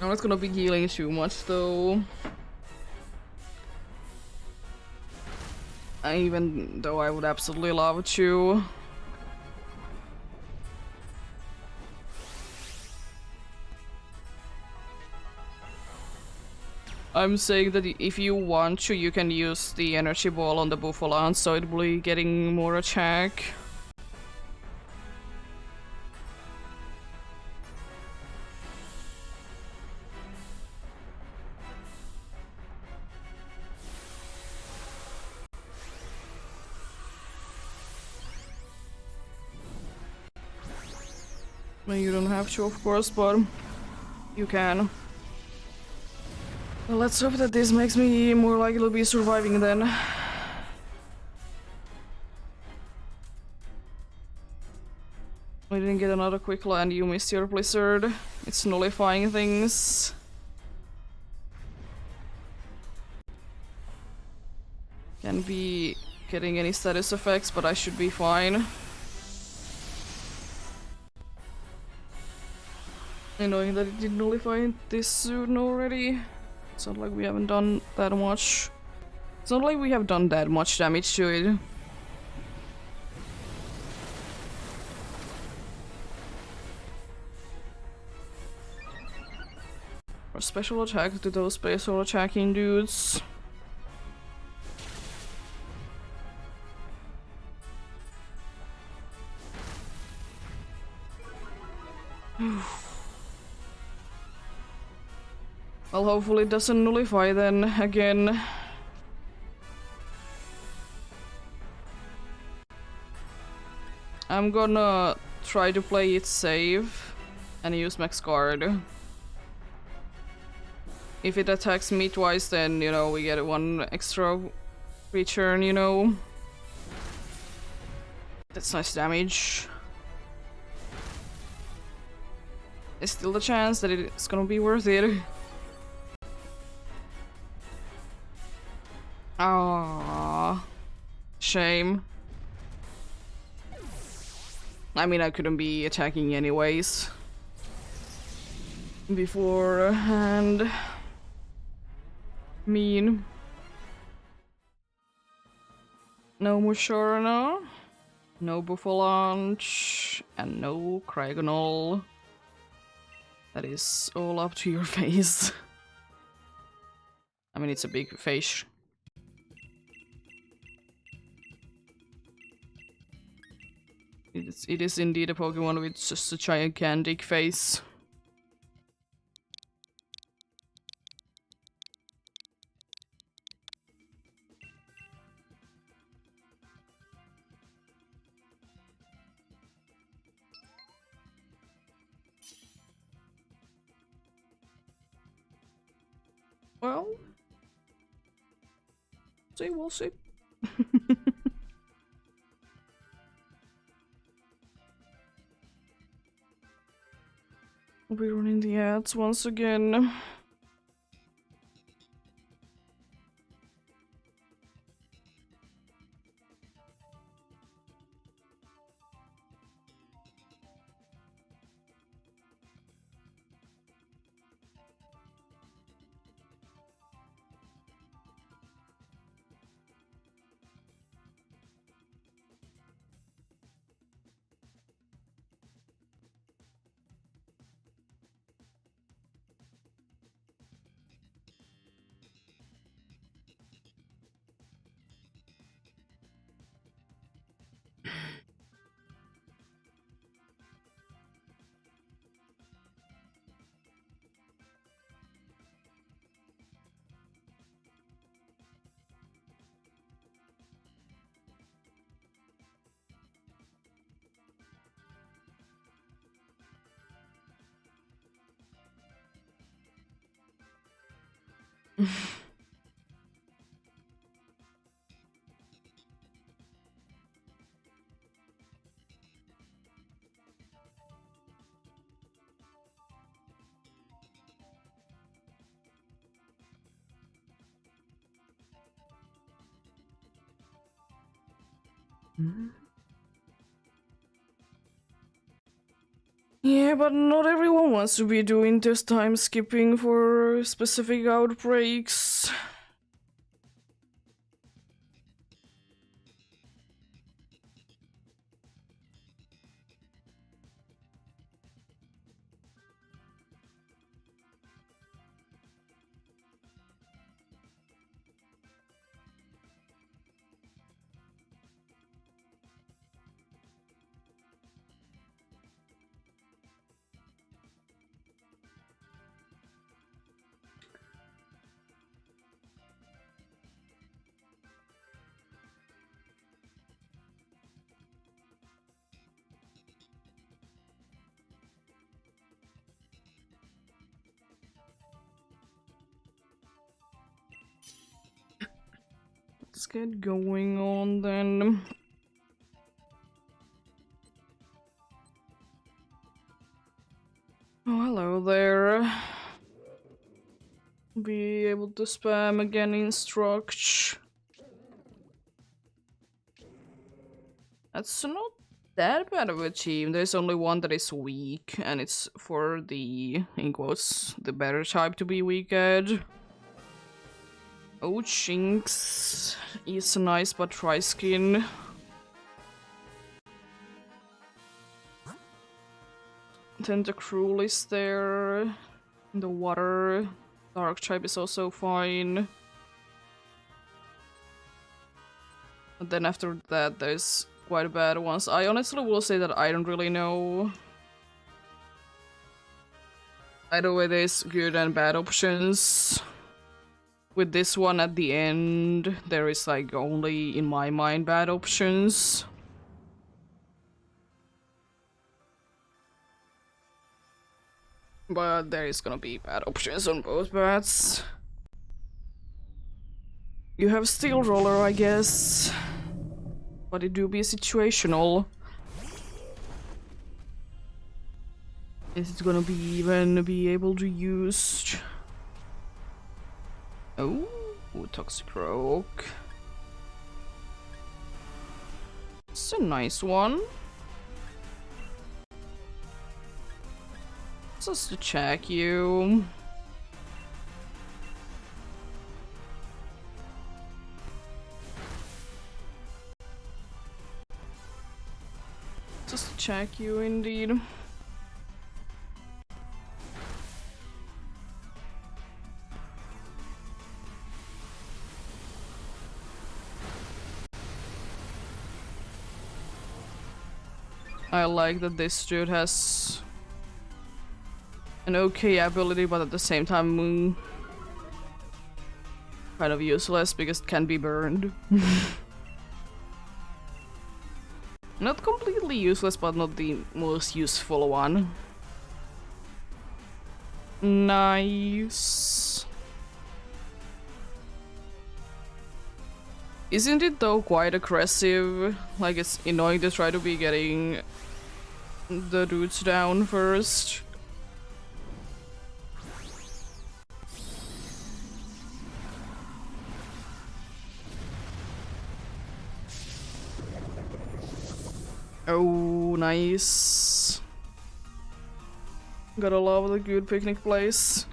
I'm not gonna be healing too much though. Even though I would absolutely love to. I'm saying that if you want to, you can use the energy ball on the Buffalo, so it will be getting more attack. Well, you don't have to, of course, but you can. Well, let's hope that this makes me more likely to be surviving then. I didn't get another quick land, you missed your blizzard. It's nullifying things. Can be getting any status effects, but I should be fine. Knowing that it did nullify this soon already. It's not like we haven't done that much. It's not like we have done that much damage to it. Or special attack to those special attacking dudes. Well, hopefully it doesn't nullify then again. I'm gonna try to play it safe and use max guard. If it attacks me twice, then, you know, we get one extra return, you know. That's nice damage. There's still the chance that it's gonna be worth it. Ah, shame. I mean, I couldn't be attacking anyways. Beforehand. Mean. No Musharna. No Buffalanche. And no Craigonol. That is all up to your face. I mean, it's a big face. It is indeed a Pokemon with just a gigantic face. Well, we'll see. We'll be running the ads once again. Yeah, but not everyone wants to be doing this time skipping for specific outbreaks. Let's get going on then. Oh, hello there. Be able to spam again instruct. That's not that bad of a team. There's only one that is weak, and it's for the, in quotes, the better type to be weak at. Oh, Chinks is nice but try skin. Tentacruel is there. In the water. Dark type is also fine. And then after that there's quite bad ones. I honestly will say that I don't really know. Either way there's good and bad options. With this one at the end, there is like only, in my mind, bad options. But there is gonna be bad options on both bats. You have Steel Roller, I guess. But it do be situational. Is it gonna be even be able to use... Oh, Toxic Rogue. It's a nice one. Just to check you. Just to check you, indeed. I like that this dude has an okay ability, but at the same time kind of useless because it can be burned. Not completely useless, but not the most useful one. Nice. Isn't it though quite aggressive? Like it's annoying to try to be getting the dudes down first. Oh, nice. Gotta love the good picnic place.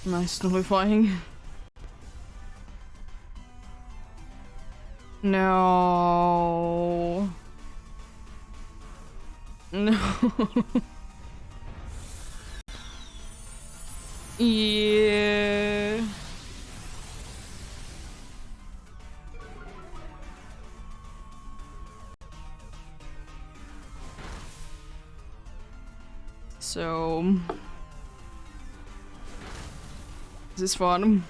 Nice nullifying. No. No. Yeah. So this is fun.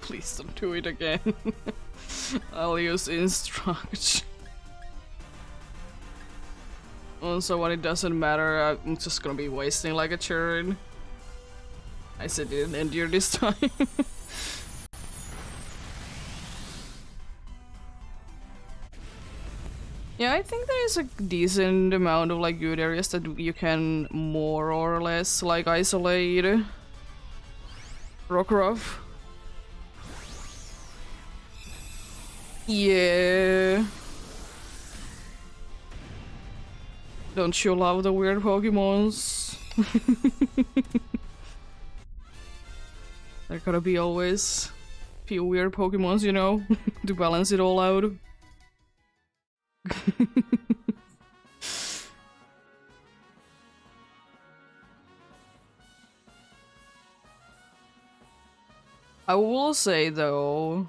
Please don't do it again. I'll use instruct. Also, when it doesn't matter, I'm just gonna be wasting like a turn. I said it didn't endure this time. Yeah, I think there is a decent amount of like good areas that you can more or less like isolate. Rockruff. Yeah. Don't you love the weird Pokemons? There gotta be always a few weird Pokemons, you know, to balance it all out. I will say though,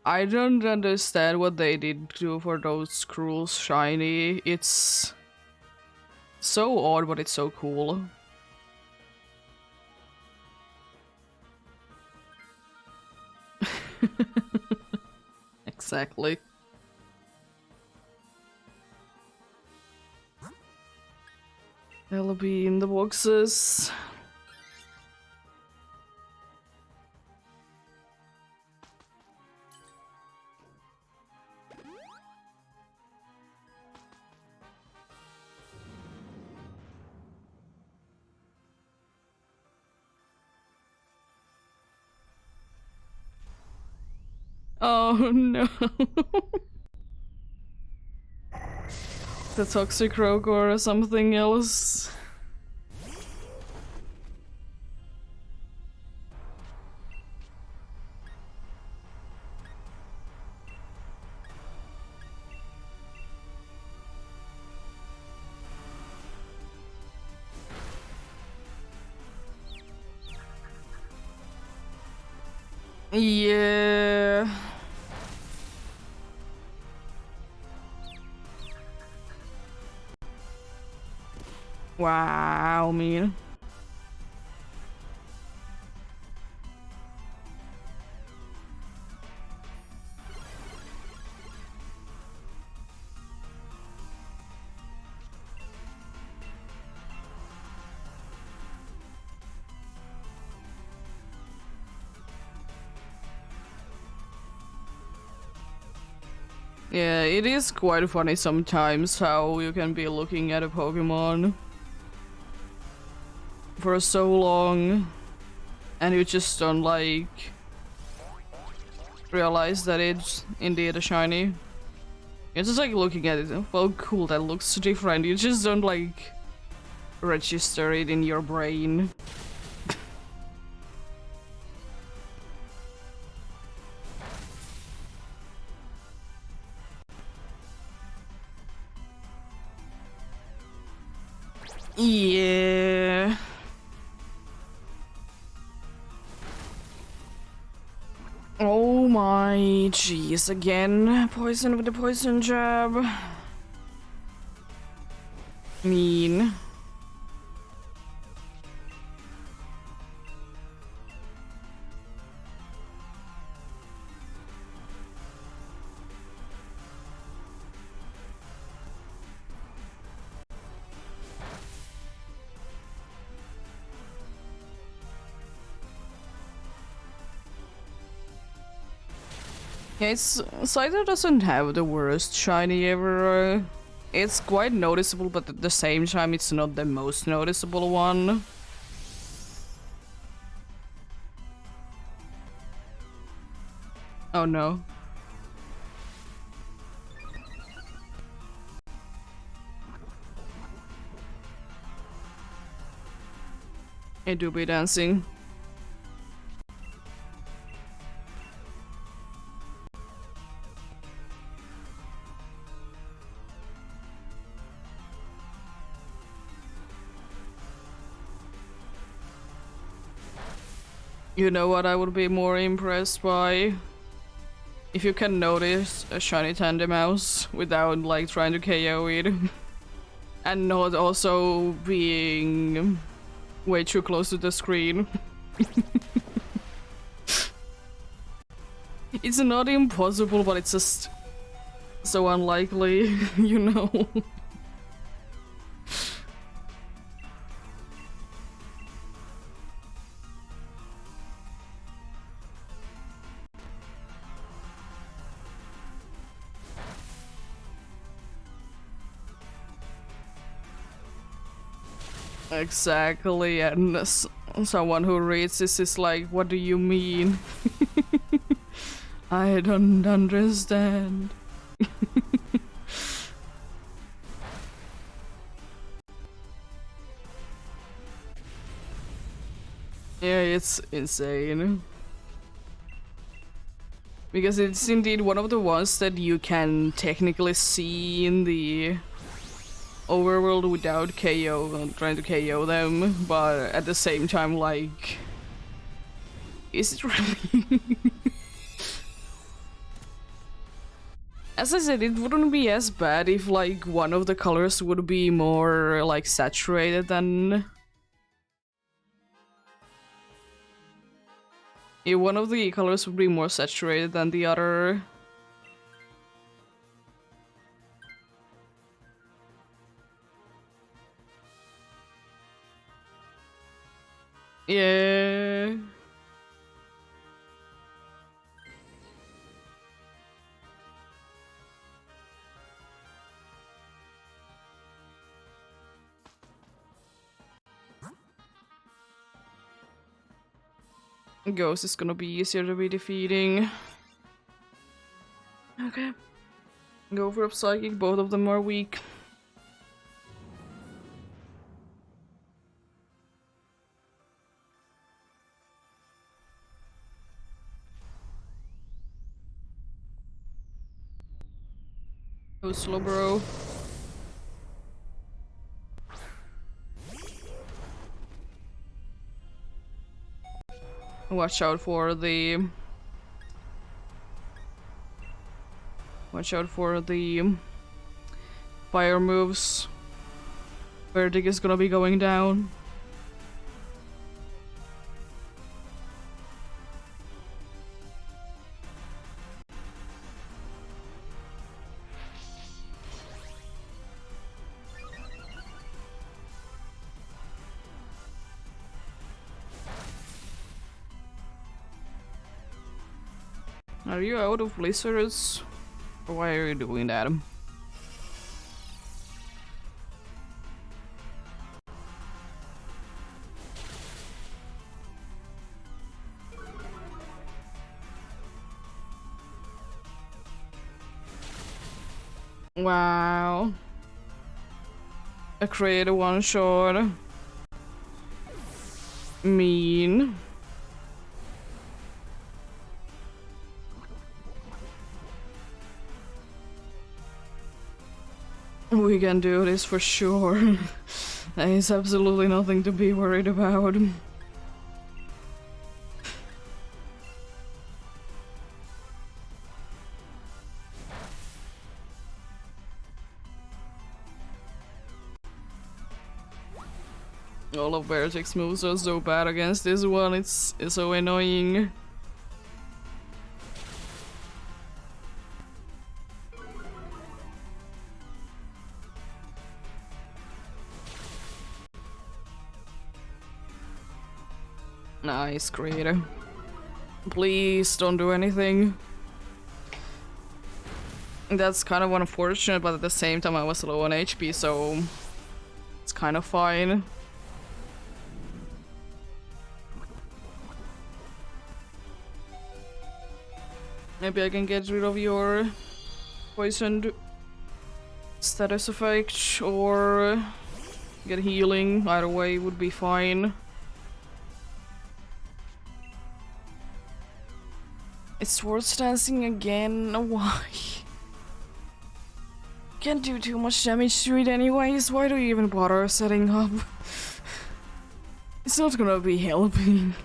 I don't understand what they did do for those cruel shiny. It's so odd, but it's so cool. Exactly. They'll be in the boxes. Oh no. The toxic rogue or something else. Yeah. Wow, mean. Yeah, it is quite funny sometimes how you can be looking at a Pokemon for so long and you just don't like realize that it's indeed a shiny. You're just like looking at it, well cool, that looks different. You just don't like register it in your brain. Yeah. Oh my jeez, again. Poison with the poison jab. Mean. Yeah, Scyther doesn't have the worst shiny ever. It's quite noticeable, but at the same time, it's not the most noticeable one. Oh no. I do be dancing. You know what I would be more impressed by? If you can notice a shiny tandem mouse without like trying to KO it. And not also being way too close to the screen. It's not impossible, but it's just so unlikely, you know? Exactly, and someone who reads this is like, what do you mean? I don't understand. Yeah, it's insane. Because it's indeed one of the ones that you can technically see in the overworld without trying to KO them, but at the same time, like, is it really? As I said, it wouldn't be as bad if like one of the colors would be more like saturated than if one of the colors would be more saturated than the other. Yeah. Ghost is gonna be easier to be defeating. Okay. Go for Psychic, both of them are weak. Go slow, bro. Watch out for the... Watch out for the fire moves. Verdict is gonna be going down. Are you out of blizzards? Or why are you doing that? Wow. A creative one shot. Mean. We can do this for sure. There is absolutely nothing to be worried about. All of Vertex's moves are so bad against this one, it's so annoying. Nice, creator. Please don't do anything. That's kind of unfortunate, but at the same time I was low on HP, so it's kind of fine. Maybe I can get rid of your poisoned status effect or get healing. Either way would be fine. It's Swords Dancing again? Why? Can't do too much damage to it anyways. Why do you even bother setting up? It's not gonna be helping.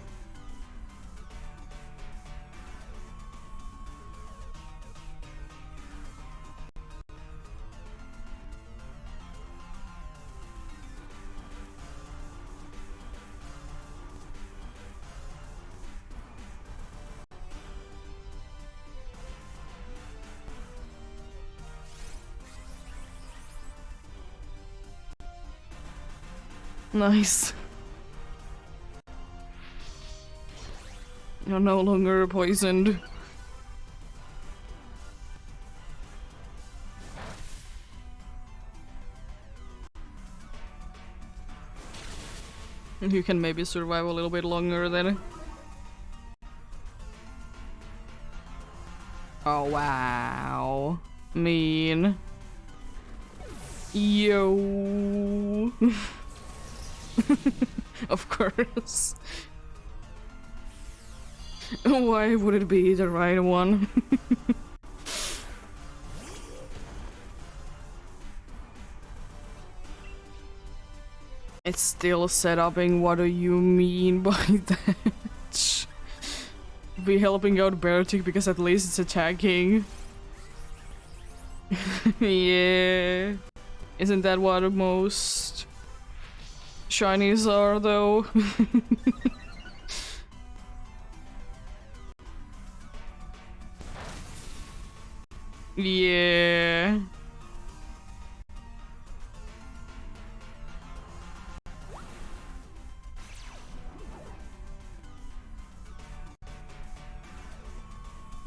Nice. You're no longer poisoned. You can maybe survive a little bit longer then. Oh wow. Mean. Yo. Of course. Why would it be the right one? It's still setuping. What do you mean by that? Be helping out Bertic because at least it's attacking. Yeah. Isn't that what most shinies are though? Yeah.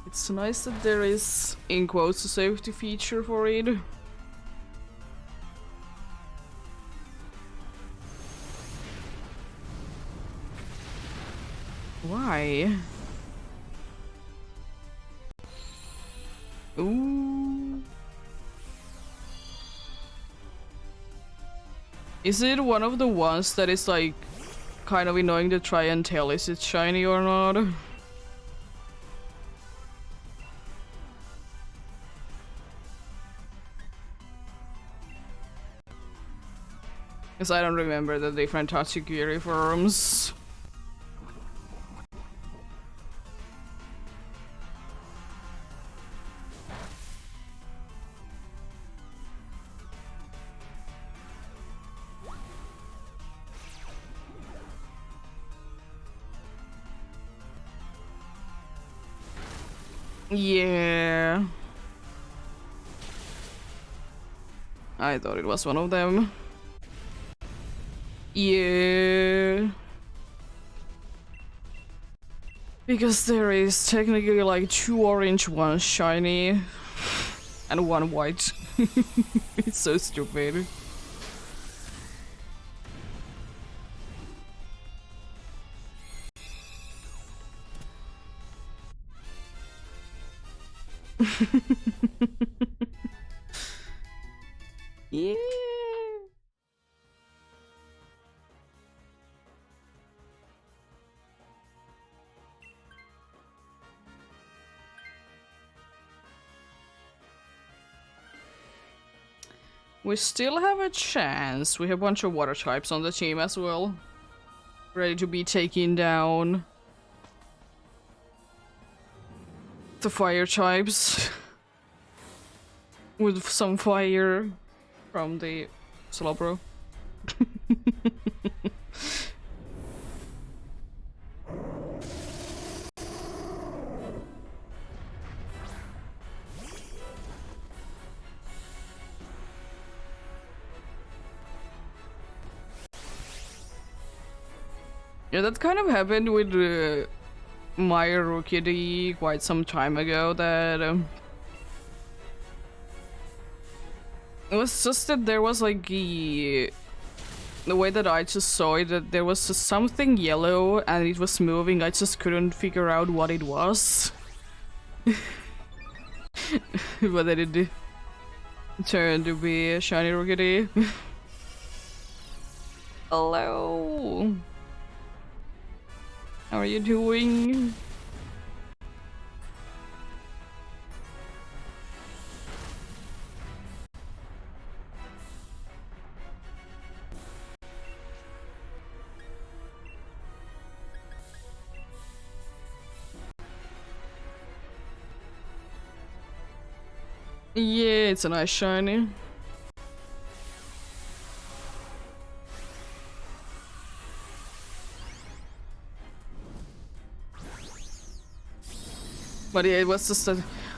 It's nice that there is, in quotes, a safety feature for it. Why? Ooh. Is it one of the ones that is like kind of annoying to try and tell is it shiny or not? Because I don't remember the different Tatsugiri forms. Yeah. I thought it was one of them. Yeah. Because there is technically like 2 orange, 1 shiny, and 1 white. It's so stupid. Yeah. We still have a chance. We have a bunch of water types on the team as well. Ready to be taken down. The fire types. With some fire from the Slowbro. Yeah, that kind of happened with my Rookie quite some time ago, that it was just that there was like the way that I just saw it, that there was just something yellow and it was moving. I just couldn't figure out what it was. But then it turned to be a shiny Rookie. Hello. How are you doing? Yeah, it's a nice shiny. But yeah, it was just that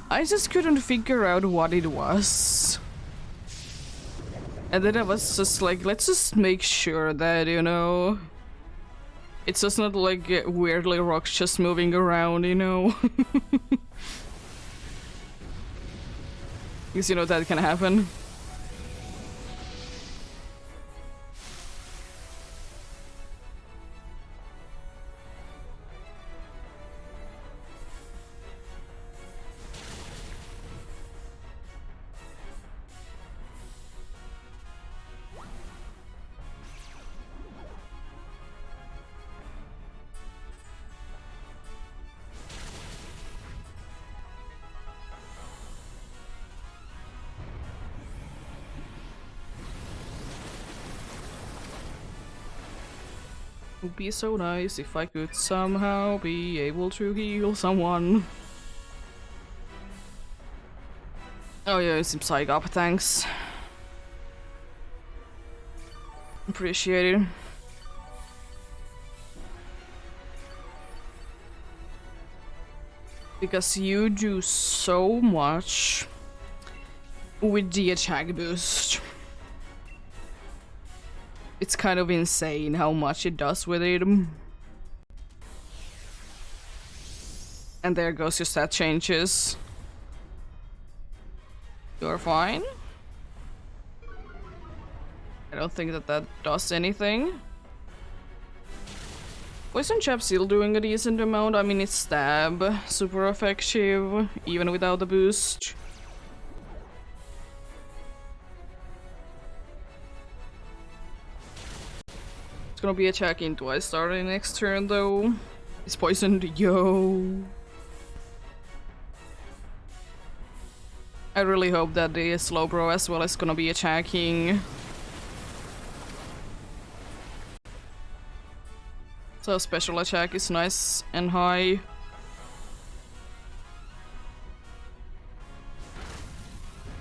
I just couldn't figure out what it was. And then I was just like, let's just make sure that, you know, it's just not like weirdly rocks just moving around, you know? Because you know that can happen. It would be so nice if I could somehow be able to heal someone. Oh yeah, it's some psych up, thanks. Appreciate it. Because you do so much with the attack boost. It's kind of insane how much it does with it. And there goes your stat changes. You're fine. I don't think that that does anything. Poison Jab's still doing a decent amount. I mean, it's stab, super effective, even without the boost. It's gonna be attacking twice starting next turn though. It's poisoned, yo. I really hope that the Slowbro as well is gonna be attacking. So special attack is nice and high.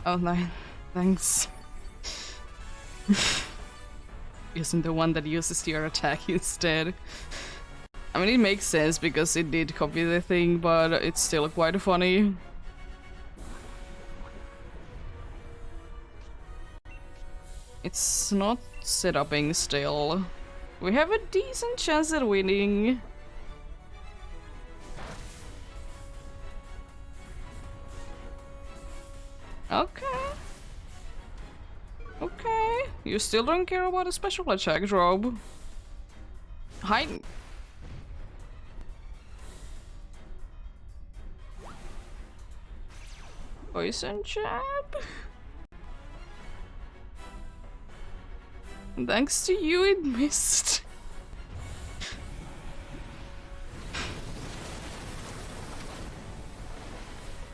Oh no, thanks. Isn't the one that uses your attack instead. I mean, it makes sense because it did copy the thing, but it's still quite funny. It's not set upping still. We have a decent chance at winning. Okay. Okay. You still don't care about a special attack drop. Hi. Poison jab? Thanks to you, it missed.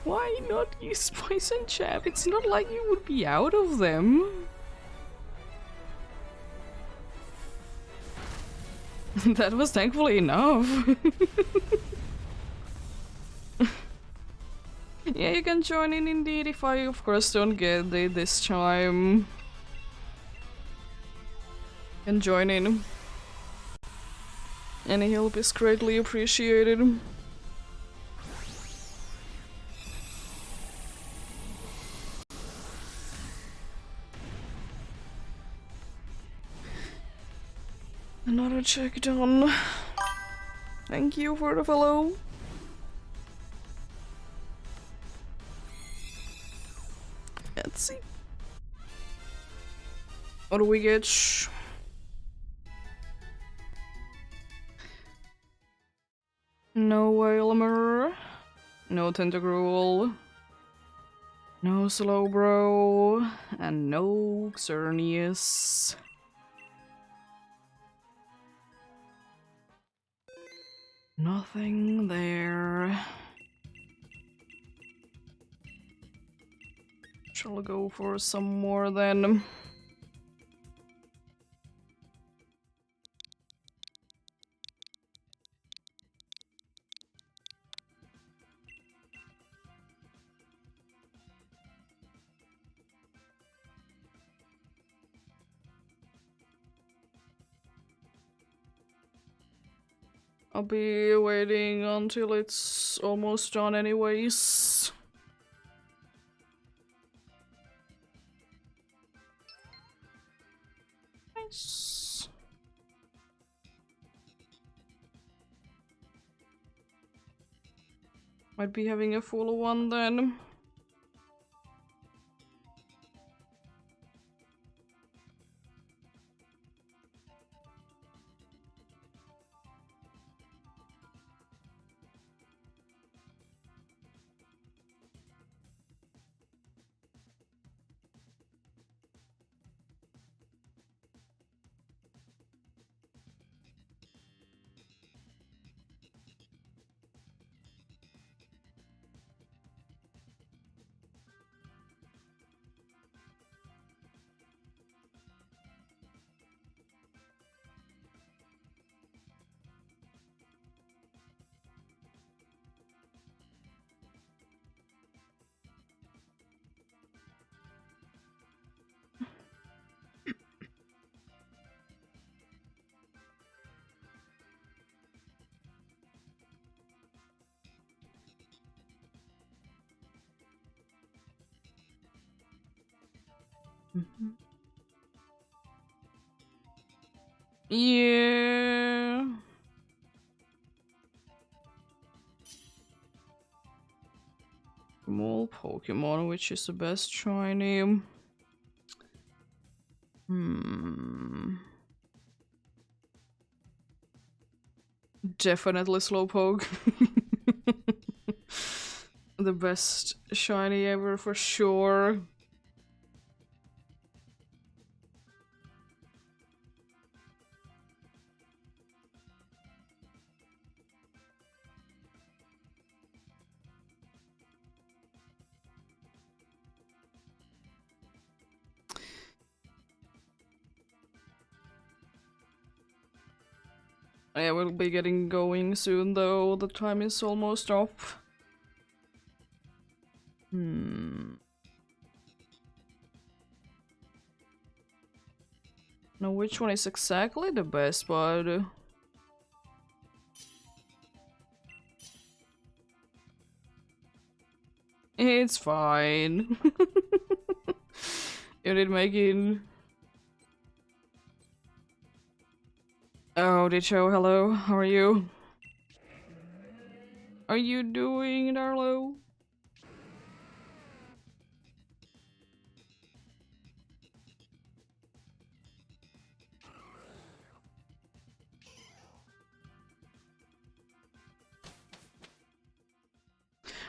Why not use poison jab? It's not like you would be out of them. That was thankfully enough. Yeah, you can join in indeed if I, of course, don't get it this time. Can join in. Any help is greatly appreciated. Another check done. Thank you for the follow. Let's see. What do we get? No Whalmer, no Tentacruel, no Slowbro, and no Xerneas. Nothing there. Shall I go for some more then? I'll be waiting until it's almost done anyways. Might be having a full one then. Yeah. Small Pokemon, which is the best shiny? Definitely Slowpoke. The best shiny ever for sure. Yeah, we'll be getting going soon though, the time is almost up. Now which one is exactly the best, but... It's fine. You did making... Oh, Dicho, hello, how are you? Are you doing, Darlo?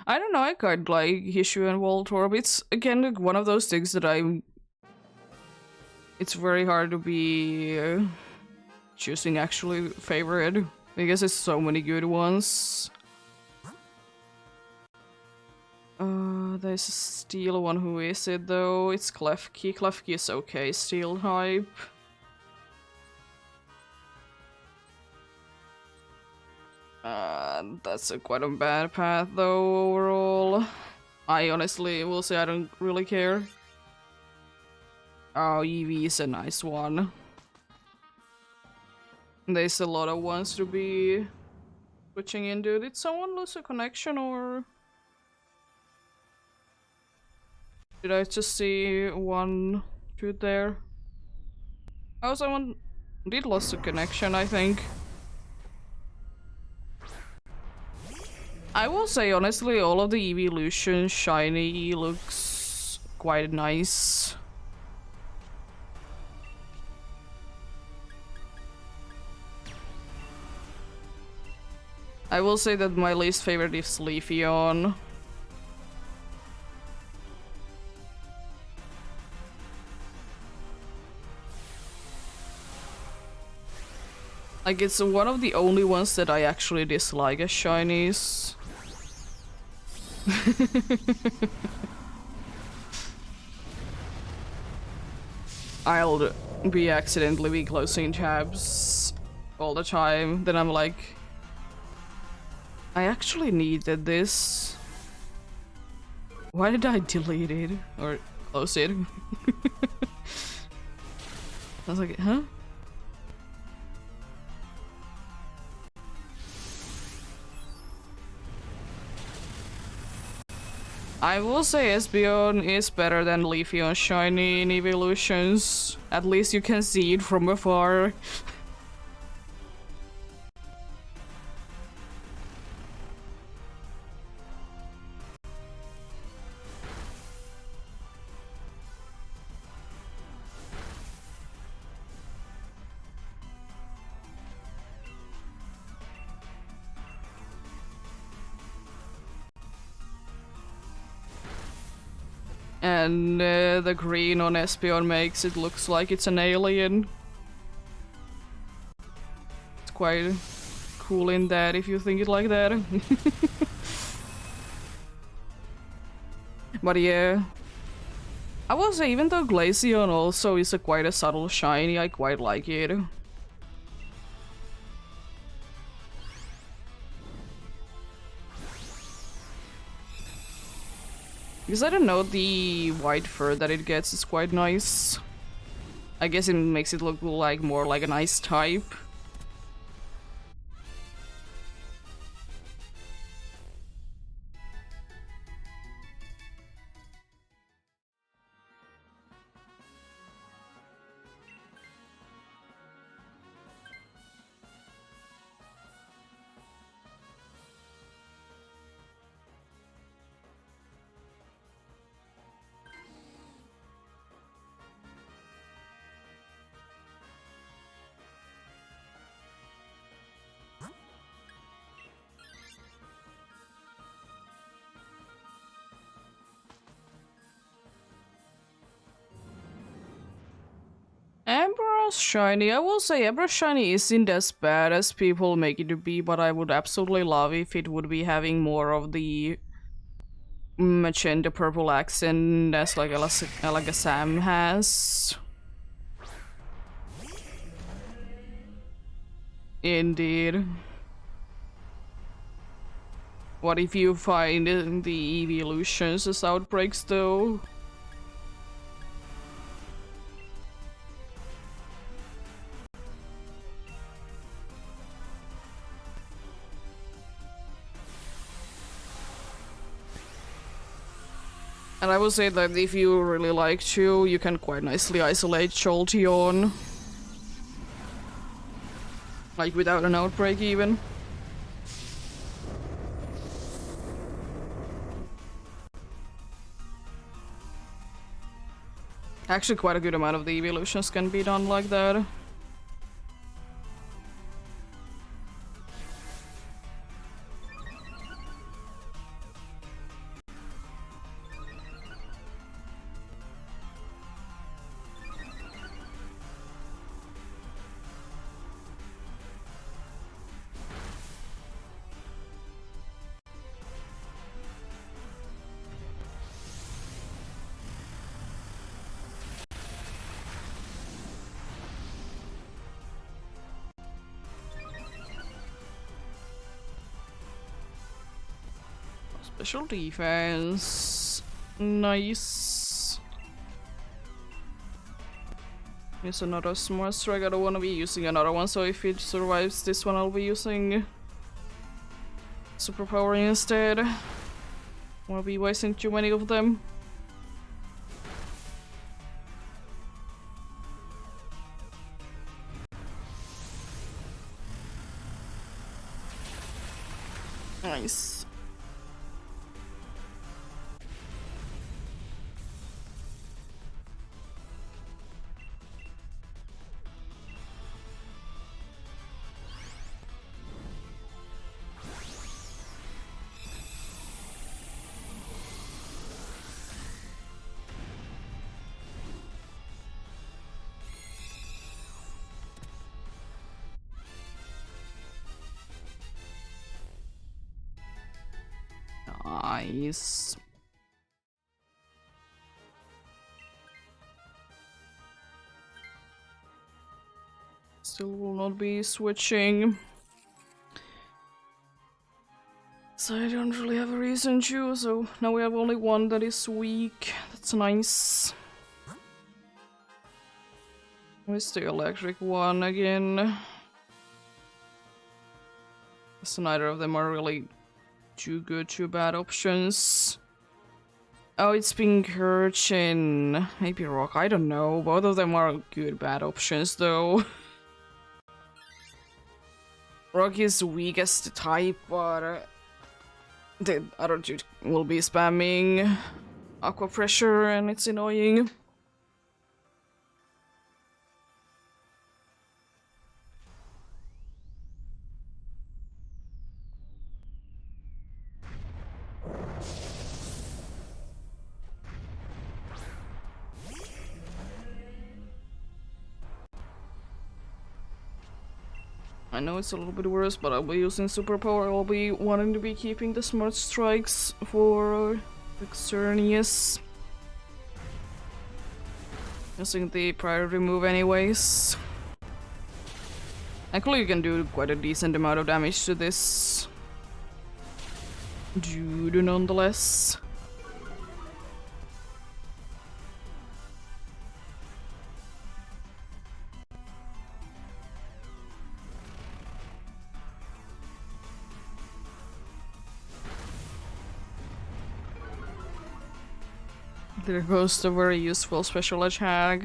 I don't know, I quite like Hishu and Voltorb. It's, again, like, one of those things that it's very hard to be choosing actually favorite, because there's so many good ones. There's a steel one, who is it though? It's Klefki. Klefki is okay, steel type. That's quite a bad path though, overall. I honestly will say I don't really care. Oh, Eevee is a nice one. There's a lot of ones to be switching into. Did someone lose a connection or... Did I just see one shoot there? Oh, someone did lose a connection, I think. I will say, honestly, all of the evolution shiny looks quite nice. I will say that my least favorite is Leafeon. Like, it's one of the only ones that I actually dislike as shinies. I'll be accidentally closing tabs all the time, then I'm like, I actually needed this. Why did I delete it? Or close it? I was like, huh? I will say Espeon is better than Leafeon shiny in evolutions. At least you can see it from afar. And the green on Espeon makes it looks like it's an alien. It's quite cool in that if you think it like that. But yeah. I will say, even though Glaceon also is quite a subtle shiny, I quite like it. Because I don't know, the white fur that it gets is quite nice. I guess it makes it look like more like an ice type. Emperor's Shiny. I will say Emperor's Shiny isn't as bad as people make it to be, but I would absolutely love if it would be having more of the magenta purple accent as like Alakazam has. Indeed. What if you find the evolutions as outbreaks though? And I will say that if you really like to, you can quite nicely isolate Jolteon. Like without an outbreak even. Actually quite a good amount of the evolutions can be done like that. Special defense. Nice. Here's another Smart Strike. I don't want to be using another one, so if it survives this one, I'll be using Superpower instead. Won't be wasting too many of them. Nice. Nice. Still will not be switching. So I don't really have a reason to, so now we have only one that is weak. That's nice. Where's the electric one again? So neither of them are really too good, too bad options. Oh, it's Pincurchin. Maybe Rock, I don't know. Both of them are good, bad options though. Rock is the weakest type, but the other two will be spamming Aqua Pressure and it's annoying. I know it's a little bit worse, but I'll be using superpower. I'll be wanting to be keeping the smart strikes for Xerneas. Using the priority move anyways. Actually, you can do quite a decent amount of damage to this dude nonetheless. There goes the very useful special attack.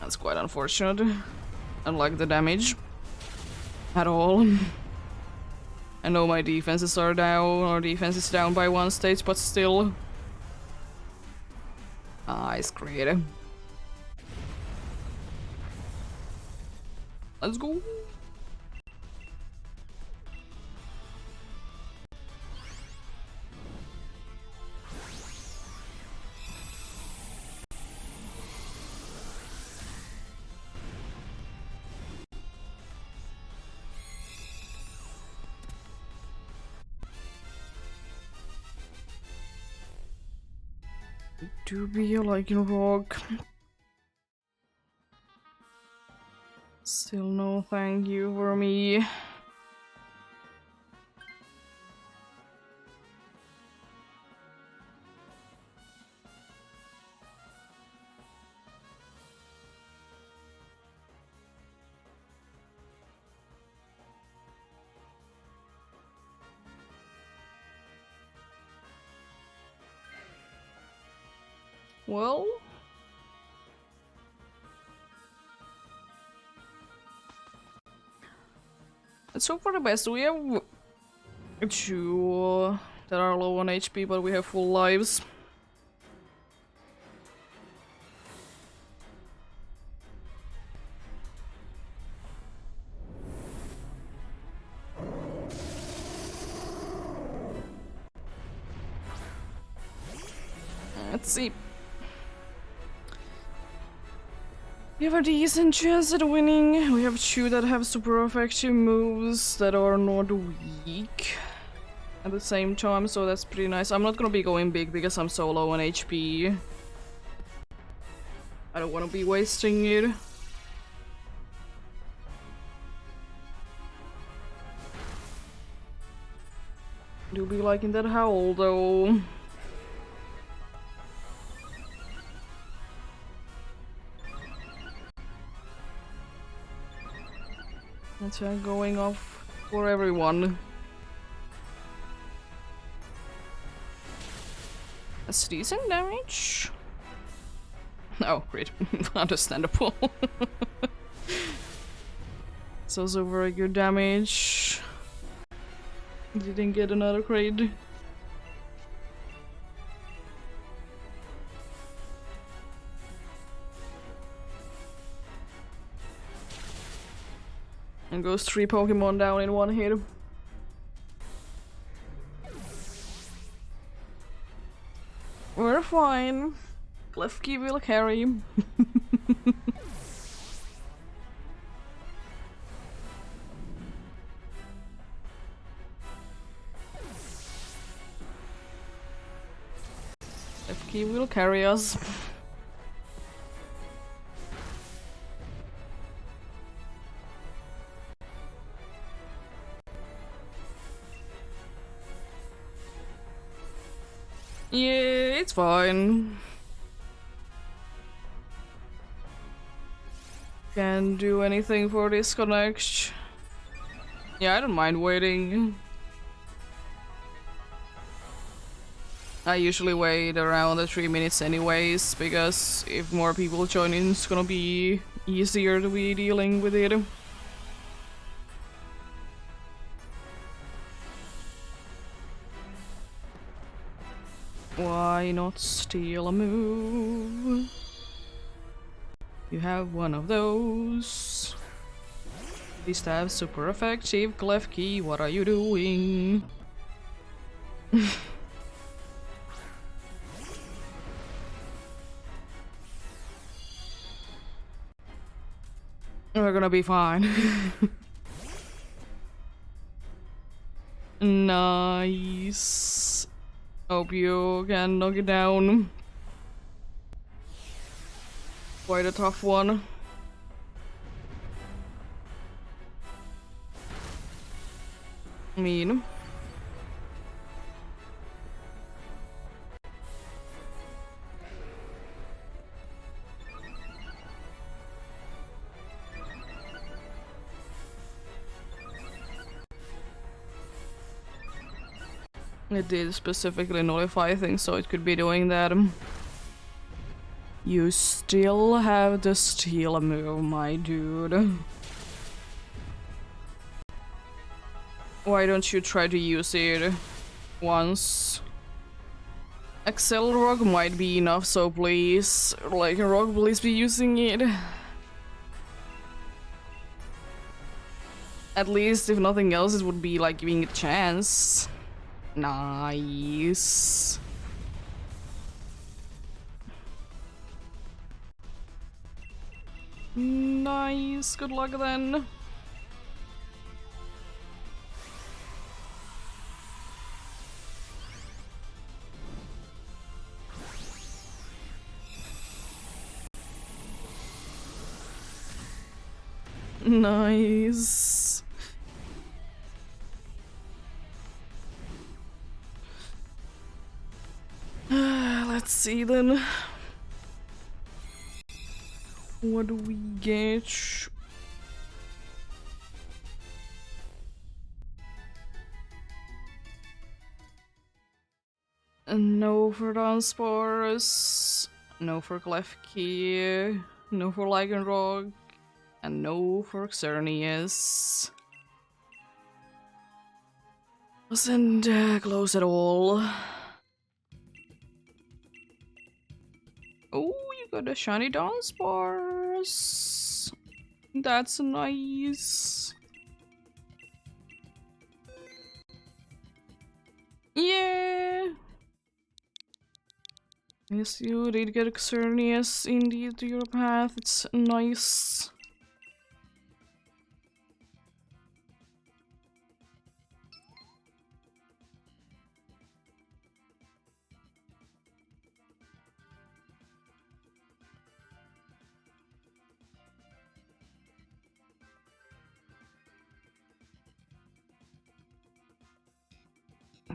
That's quite unfortunate. I don't like the damage at all. I know my defenses are down, or defense is down by 1 stage, but still. Nice, great. Let's go. Do be like in rock. Still no thank you for me. Well, let's hope for the best. We have 2 that are low on HP, but we have full lives. Let's see. We have a decent chance at winning. We have 2 that have super effective moves that are not weak at the same time, so that's pretty nice. I'm not gonna be going big because I'm so low on HP. I don't want to be wasting it. Do be liking that howl though. That's going off for everyone. That's decent damage. Oh, great. Understandable. It's also very good damage. Didn't get another crate. And goes 3 Pokemon down in 1 hit. We're fine. Klefki will carry. Klefki will carry us. Yeah, it's fine. Can't do anything for disconnect. Yeah, I don't mind waiting. I usually wait around the 3 minutes anyways, because if more people join in, it's gonna be easier to be dealing with it. Why not steal a move? You have one of those. These have super effective. Klefki, what are you doing? We're gonna be fine. Nice. Hope you can knock it down. Quite a tough one. Mean. It did specifically nullify things, so it could be doing that. You still have the steal move, my dude. Why don't you try to use it once? Excel Rock might be enough, so please, like, Rock, please be using it. At least, if nothing else, it would be like giving it a chance. Nice. Nice, good luck then. Nice. Let's see then. What do we get? No for Dunsparce, no for Klefki, no for Lycanroc, and no for Xerneas. Wasn't close at all. Oh, you got a shiny Dunsparce. That's nice. Yeah. Yes, you did get Xerneas indeed to your path. It's nice.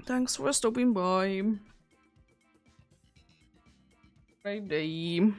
Thanks for stopping by. Great day.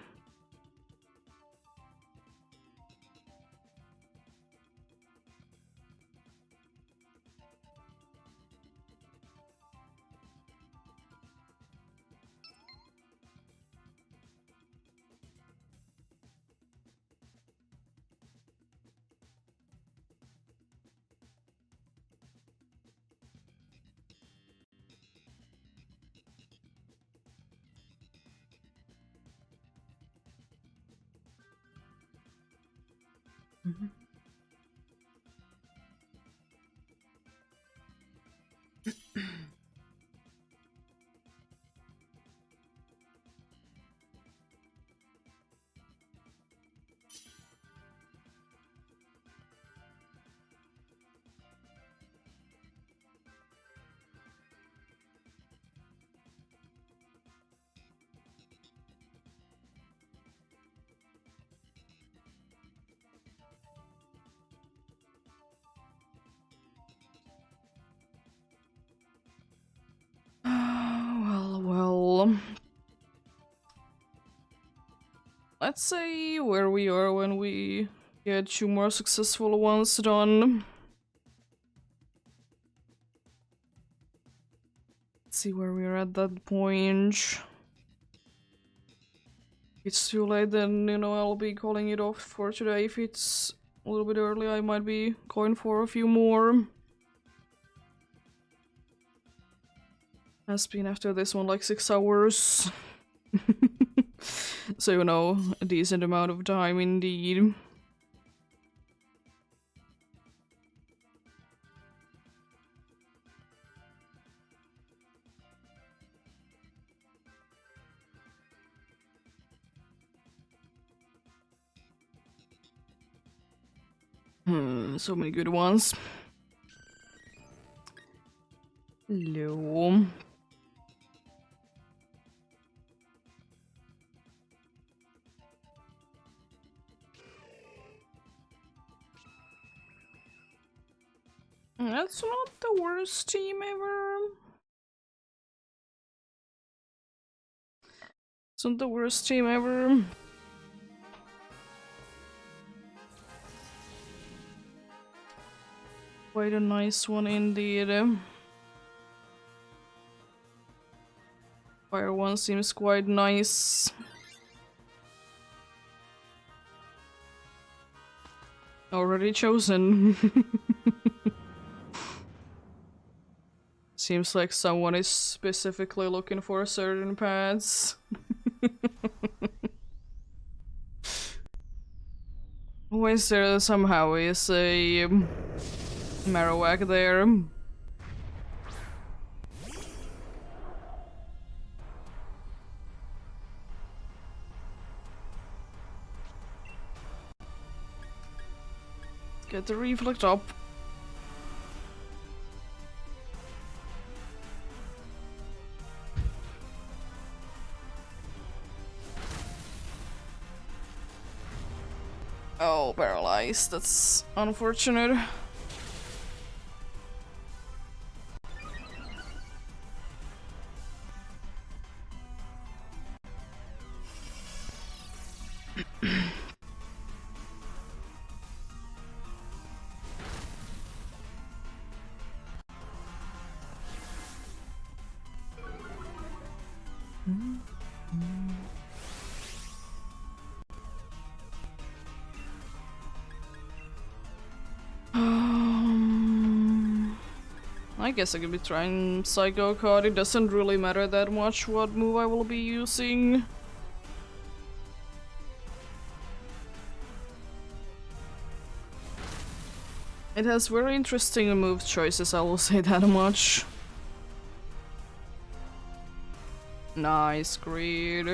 Well. Let's say where we are when we get 2 more successful ones done. Let's see where we are at that point. If it's too late, then, you know, I'll be calling it off for today. If it's a little bit early, I might be going for a few more. Has been after this one like 6 hours. So, you know, a decent amount of time indeed. So many good ones. Hello. That's not the worst team ever. It's not the worst team ever. Quite a nice one indeed. Fire one seems quite nice. Already chosen. Seems like someone is specifically looking for certain paths. Always there somehow is a Marowak there. Get the reflect up. Oh, paralyzed. That's unfortunate. I guess I could be trying Psycho card. It doesn't really matter that much what move I will be using. It has very interesting move choices, I will say that much. Nice, great.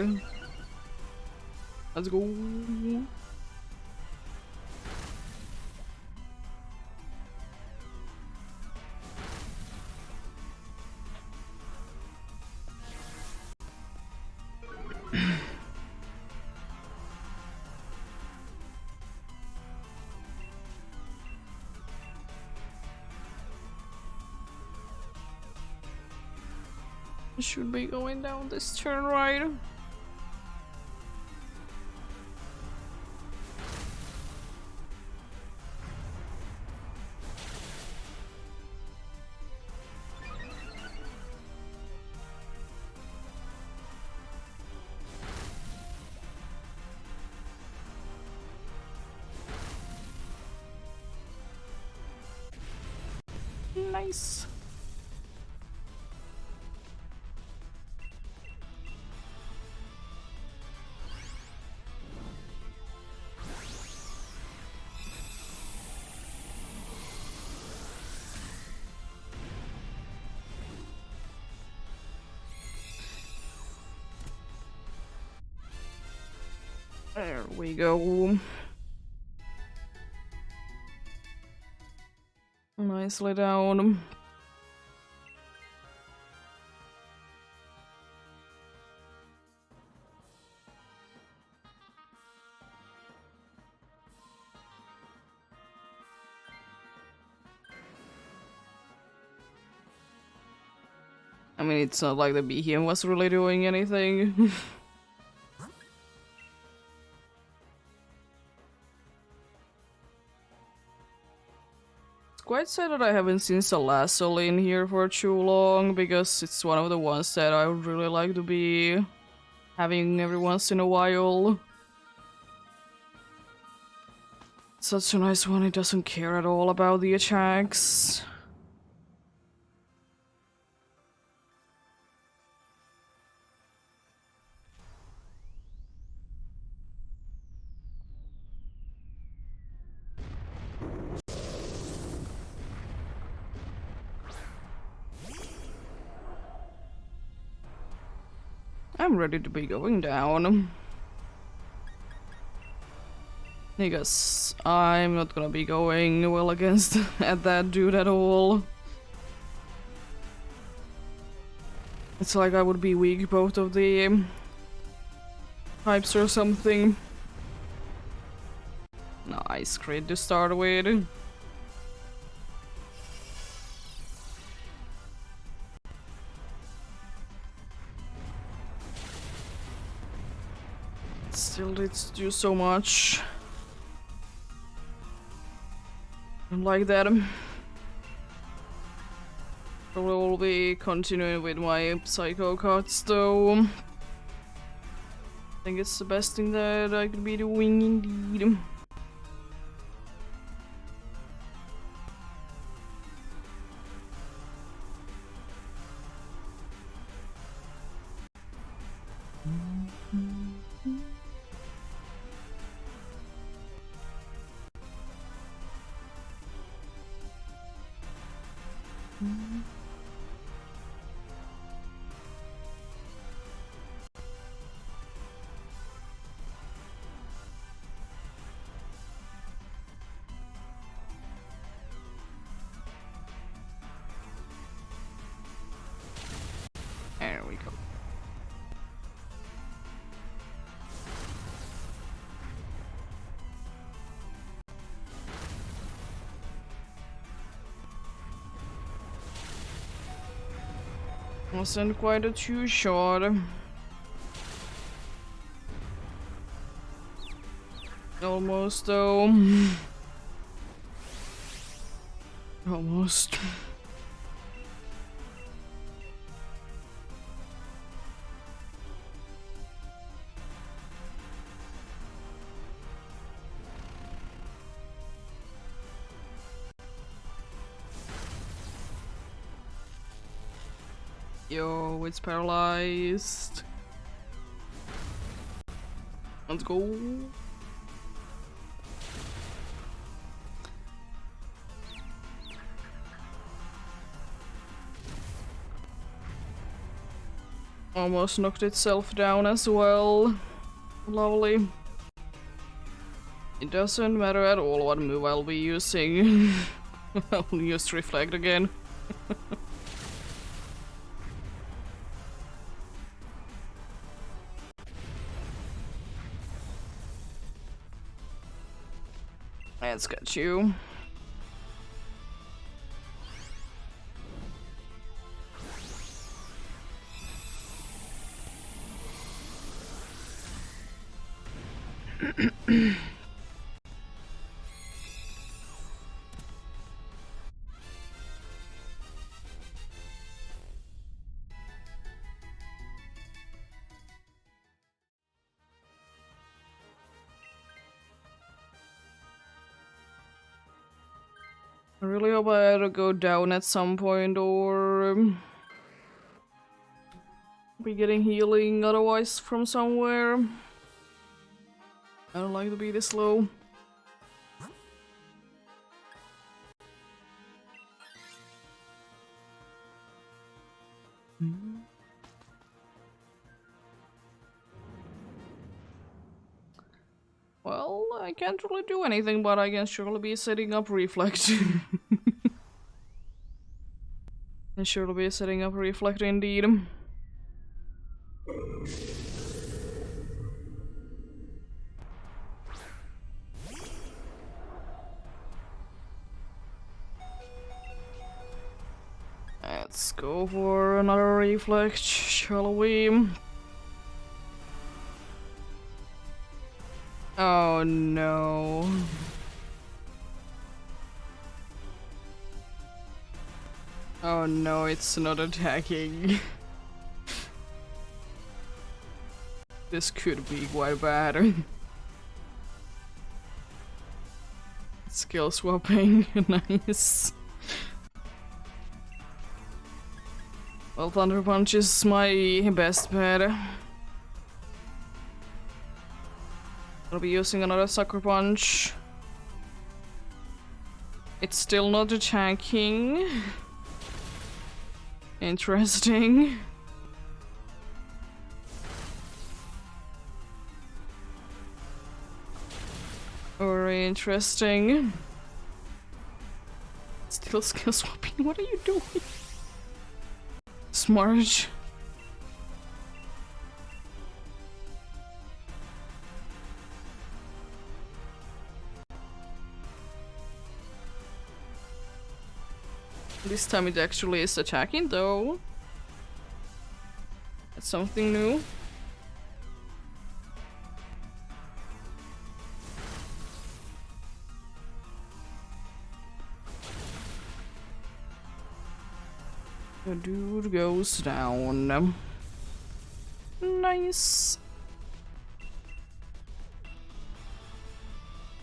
Let's go. Should be going down this turn, right? Nice. There we go. Nicely down. I mean, it's not like the BHM was really doing anything. It's quite sad that I haven't seen Salazzle in here for too long, because it's one of the ones that I would really like to be having every once in a while. Such a nice one, it doesn't care at all about the attacks. I'm ready to be going down. Because I'm not gonna be going well against at that dude at all. It's like I would be weak both of the types or something. Nice crit to start with. Still did do so much. Don't like that. Probably will be continuing with my psycho cards though. I think it's the best thing that I could be doing indeed. There we go. Wasn't quite a too short. Almost though. Almost. Yo, it's paralyzed. Let's go. Almost knocked itself down as well. Lovely. It doesn't matter at all what move I'll be using. I'll use Reflect again. Let's get you. I really hope I either go down at some point or be getting healing otherwise from somewhere. I don't like to be this low. Well, I can't really do anything, but I can surely be setting up Reflect. And surely be setting up Reflect indeed. Let's go for another Reflect, shall we? Oh no. Oh no, it's not attacking. This could be quite bad. Skill swapping, nice. Well, Thunder Punch is my best bet. I'll be using another Sucker Punch. It's still not attacking. Interesting. Very interesting. Still skill swapping, what are you doing? Smart. This time it actually is attacking though. That's something new. The dude goes down. Nice.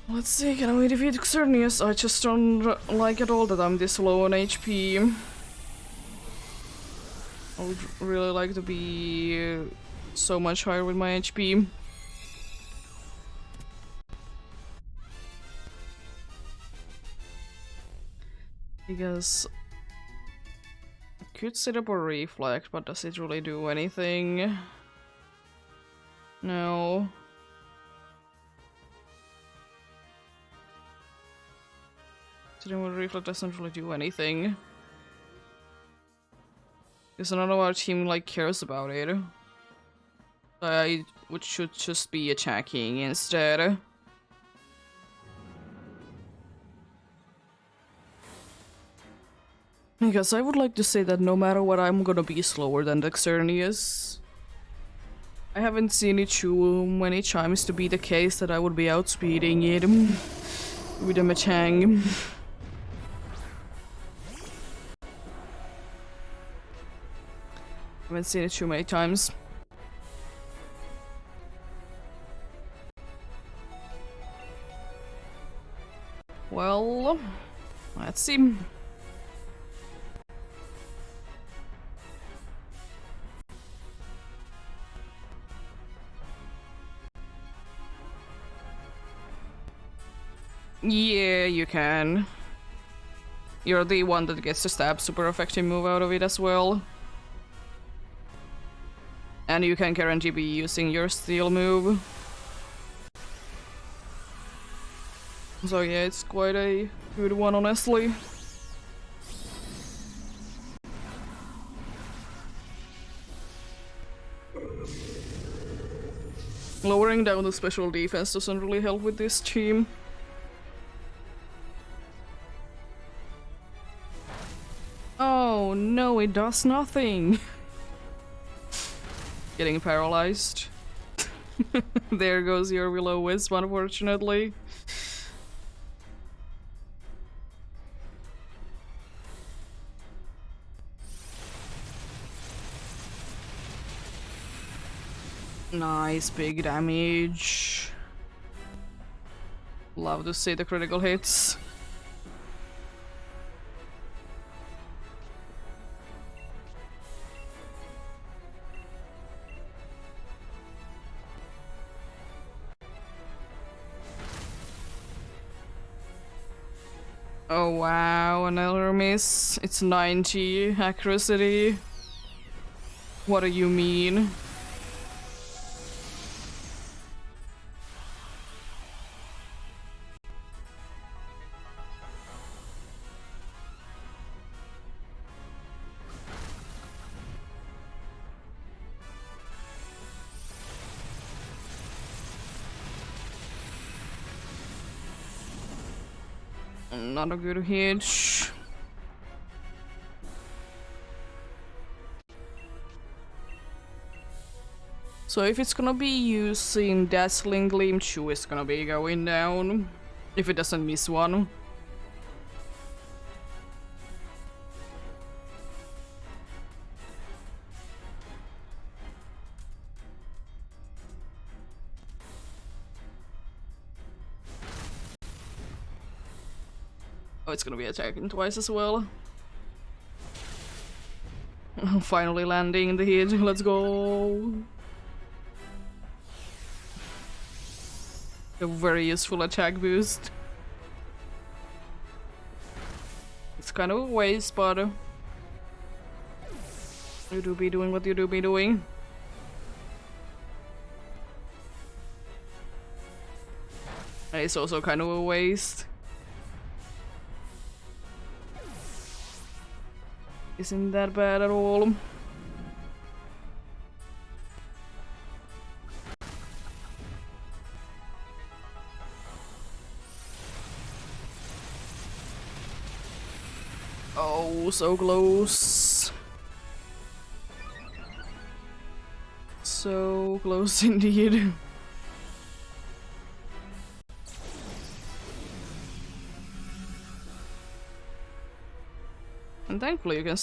Let's see, can we defeat Xerneas? I just don't like at all that I'm this low on HP. I would really like to be so much higher with my HP. Because I could set up a reflect, but does it really do anything? No. Setting a reflect doesn't really do anything. Because none of our team like cares about it. I should just be attacking instead. Because I would like to say that no matter what, I'm gonna be slower than the Xerneas. I haven't seen it too many times to be the case that I would be outspeeding it with a Machang. Haven't seen it too many times. Well, let's see. Yeah, you can. You're the one that gets to stab super effective move out of it as well. And you can guarantee be using your steel move. So yeah, it's quite a good one, honestly. Lowering down the special defense doesn't really help with this team. Oh no, it does nothing. Getting paralyzed. There goes your Willow Wisp, unfortunately. Nice, big damage. Love to see the critical hits. Oh wow, another miss. It's 90 accuracy. What do you mean? Not a good hit. So if it's gonna be using Dazzling Gleam 2, it's gonna be going down. If it doesn't miss one. Oh, it's gonna be attacking twice as well. Finally landing the hit. Let's go. A very useful attack boost. It's kind of a waste, but you do be doing what you do be doing. It's also kind of a waste. Isn't that bad at all. Oh, so close. So close indeed. And thankfully you can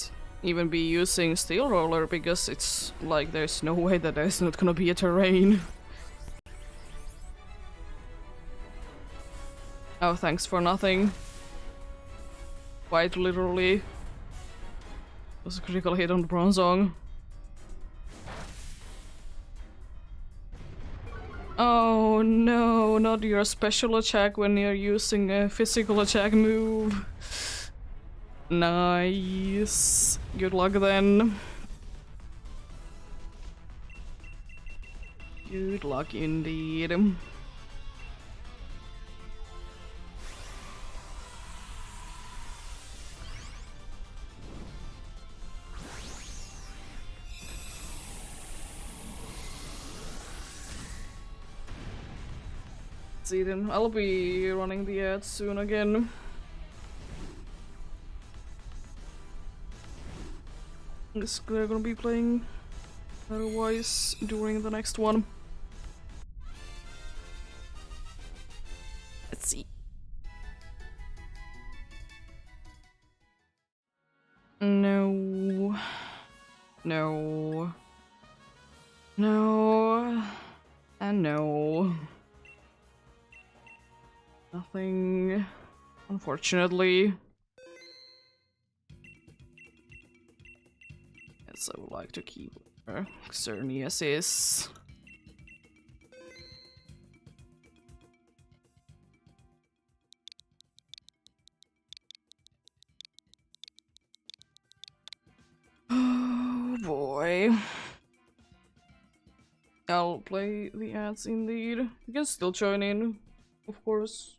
even be using Steel Roller because it's like there's no way that there's not gonna be a terrain. Oh, thanks for nothing. Quite literally. It was a critical hit on the Bronzong. Oh no, not your special attack when you're using a physical attack move. Nice. Good luck then. Good luck indeed. See then, I'll be running the ads soon again. Guess they're gonna be playing otherwise during the next one. Let's see. No. No. No. And no. Nothing, unfortunately. Yes, I would like to keep where Xerneas is. Oh boy. I'll play the ads indeed. You can still join in, of course.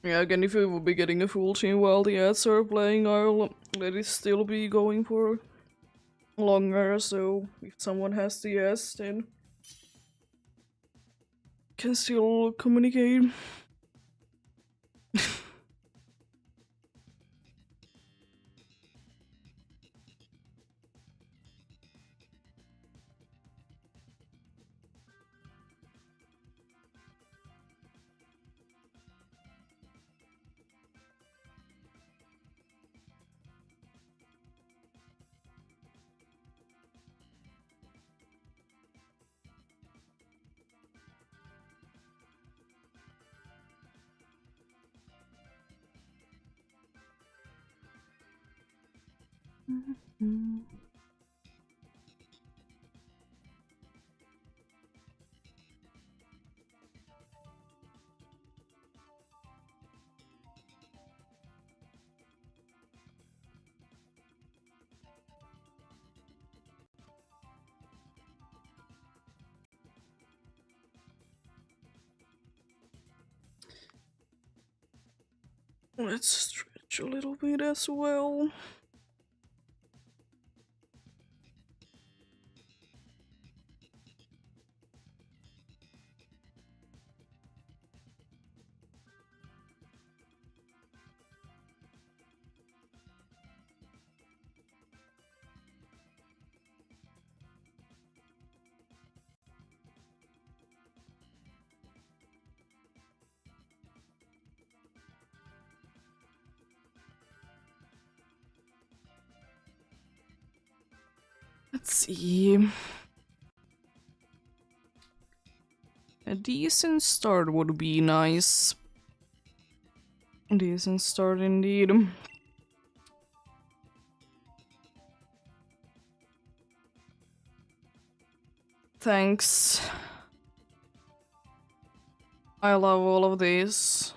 Yeah, again, if we will be getting a full team while the ads are playing, I'll let it still be going for longer, so if someone has the ads, then can still communicate. Let's stretch a little bit as well. Let's see. A decent start would be nice. Decent start indeed. Thanks. I love all of these.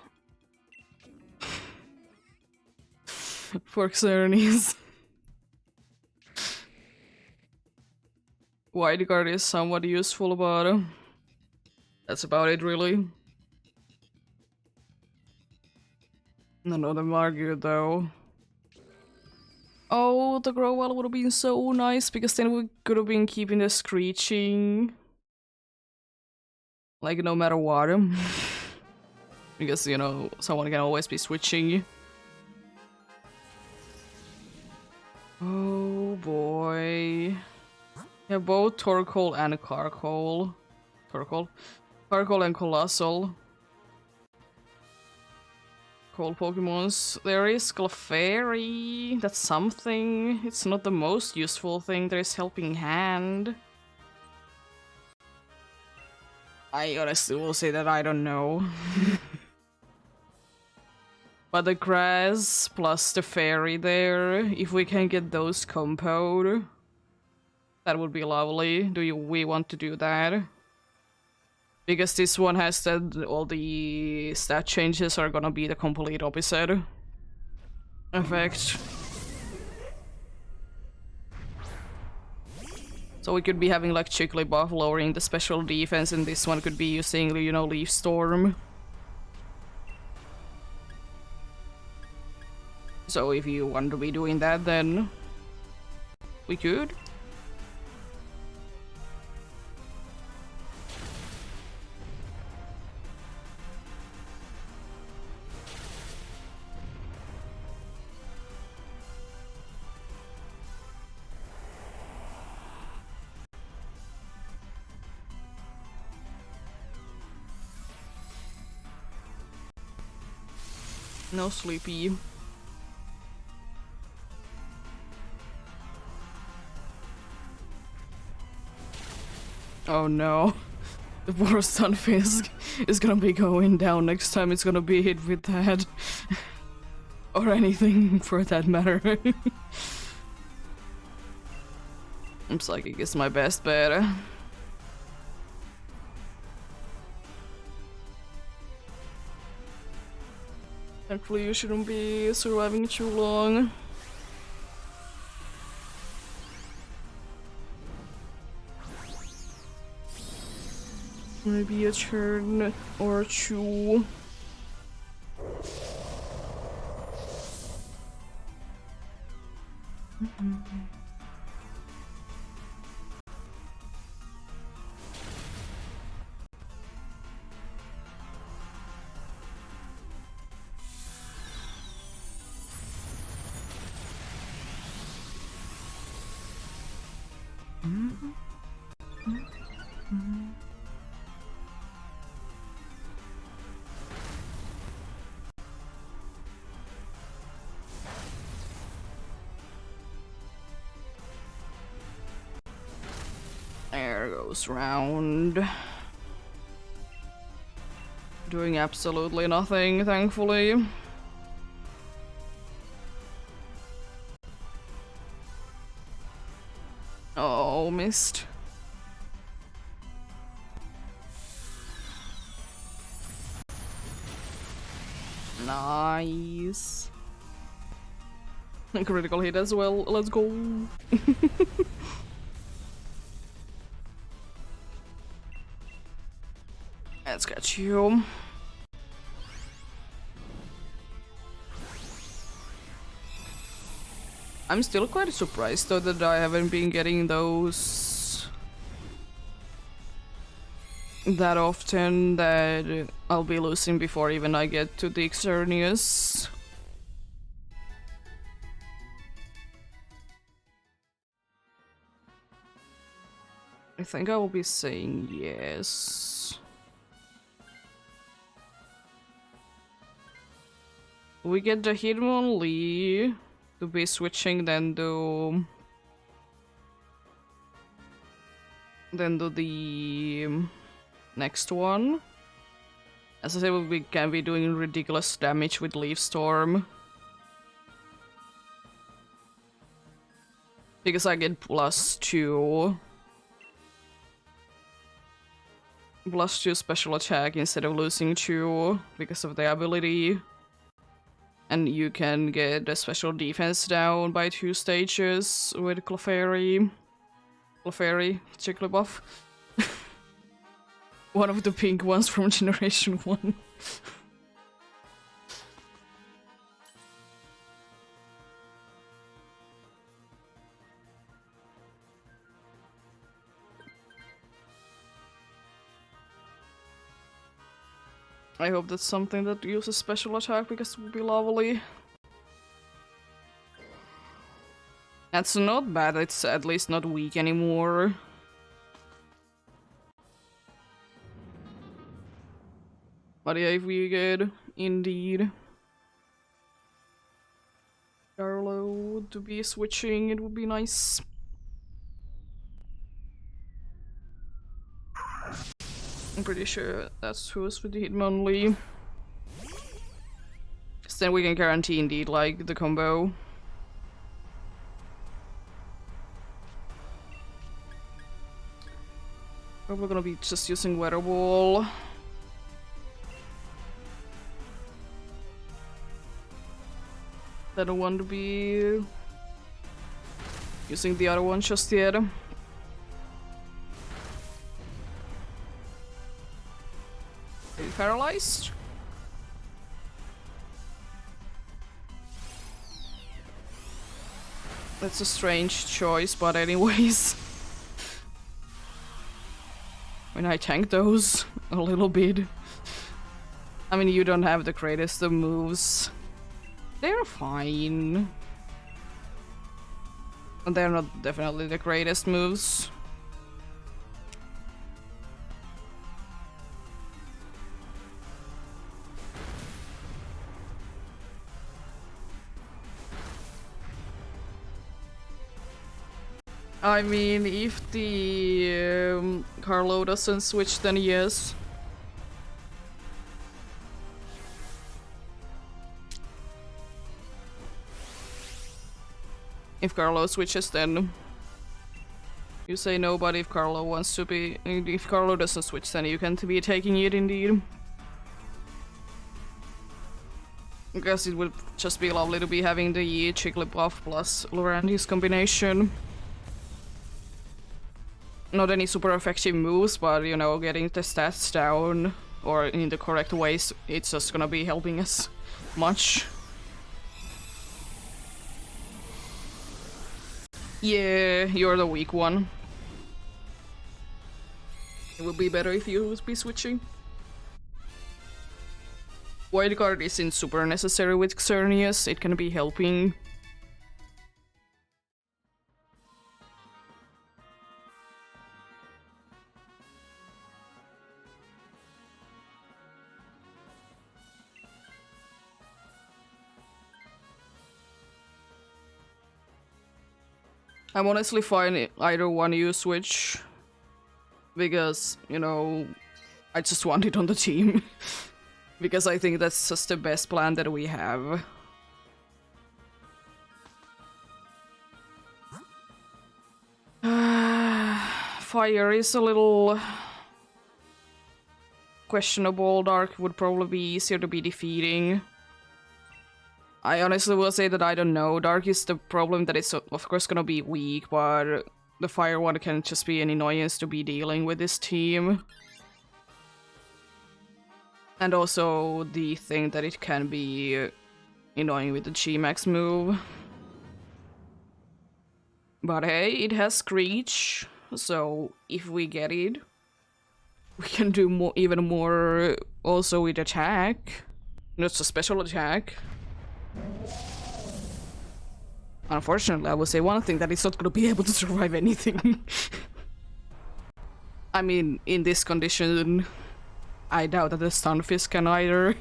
For Xernes. Wide guard is somewhat useful, but that's about it, really. None of them are good, though. Oh, the Growell would have been so nice, because then we could have been keeping the screeching. Like, no matter what. Because, you know, someone can always be switching. Oh boy. Yeah, both Torkoal and Carcoal. Carcoal and Colossal. Cold Pokemons. There is Clefairy. That's something. It's not the most useful thing. There is Helping Hand. I honestly will say that I don't know. But the grass plus the fairy there, if we can get those compoed, that would be lovely. We want to do that? Because this one has that all the stat changes are gonna be the complete opposite effect. So we could be having like Chickly buff lowering the special defense, and this one could be using, you know, Leaf Storm. So if you want to be doing that, then we could. No sleepy. Oh no. The poor Stunfisk is gonna be going down next time it's gonna be hit with that. Or anything for that matter. Psychic is my best bet. Thankfully you shouldn't be surviving too long. Maybe a turn or two. There goes round. Doing absolutely nothing, thankfully. Oh, missed. Nice. Critical hit as well, let's go. Let's get you. I'm still quite surprised though that I haven't been getting those that often, that I'll be losing before even I get to the Xerneas. I think I will be saying yes. We get the Hitmonlee to be switching, then do the next one, As I said, we can be doing ridiculous damage with Leaf Storm. Because I get +2. +2 special attack instead of losing 2 because of the ability. And you can get a special defense down by 2 stages with Clefairy. Clefairy, Jigglypuff. One of the pink ones from Generation 1. I hope that's something that uses special attack because it would be lovely. That's not bad, it's at least not weak anymore. But yeah, if we get indeed Carlo to be switching, it would be nice. I'm pretty sure that's who's with the Hitmonlee. Cause then we can guarantee indeed like the combo. We're gonna be just using Weather Ball. I don't want to be using the other one just yet. Are you paralyzed? That's a strange choice, but anyways. When I tank those a little bit. I mean, you don't have the greatest of moves. They're fine. And they're not definitely the greatest moves. I mean, if the Carlo doesn't switch, then yes. If Carlo switches, then you say no, but if Carlo wants to be... If Carlo doesn't switch, then you can be taking it indeed. Because it would just be lovely to be having the Jigglypuff plus Lurantis combination. Not any super effective moves, but you know, getting the stats down or in the correct ways, it's just gonna be helping us much. Yeah, you're the weak one. It would be better if you would be switching. Wildcard isn't super necessary with Xerneas, it can be helping. I'm honestly fine either one you switch. Because, you know, I just want it on the team. Because I think that's just the best plan that we have. Fire is a little questionable. Dark would probably be easier to be defeating. I honestly will say that I don't know. Dark is the problem that it's of course gonna be weak, but the fire one can just be an annoyance to be dealing with this team. And also the thing that it can be annoying with the G-Max move. But hey, it has Screech, so if we get it, we can do more, even more also with attack. Not a special attack. Unfortunately, I will say one thing, that it's not gonna be able to survive anything. I mean, in this condition, I doubt that the Stunfisk can either.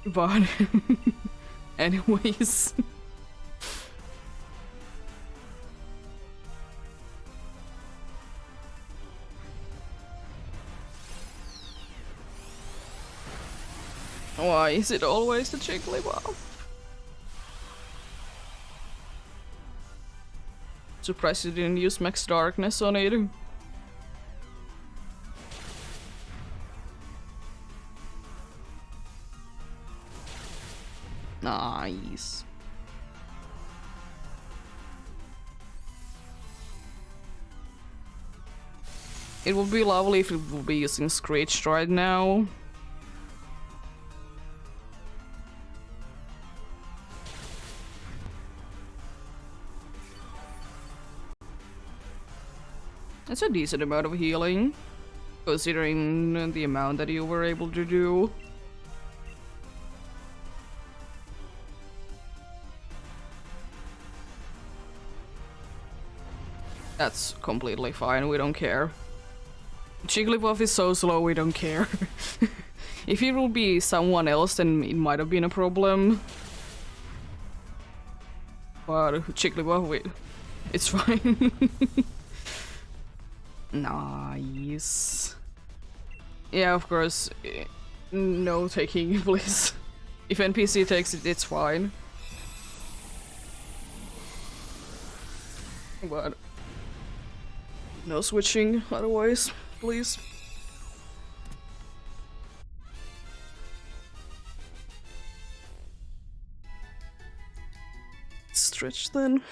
But, anyways. Why is it always the Jigglypuff? Surprised you didn't use Max Darkness on it. Nice. It would be lovely if it would be using Screeched right now. That's a decent amount of healing, considering the amount that you were able to do. That's completely fine, we don't care. Jigglypuff is so slow, we don't care. If it will be someone else, then it might have been a problem. But Jigglypuff, it's fine. Nice. Yeah, of course. No taking, please. If NPC takes it, it's fine. But no switching otherwise, please. Stretch then.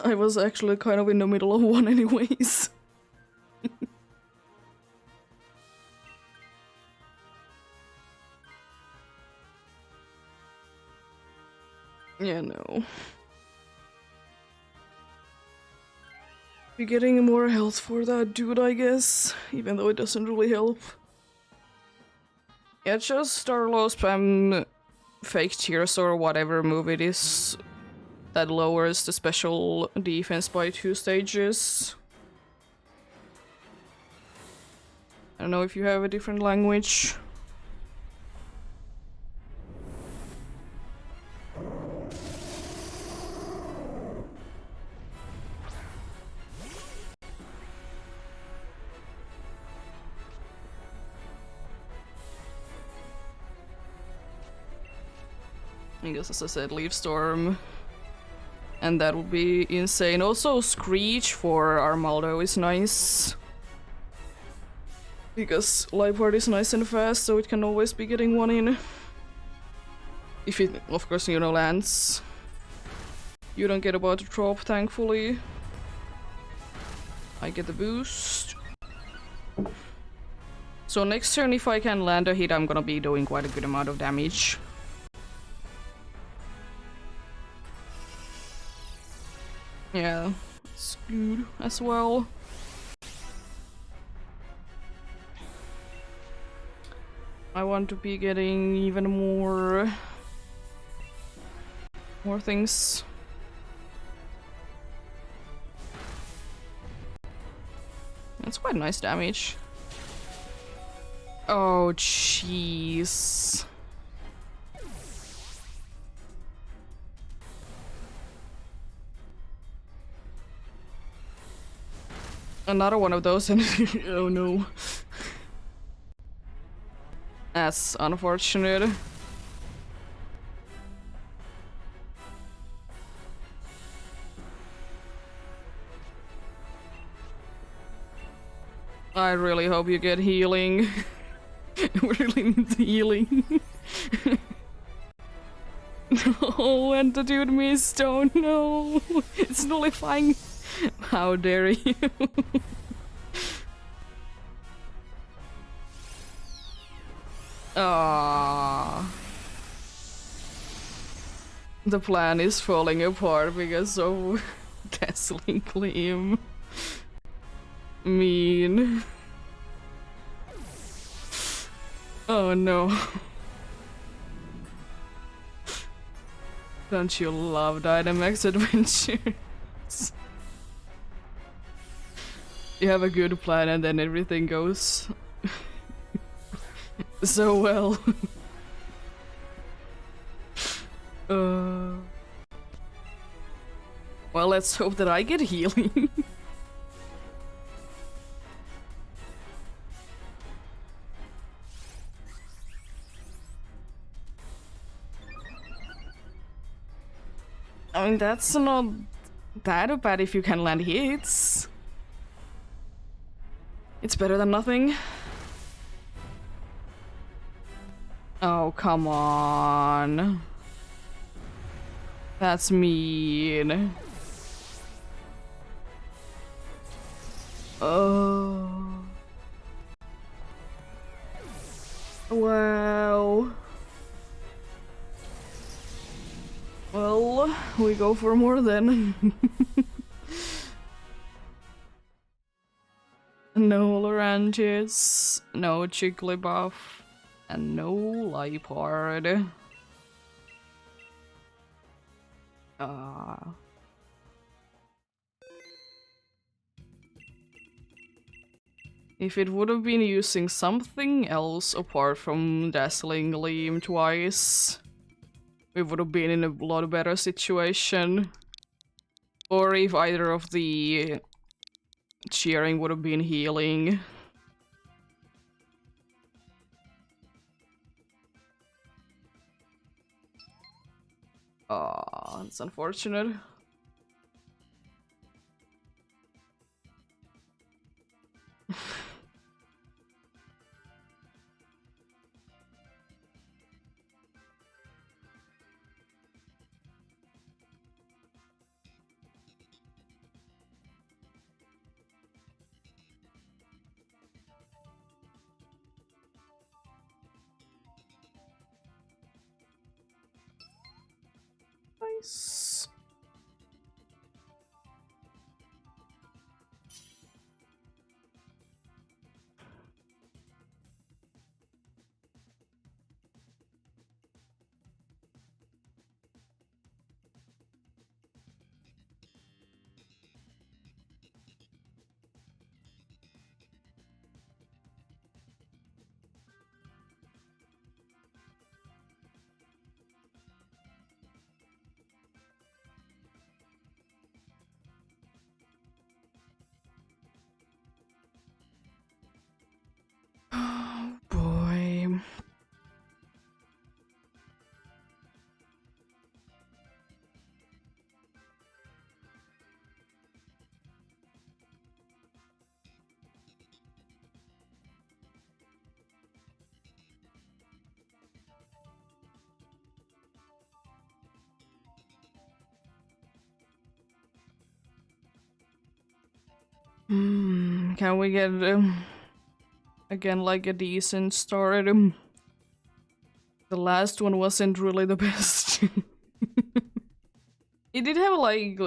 I was actually kind of in the middle of one anyways. Yeah, no. Be getting more health for that dude, I guess, even though it doesn't really help. Yeah, just Starlow spam fake tears or whatever move it is that lowers the special defense by 2 stages. I don't know if you have a different language. I guess, as I said, Leaf Storm. And that would be insane. Also, Screech for Armaldo is nice. Because Liepard is nice and fast, so it can always be getting one in. If it, of course, you know, lands. You don't get about to drop, thankfully. I get the boost. So next turn, if I can land a hit, I'm gonna be doing quite a good amount of damage. Yeah, it's good as well. I want to be getting even more things. That's quite nice damage. Oh, jeez. Another one of those and oh no. That's unfortunate. I really hope you get healing. We really need healing. No, and the dude missed. Oh no. It's nullifying. How dare you? Ah, the plan is falling apart because of Dazzling Gleam. Mean. Oh no. Don't you love Dynamax Adventures? You have a good plan and then everything goes so well. Well, let's hope that I get healing. I mean, that's not that bad if you can land hits. It's better than nothing. Oh, come on. That's mean. Oh. Wow. Well, we go for more then. No Loranges, no Jigglypuff, and no Liepard. If it would have been using something else apart from Dazzling Gleam twice, we would have been in a lot better situation. Or if either of the cheering would have been healing. Ah, it's unfortunate. Nice. Oh boy. Can we get again like a decent start? The last one wasn't really the best. It did have like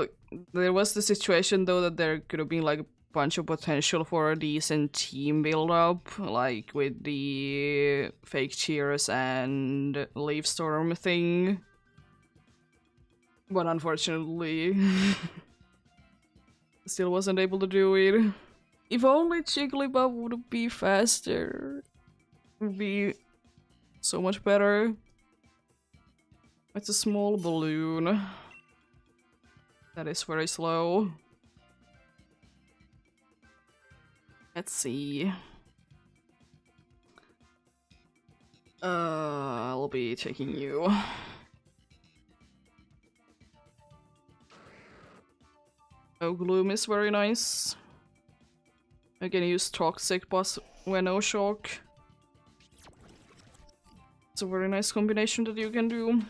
there was the situation though that there could have been like a bunch of potential for a decent team build up, like with the fake cheers and Leaf Storm thing. But unfortunately still wasn't able to do it. If only Jigglypuff would be faster, it would be so much better. It's a small balloon. That is very slow. Let's see. I'll be taking you. Oh, Gloom is very nice. I can use Toxic Boss when no shock. It's a very nice combination that you can do.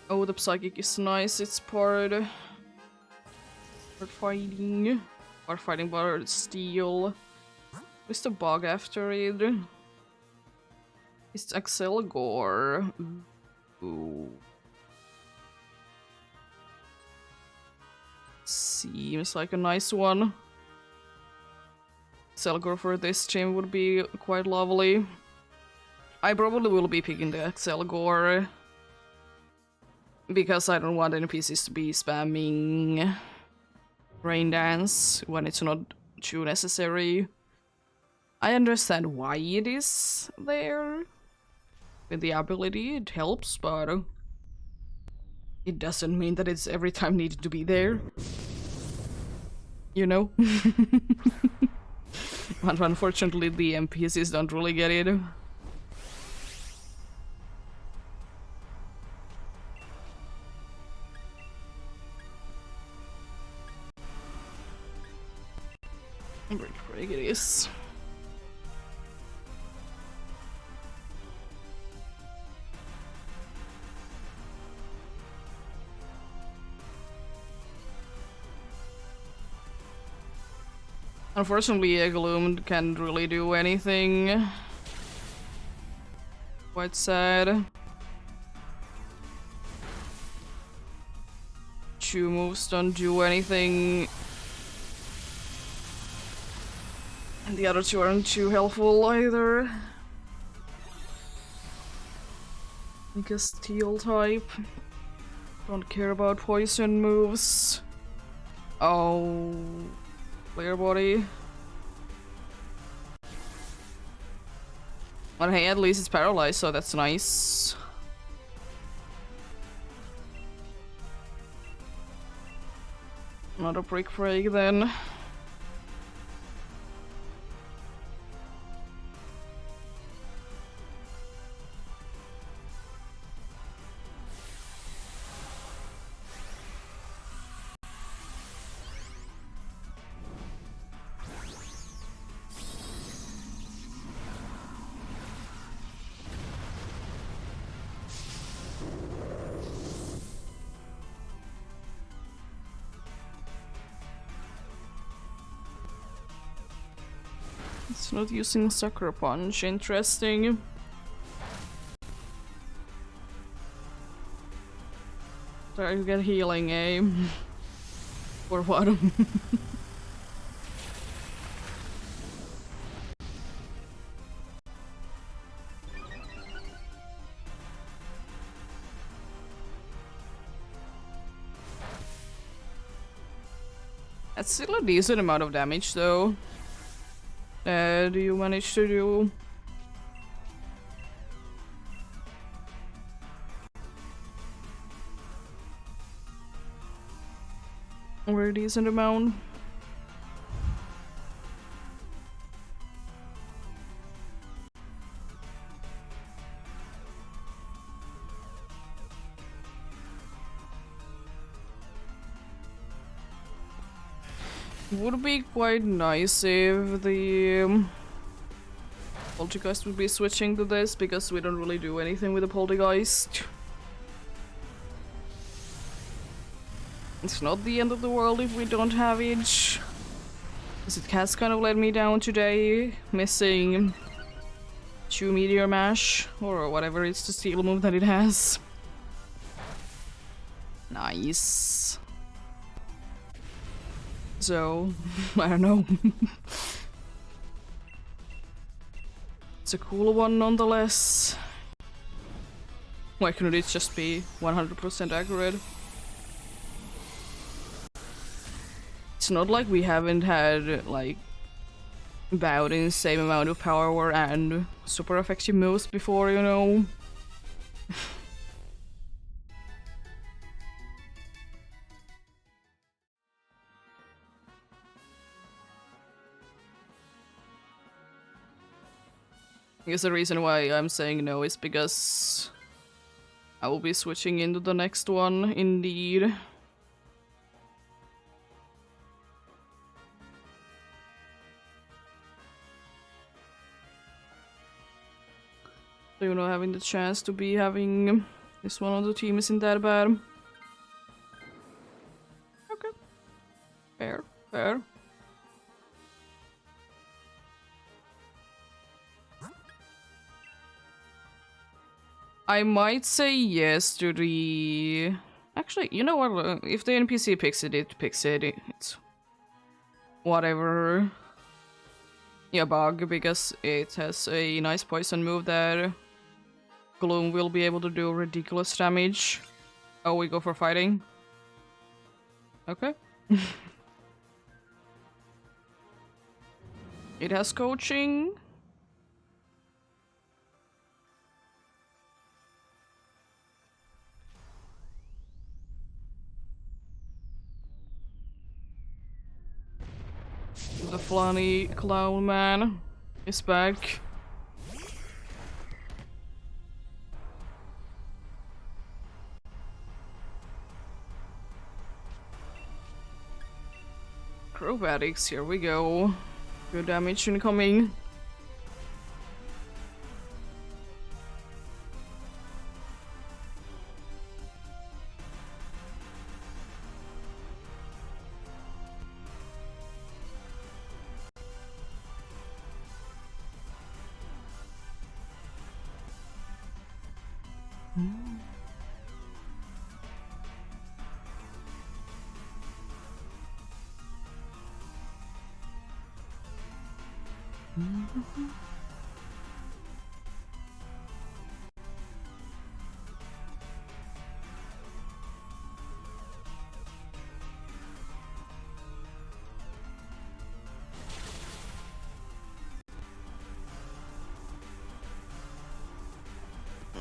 Oh, the Psychic is nice, it's part fighting. Part fighting, but steel. What's the bug after it? It's Axelgore. Ooh. Seems like a nice one. Axelgore for this gym would be quite lovely. I probably will be picking the Axelgore because I don't want NPCs to be spamming Rain Dance when it's not too necessary. I understand why it is there. With the ability, it helps, but it doesn't mean that it's every time needed to be there. You know? But unfortunately, the NPCs don't really get it. Brick break it is. Unfortunately, a Gloom can't really do anything. Quite sad. 2 moves don't do anything. And the other 2 aren't too helpful either. Like a steel type. Don't care about poison moves. Oh. Clear body. But hey, at least it's paralyzed, so that's nice. Another brick break then. It's not using Sucker Punch, interesting. Try to get healing, eh? Or what? That's still a decent amount of damage though. Do you manage to do? A very decent amount. Would be quite nice if the Poltergeist would be switching to this, because we don't really do anything with the Poltergeist. It's not the end of the world if we don't have it. Because it has kind of let me down today, missing 2 Meteor Mash, or whatever it's the steel move that it has. Nice. So, I don't know. It's a cool one nonetheless. Why couldn't it just be 100% accurate? It's not like we haven't had, like, about in the same amount of power and super effective moves before, you know? I guess the reason why I'm saying no is because I will be switching into the next one, indeed. So, you know, having the chance to be having this one on the team isn't that bad. Okay. Fair, fair. I might say yes to the... Actually, you know what? If the NPC picks it, it picks it. It's whatever. Yeah, bug, because it has a nice poison move that Gloom will be able to do ridiculous damage. Oh, we go for fighting? Okay. It has coaching. The funny clown man is back. Acrobatics, here we go. Good damage incoming.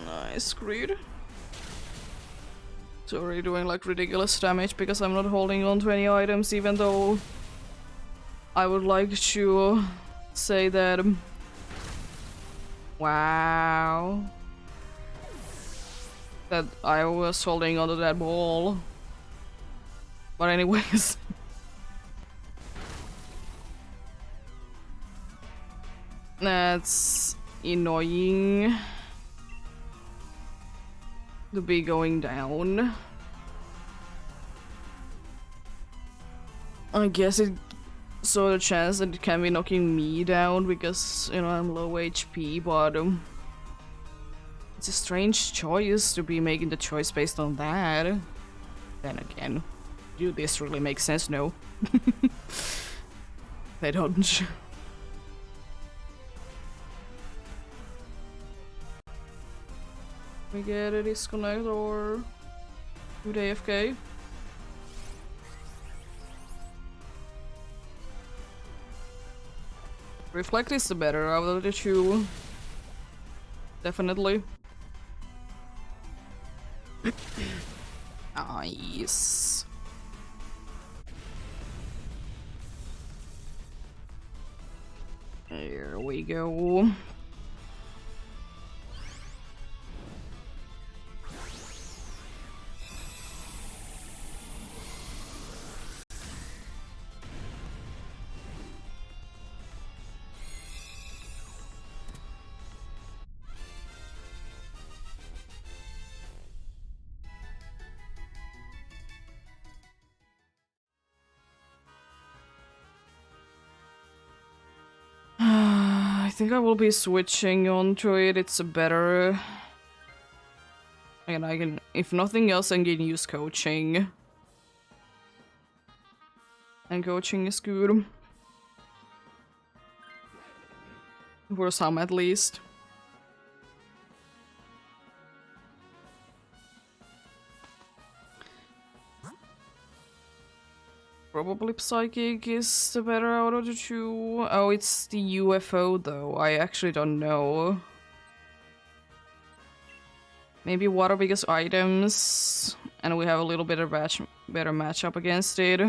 Nice, greed. It's already doing like ridiculous damage because I'm not holding on to any items, even though I would like to say that. Wow. That I was holding onto that ball. But anyways. That's annoying to be going down. I guess it saw the chance that it can be knocking me down because, you know, I'm low HP, but it's a strange choice to be making the choice based on that. Then again, do this really make sense? No. They don't. We get a disconnect or good AFK. Reflect is the better out of the two. Definitely. Nice. Here we go. I think I will be switching onto it. It's a better. And I can, if nothing else, I can use coaching. And coaching is good. For some at least. Probably Psychic is the better out of the two. Oh, it's the UFO though. I actually don't know. Maybe water biggest items, and we have a little bit of better matchup against it.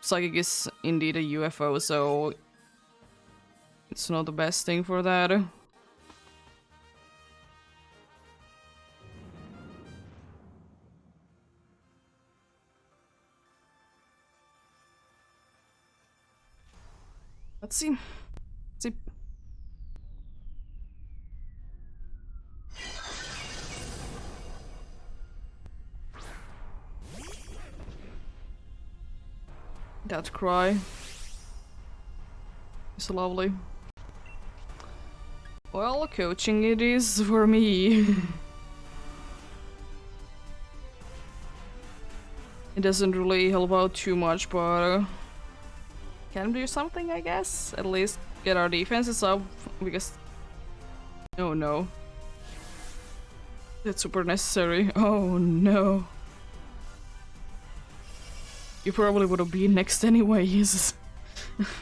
Psychic is indeed a UFO, so it's not the best thing for that. Let's see. Let's see. That cry is lovely. Well, coaching it is for me. It doesn't really help out too much, but can do something, I guess. At least get our defenses up, because... Oh no. That's super necessary. Oh no. You probably would have been next anyways. Let's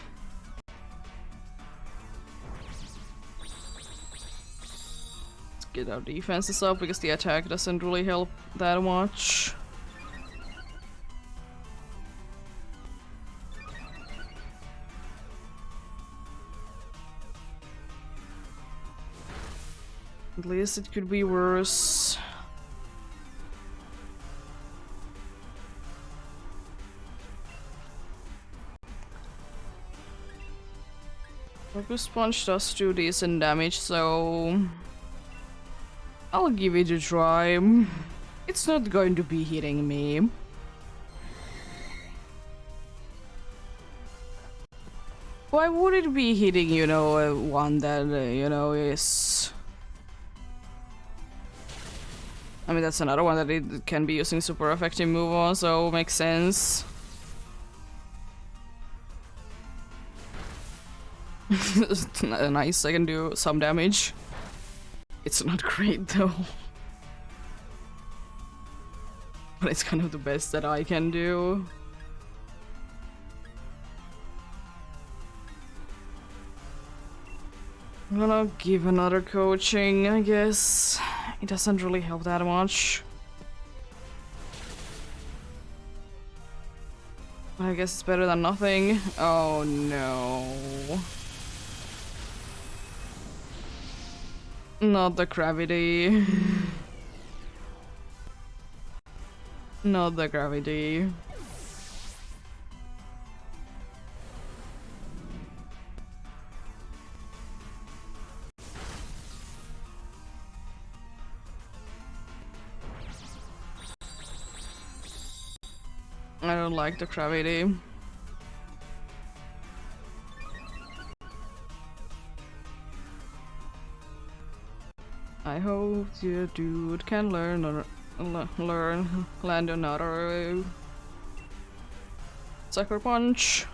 get our defenses up, because the attack doesn't really help that much. At least it could be worse. Focus Punch does do decent damage, so I'll give it a try. It's not going to be hitting me. Why would it be hitting, you know, one that, you know, is... I mean, that's another one that it can be using super effective move on, so makes sense. Nice, I can do some damage. It's not great though. But it's kind of the best that I can do. I'm gonna give another coaching, I guess. It doesn't really help that much. But I guess it's better than nothing. Oh no. Not the gravity. Not the gravity. I don't like the gravity. I hope the dude can learn land another sucker punch.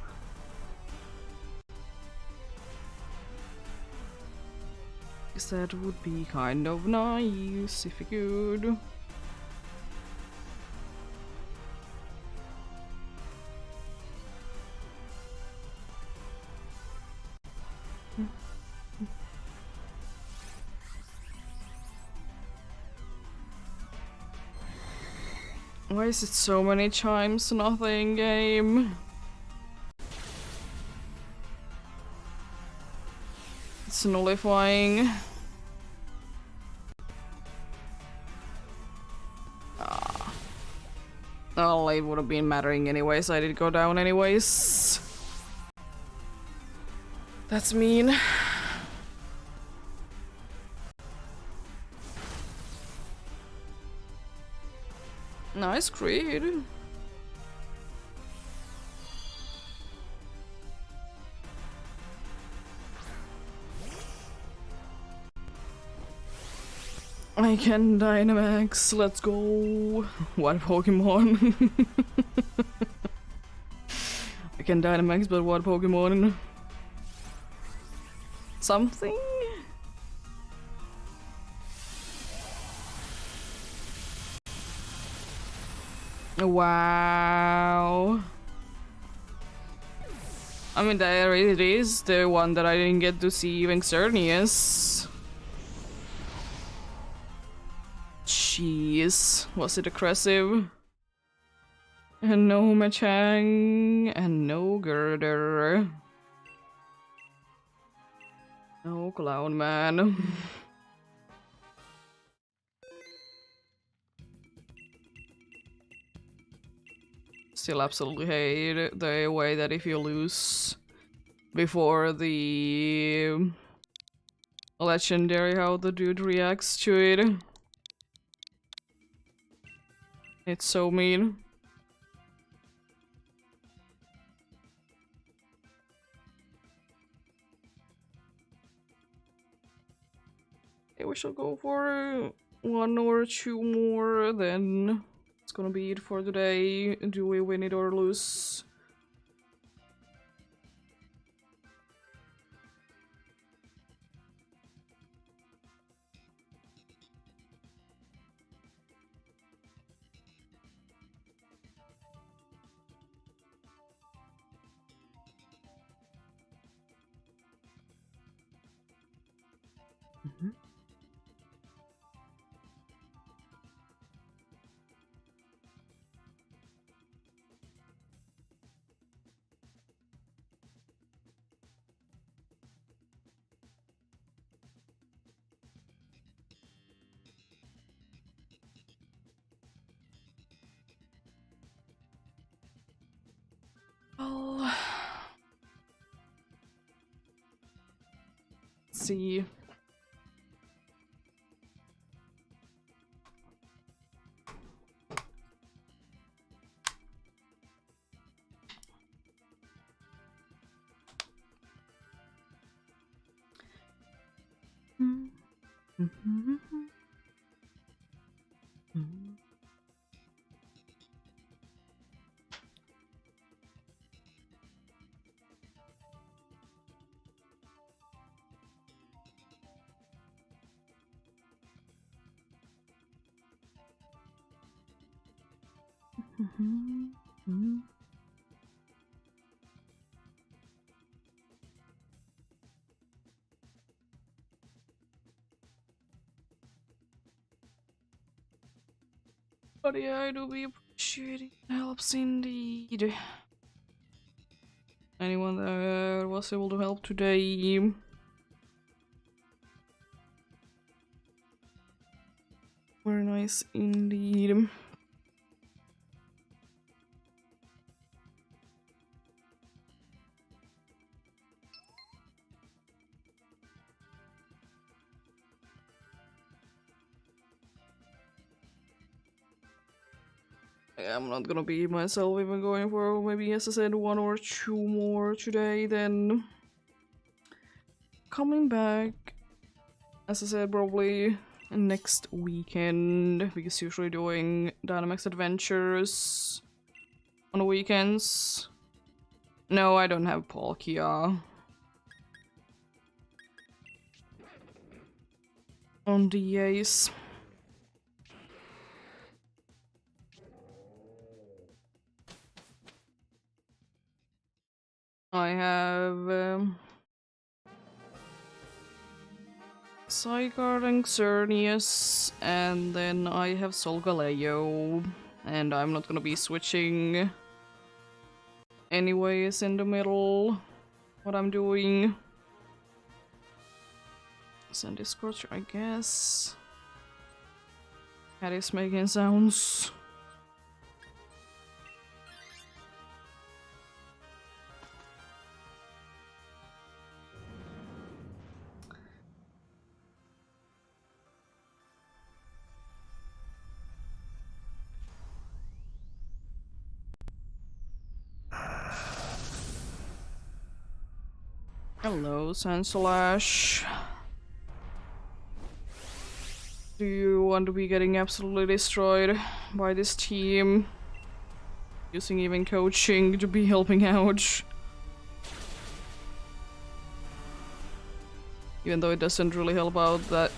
Guess that would be kind of nice if you could. Why is it so many times nothing game? It's nullifying. Well, it would have been mattering anyways. I did go down anyways. That's mean. Nice creed. I can Dynamax, let's go. What Pokemon? I can Dynamax, but what Pokemon? Something? Wow. I mean, there it is, the one that I didn't get to see even Xerneas. Jeez, was it aggressive? And no Machang, and no Girder. No Clown Man. Still absolutely hate the way that if you lose before the legendary, how the dude reacts to it. It's so mean. Okay, we shall go for one or two more, then it's gonna be it for today. Do we win it or lose? Mm-hmm. Well, see. But yeah, I do be appreciating helps indeed. Anyone that was able to help today? Very nice indeed. I'm not gonna be myself even going for maybe, as I said, 1 or 2 more today, then coming back, as I said, probably next weekend, because usually doing Dynamax Adventures on the weekends. No, I don't have Palkia. On DAs. I have Zygarde and Xerneas, and then I have Solgaleo, and I'm not gonna be switching anyways in the middle. What I'm doing. Send this Scorcher, I guess. Cat is making sounds. Hello, Sandslash. Do you want to be getting absolutely destroyed by this team? Using even coaching to be helping out. Even though it doesn't really help out that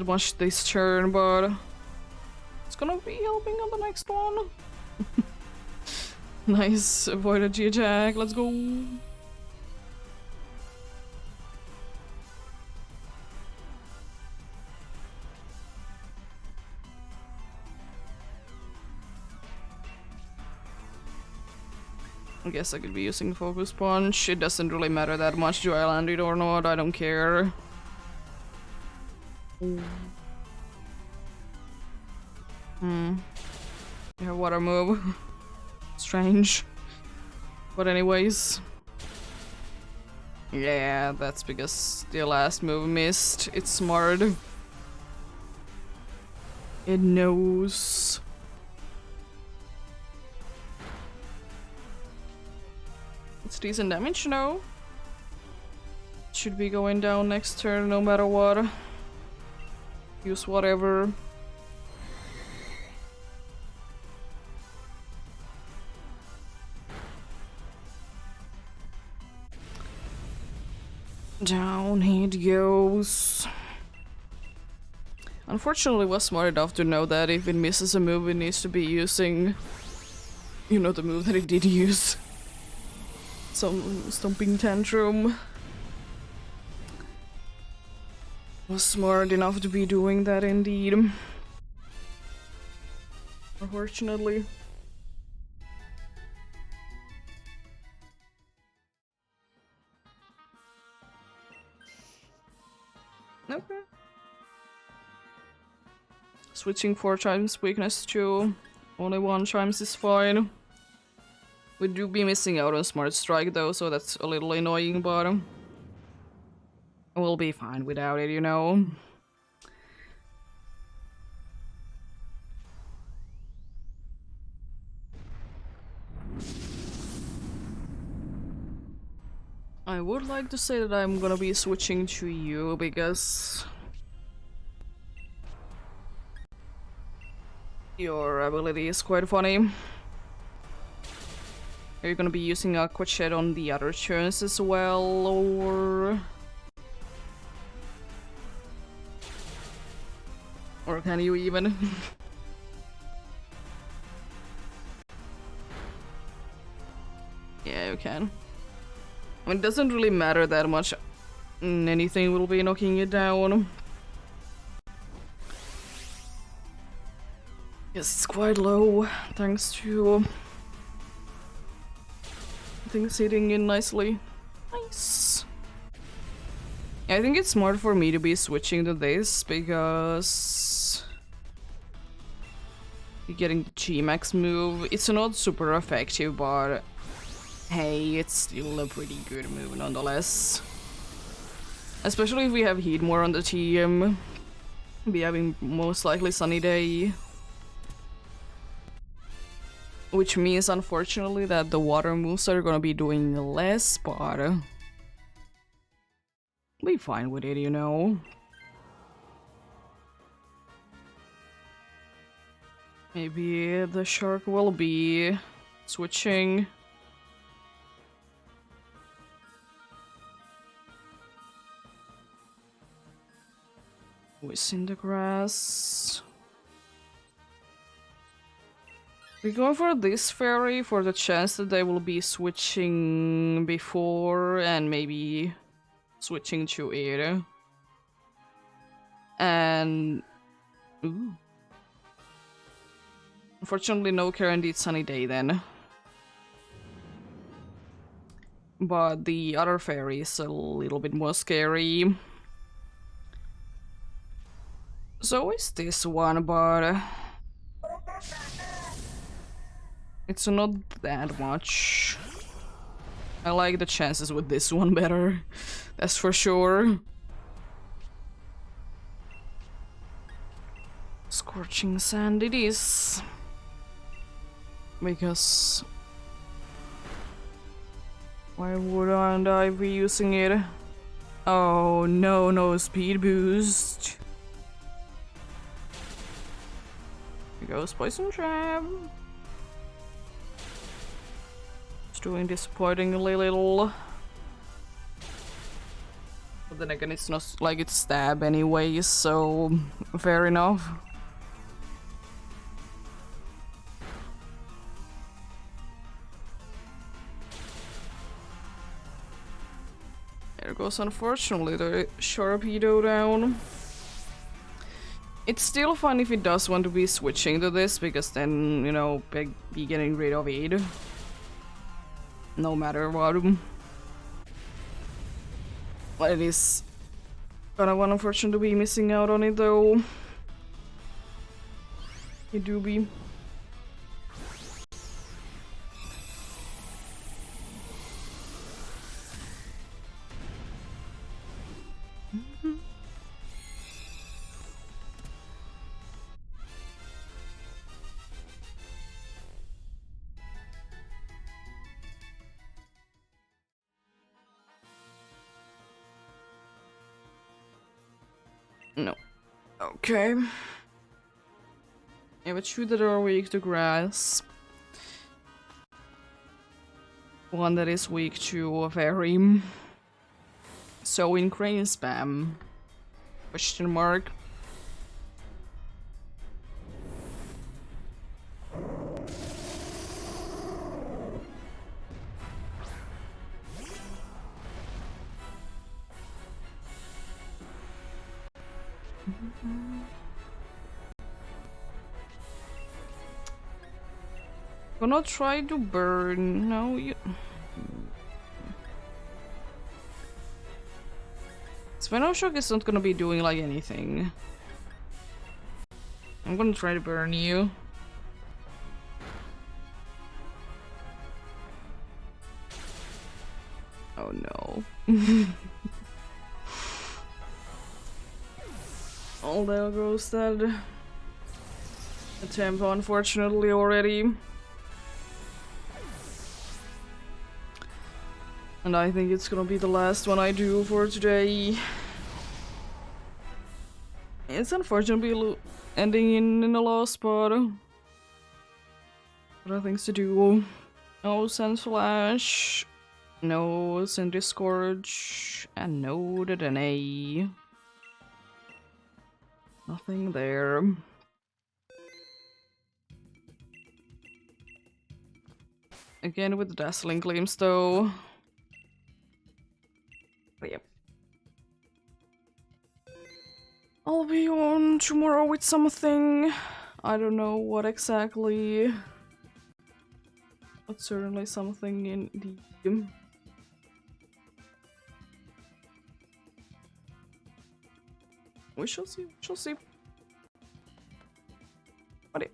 much this turn, but it's gonna be helping on the next one. Nice, avoid a G-attack, let's go! I guess I could be using Focus Punch. It doesn't really matter that much, do I land it or not, I don't care. Yeah, water move. Strange. But anyways. Yeah, that's because the last move missed. It's smart. It knows. It's decent damage, no? Should be going down next turn no matter what. Use whatever. Down it goes. Unfortunately, was smart enough to know that if it misses a move, it needs to be using, you know, the move that it did use. Some Stomping Tantrum. Was smart enough to be doing that indeed. Unfortunately. Okay. Switching 4 times weakness to only 1 times is fine. We do be missing out on Smart Strike though, so that's a little annoying, but We'll be fine without it, you know? I would like to say that I'm gonna be switching to you because your ability is quite funny. Are you gonna be using Aqua Jet on the other turns as well, or can you even? Yeah, you can. I mean, it doesn't really matter that much. Anything will be knocking you down. Yes, it's quite low, thanks to things hitting in nicely. Nice. Yeah, I think it's smart for me to be switching to this because you're getting the G-Max move. It's not super effective, but hey, it's still a pretty good move nonetheless. Especially if we have heat more on the team. Be having most likely sunny day. Which means, unfortunately, that the water moves are gonna be doing less, but be fine with it, you know. Maybe the shark will be switching. Who's in the grass? We're going for this fairy for the chance that they will be switching before and maybe switching to it. And ooh. Unfortunately, no guaranteed sunny day then. But the other fairy is a little bit more scary. So is this one, but it's not that much. I like the chances with this one better, that's for sure. Scorching sand it is. Because why wouldn't I be using it? Oh no, no speed boost. Here goes Poison Trap. It's doing disappointingly little. But then again, it's not like it's stab anyway, so fair enough. There goes, unfortunately, the Sharpedo down. It's still fun if it does want to be switching to this, because then, you know, be getting rid of it. No matter what. But it is kind of unfortunate to be missing out on it, though. You do be. No. Okay. Yeah, but two that are weak to grass. One that is weak to a fairy. So in crane spam? Question mark. Gonna try to burn. No, you. Venoshock is not gonna be doing like anything. I'm gonna try to burn you. Oh no. All there goes that attempt, unfortunately, already. And I think it's gonna be the last one I do for today. It's unfortunately ending in a loss, but other things to do. No Sense Flash, no Sin Discourage, and no Dedenne. Nothing there. Again with the Dazzling Gleams though. But yep. I'll be on tomorrow with something. I don't know what exactly. But certainly something in the... We shall see, we shall see. But yeah.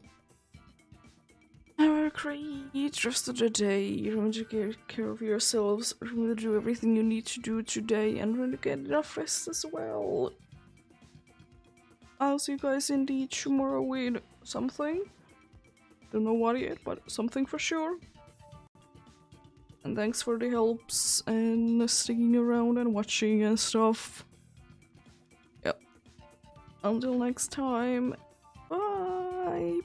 Have a great rest of the day. Remember to take care of yourselves. Remember to do everything you need to do today. And remember to get enough rest as well. I'll see you guys indeed tomorrow with something. Don't know what yet, but something for sure. And thanks for the helps and sticking around and watching and stuff. Yep. Until next time. Bye.